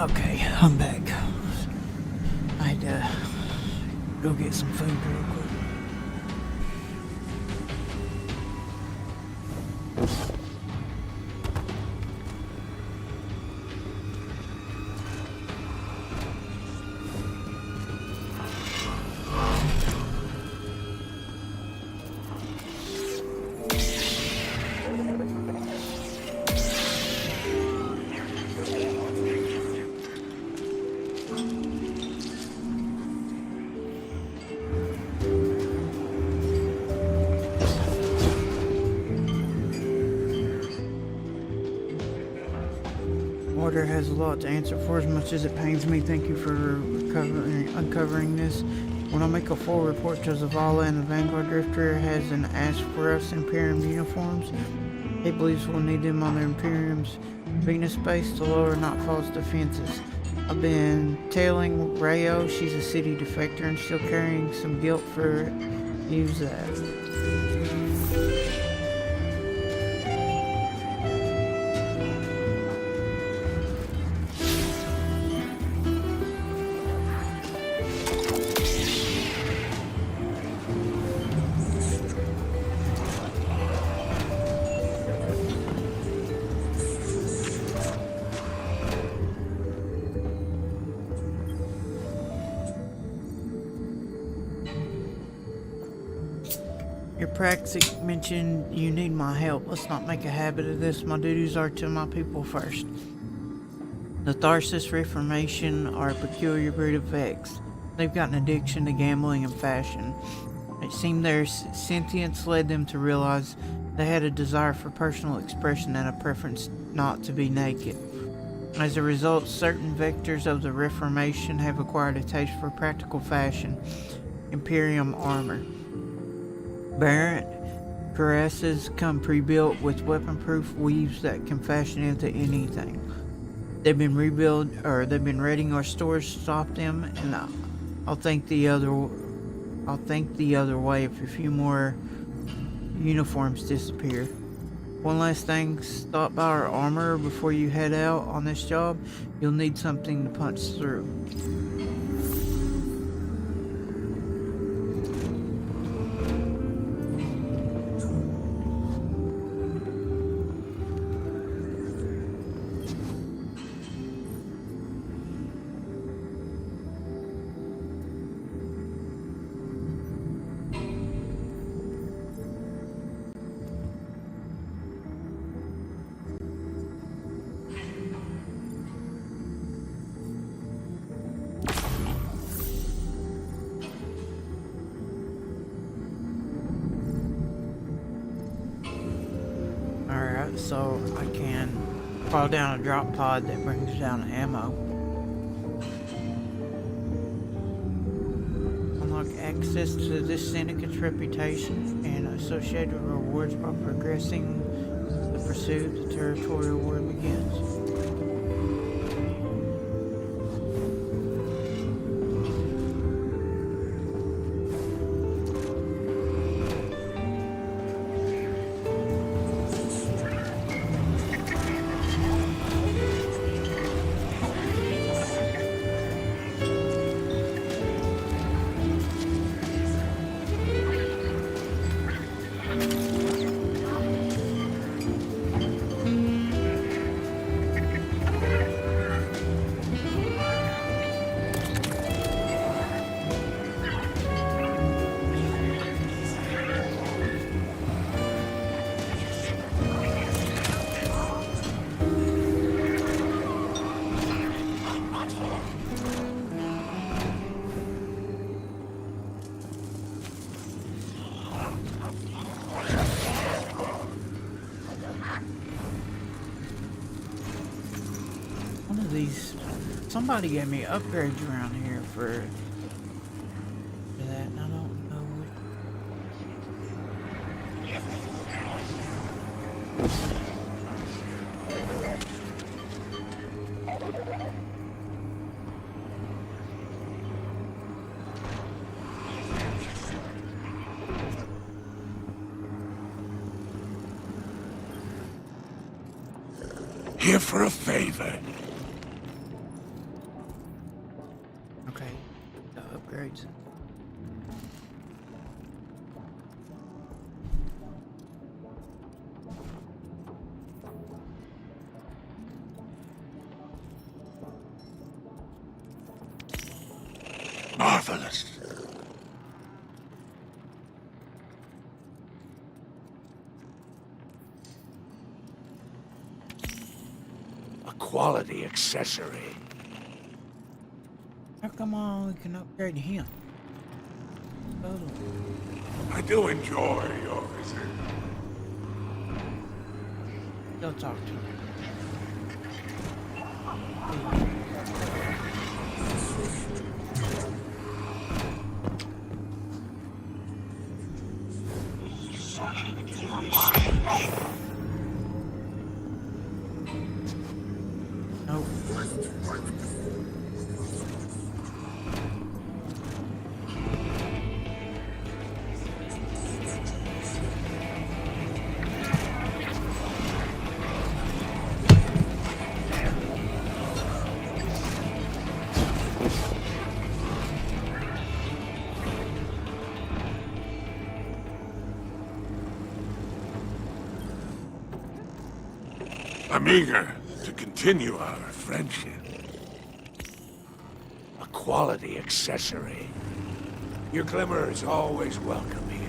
A: Okay, I'm back. I had to go get some food real quick. Order has a lot to answer for. As much as it pains me, thank you for uncovering this. When I make a full report to Zavala and the Vanguard Drifter has an ask for us Imperium uniforms. He believes we'll need them on the Imperium's Venus base to lower Nightfall's defenses. I've been tailing Rayo. She's a city defector and still carrying some guilt for use that. Your Praxic mentioned you need my help. Let's not make a habit of this. My duties are to my people first. The Tharsis Reformation are a peculiar breed of Vex. They've got an addiction to gambling and fashion. It seemed their sentience led them to realize they had a desire for personal expression and a preference not to be naked. As a result, certain vectors of the Reformation have acquired a taste for practical fashion, Imperium armor. Barrett cuirasses come pre-built with weapon-proof weaves that can fashion into anything. They've been raiding our stores to stop them, and I'll think the other way if a few more uniforms disappear. One last thing, stop by our armorer before you head out on this job. You'll need something to punch through. So I can fall down a drop pod that brings down ammo. Unlock access to this syndicate's reputation and associated rewards by progressing the pursuit. The territorial war begins. Somebody gave me upgrades around here for that, and I don't know what.
P: Here for a favor. marvelous. A quality accessory.
A: How come we can upgrade him? Oh.
P: I do enjoy your visit.
A: Go talk to him. Nope.
P: I'm eager to continue our friendship. A quality accessory. Your glimmer is always welcome here.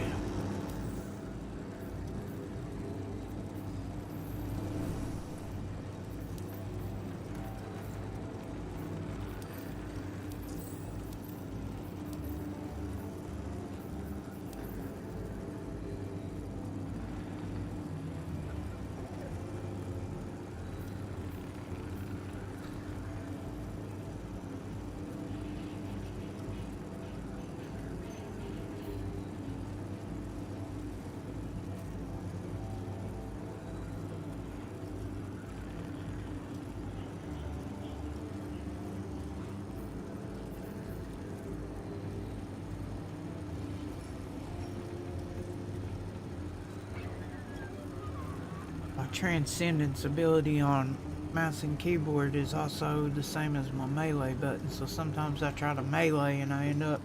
P: My transcendence ability on mouse and keyboard is also the same as my melee button, so sometimes I try to melee and I end up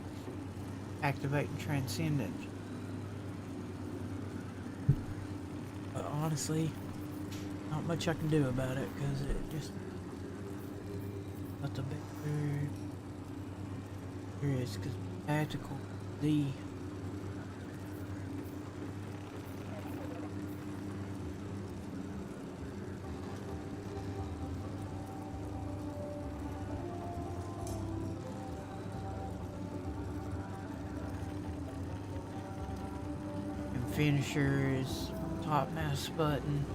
P: activating transcendence. But honestly, not much I can do about it because it just that's a bit weird. Here it is, because tactical D. Finisher is top mouse button.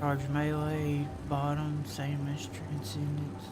P: Charge melee bottom, same as transcendence.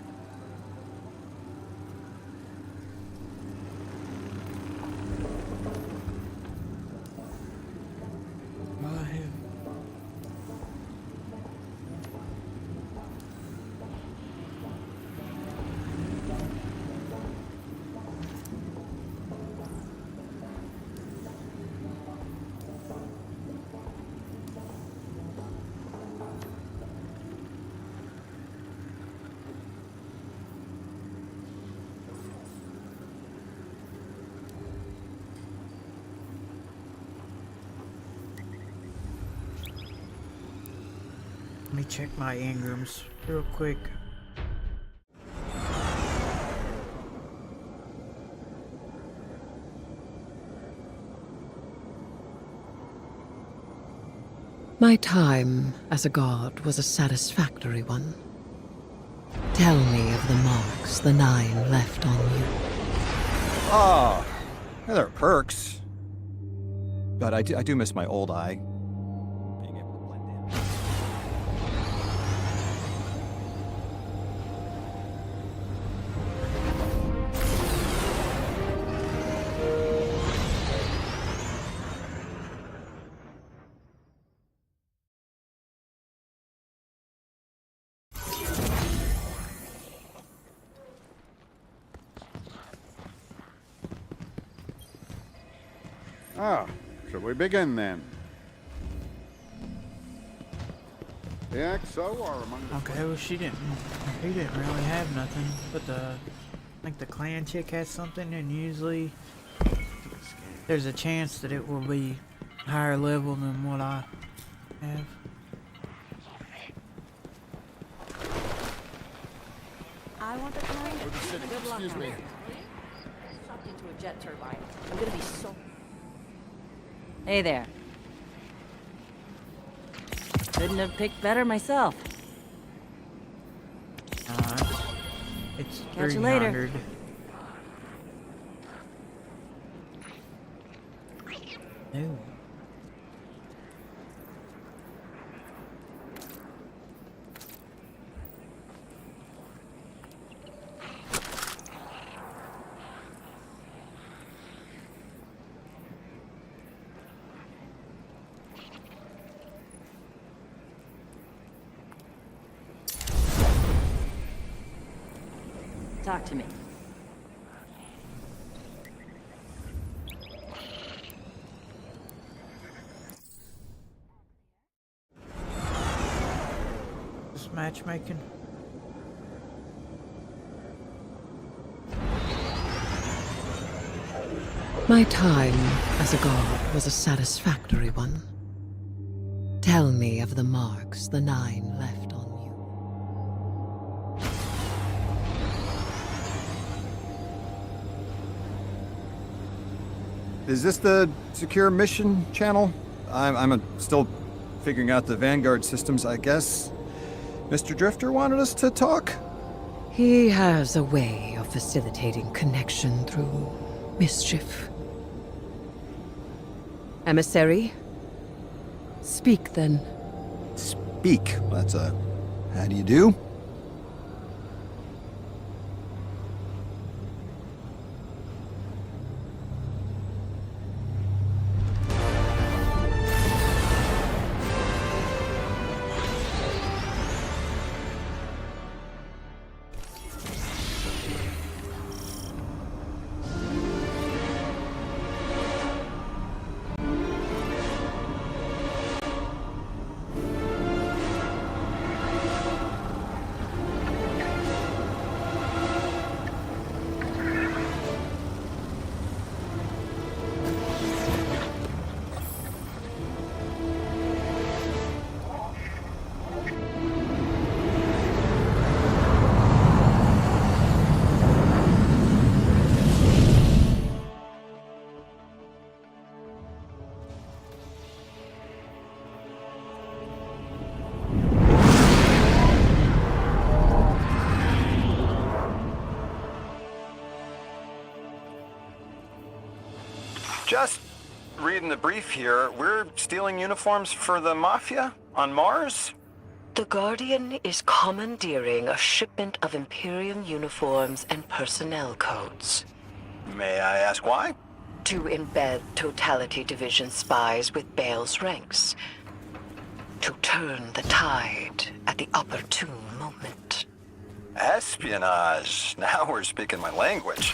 P: Let me check my engrams real quick.
T: My time as a god was a satisfactory one. Tell me of the marks the Nine left on you.
D: Ah, there are perks. But I do miss my old eye. Being able to blend in.
I: Ah, shall we begin then? The XO are among the...
A: Okay, well he didn't really have nothing, but I think the clan chick has something, and usually there's a chance that it will be higher level than what I have.
L: I want the coin. Good luck.
I: Excuse me.
L: jet turbine. I'm gonna be so... Hey there. Couldn't have picked better myself.
P: It's
L: Catch you later.
P: 300. No.
L: Talk to me.
P: This matchmaking.
T: My time as a god was a satisfactory one. Tell me of the marks the Nine left on you.
D: Is this the secure mission channel? I'm still figuring out the Vanguard systems, I guess. Mr. Drifter wanted us to talk?
T: He has a way of facilitating connection through mischief. Emissary? Speak then.
D: Speak? That's a... how do you do? Just reading the brief here, we're stealing uniforms for the Mafia on Mars?
G: The Guardian is commandeering a shipment of Imperium uniforms and personnel codes.
D: May I ask why?
G: To embed Totality Division spies with Bale's ranks. To turn the tide at the opportune moment.
D: Espionage. Now we're speaking my language.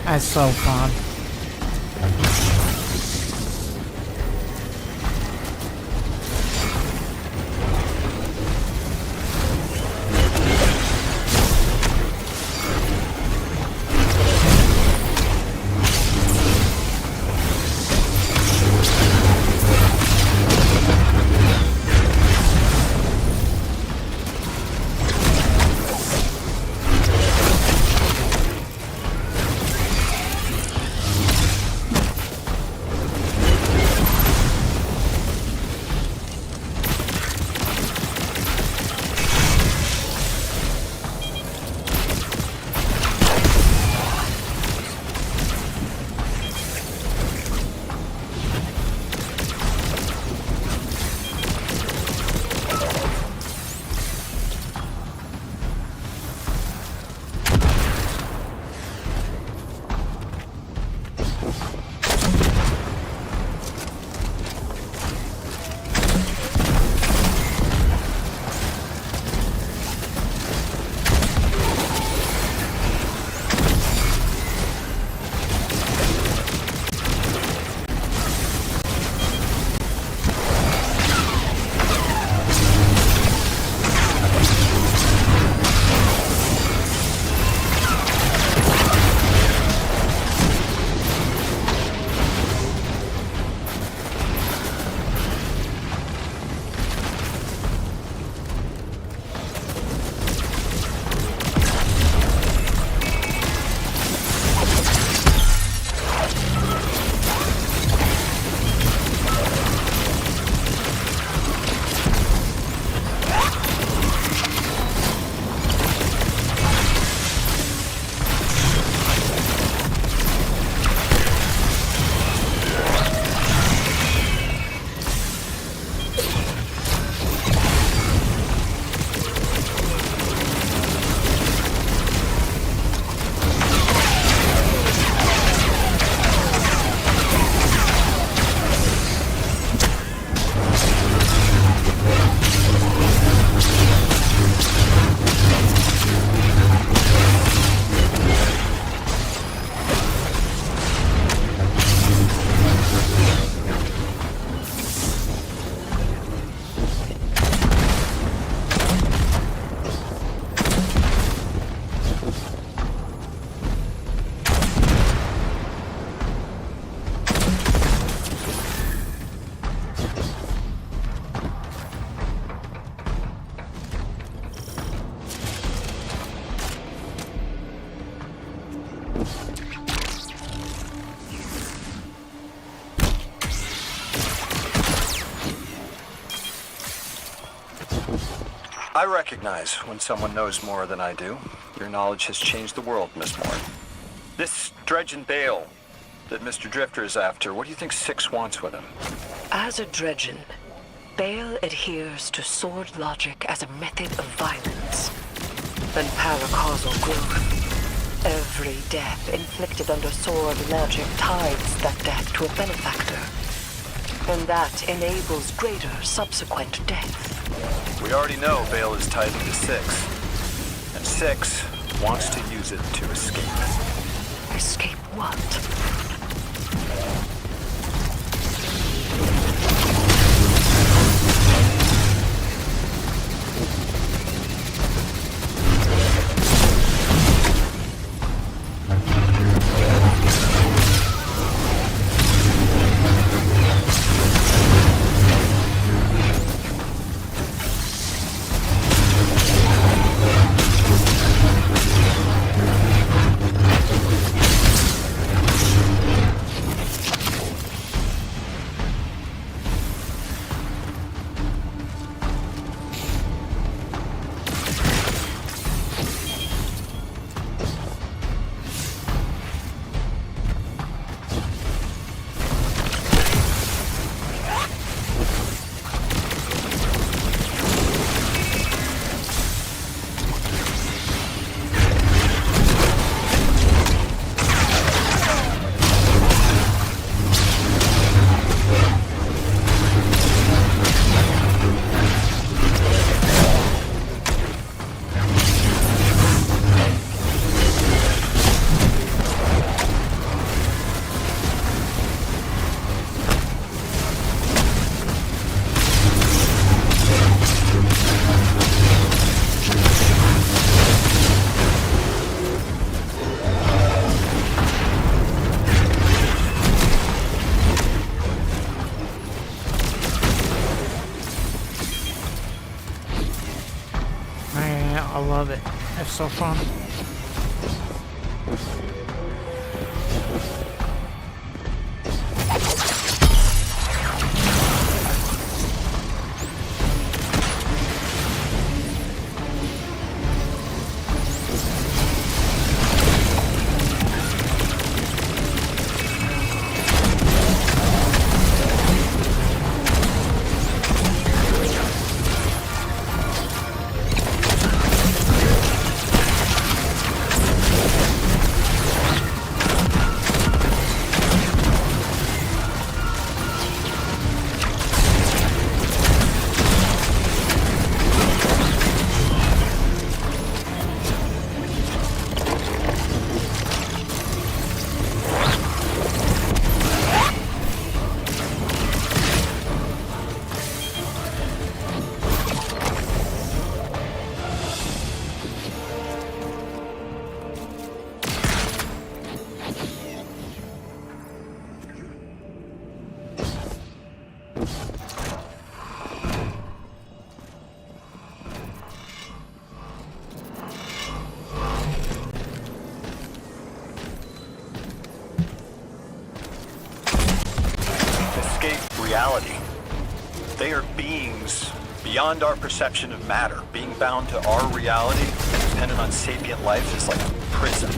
P: That's so fun.
U: I recognize when someone knows more than I do. Your knowledge has changed the world, Miss Moore. This dredge and bale that Mr. Drifter is after, what do you think Six wants with him?
G: As a dredgen, Bale adheres to sword logic as a method of violence and paracausal growth. Every death inflicted under sword logic ties that death to a benefactor, and that enables greater subsequent death.
U: We already know Bale is tied to Six, and Six wants to use it to escape.
G: Escape what?
P: I love it. It's so fun.
U: Reality. They are beings beyond our perception of matter. Being bound to our reality and dependent on sapient life is like a prison.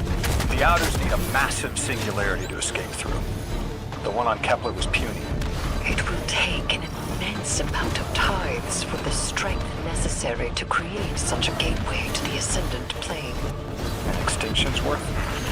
U: The Outers need a massive singularity to escape through. The one on Kepler was puny.
G: It will take an immense amount of tithes for the strength necessary to create such a gateway to the Ascendant Plane.
U: And extinction's worth it.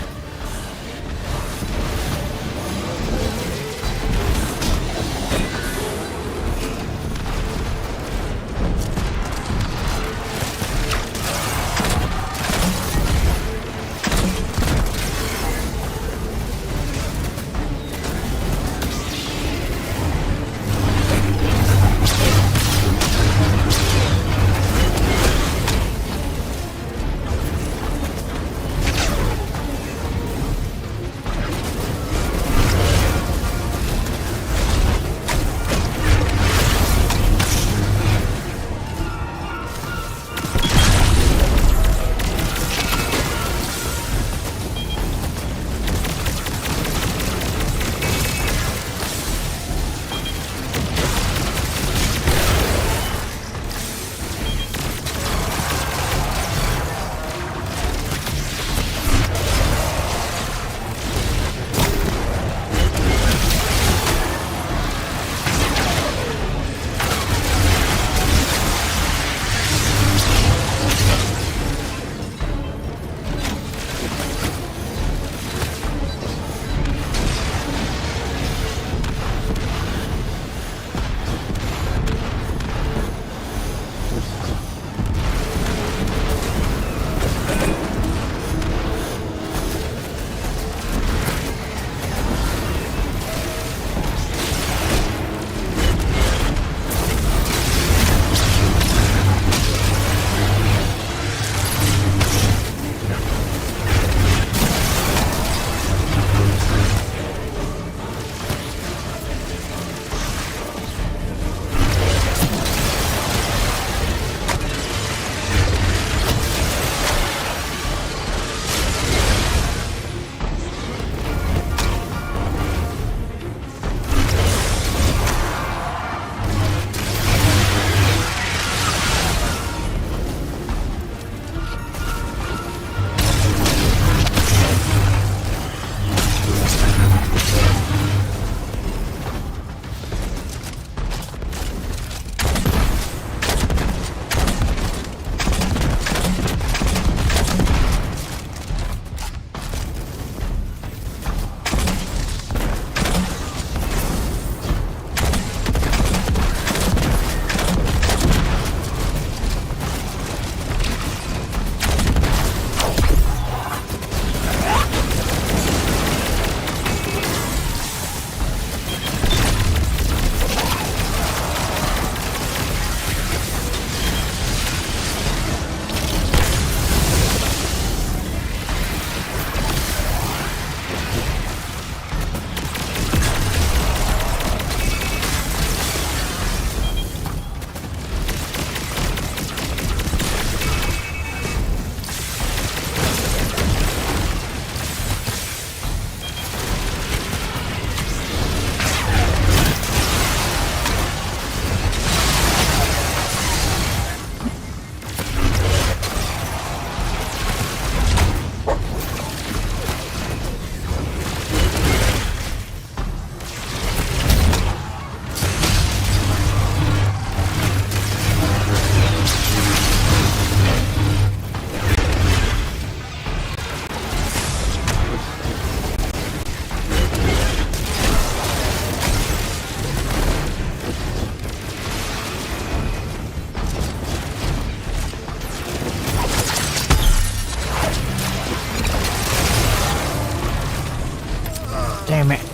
A: Damn it.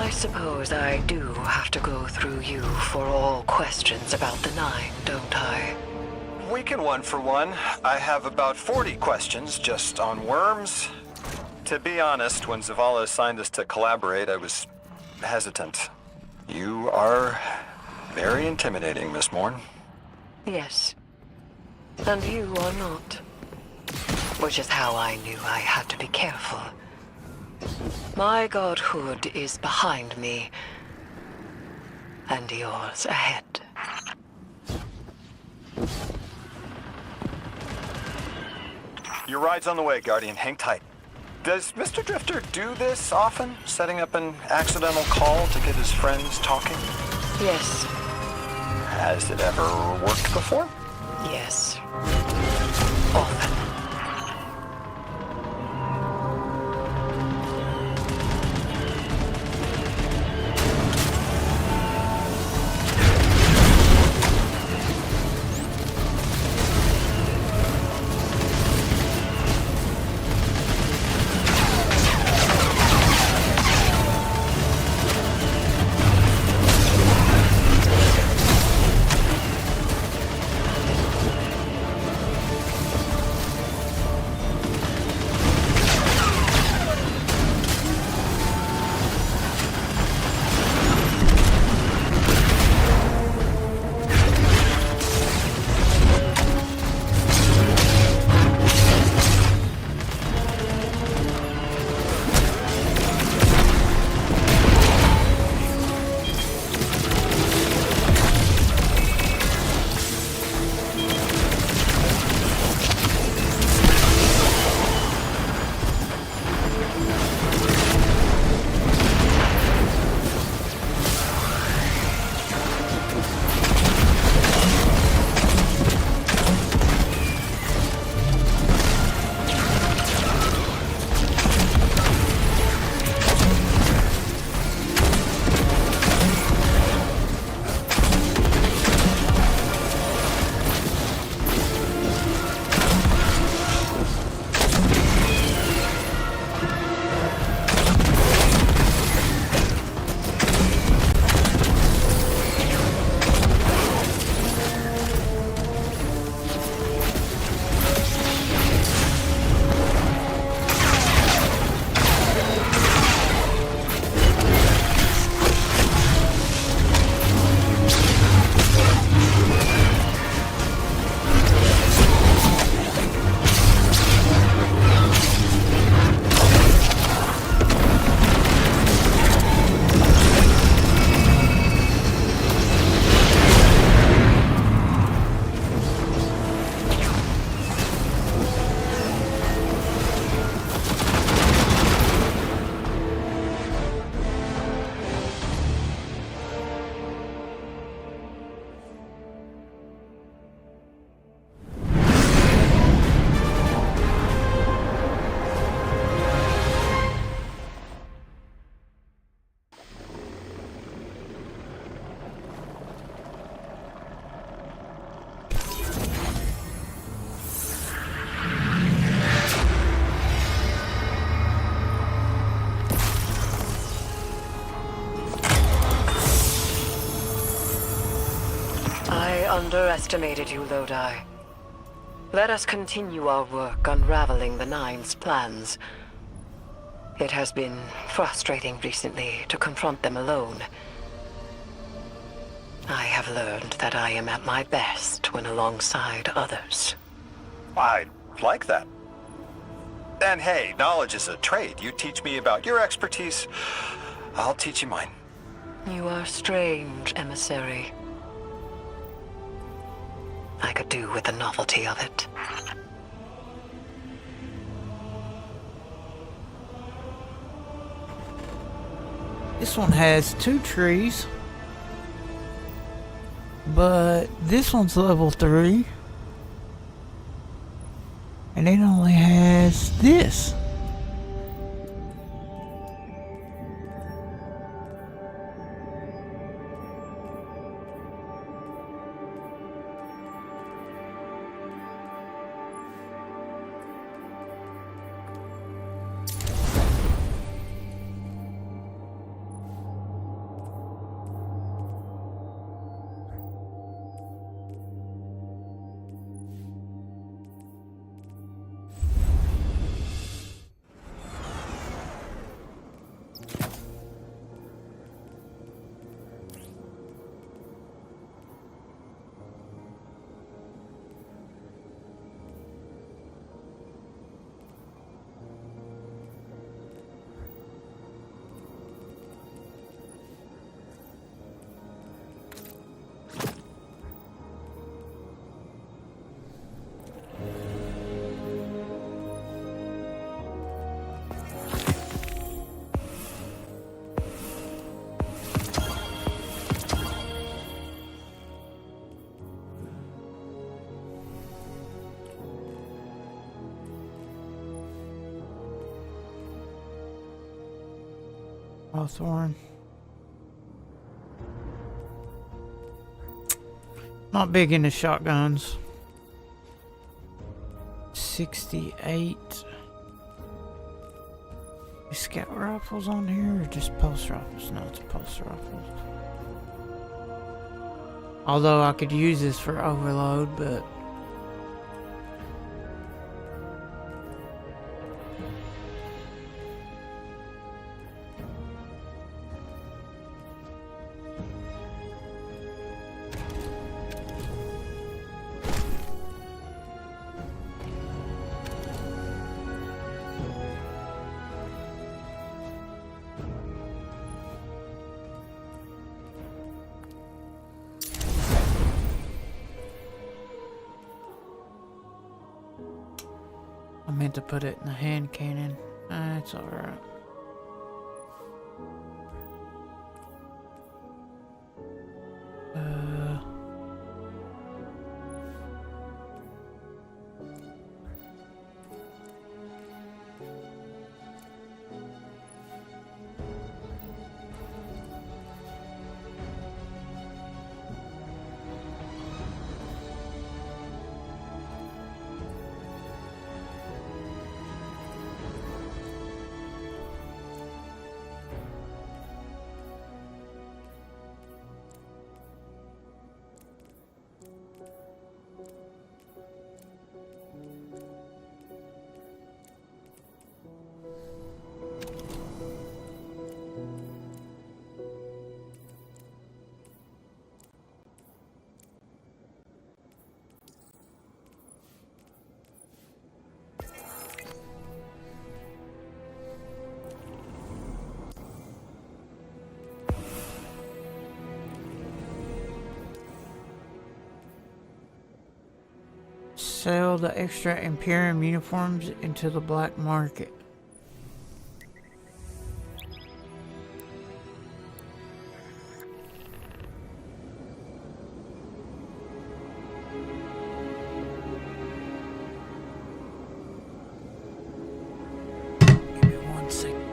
G: I suppose I do have to go through you for all questions about the Nine, don't I?
U: We can one for one. I have about 40 questions just on worms. To be honest, when Zavala assigned us to collaborate, I was hesitant. You are very intimidating, Miss Morn.
G: Yes. And you are not. Which is how I knew I had to be careful. My godhood is behind me, and yours ahead.
U: Your ride's on the way, Guardian. Hang tight. Does Mr. Drifter do this often? Setting up an accidental call to get his friends talking?
G: Yes.
U: Has it ever worked before?
G: Yes. Often. underestimated you, Lodi. Let us continue our work unraveling the Nine's plans. It has been frustrating recently to confront them alone. I have learned that I am at my best when alongside others.
U: I like that. And hey, knowledge is a trade. You teach me about your expertise, I'll teach you mine.
G: You are strange, emissary. I could do with the novelty of it.
A: This one has 2 trees, but this one's level 3, and it only has this. Hawthorne. Not big into shotguns. 68. Is scout rifles on here or just pulse rifles? No, it's pulse rifles. Although I could use this for overload, but I meant to put it in the hand cannon. It's alright. Sell the extra Imperium uniforms into the black market. Give me 1 second.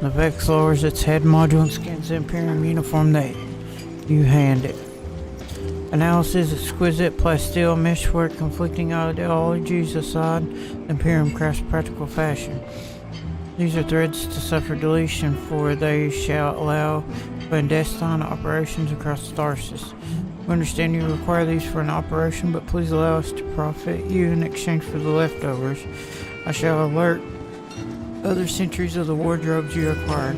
A: The Vex lowers its head module and scans the Imperium uniform that you hand it. Analysis exquisite plasteel meshwork, conflicting ideologies aside, the Imperium crafts practical fashion. These are threads to suffer deletion, for they shall allow clandestine operations across the star system. We understand you require these for an operation, but please allow us to profit you in exchange for the leftovers. I shall alert other centuries of the wardrobes you acquired.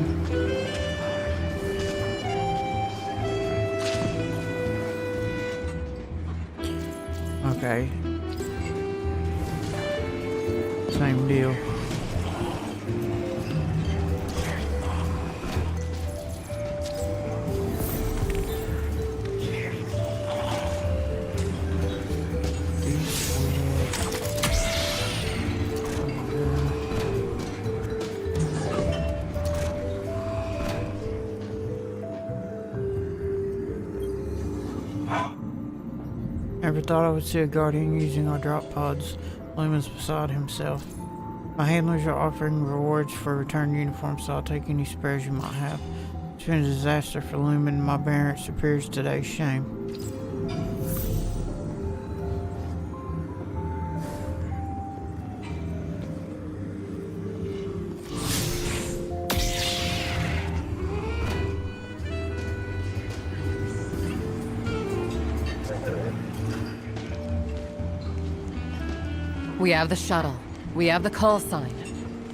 A: Okay. Same deal. Never thought I would see a guardian using our drop pods. Lumen's beside himself. My handlers are offering rewards for returned uniforms, so I'll take any spares you might have. It's been a disaster for Lumen and my Barrett superiors today. Shame.
B: We have the shuttle. We have the call sign.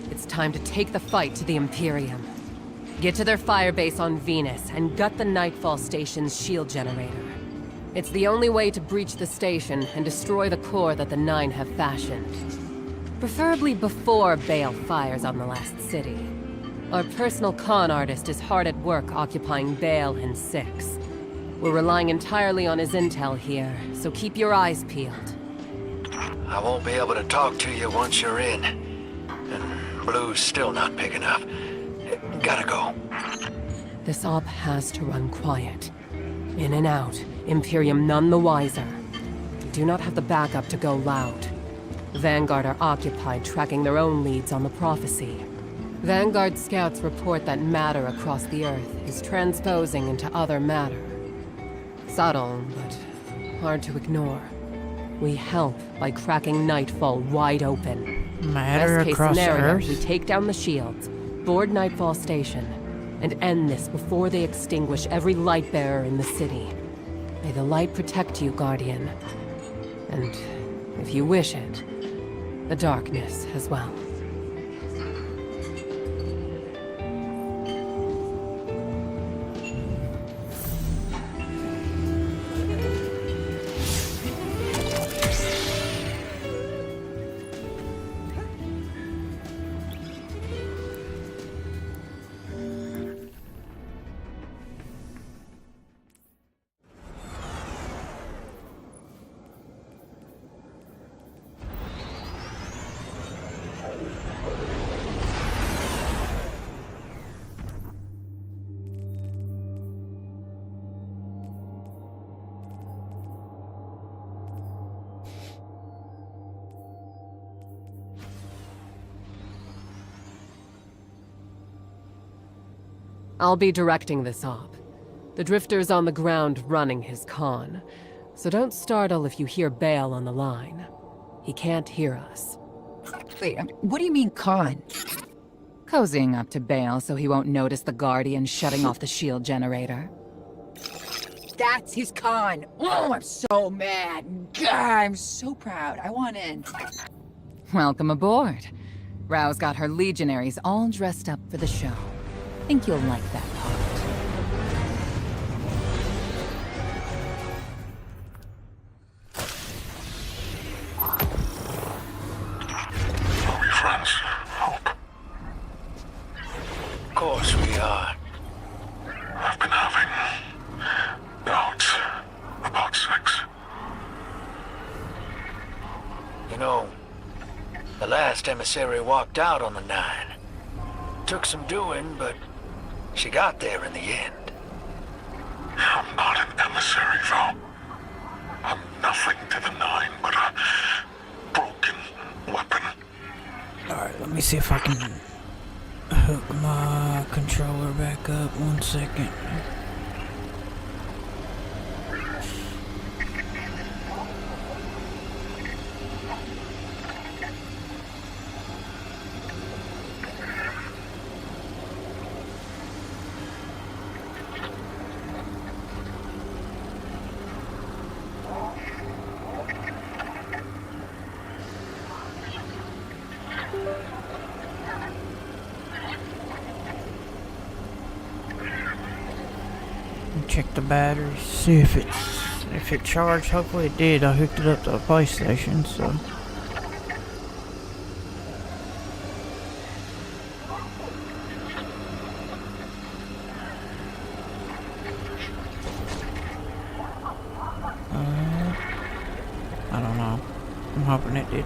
B: It's time to take the fight to the Imperium. Get to their firebase on Venus and gut the Nightfall Station's shield generator. It's the only way to breach the station and destroy the core that the Nine have fashioned. Preferably before Bale fires on the last city. Our personal con artist is hard at work occupying Bale and Six. We're relying entirely on his intel here, so keep your eyes peeled.
C: I won't be able to talk to you once you're in. And Blue's still not picking up. Gotta go.
B: This op has to run quiet. In and out, Imperium none the wiser. We do not have the backup to go loud. Vanguard are occupied tracking their own leads on the prophecy. Vanguard scouts report that matter across the Earth is transposing into other matter. Subtle, but hard to ignore. We help by cracking Nightfall wide open.
A: Matter
B: Best case
A: across
B: scenario,
A: Earth?
B: we take down the shields, board Nightfall Station, and end this before they extinguish every light bearer in the city. May the light protect you, Guardian. And, if you wish it, the darkness as well. I'll be directing this op. The Drifter's on the ground running his con, so don't startle if you hear Bale on the line. He can't hear us.
M: Wait, what do you mean con?
B: Cozying up to Bale so he won't notice the Guardian shutting off the shield generator.
M: That's his con. Oh, I'm so mad. God, I'm so proud. I want in.
B: Welcome aboard. Rao's got her legionaries all dressed up for the show. Think you'll like that part.
H: Are we friends, Hope?
C: Of course we are.
H: I've been having doubts about Six.
C: You know, the last emissary walked out on the Nine. Took some doing, but she got there in the end.
H: I'm not an emissary, though. I'm nothing to the Nine but a broken weapon.
A: Alright, let me see if I can hook my controller back up 1 second. Check the battery, see if it charged. Hopefully it did. I hooked it up to a PlayStation, so. I don't know. I'm hoping it did.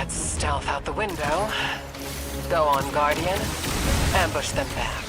E: Stealth out the window. Go on, Guardian. Ambush them back.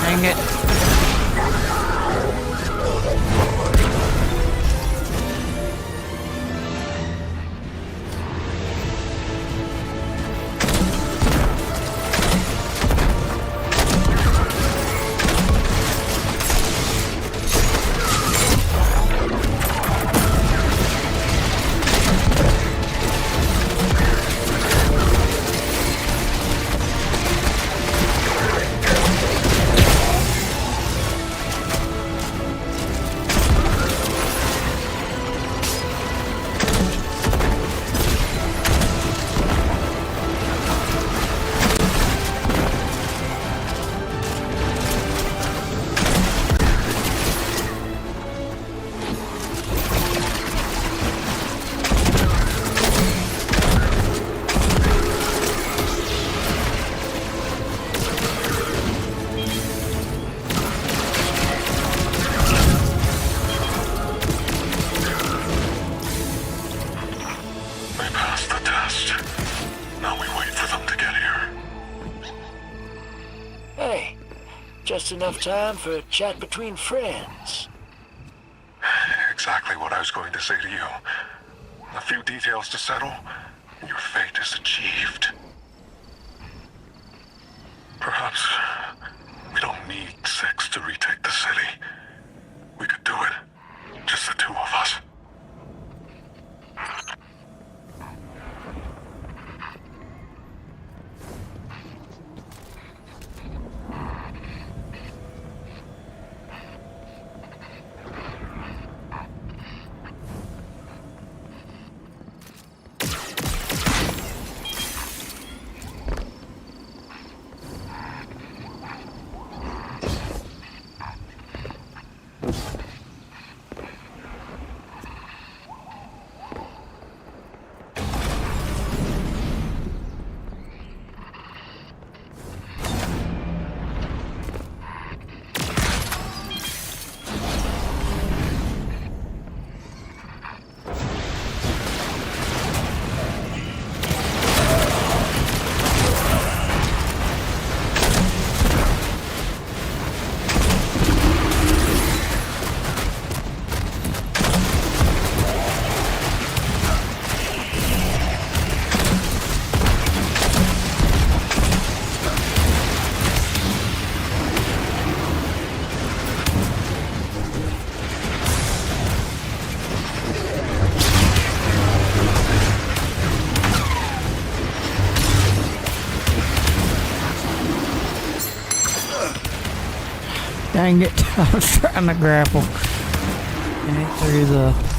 A: Dang it.
K: enough time for a chat between friends.
H: Exactly what I was going to say to you. A few details to settle, and your fate is achieved. Perhaps we don't need 6 to retake the city. We could do it, just the 2 of us.
A: Dang it, I was trying to grapple. And it threw the...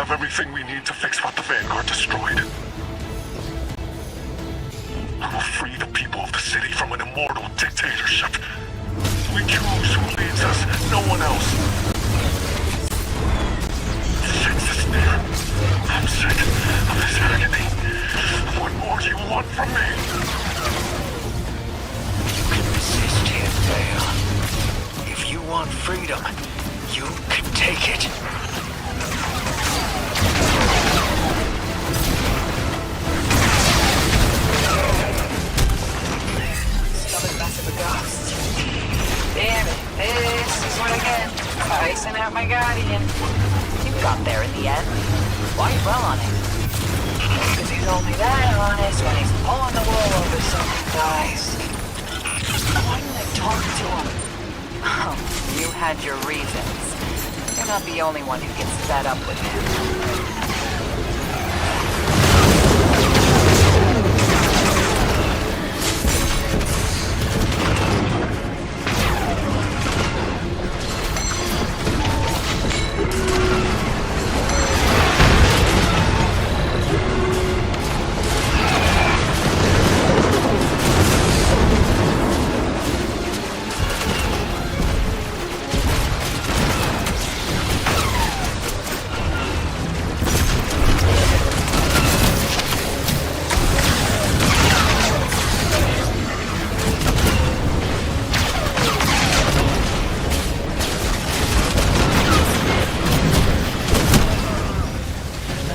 H: Everything we need to fix what the Vanguard destroyed. I will free the people of the city from an immortal dictatorship. We choose who leads us, no one else. Fix this near. I'm sick of this agony. What more do you want from me?
K: You can resist him, Vale. If you want freedom, you can take it.
E: Damn it, this is what I get. Icing out my guardian. You got there in the end. Why you dwell on it? Because he's only that honest when he's pulling the wool over something, guys. Why didn't I talk to him? Oh, you had your reasons. You're not the only one who gets fed up with him.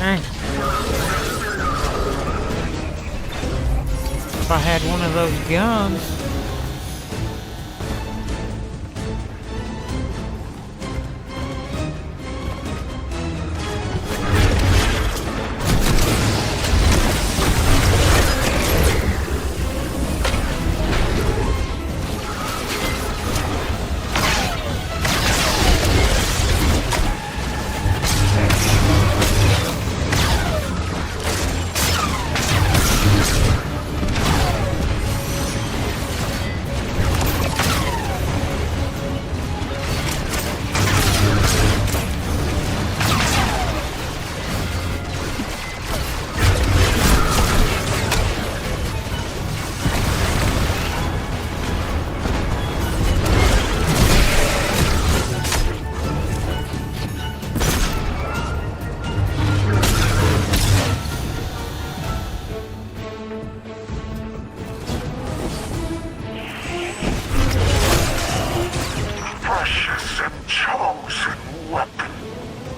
A: Dang. If I had one of those guns.
H: Precious and chosen weapon.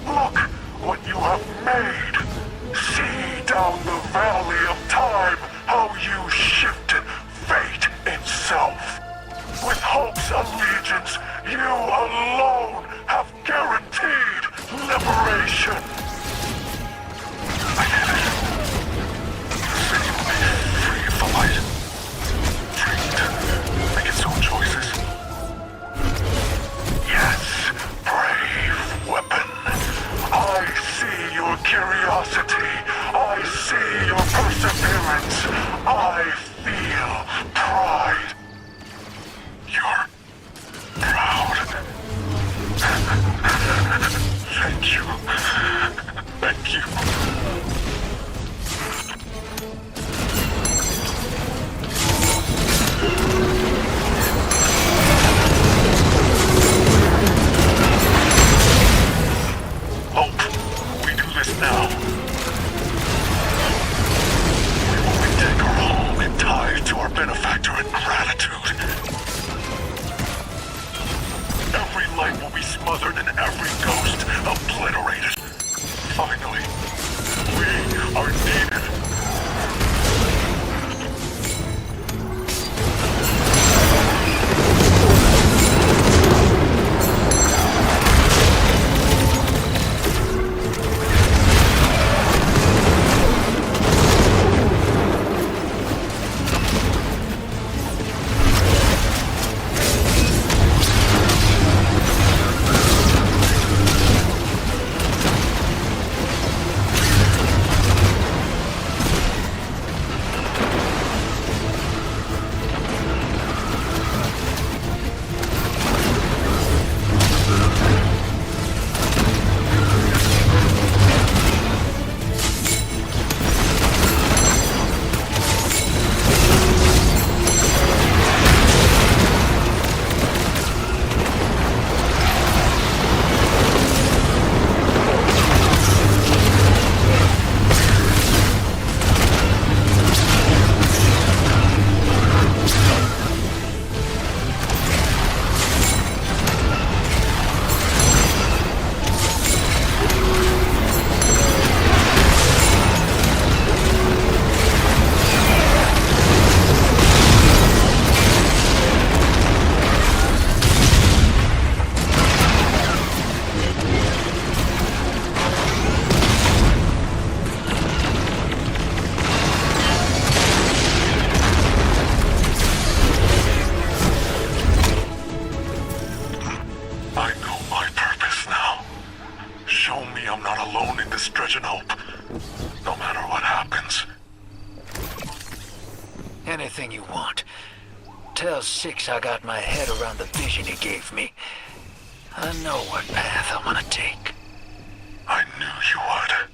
H: Look what you have made. See down the valley of time how you shifted fate itself. With Hope's allegiance, you alone have guaranteed liberation. I did it. Set me free of the light. Free to make its own choices. Yes, brave weapon. I see your curiosity. I see your perseverance. I feel pride. You're proud. Thank you. Thank you. Hope, we do this now. We will retake our home and tie to our benefactor in gratitude. Every light will be smothered and every ghost obliterated. Finally, we are needed.
C: Anything you want. Tell Six I got my head around the vision he gave me. I know what path I'm gonna take.
H: I knew you would.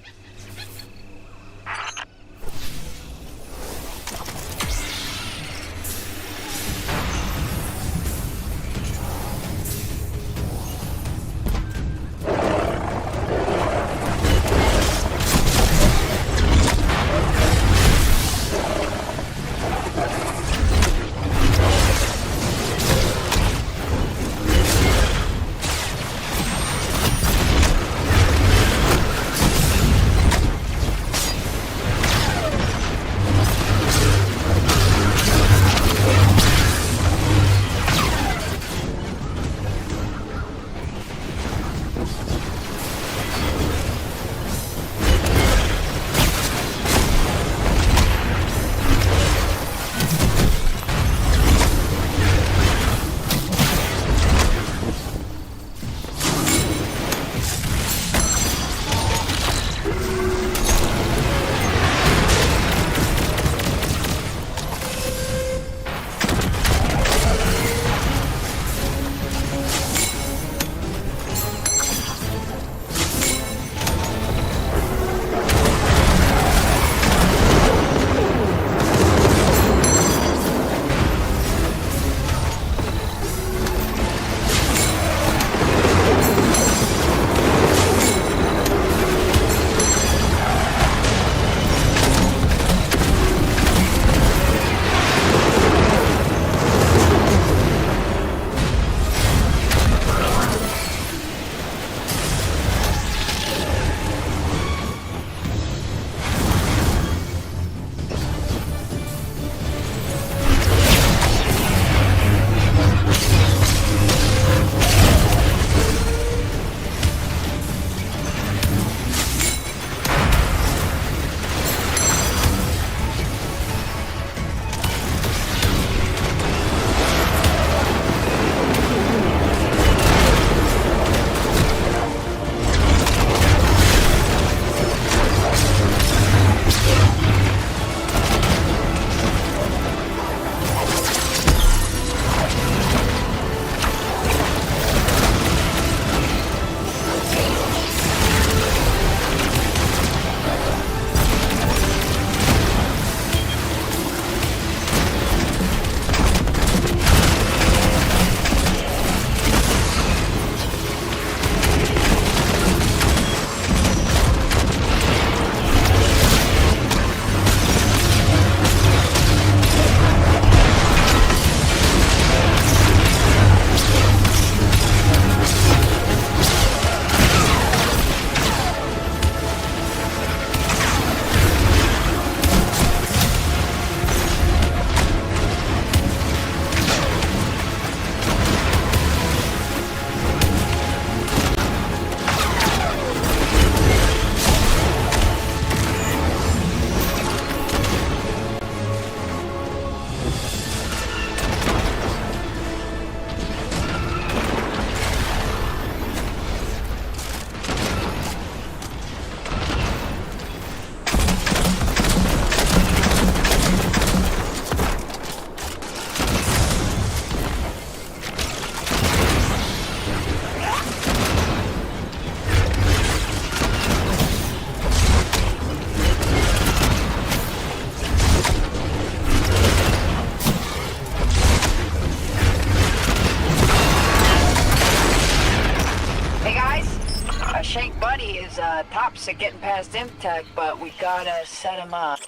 M: hopes at getting past Imtech, but we gotta set him up.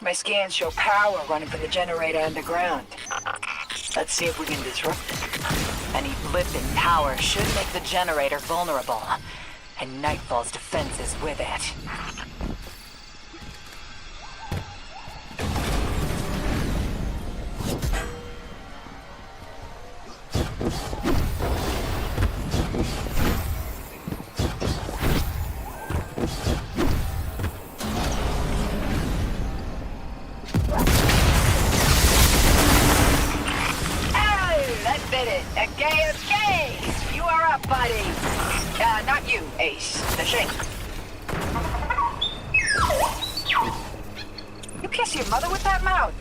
M: My scans show power running from the generator underground. Let's see if we can disrupt it.
E: Any blip in power should make the generator vulnerable, and Nightfall's defenses with it.
M: You are up, buddy. Not you, Ace. The Shake. You kiss your mother with that mouth.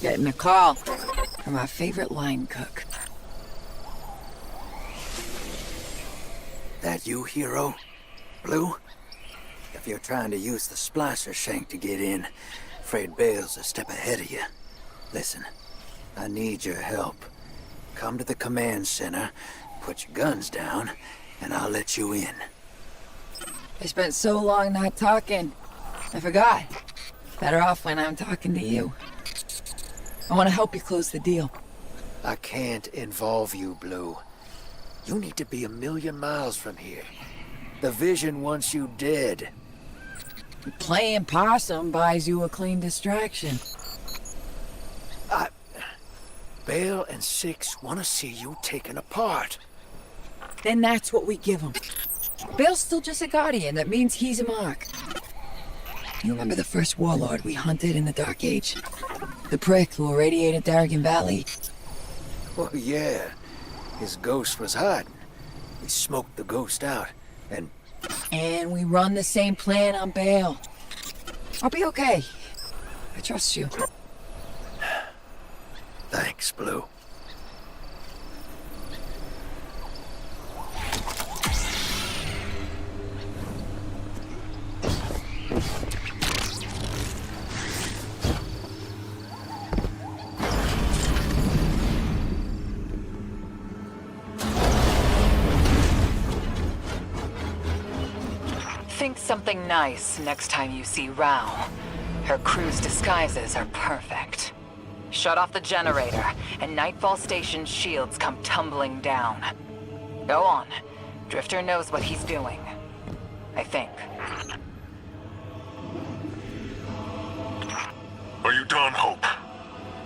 M: Getting a call from our favorite line cook.
C: That you, hero? Blue? If you're trying to use the splicer shank to get in, afraid Bale's a step ahead of you. Listen, I need your help. Come to the command center, put your guns down, and I'll let you in.
M: I spent so long not talking. I forgot. Better off when I'm talking to you. I want to help you close the deal.
C: I can't involve you, Blue. You need to be 1,000,000 miles from here. The Vision wants you dead.
M: Playing possum buys you a clean distraction.
C: Bale and Six want to see you taken apart.
M: Then that's what we give him. Bale's still just a Guardian. That means he's a mark. You remember the first warlord we hunted in the Dark Age? The prick who irradiated Darrigan Valley?
C: Well, yeah. His ghost was hiding. We smoked the ghost out, and...
M: And we run the same plan on Bale. I'll be okay. I trust you.
C: Thanks, Blue.
E: Think something nice next time you see Rao. Her crew's disguises are perfect. Shut off the generator, and Nightfall Station's shields come tumbling down. Go on. Drifter knows what he's doing. I think.
H: Are you done, Hope?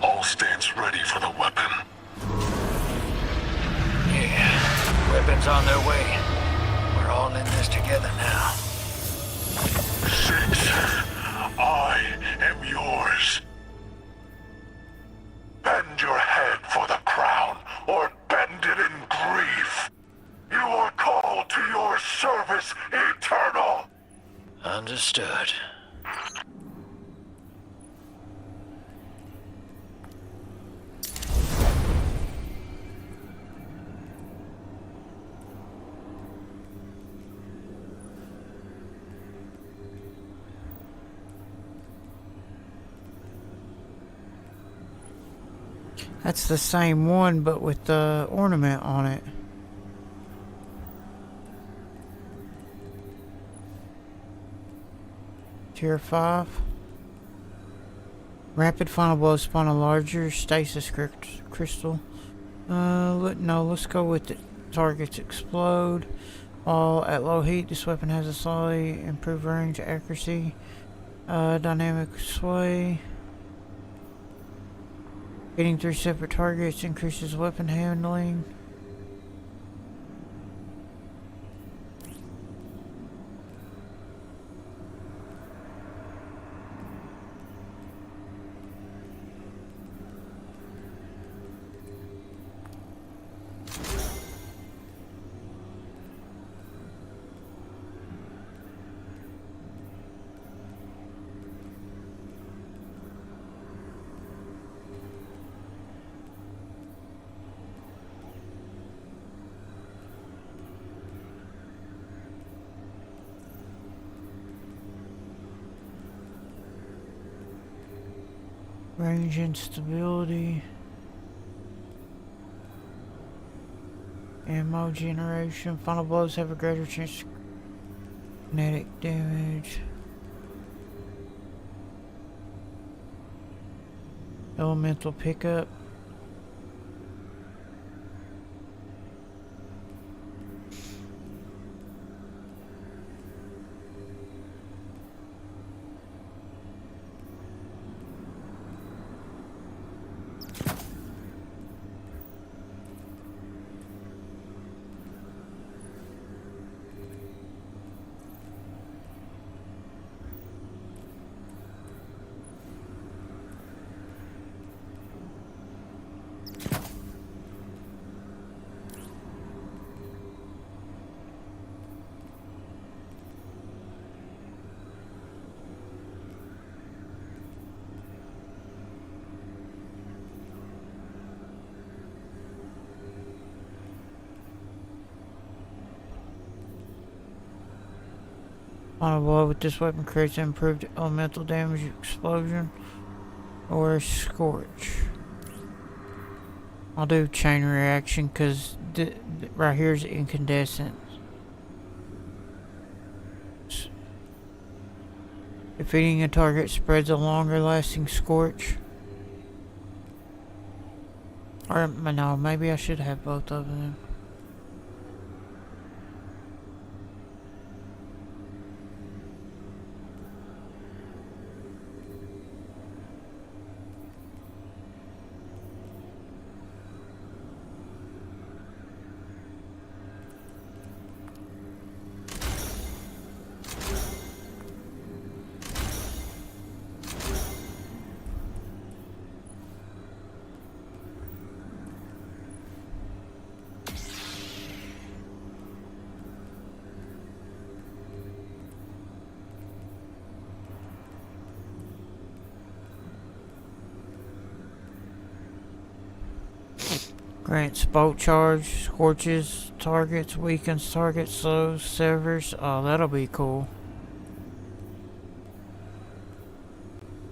H: All stands ready for the weapon.
C: Yeah, weapons on their way. We're all in this together now.
H: Six, I am yours. Bend your head for the crown, or bend it in grief. You are called to your service eternal.
C: Understood.
A: That's the same one, but with the ornament on it. Tier 5. Rapid final blow spawn a larger stasis crystal. No, let's go with it. Targets explode. While at low heat, this weapon has a slightly improved range, accuracy, dynamic sway. Hitting 3 separate targets increases weapon handling.
P: Range instability. Ammo generation. Final blows have a greater chance of kinetic damage. Elemental pickup. On a blow with this weapon creates improved elemental damage, explosion, or scorch. I'll do chain reaction because right here is incandescent. Defeating a target spreads a longer lasting scorch. Or no, maybe I should have both of them. Grants bolt charge, scorches targets, weakens targets, slows, severs. Oh, that'll be cool.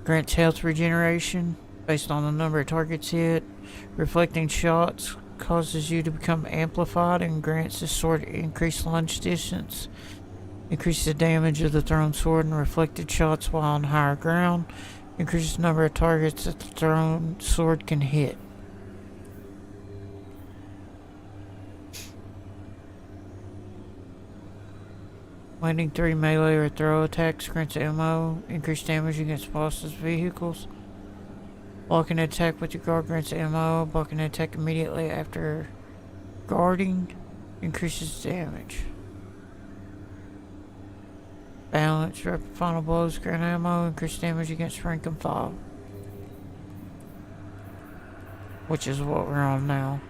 P: Grants health regeneration based on the number of targets hit. Reflecting shots causes you to become amplified and grants this sword increased lunge distance. Increases the damage of the thrown sword and reflected shots while on higher ground. Increases the number of targets that the thrown sword can hit. Landing 3 melee or throw attacks grants ammo, increased damage against bosses' vehicles. Blocking an attack with your guard grants ammo, blocking an attack immediately after guarding increases damage. Balance, rapid final blows grant ammo, increased damage against rank and file. Which is what we're on now.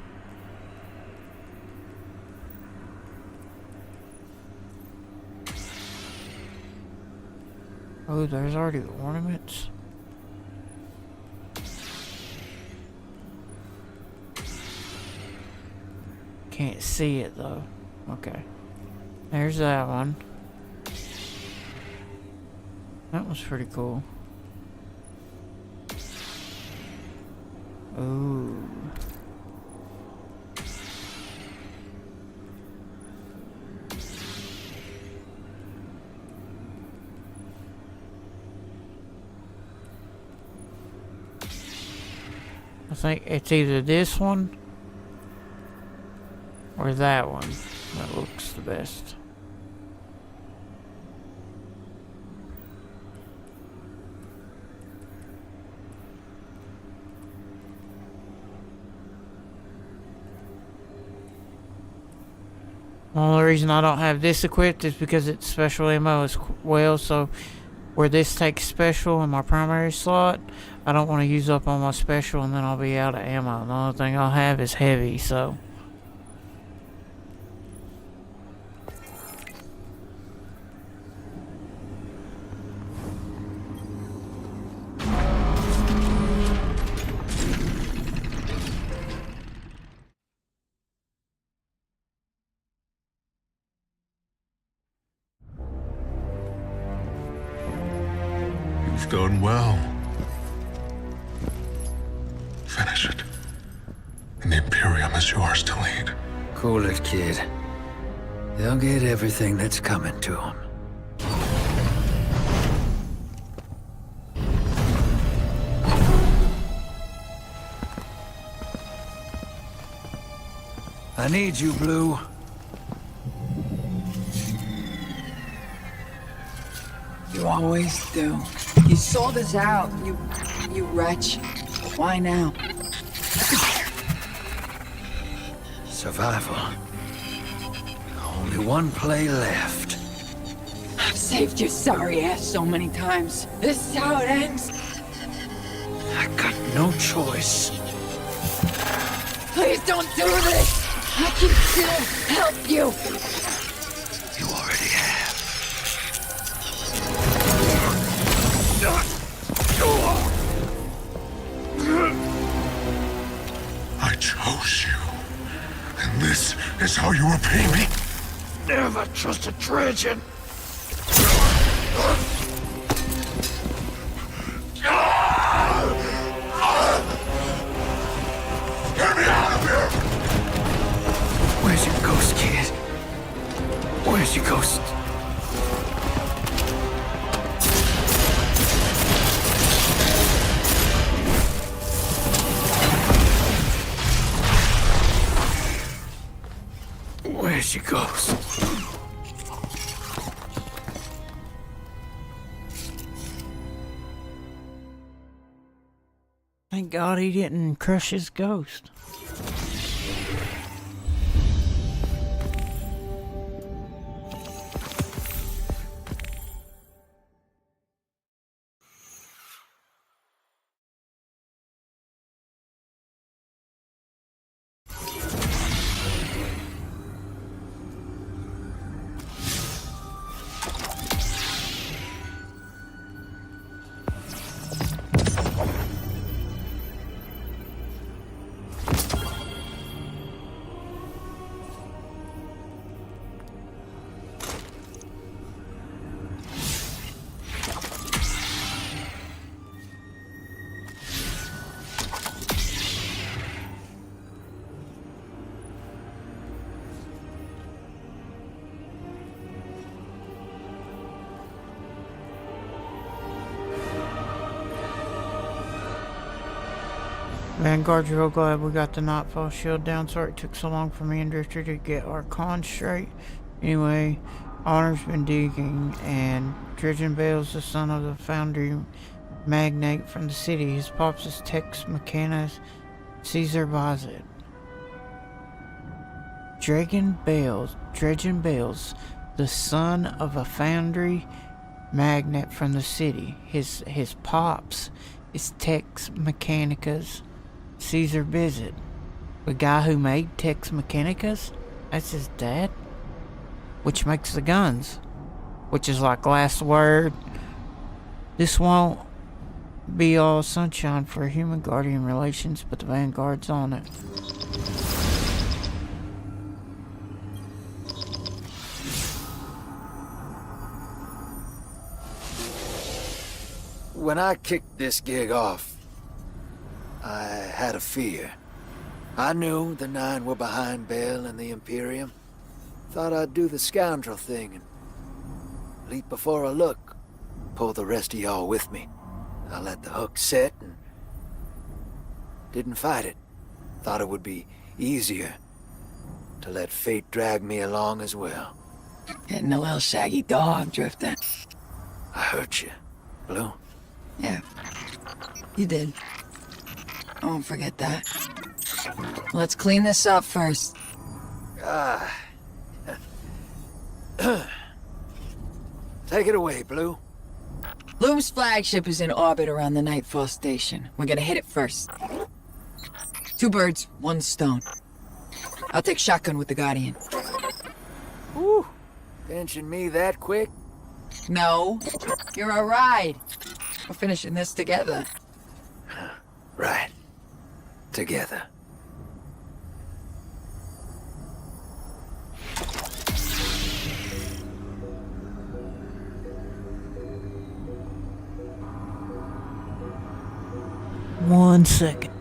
P: Oh, there's already ornaments. Can't see it though. Okay. There's that one. That was pretty cool. Ooh. I think it's either this one or that one that looks the best. The only reason I don't have this equipped is because it's special ammo as well, so where this takes special in my primary slot, I don't want to use up all my special and then I'll be out of ammo. The only thing I'll have is heavy, so.
H: You've done well. Finish it. And the Imperium is yours to lead.
C: Cool it, kid. They'll get everything that's coming to them. I need you, Blue.
M: You always do. You sold us out, you wretch. Why now?
C: Survival. Only one play left.
M: I've saved your sorry ass so many times. This is how it ends.
C: I got no choice.
M: Please don't do this! I can still help you!
C: You already have.
H: I chose you. And this is how you repay me?
C: Never trust a Trajan.
H: Get me out of here!
C: Where's your ghost, kid? Where's your ghost? Where's your ghost?
A: Thank God he didn't crush his ghost. Vanguard's real glad we got the Nightfall shield down. Sorry it took so long for me and Drifter to get our con straight. Anyway, Honor's been digging, and Dredgen Bale's the son of the foundry magnate from the city. His pops is Tex Mechanicus Caesar Bazet. Dredgen Bale's the son of a foundry magnate from the city. His pops is Tex Mechanicus Caesar Bazet. The guy who made Tex Mechanicus, that's his dad, which makes the guns, which is like last word. This won't be all sunshine for human guardian relations, but the Vanguard's on it.
C: When I kicked this gig off, I had a fear. I knew the Nine were behind Bale and the Imperium. Thought I'd do the scoundrel thing and leap before I look. Pull the rest of y'all with me. I let the hook set and didn't fight it. Thought it would be easier to let fate drag me along as well.
M: Getting a little shaggy dog, Drifter.
C: I hurt you, Blue.
M: Yeah, you did. I won't forget that. Let's clean this up first.
C: Take it away, Blue.
M: Loom's flagship is in orbit around the Nightfall station. We're gonna hit it first. 2 birds, 1 stone. I'll take shotgun with the Guardian.
C: Woo! Pinching me that quick?
M: No, you're a ride. We're finishing this together.
C: Right. Together.
A: One second.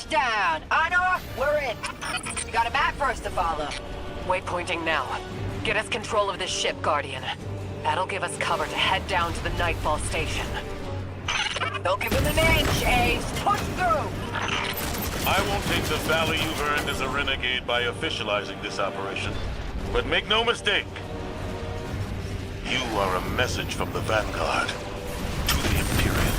M: Touchdown! Honor, we're in. We got a map for us to follow.
B: Waypointing now. Get us control of this ship, Guardian. That'll give us cover to head down to the Nightfall station.
M: Don't give him an inch, Ace. Push through!
O: I won't take the value you've earned as a renegade by officializing this operation. But make no mistake, you are a message from the Vanguard to the Imperium.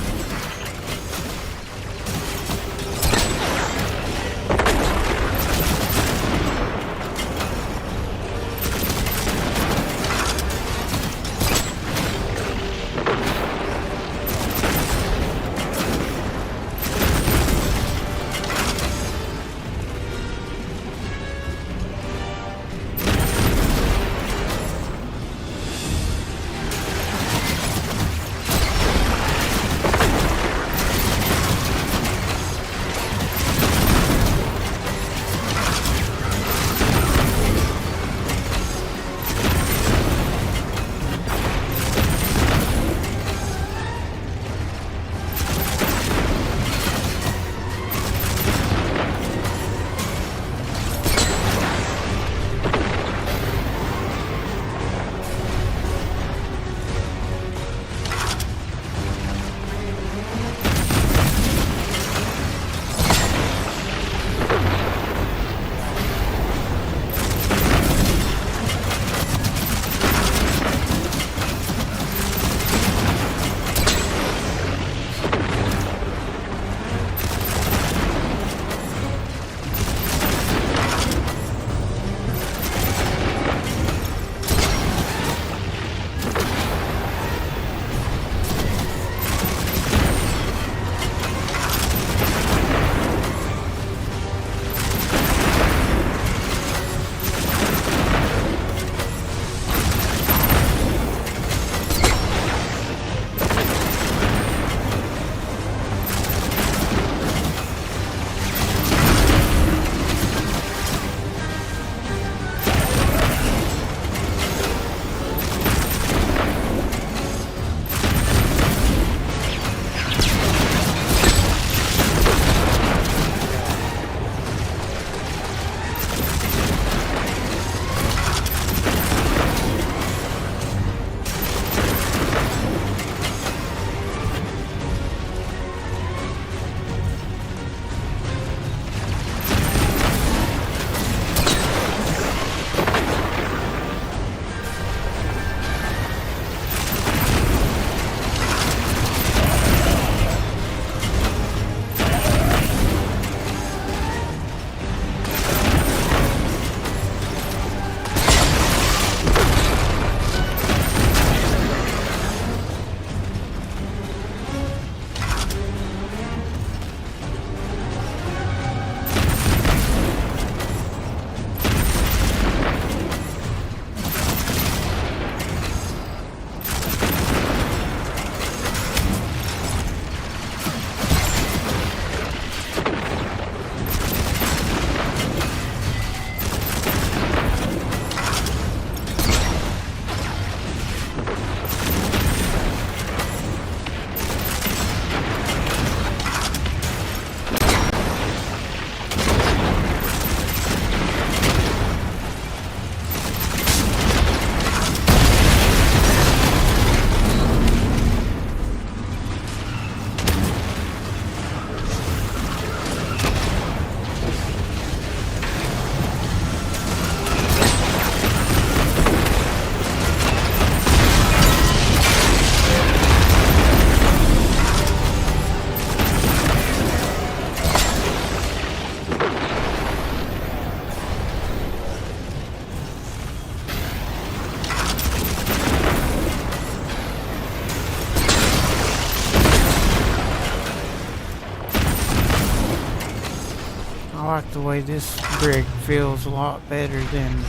P: like the way this brig feels a lot better than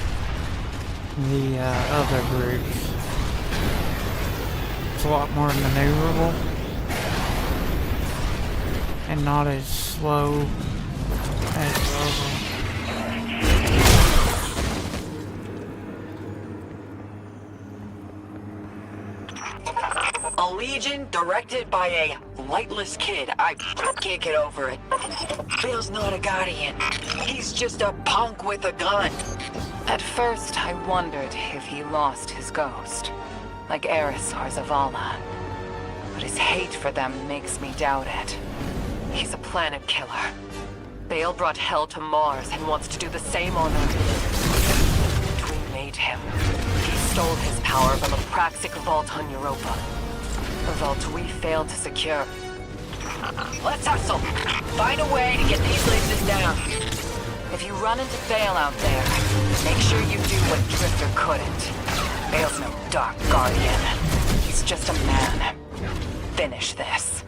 P: the other brigs. It's a lot more maneuverable and not as slow as the other.
M: I'll lead
G: Legion directed by a lightless kid. I can't get over it. Bale's not a Guardian. He's just a punk with a gun.
E: At first, I wondered if he lost his ghost, like Eris or Zavala. But his hate for them makes me doubt it. He's a planet killer. Bale brought hell to Mars and wants to do the same on Earth. We made him. He stole his power from a Praxic vault on Europa. A vault we failed to secure.
G: Let's hustle. Find a way to get these lasers down.
E: If you run into Bale out there, make sure you do what Drifter couldn't. Bale's no Dark Guardian. He's just a man. Finish this.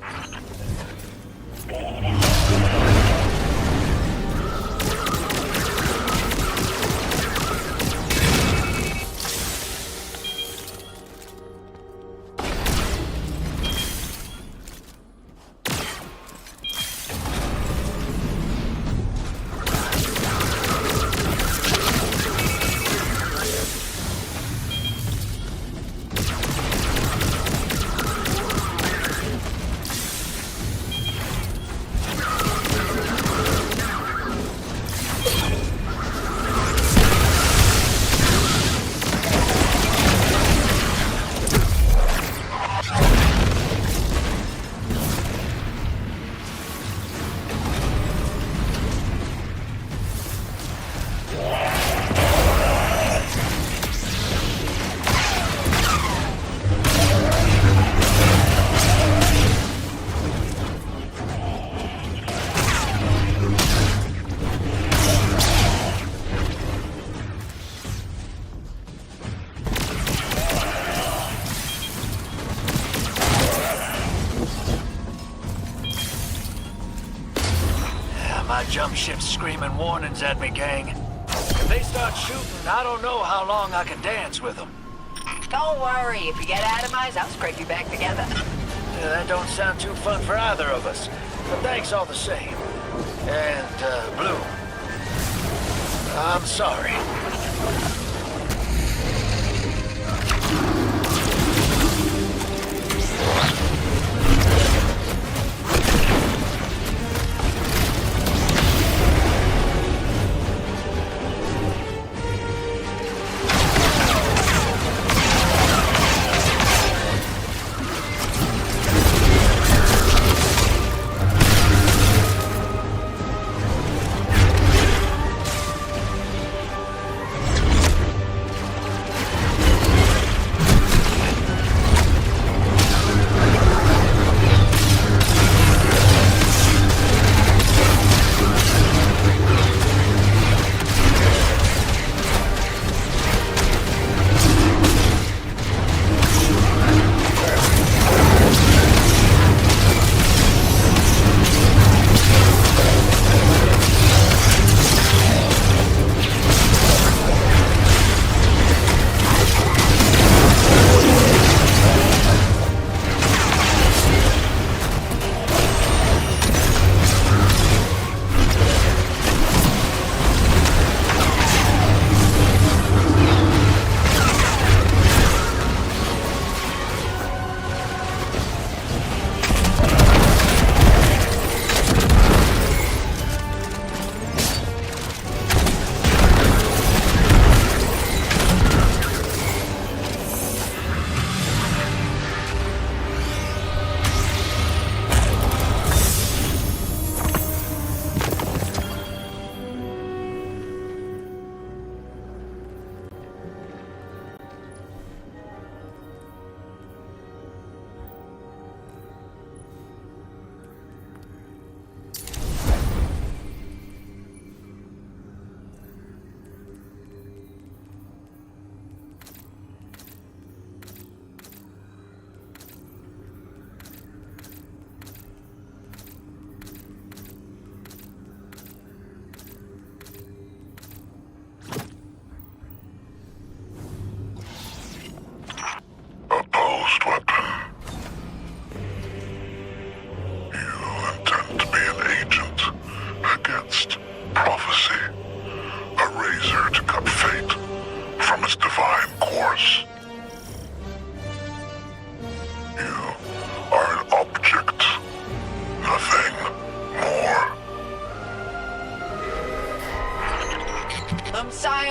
C: My jump ship's screaming warnings at me, gang. If they start shooting, I don't know how long I can dance with them.
G: Don't worry, if you get atomized, I'll scrape you back together.
C: Yeah, that don't sound too fun for either of us. But thanks all the same. And, Blue, I'm sorry.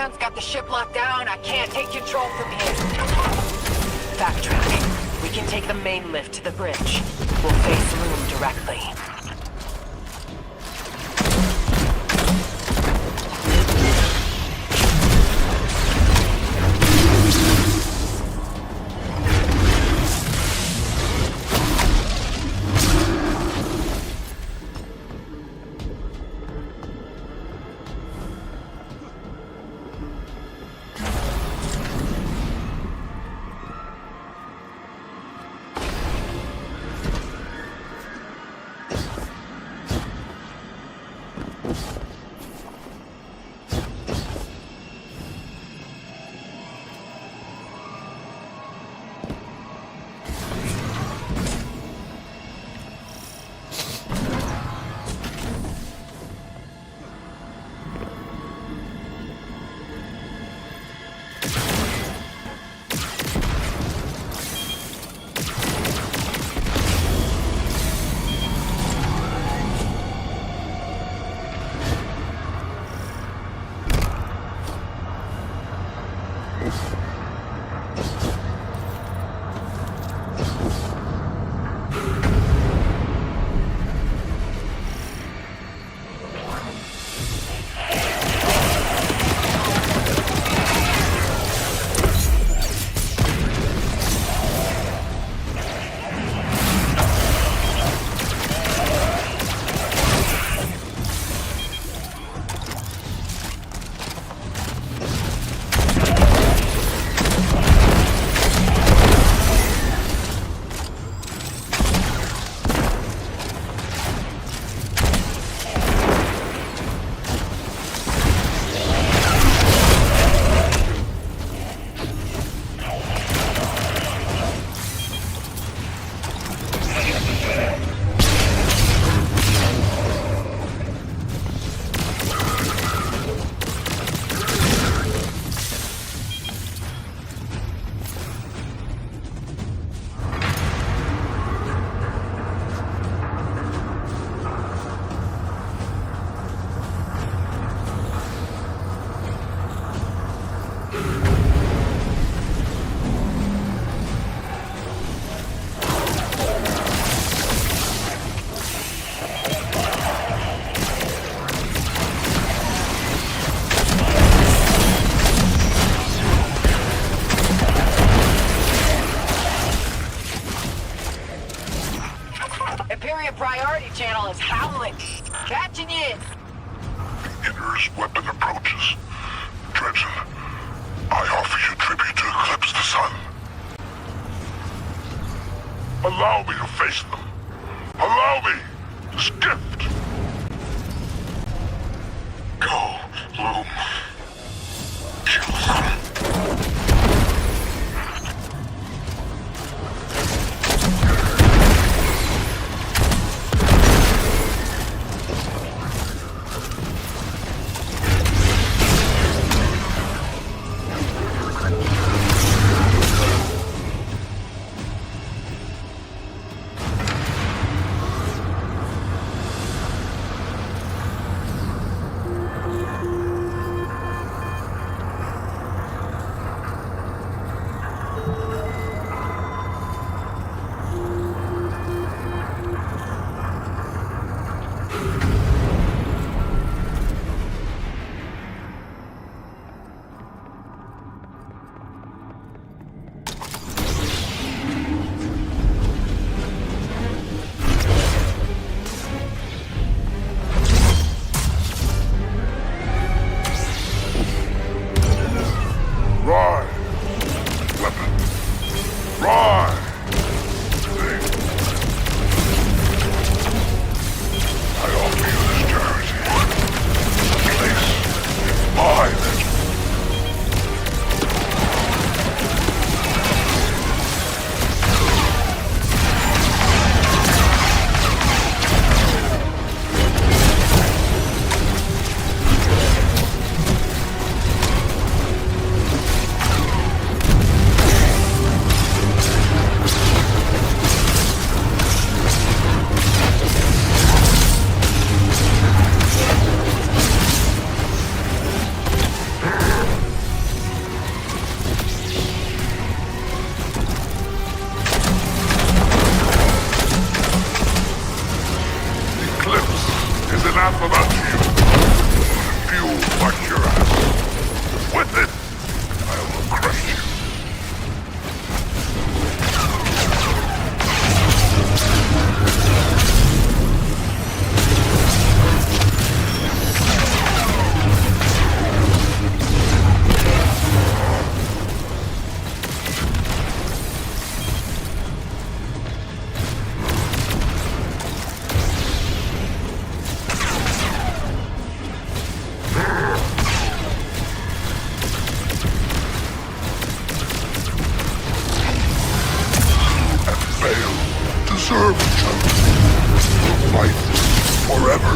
E: Command's got the ship locked down. I can't take control from here. Backtrack. We can take the main lift to the bridge. We'll face Loom directly. channel is howling. Catching you.
H: Inner's weapon approaches. Dredgen, I offer you tribute to eclipse the sun. Allow me to face them. Allow me this gift. Go, Loom. Kill them. anathema to you. If you like your ass, with it, I will crush you. Deserve each other. Fight forever.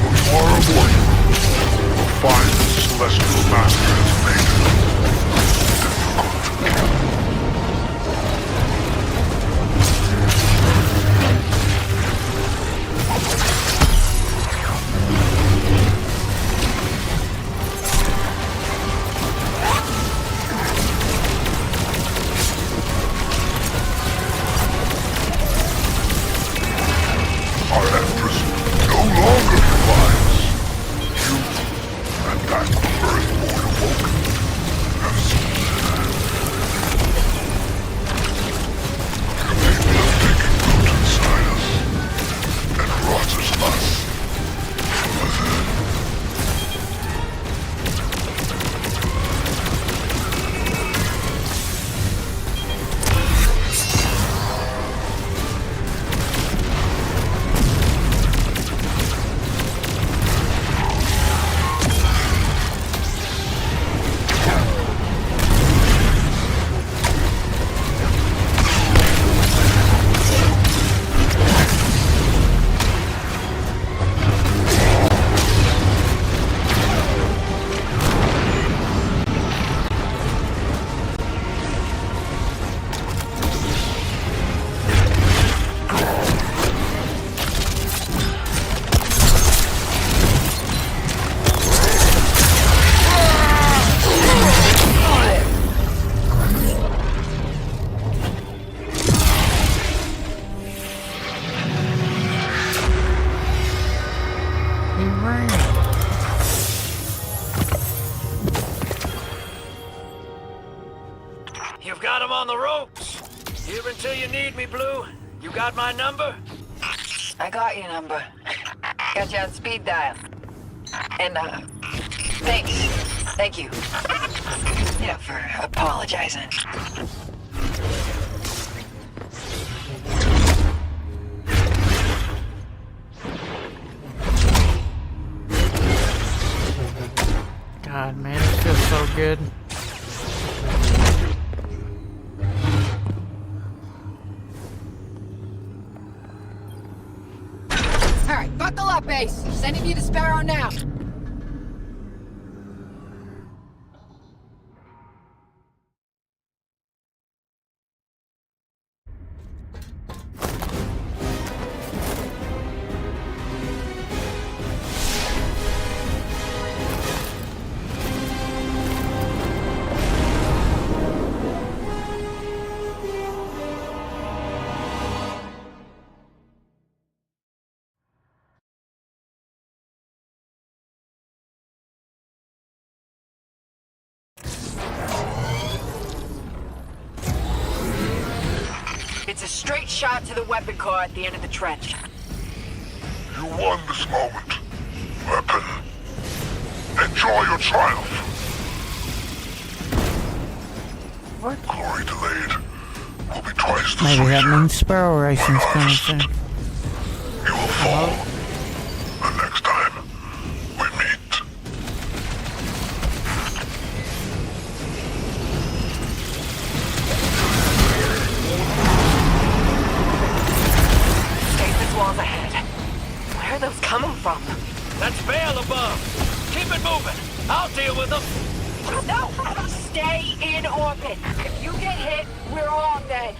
H: Those who are avoiding will find the celestial master has made it difficult to kill. Our Empress no longer divides. You and that Earthborn awoken have split. Capable of taking root inside us and rotters us from within.
C: You've got him on the ropes. Here until you need me, Blue. You got my number?
E: I got your number. Got you on speed dial. And, thanks. Thank you. Yeah, for apologizing.
P: God, man, it feels so good.
M: Alright, buckle up, Ace. Sending you to Sparrow now.
E: It's a straight shot to the weapon car at the end of the trench.
H: You won this moment, weapon. Enjoy your triumph.
E: What?
H: Glory delayed will be twice the
A: Maybe
H: sweet.
A: that means Sparrow Racing's coming soon.
H: You will fall. The next time we meet.
E: Stasis walls ahead. Where are those coming from?
C: That's Vale above. Keep it moving. I'll deal with them.
E: No! Stay in orbit. If you get hit, we're all dead.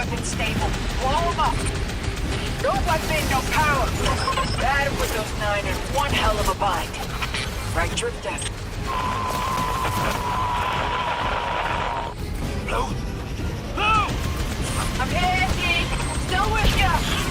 M: weapons stable. Blow them up. No weapon, no power. That'll put those 9 in one hell of a bind. Right, Drifter?
K: Blue?
M: Blue! I'm here, Deke. Still with ya.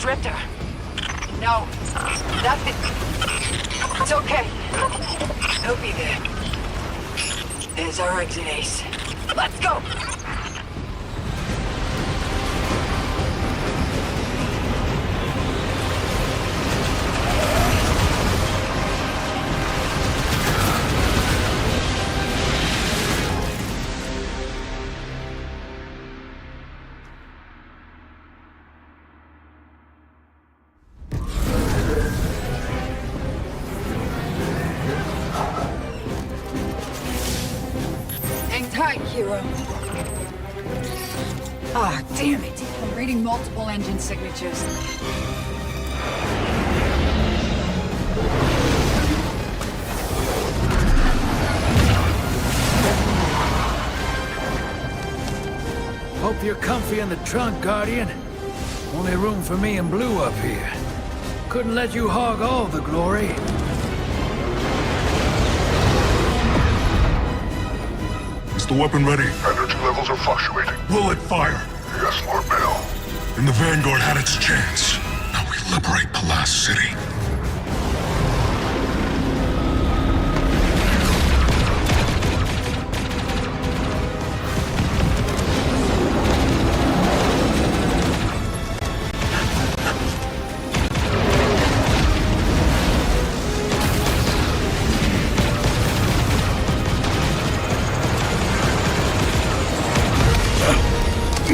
M: Drifter. No, nothing. It's okay. He'll be there. There's our exit, Ace. Let's go! Hero. Ah, damn it. I'm reading multiple engine signatures.
C: Hope you're comfy in the trunk, Guardian. Only room for me and Blue up here. Couldn't let you hog all the glory.
H: The weapon ready. Energy levels are fluctuating. Bullet fire. Yes, Lord Bale. And the Vanguard had its chance. Now we liberate the last city.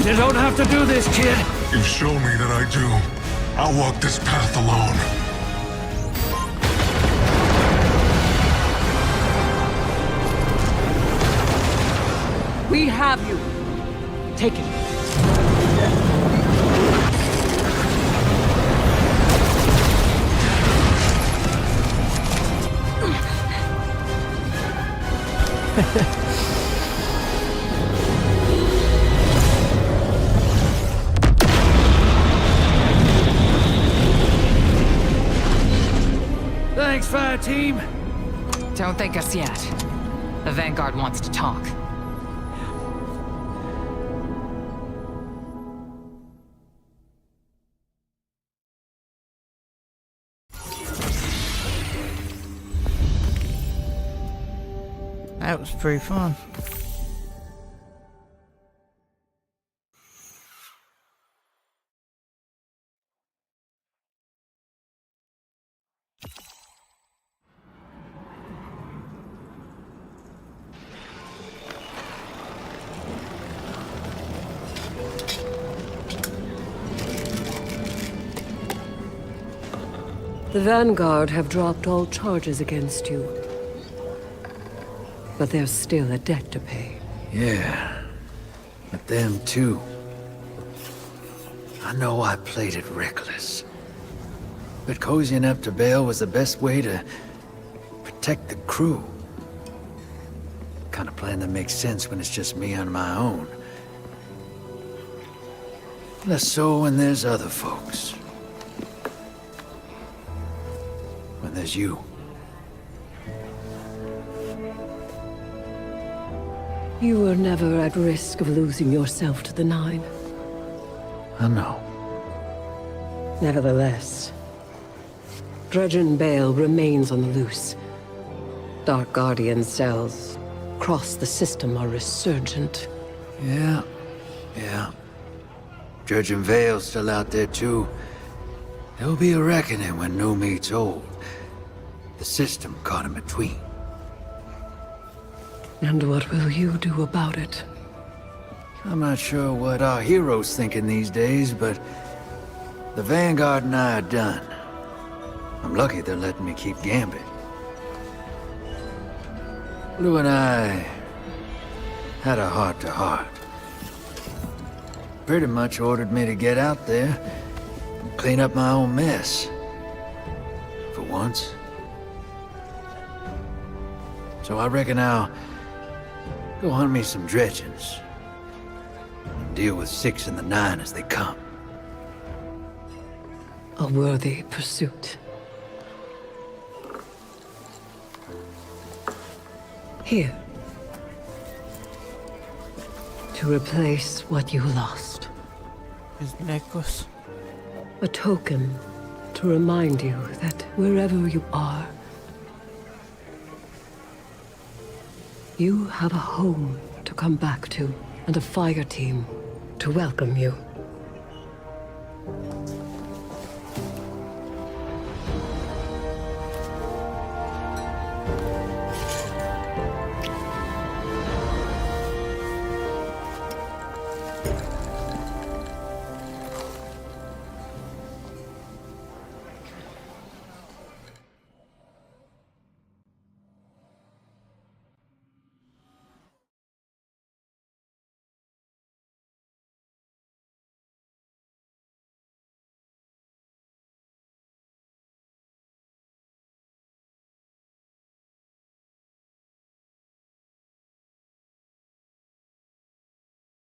C: You don't have to do this, kid.
H: You've shown me that I do. I'll walk this path alone.
Q: We have you. Take it.
C: Thanks, fire team.
Q: Don't thank us yet. The Vanguard wants to talk.
A: That was pretty fun.
N: The Vanguard have dropped all charges against you. But there's still a debt to pay.
C: Yeah, but them too. I know I played it reckless. But cozying up to Bale was the best way to protect the crew. Kind of plan that makes sense when it's just me on my own. Less so when there's other folks. When there's you.
N: You were never at risk of losing yourself to the Nine.
C: I know.
N: Nevertheless, Dredgen Bale remains on the loose. Dark Guardian cells across the system are resurgent.
C: Yeah. Dredgen Vale's still out there too. There'll be a reckoning when new meat's old. The system caught in between.
N: And what will you do about it?
C: I'm not sure what our hero's thinking these days, but the Vanguard and I are done. I'm lucky they're letting me keep Gambit. Blue and I had a heart-to-heart. Pretty much ordered me to get out there and clean up my own mess. For once. So I reckon I'll go hunt me some Dredgens. And deal with 6 and the 9 as they come.
N: A worthy pursuit. Here. To replace what you lost.
A: His necklace.
N: A token to remind you that wherever you are,
T: You have a home to come back to, and a fire team to welcome you.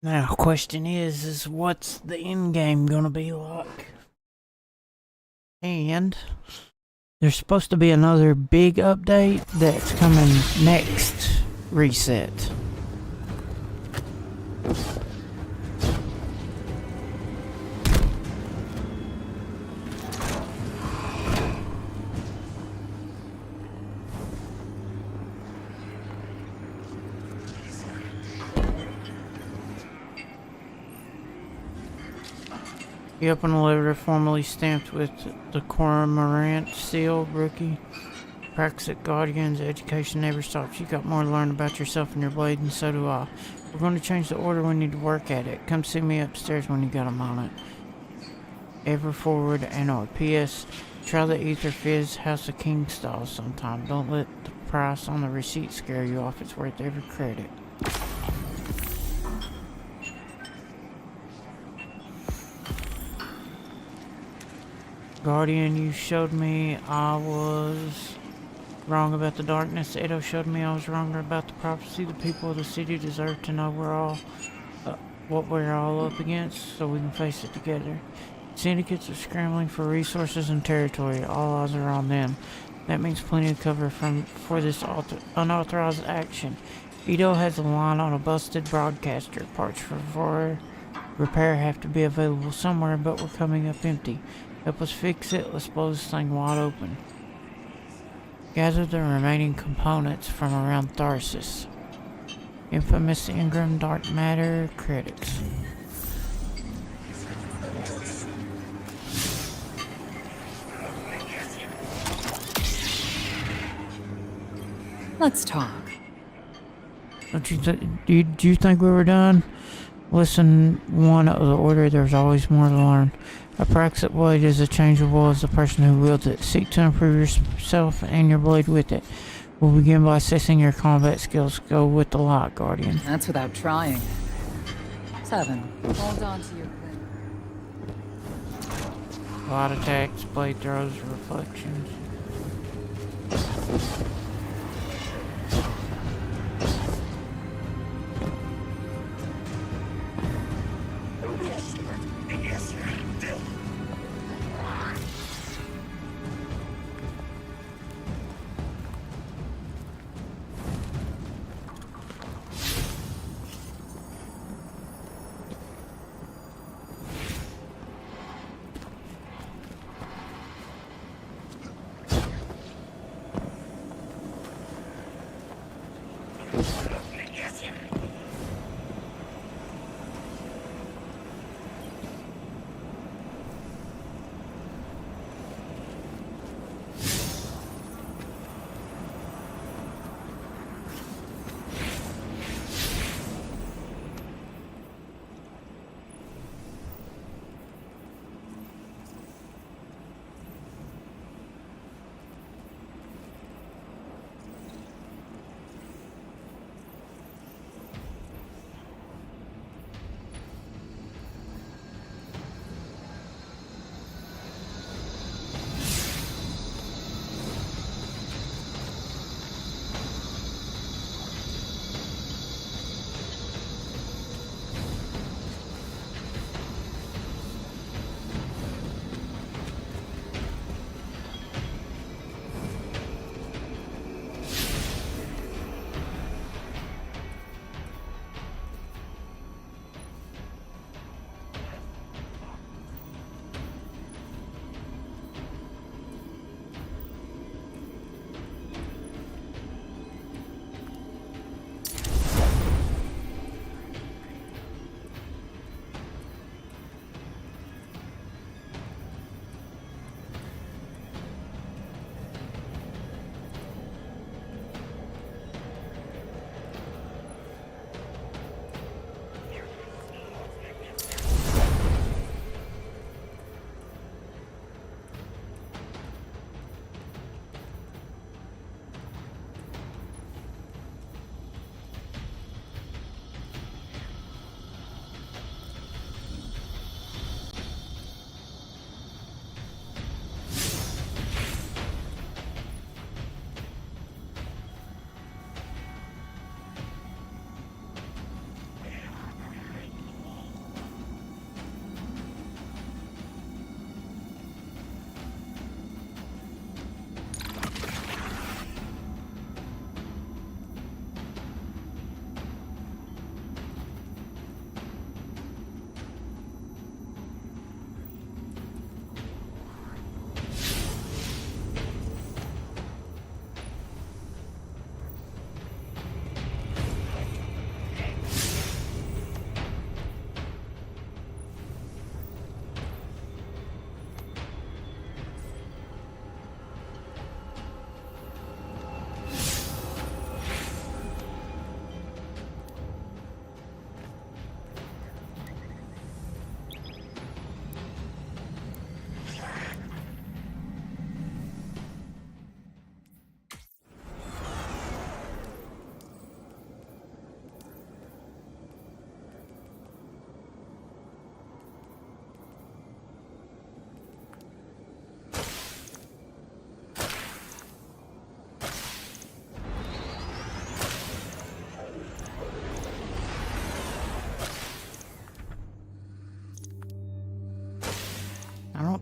A: Now, question is what's the end game gonna be like? And there's supposed to be another big update that's coming next reset. You open a letter formally stamped with the Cormorant seal, rookie. Practice Guardians, education never stops. You got more to learn about yourself and your blade, and so do I. We're going to change the order, we need to work at it. Come see me upstairs when you got a moment. Ever forward and on. P.S. Try the Ether Fizz House of King style sometime. Don't let the price on the receipt scare you off. It's worth every credit. Guardian, you showed me I was wrong about the darkness. Edo showed me I was wrong about the prophecy. The people of the city deserve to know what we're all up against, so we can face it together. Syndicates are scrambling for resources and territory. All eyes are on them. That means plenty of cover for this unauthorized action. Edo has a line on a busted broadcaster. Parts for repair have to be available somewhere, but we're coming up empty. Help us fix it. Let's blow this thing wide open. Gather the remaining components from around Tharsis. Infamous Ingram Dark Matter credits.
Q: Let's talk.
A: Do you think we were done? Lesson 1 of the Order, there's always more to learn. A Praxic blade is as changeable as the person who wields it. Seek to improve yourself and your blade with it. We'll begin by assessing your combat skills. Go with the light, Guardian.
Q: That's without trying. 7. Hold on to your quick.
A: Light attacks, blade throws, reflections.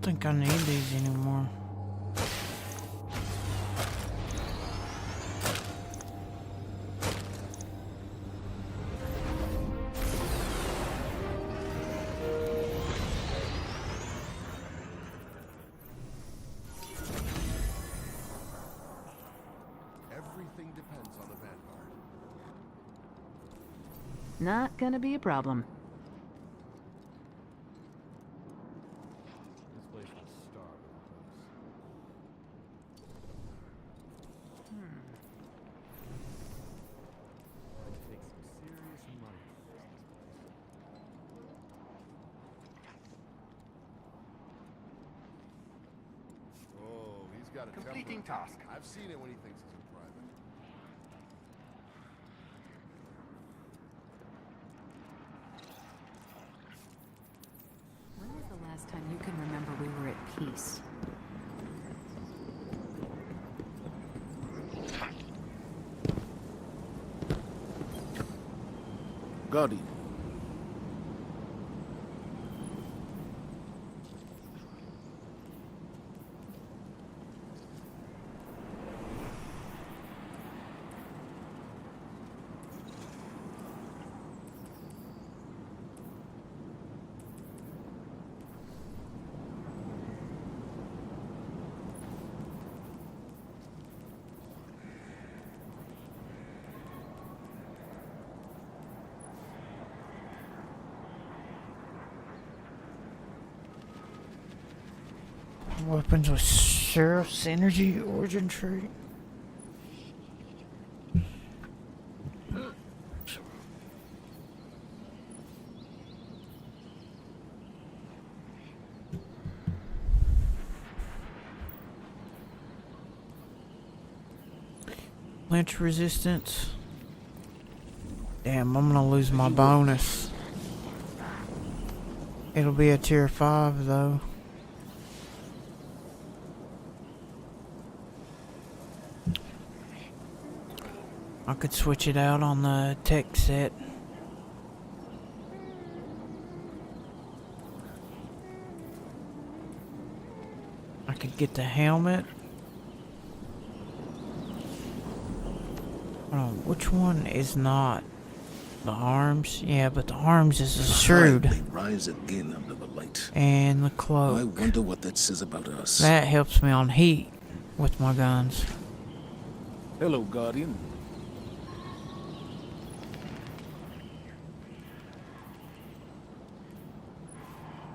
A: don't think I need these anymore.
S: Everything depends on the Vanguard.
L: Not gonna be a problem.
S: This place will starve with us. I'd take some serious money to fix this place. Oh, he's got a
K: Completing
S: temper.
K: task.
S: I've seen it when he thinks he's in private.
L: When was the last time you can remember we were at peace?
V: Guardian.
A: Weapons with Sheriff's Energy origin trait. Lynch resistance. Damn, I'm gonna lose my bonus. It'll be a tier 5 though. I could switch it out on the tech set. I could get the helmet. Hold on, which one is not? The arms? Yeah, but the arms is a shrewd.
V: They rise again under the light.
A: And the cloak.
V: I wonder what that says about us.
A: That helps me on heat with my guns.
V: Hello, Guardian.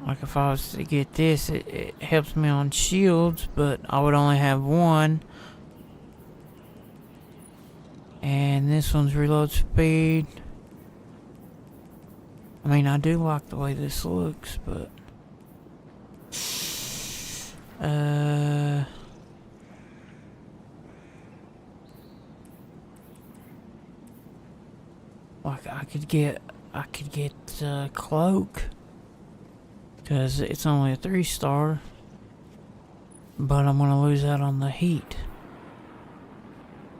A: Like if I was to get this, it helps me on shields, but I would only have one. And this one's reload speed. I mean, I do like the way this looks, but like I could get cloak. Because it's only a 3-star. But I'm going to lose out on the heat.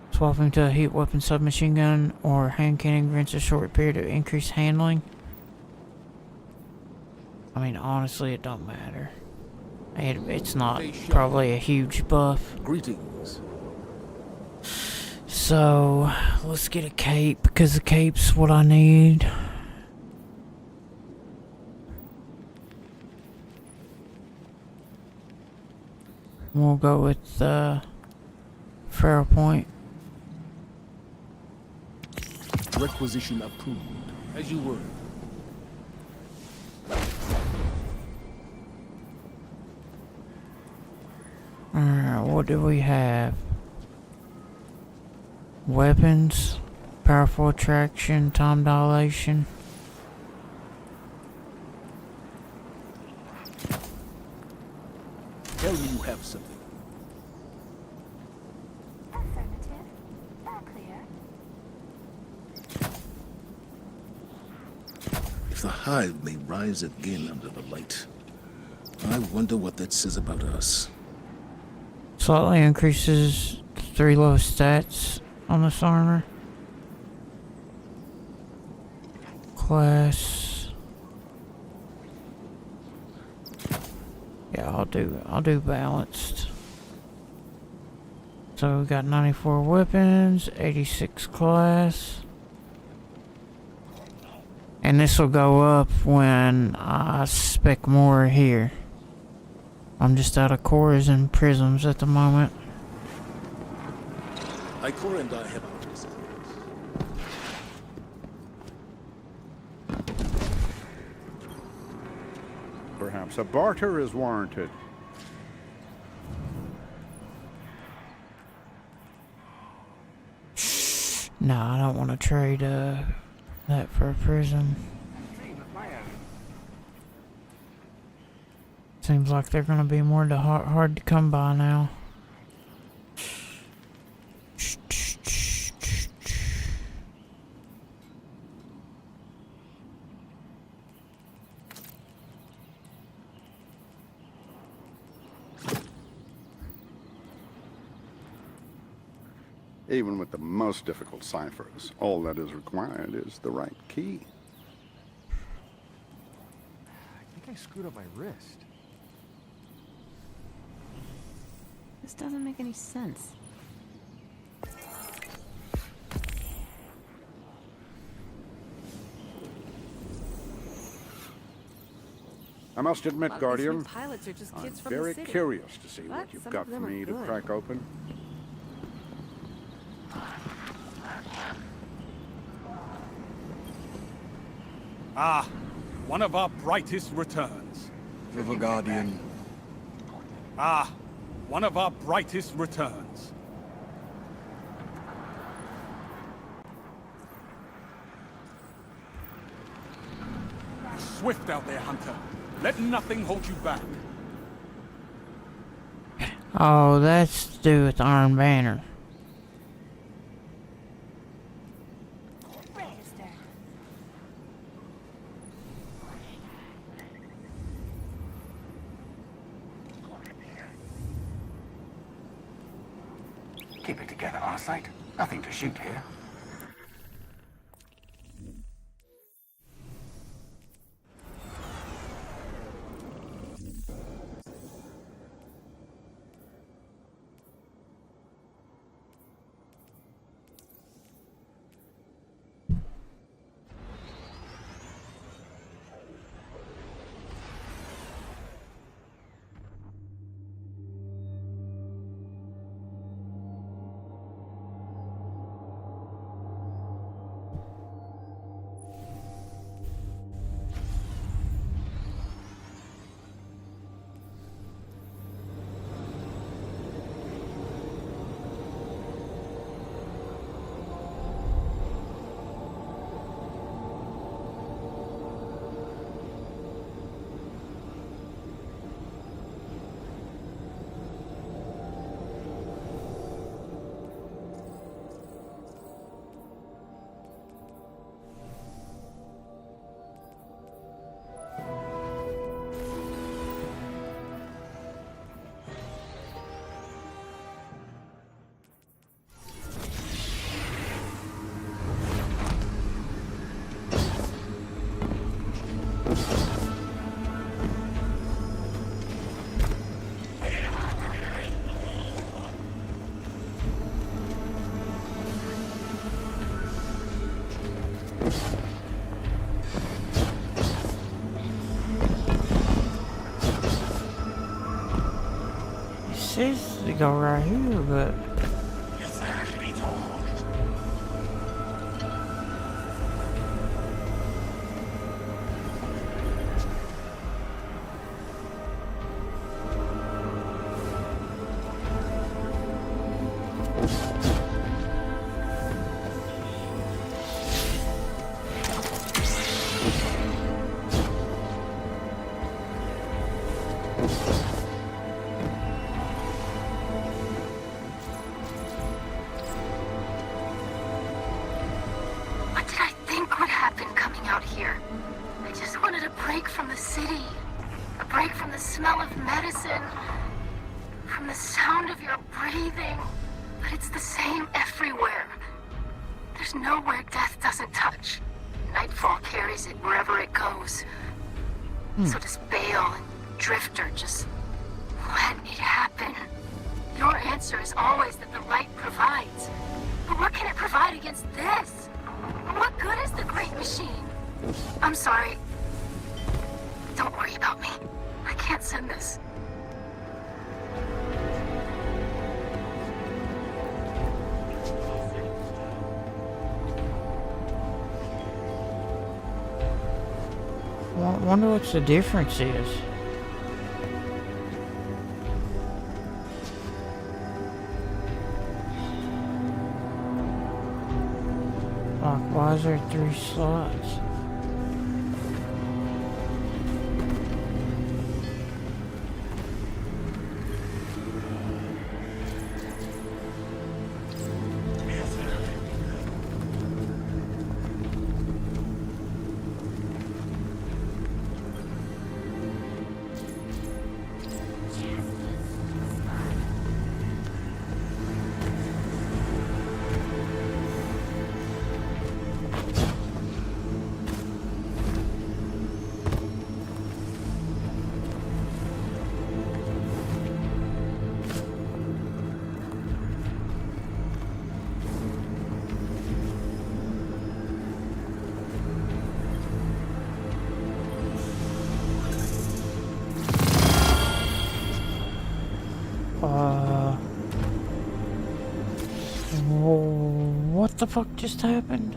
A: Swapping to a heat weapon submachine gun or hand cannon grants a short period of increased handling. I mean, honestly, it don't matter. It's not probably a huge buff.
V: Greetings.
A: So, let's get a cape, because the cape's what I need. We'll go with Feral Point.
V: Requisition approved. As you were.
A: Alright, what do we have? Weapons, powerful attraction, time dilation.
V: Tell me you have something.
F: Affirmative. All clear.
V: If the hive may rise again under the light, I wonder what that says about us.
A: Slightly increases 3 lowest stats on this armor. Class. Yeah, I'll I'll do balanced. So we got 94 weapons, 86 class. And this will go up when I spec more here. I'm just out of cores and prisms at the moment.
V: Ikora and I have our disagreements.
I: Perhaps a barter is warranted.
A: No, I don't want to trade that for a prism. Seems like they're gonna be more hard to come by now.
I: Even with the most difficult ciphers, all that is required is the right key.
J: I think I screwed up my wrist.
L: This doesn't make any sense.
I: I must admit, Guardian,
L: Pilots are just kids
I: I'm
L: from
I: very
L: the city.
I: curious to see
L: But
I: what you've
L: some
I: got
L: of
I: for
L: them are
I: me to
L: good.
I: crack open.
R: Ah, one of our brightest returns.
W: River Guardian.
R: Ah, one of our brightest returns. Swift out there, Hunter. Let nothing hold you back.
A: Oh, that's to do with Iron Banner.
K: Keep it together, Arcite. Nothing to shoot here.
A: Says to go right here, but
F: What did I think would happen coming out here? I just wanted a break from the city. A break from the smell of medicine. From the sound of your breathing. But it's the same everywhere. There's nowhere death doesn't touch. Nightfall carries it wherever it goes. So does Bale and Drifter. Just let it happen. Your answer is always that the light provides. But what can it provide against this? What good is the Great Machine? I'm sorry. Don't worry about me. I can't send this.
A: Wonder what the difference is. Like, why is there 3 slots? What the fuck just happened?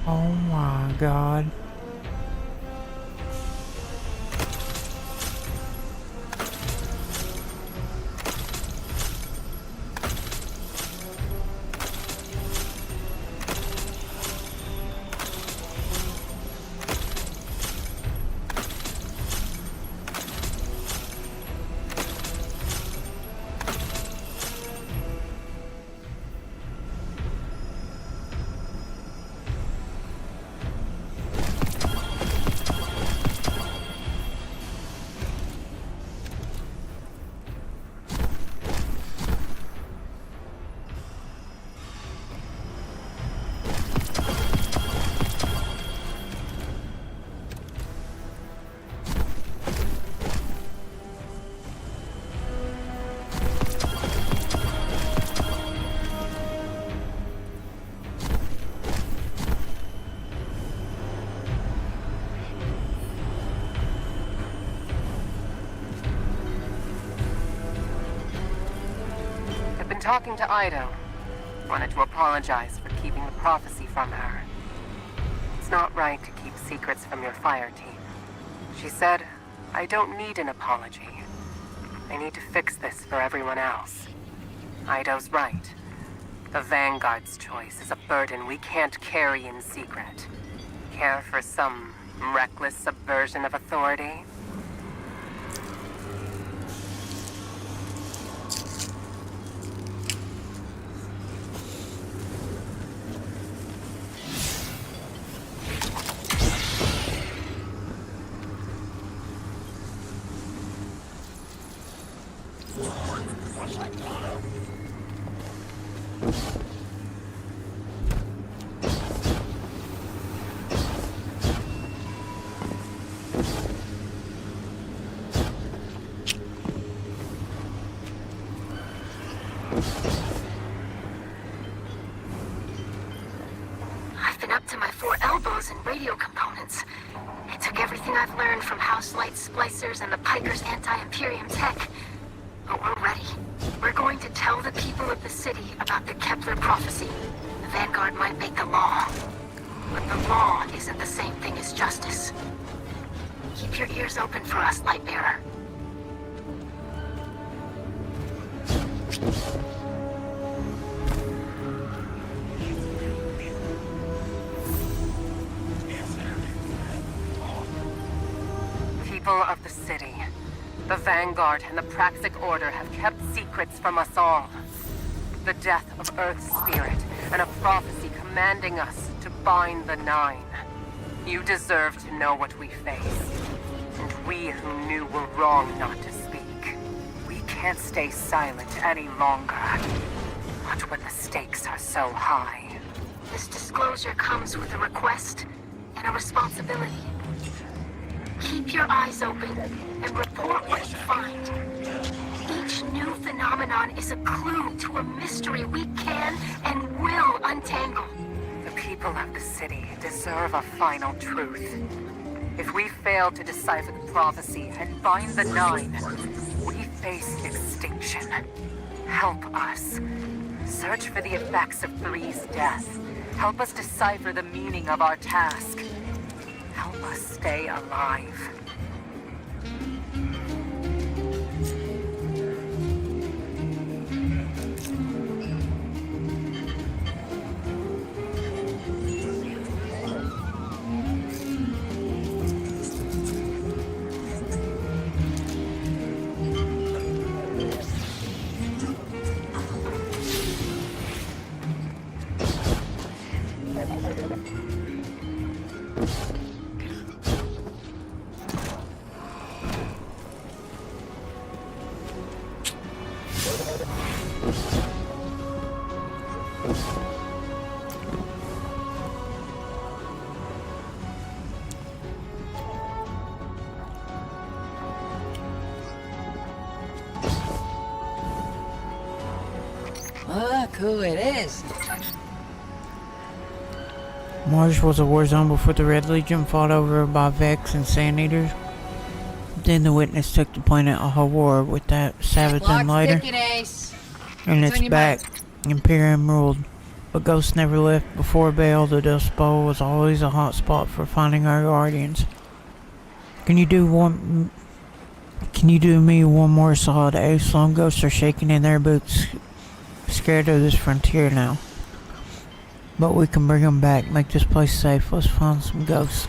A: Oh my god.
B: I've been talking to Ido. Wanted to apologize for keeping the prophecy from her. It's not right to keep secrets from your fire team. She said, I don't need an apology. I need to fix this for everyone else. Ido's right. The Vanguard's choice is a burden we can't carry in secret. Care for some reckless subversion of authority?
F: I've been up to my 4 elbows in radio components. It took everything I've learned from House Light Splicers and the Piker's anti-Imperium tech. But we're ready. We're going to tell the people of the city about the Kepler prophecy. The Vanguard might make the law, but the law isn't the same thing as justice. Keep your ears open for us, Lightbearer.
B: People of the city, the Vanguard and the Praxic Order have kept secrets from us all. The death of Earth's spirit and a prophecy commanding us to bind the Nine. You deserve to know what we face. And we who knew were wrong not to speak. We can't stay silent any longer. Not when the stakes are so high.
F: This disclosure comes with a request and a responsibility. Keep your eyes open and report what you find. Each new phenomenon is a clue to a mystery we can and will untangle.
B: The people of the city deserve a final truth. If we fail to decipher the prophecy and bind the Nine, we face extinction. Help us. Search for the effects of Three's death. Help us decipher the meaning of our task. Help us stay alive.
M: Look who it is.
A: Mars was a war zone before the Red Legion fought over by Vex and Sand Eaters. Then the Witness took the planet a war with that Sabaton later. And it's back. Imperium ruled. But Ghost never left. Before Baal, the Dust Bowl was always a hot spot for finding our Guardians. Can you do me one more solid? Absalom ghosts are shaking in their boots. Scared of this frontier now. But we can bring them back. Make this place safe. Let's find some ghosts.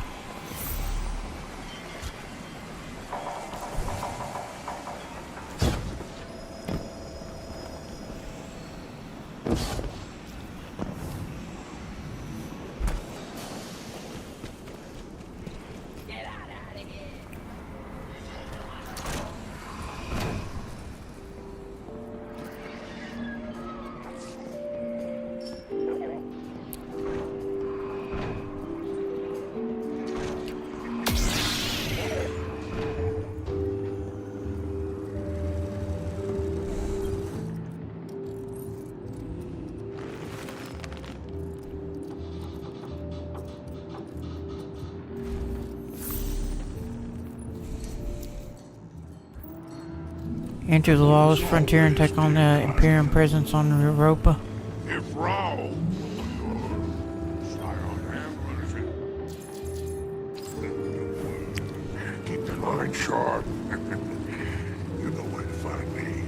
A: Enter the lawless frontier and take on the Imperium presence on Europa.
H: If Rao keep the line sharp. You know where to find me.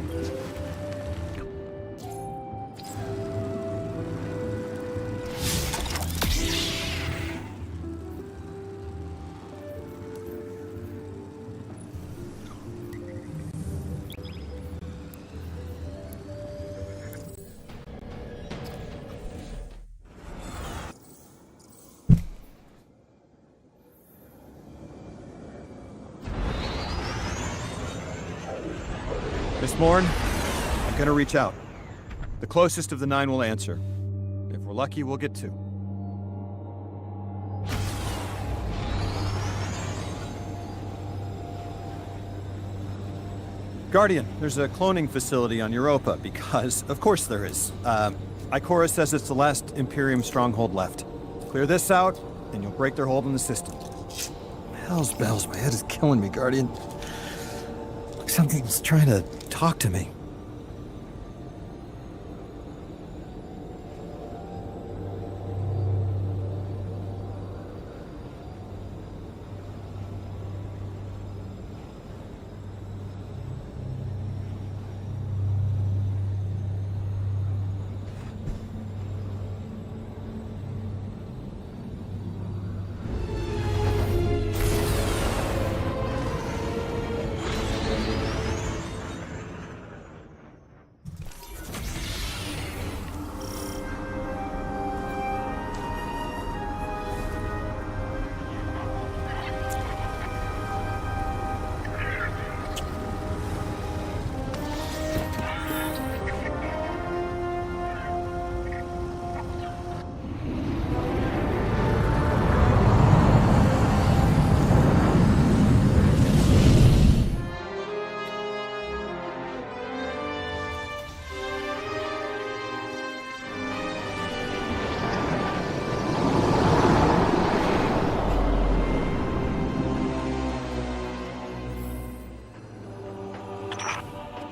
J: Miss Morn, I'm gonna reach out. The closest of the 9 will answer. If we're lucky, we'll get 2. Guardian, there's a cloning facility on Europa, because, of course there is. Ikora says it's the last Imperium stronghold left. Clear this out, and you'll break their hold on the system. Hell's bells, my head is killing me, Guardian. Something's trying to talk to me.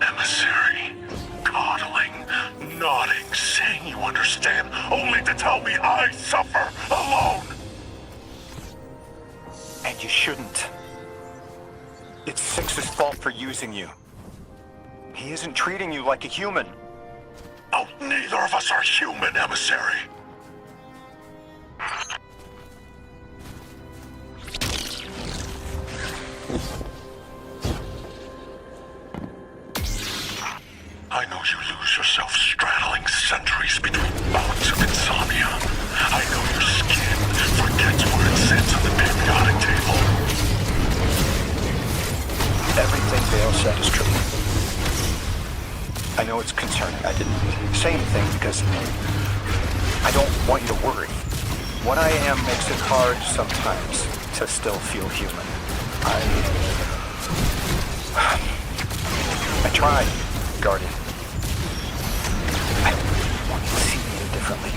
H: Emissary, coddling, nodding, saying you understand, only to tell me I suffer alone.
D: And you shouldn't. It's Six's fault for using you. He isn't treating you like a human.
H: Oh, neither of us are human, Emissary. I know you lose yourself straddling centuries between bouts of insomnia. I know your skin forgets where it sits on the periodic table.
D: Everything Bale said is true. I know it's concerning. I didn't say anything because I don't want you to worry. What I am makes it hard sometimes to still feel human. I tried, Guardian. I want to see you differently.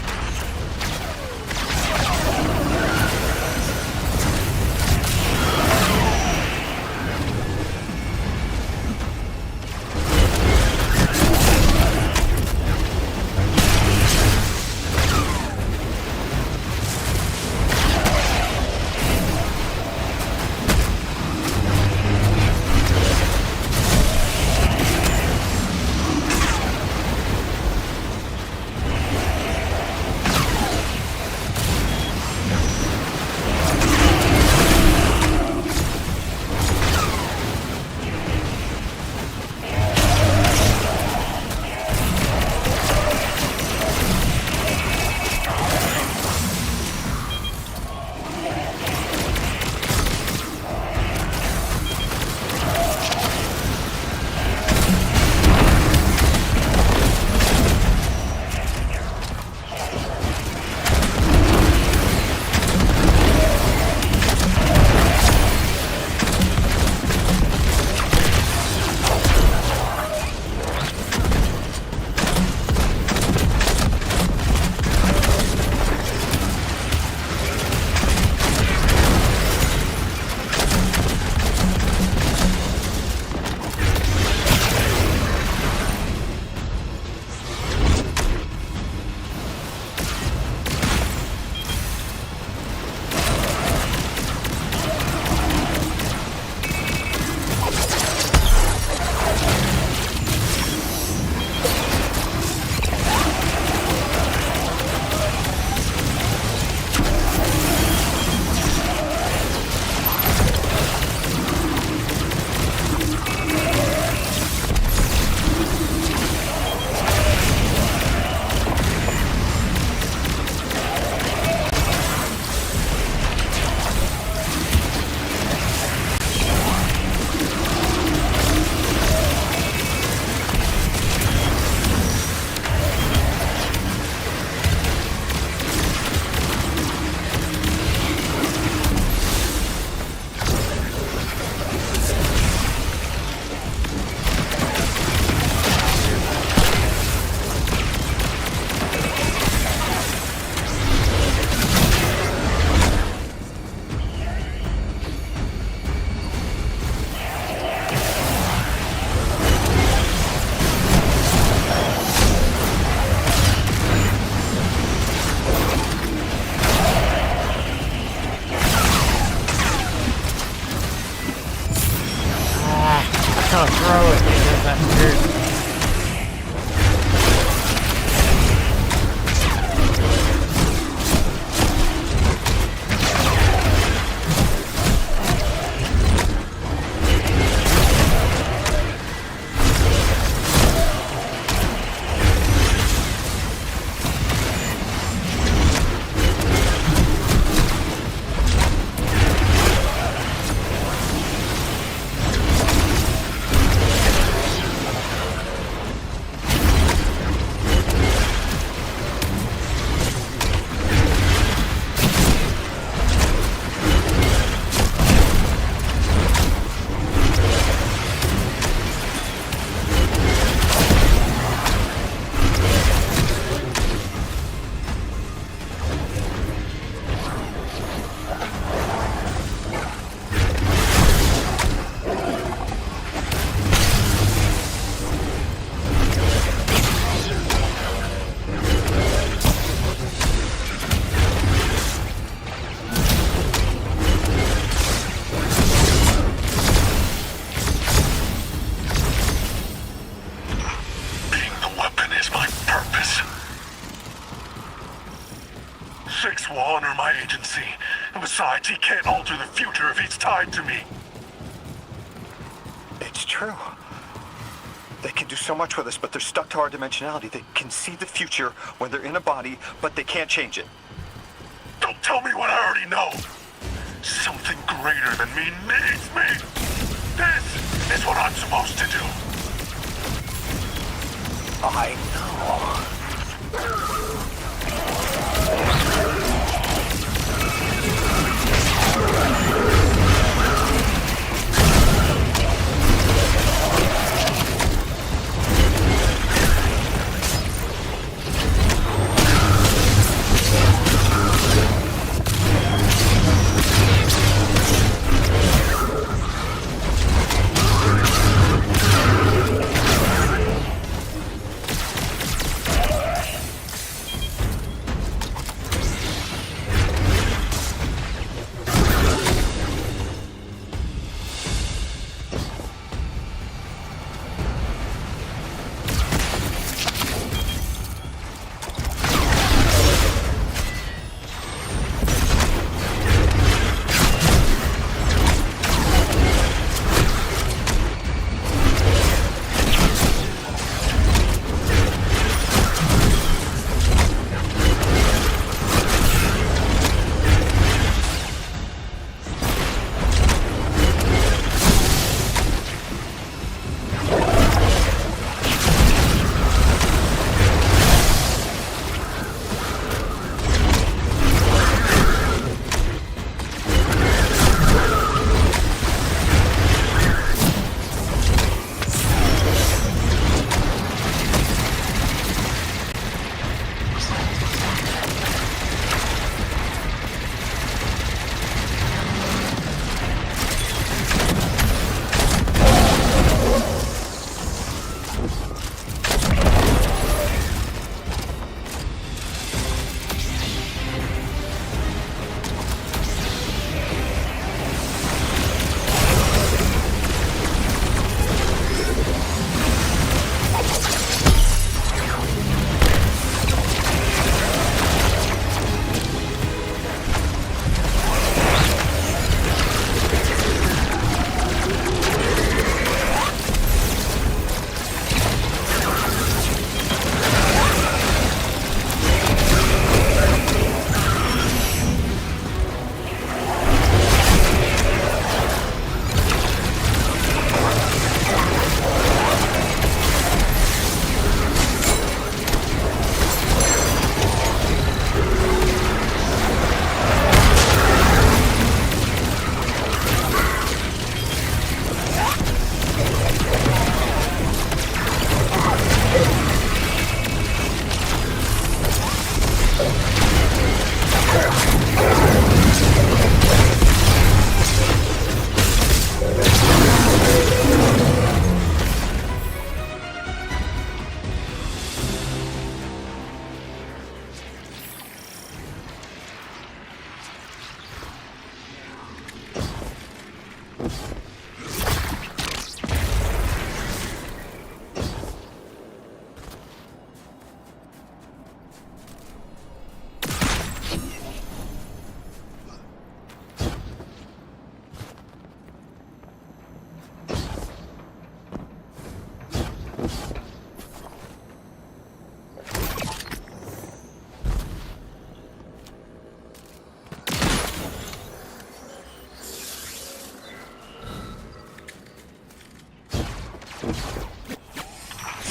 K: my agency. And besides, he can't alter the future if he's tied to me.
D: It's true. They can do so much with us, but they're stuck to our dimensionality. They can see the future when they're in a body, but they can't change it.
K: Don't tell me what I already know. Something greater than me needs me. This is what I'm supposed to do.
D: I know.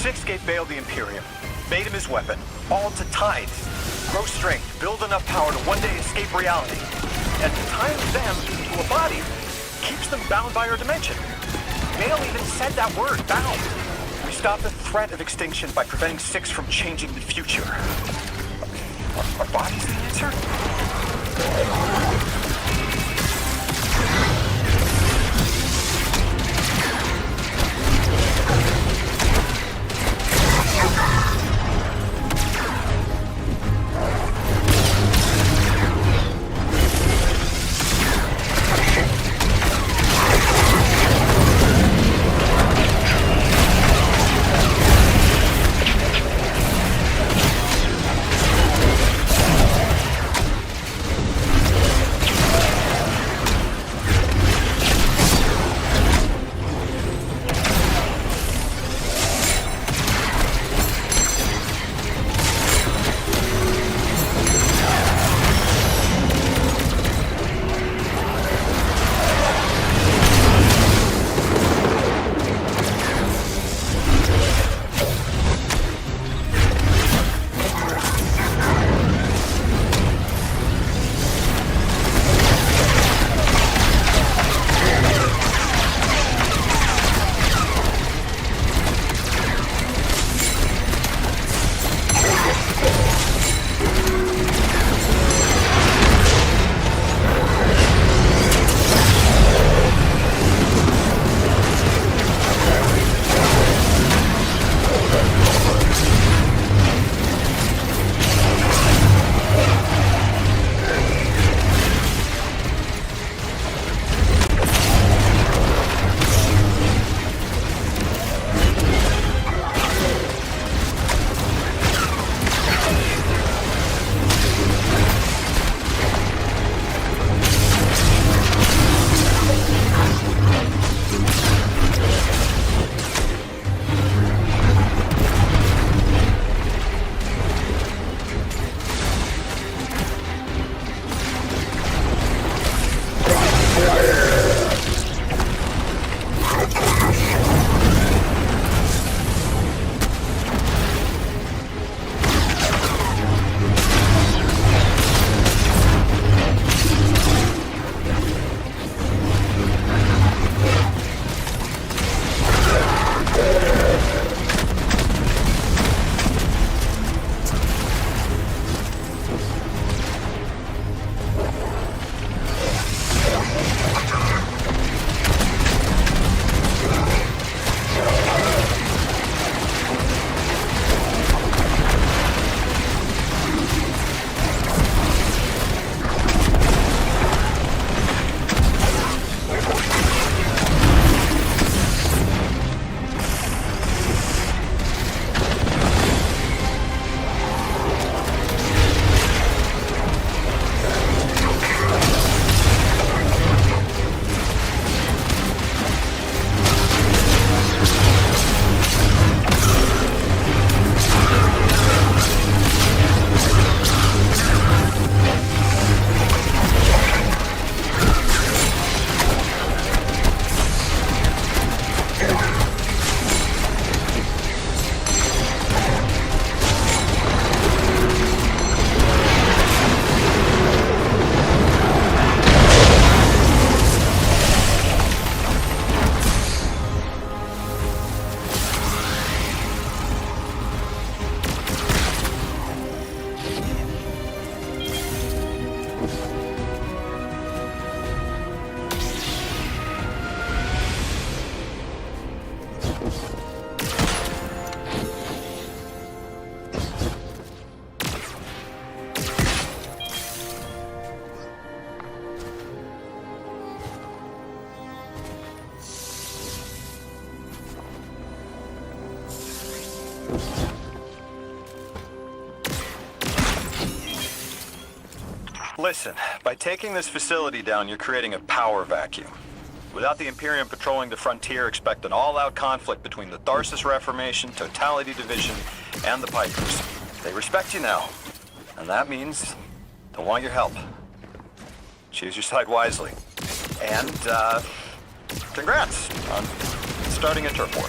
D: Six gave Bale the Imperium, made him his weapon, all to tithe, grow strength, build enough power to one day escape reality. And tying them to a body keeps them bound by our dimension. Bale even said that word, bound. We stop the threat of extinction by preventing Six from changing the future. Are bodies the answer? Listen, by taking this facility down, you're creating a power vacuum. Without the Imperium patrolling the frontier, expect an all-out conflict between the Tharsis Reformation, Totality Division, and the Pikers. They respect you now, and that means they'll want your help. Choose your side wisely. And, congrats on starting a turf war.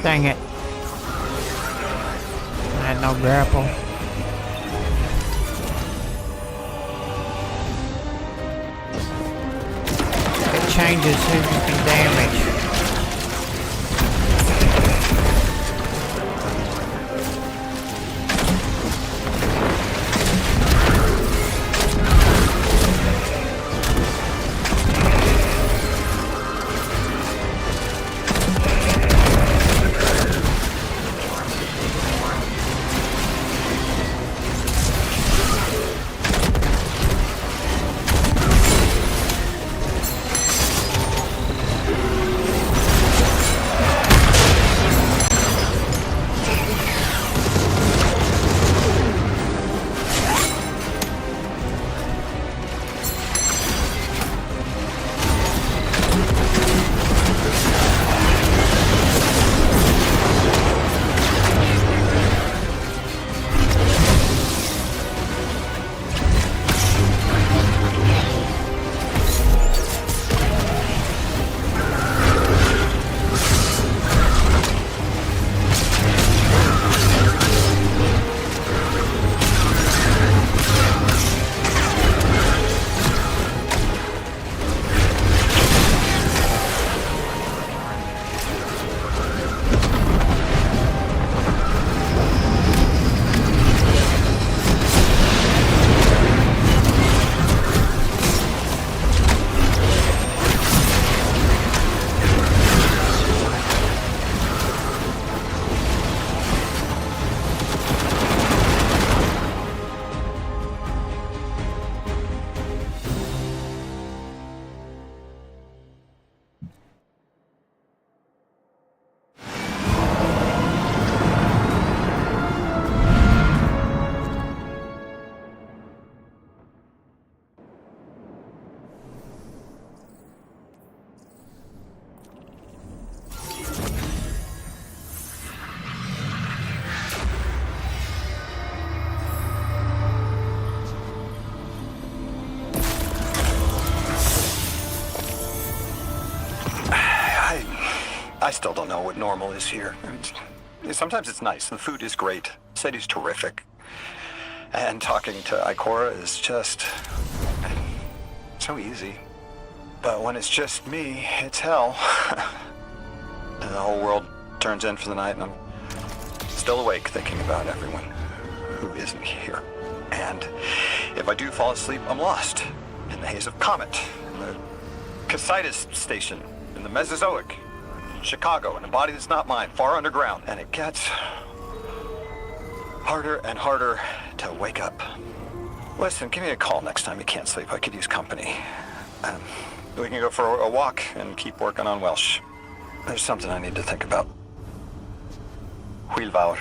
A: Dang it. I had no grapple. It changes who you can damage.
D: I still don't know what normal is here. Sometimes it's nice. The food is great. The city's terrific. And talking to Ikora is just so easy. But when it's just me, it's hell. And the whole world turns in for the night, and I'm still awake thinking about everyone who isn't here. And if I do fall asleep, I'm lost in the haze of Comet, in the Casitas station, in the Mesozoic, in Chicago, in a body that's not mine, far underground. And it gets harder and harder to wake up. Listen, give me a call next time you can't sleep. I could use company. We can go for a walk and keep working on Welsh. There's something I need to think about. Hwyl fawr.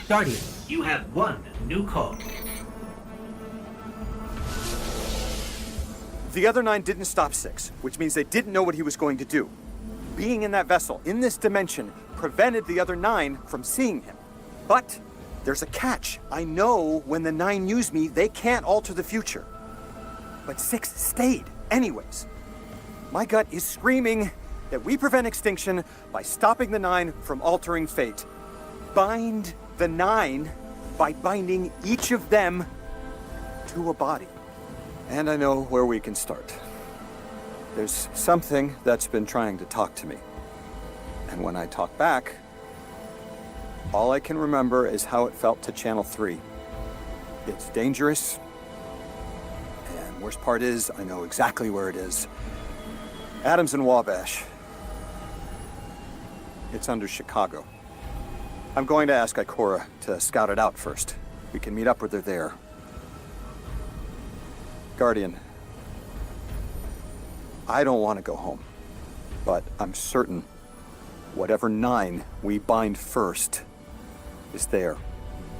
O: Guardian, you have one new call.
J: The other 9 didn't stop 6, which means they didn't know what he was going to do. Being in that vessel, in this dimension, prevented the other 9 from seeing him. But there's a catch. I know when the 9 use me, they can't alter the future. But 6 stayed, anyways. My gut is screaming that we prevent extinction by stopping the 9 from altering fate. Bind the 9 by binding each of them to a body. And I know where we can start. There's something that's been trying to talk to me. And when I talk back, all I can remember is how it felt to channel 3. It's dangerous. And worst part is, I know exactly where it is. Adams and Wabash. It's under Chicago. I'm going to ask Ikora to scout it out first. We can meet up with her there. Guardian, I don't want to go home, but I'm certain whatever 9 we bind first is there.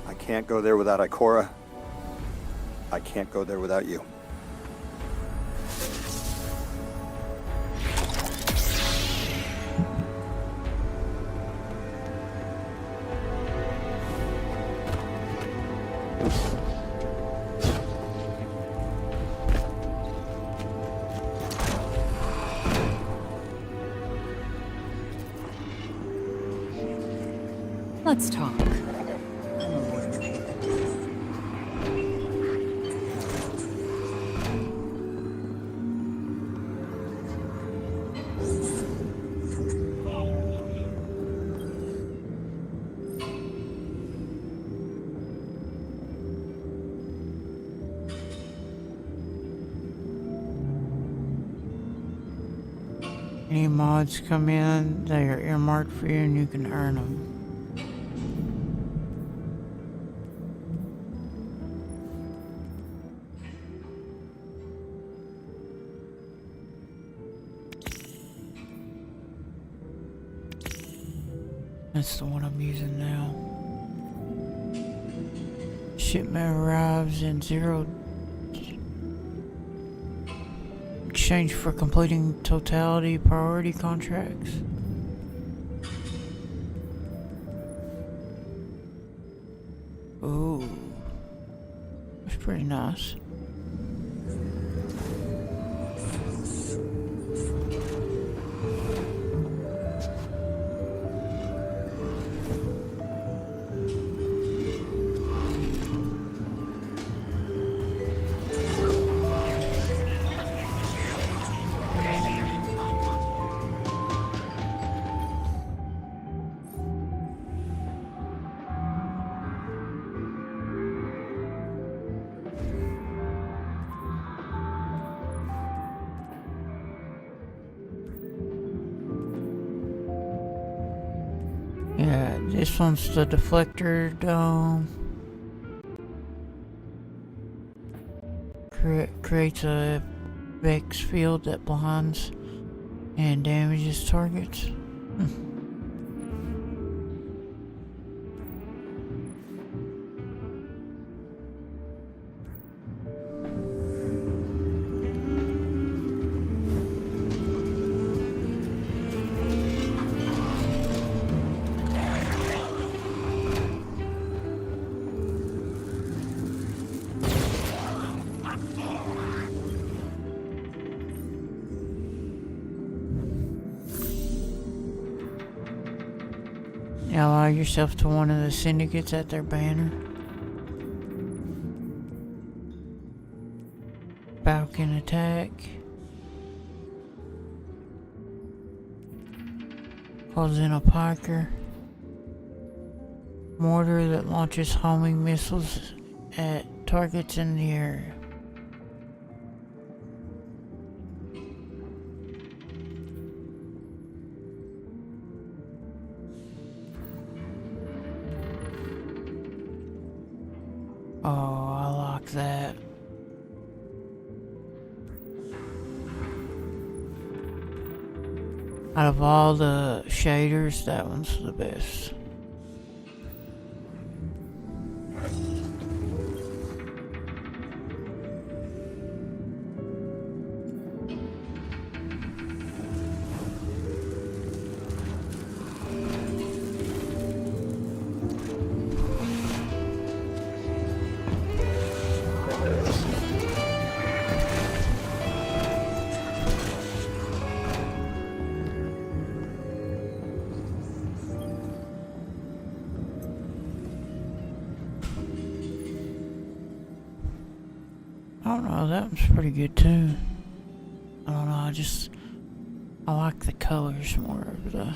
J: I can't go there without Ikora. I can't go there without you.
Q: Let's talk.
P: Any mods come in, they are earmarked for you and you can earn them. That's the one I'm using now. Shipment arrives in 0. Exchange for completing totality priority contracts. Ooh. That's pretty nice. Yeah, this one's the deflector dome. Creates a Vex field that blinds and damages targets. Ally yourself to one of the syndicates at their banner. Falcon attack. Calls in a piker. Mortar that launches homing missiles at targets in the area. Oh, I like that. Out of all the shaders, that one's the best. I don't know, that one's pretty good too. I don't know, I like the colors more of the...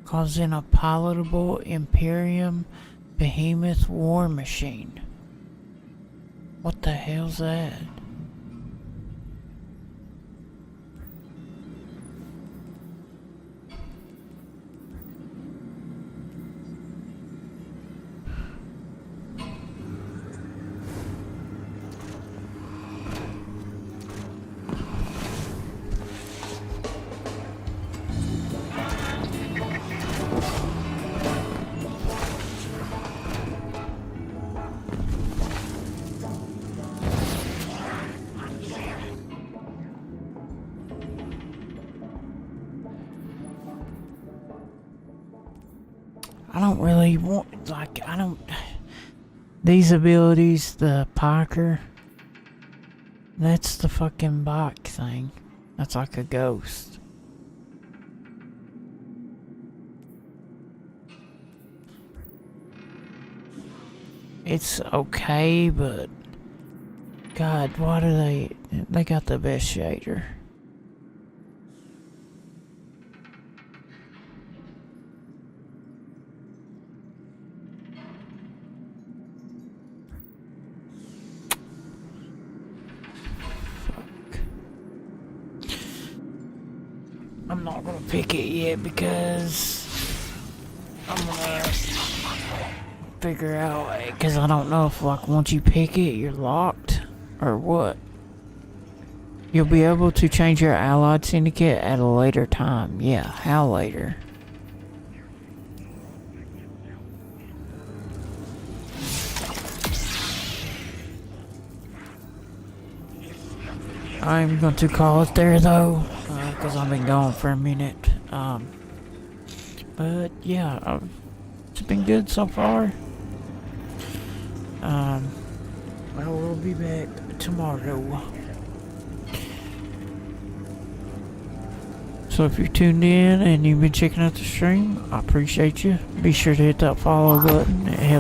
P: Calls in a pilotable Imperium Behemoth war machine. What the hell's that? I don't really want, like, I don't... These abilities, the Piker, that's the fucking bike thing. That's like a ghost. It's okay, but... God, why do they got the best shader. I'm not gonna pick it yet because I'm gonna
A: figure out, because I don't know if, like, once you pick it, you're locked, or what. You'll be able to change your allied syndicate at a later time. Yeah, how later? I'm going to call it there, though, because I've been gone for a minute. But, yeah, it's been good so far. I will be back tomorrow. So if you're tuned in and you've been checking out the stream, I appreciate you. Be sure to hit that follow button. It helps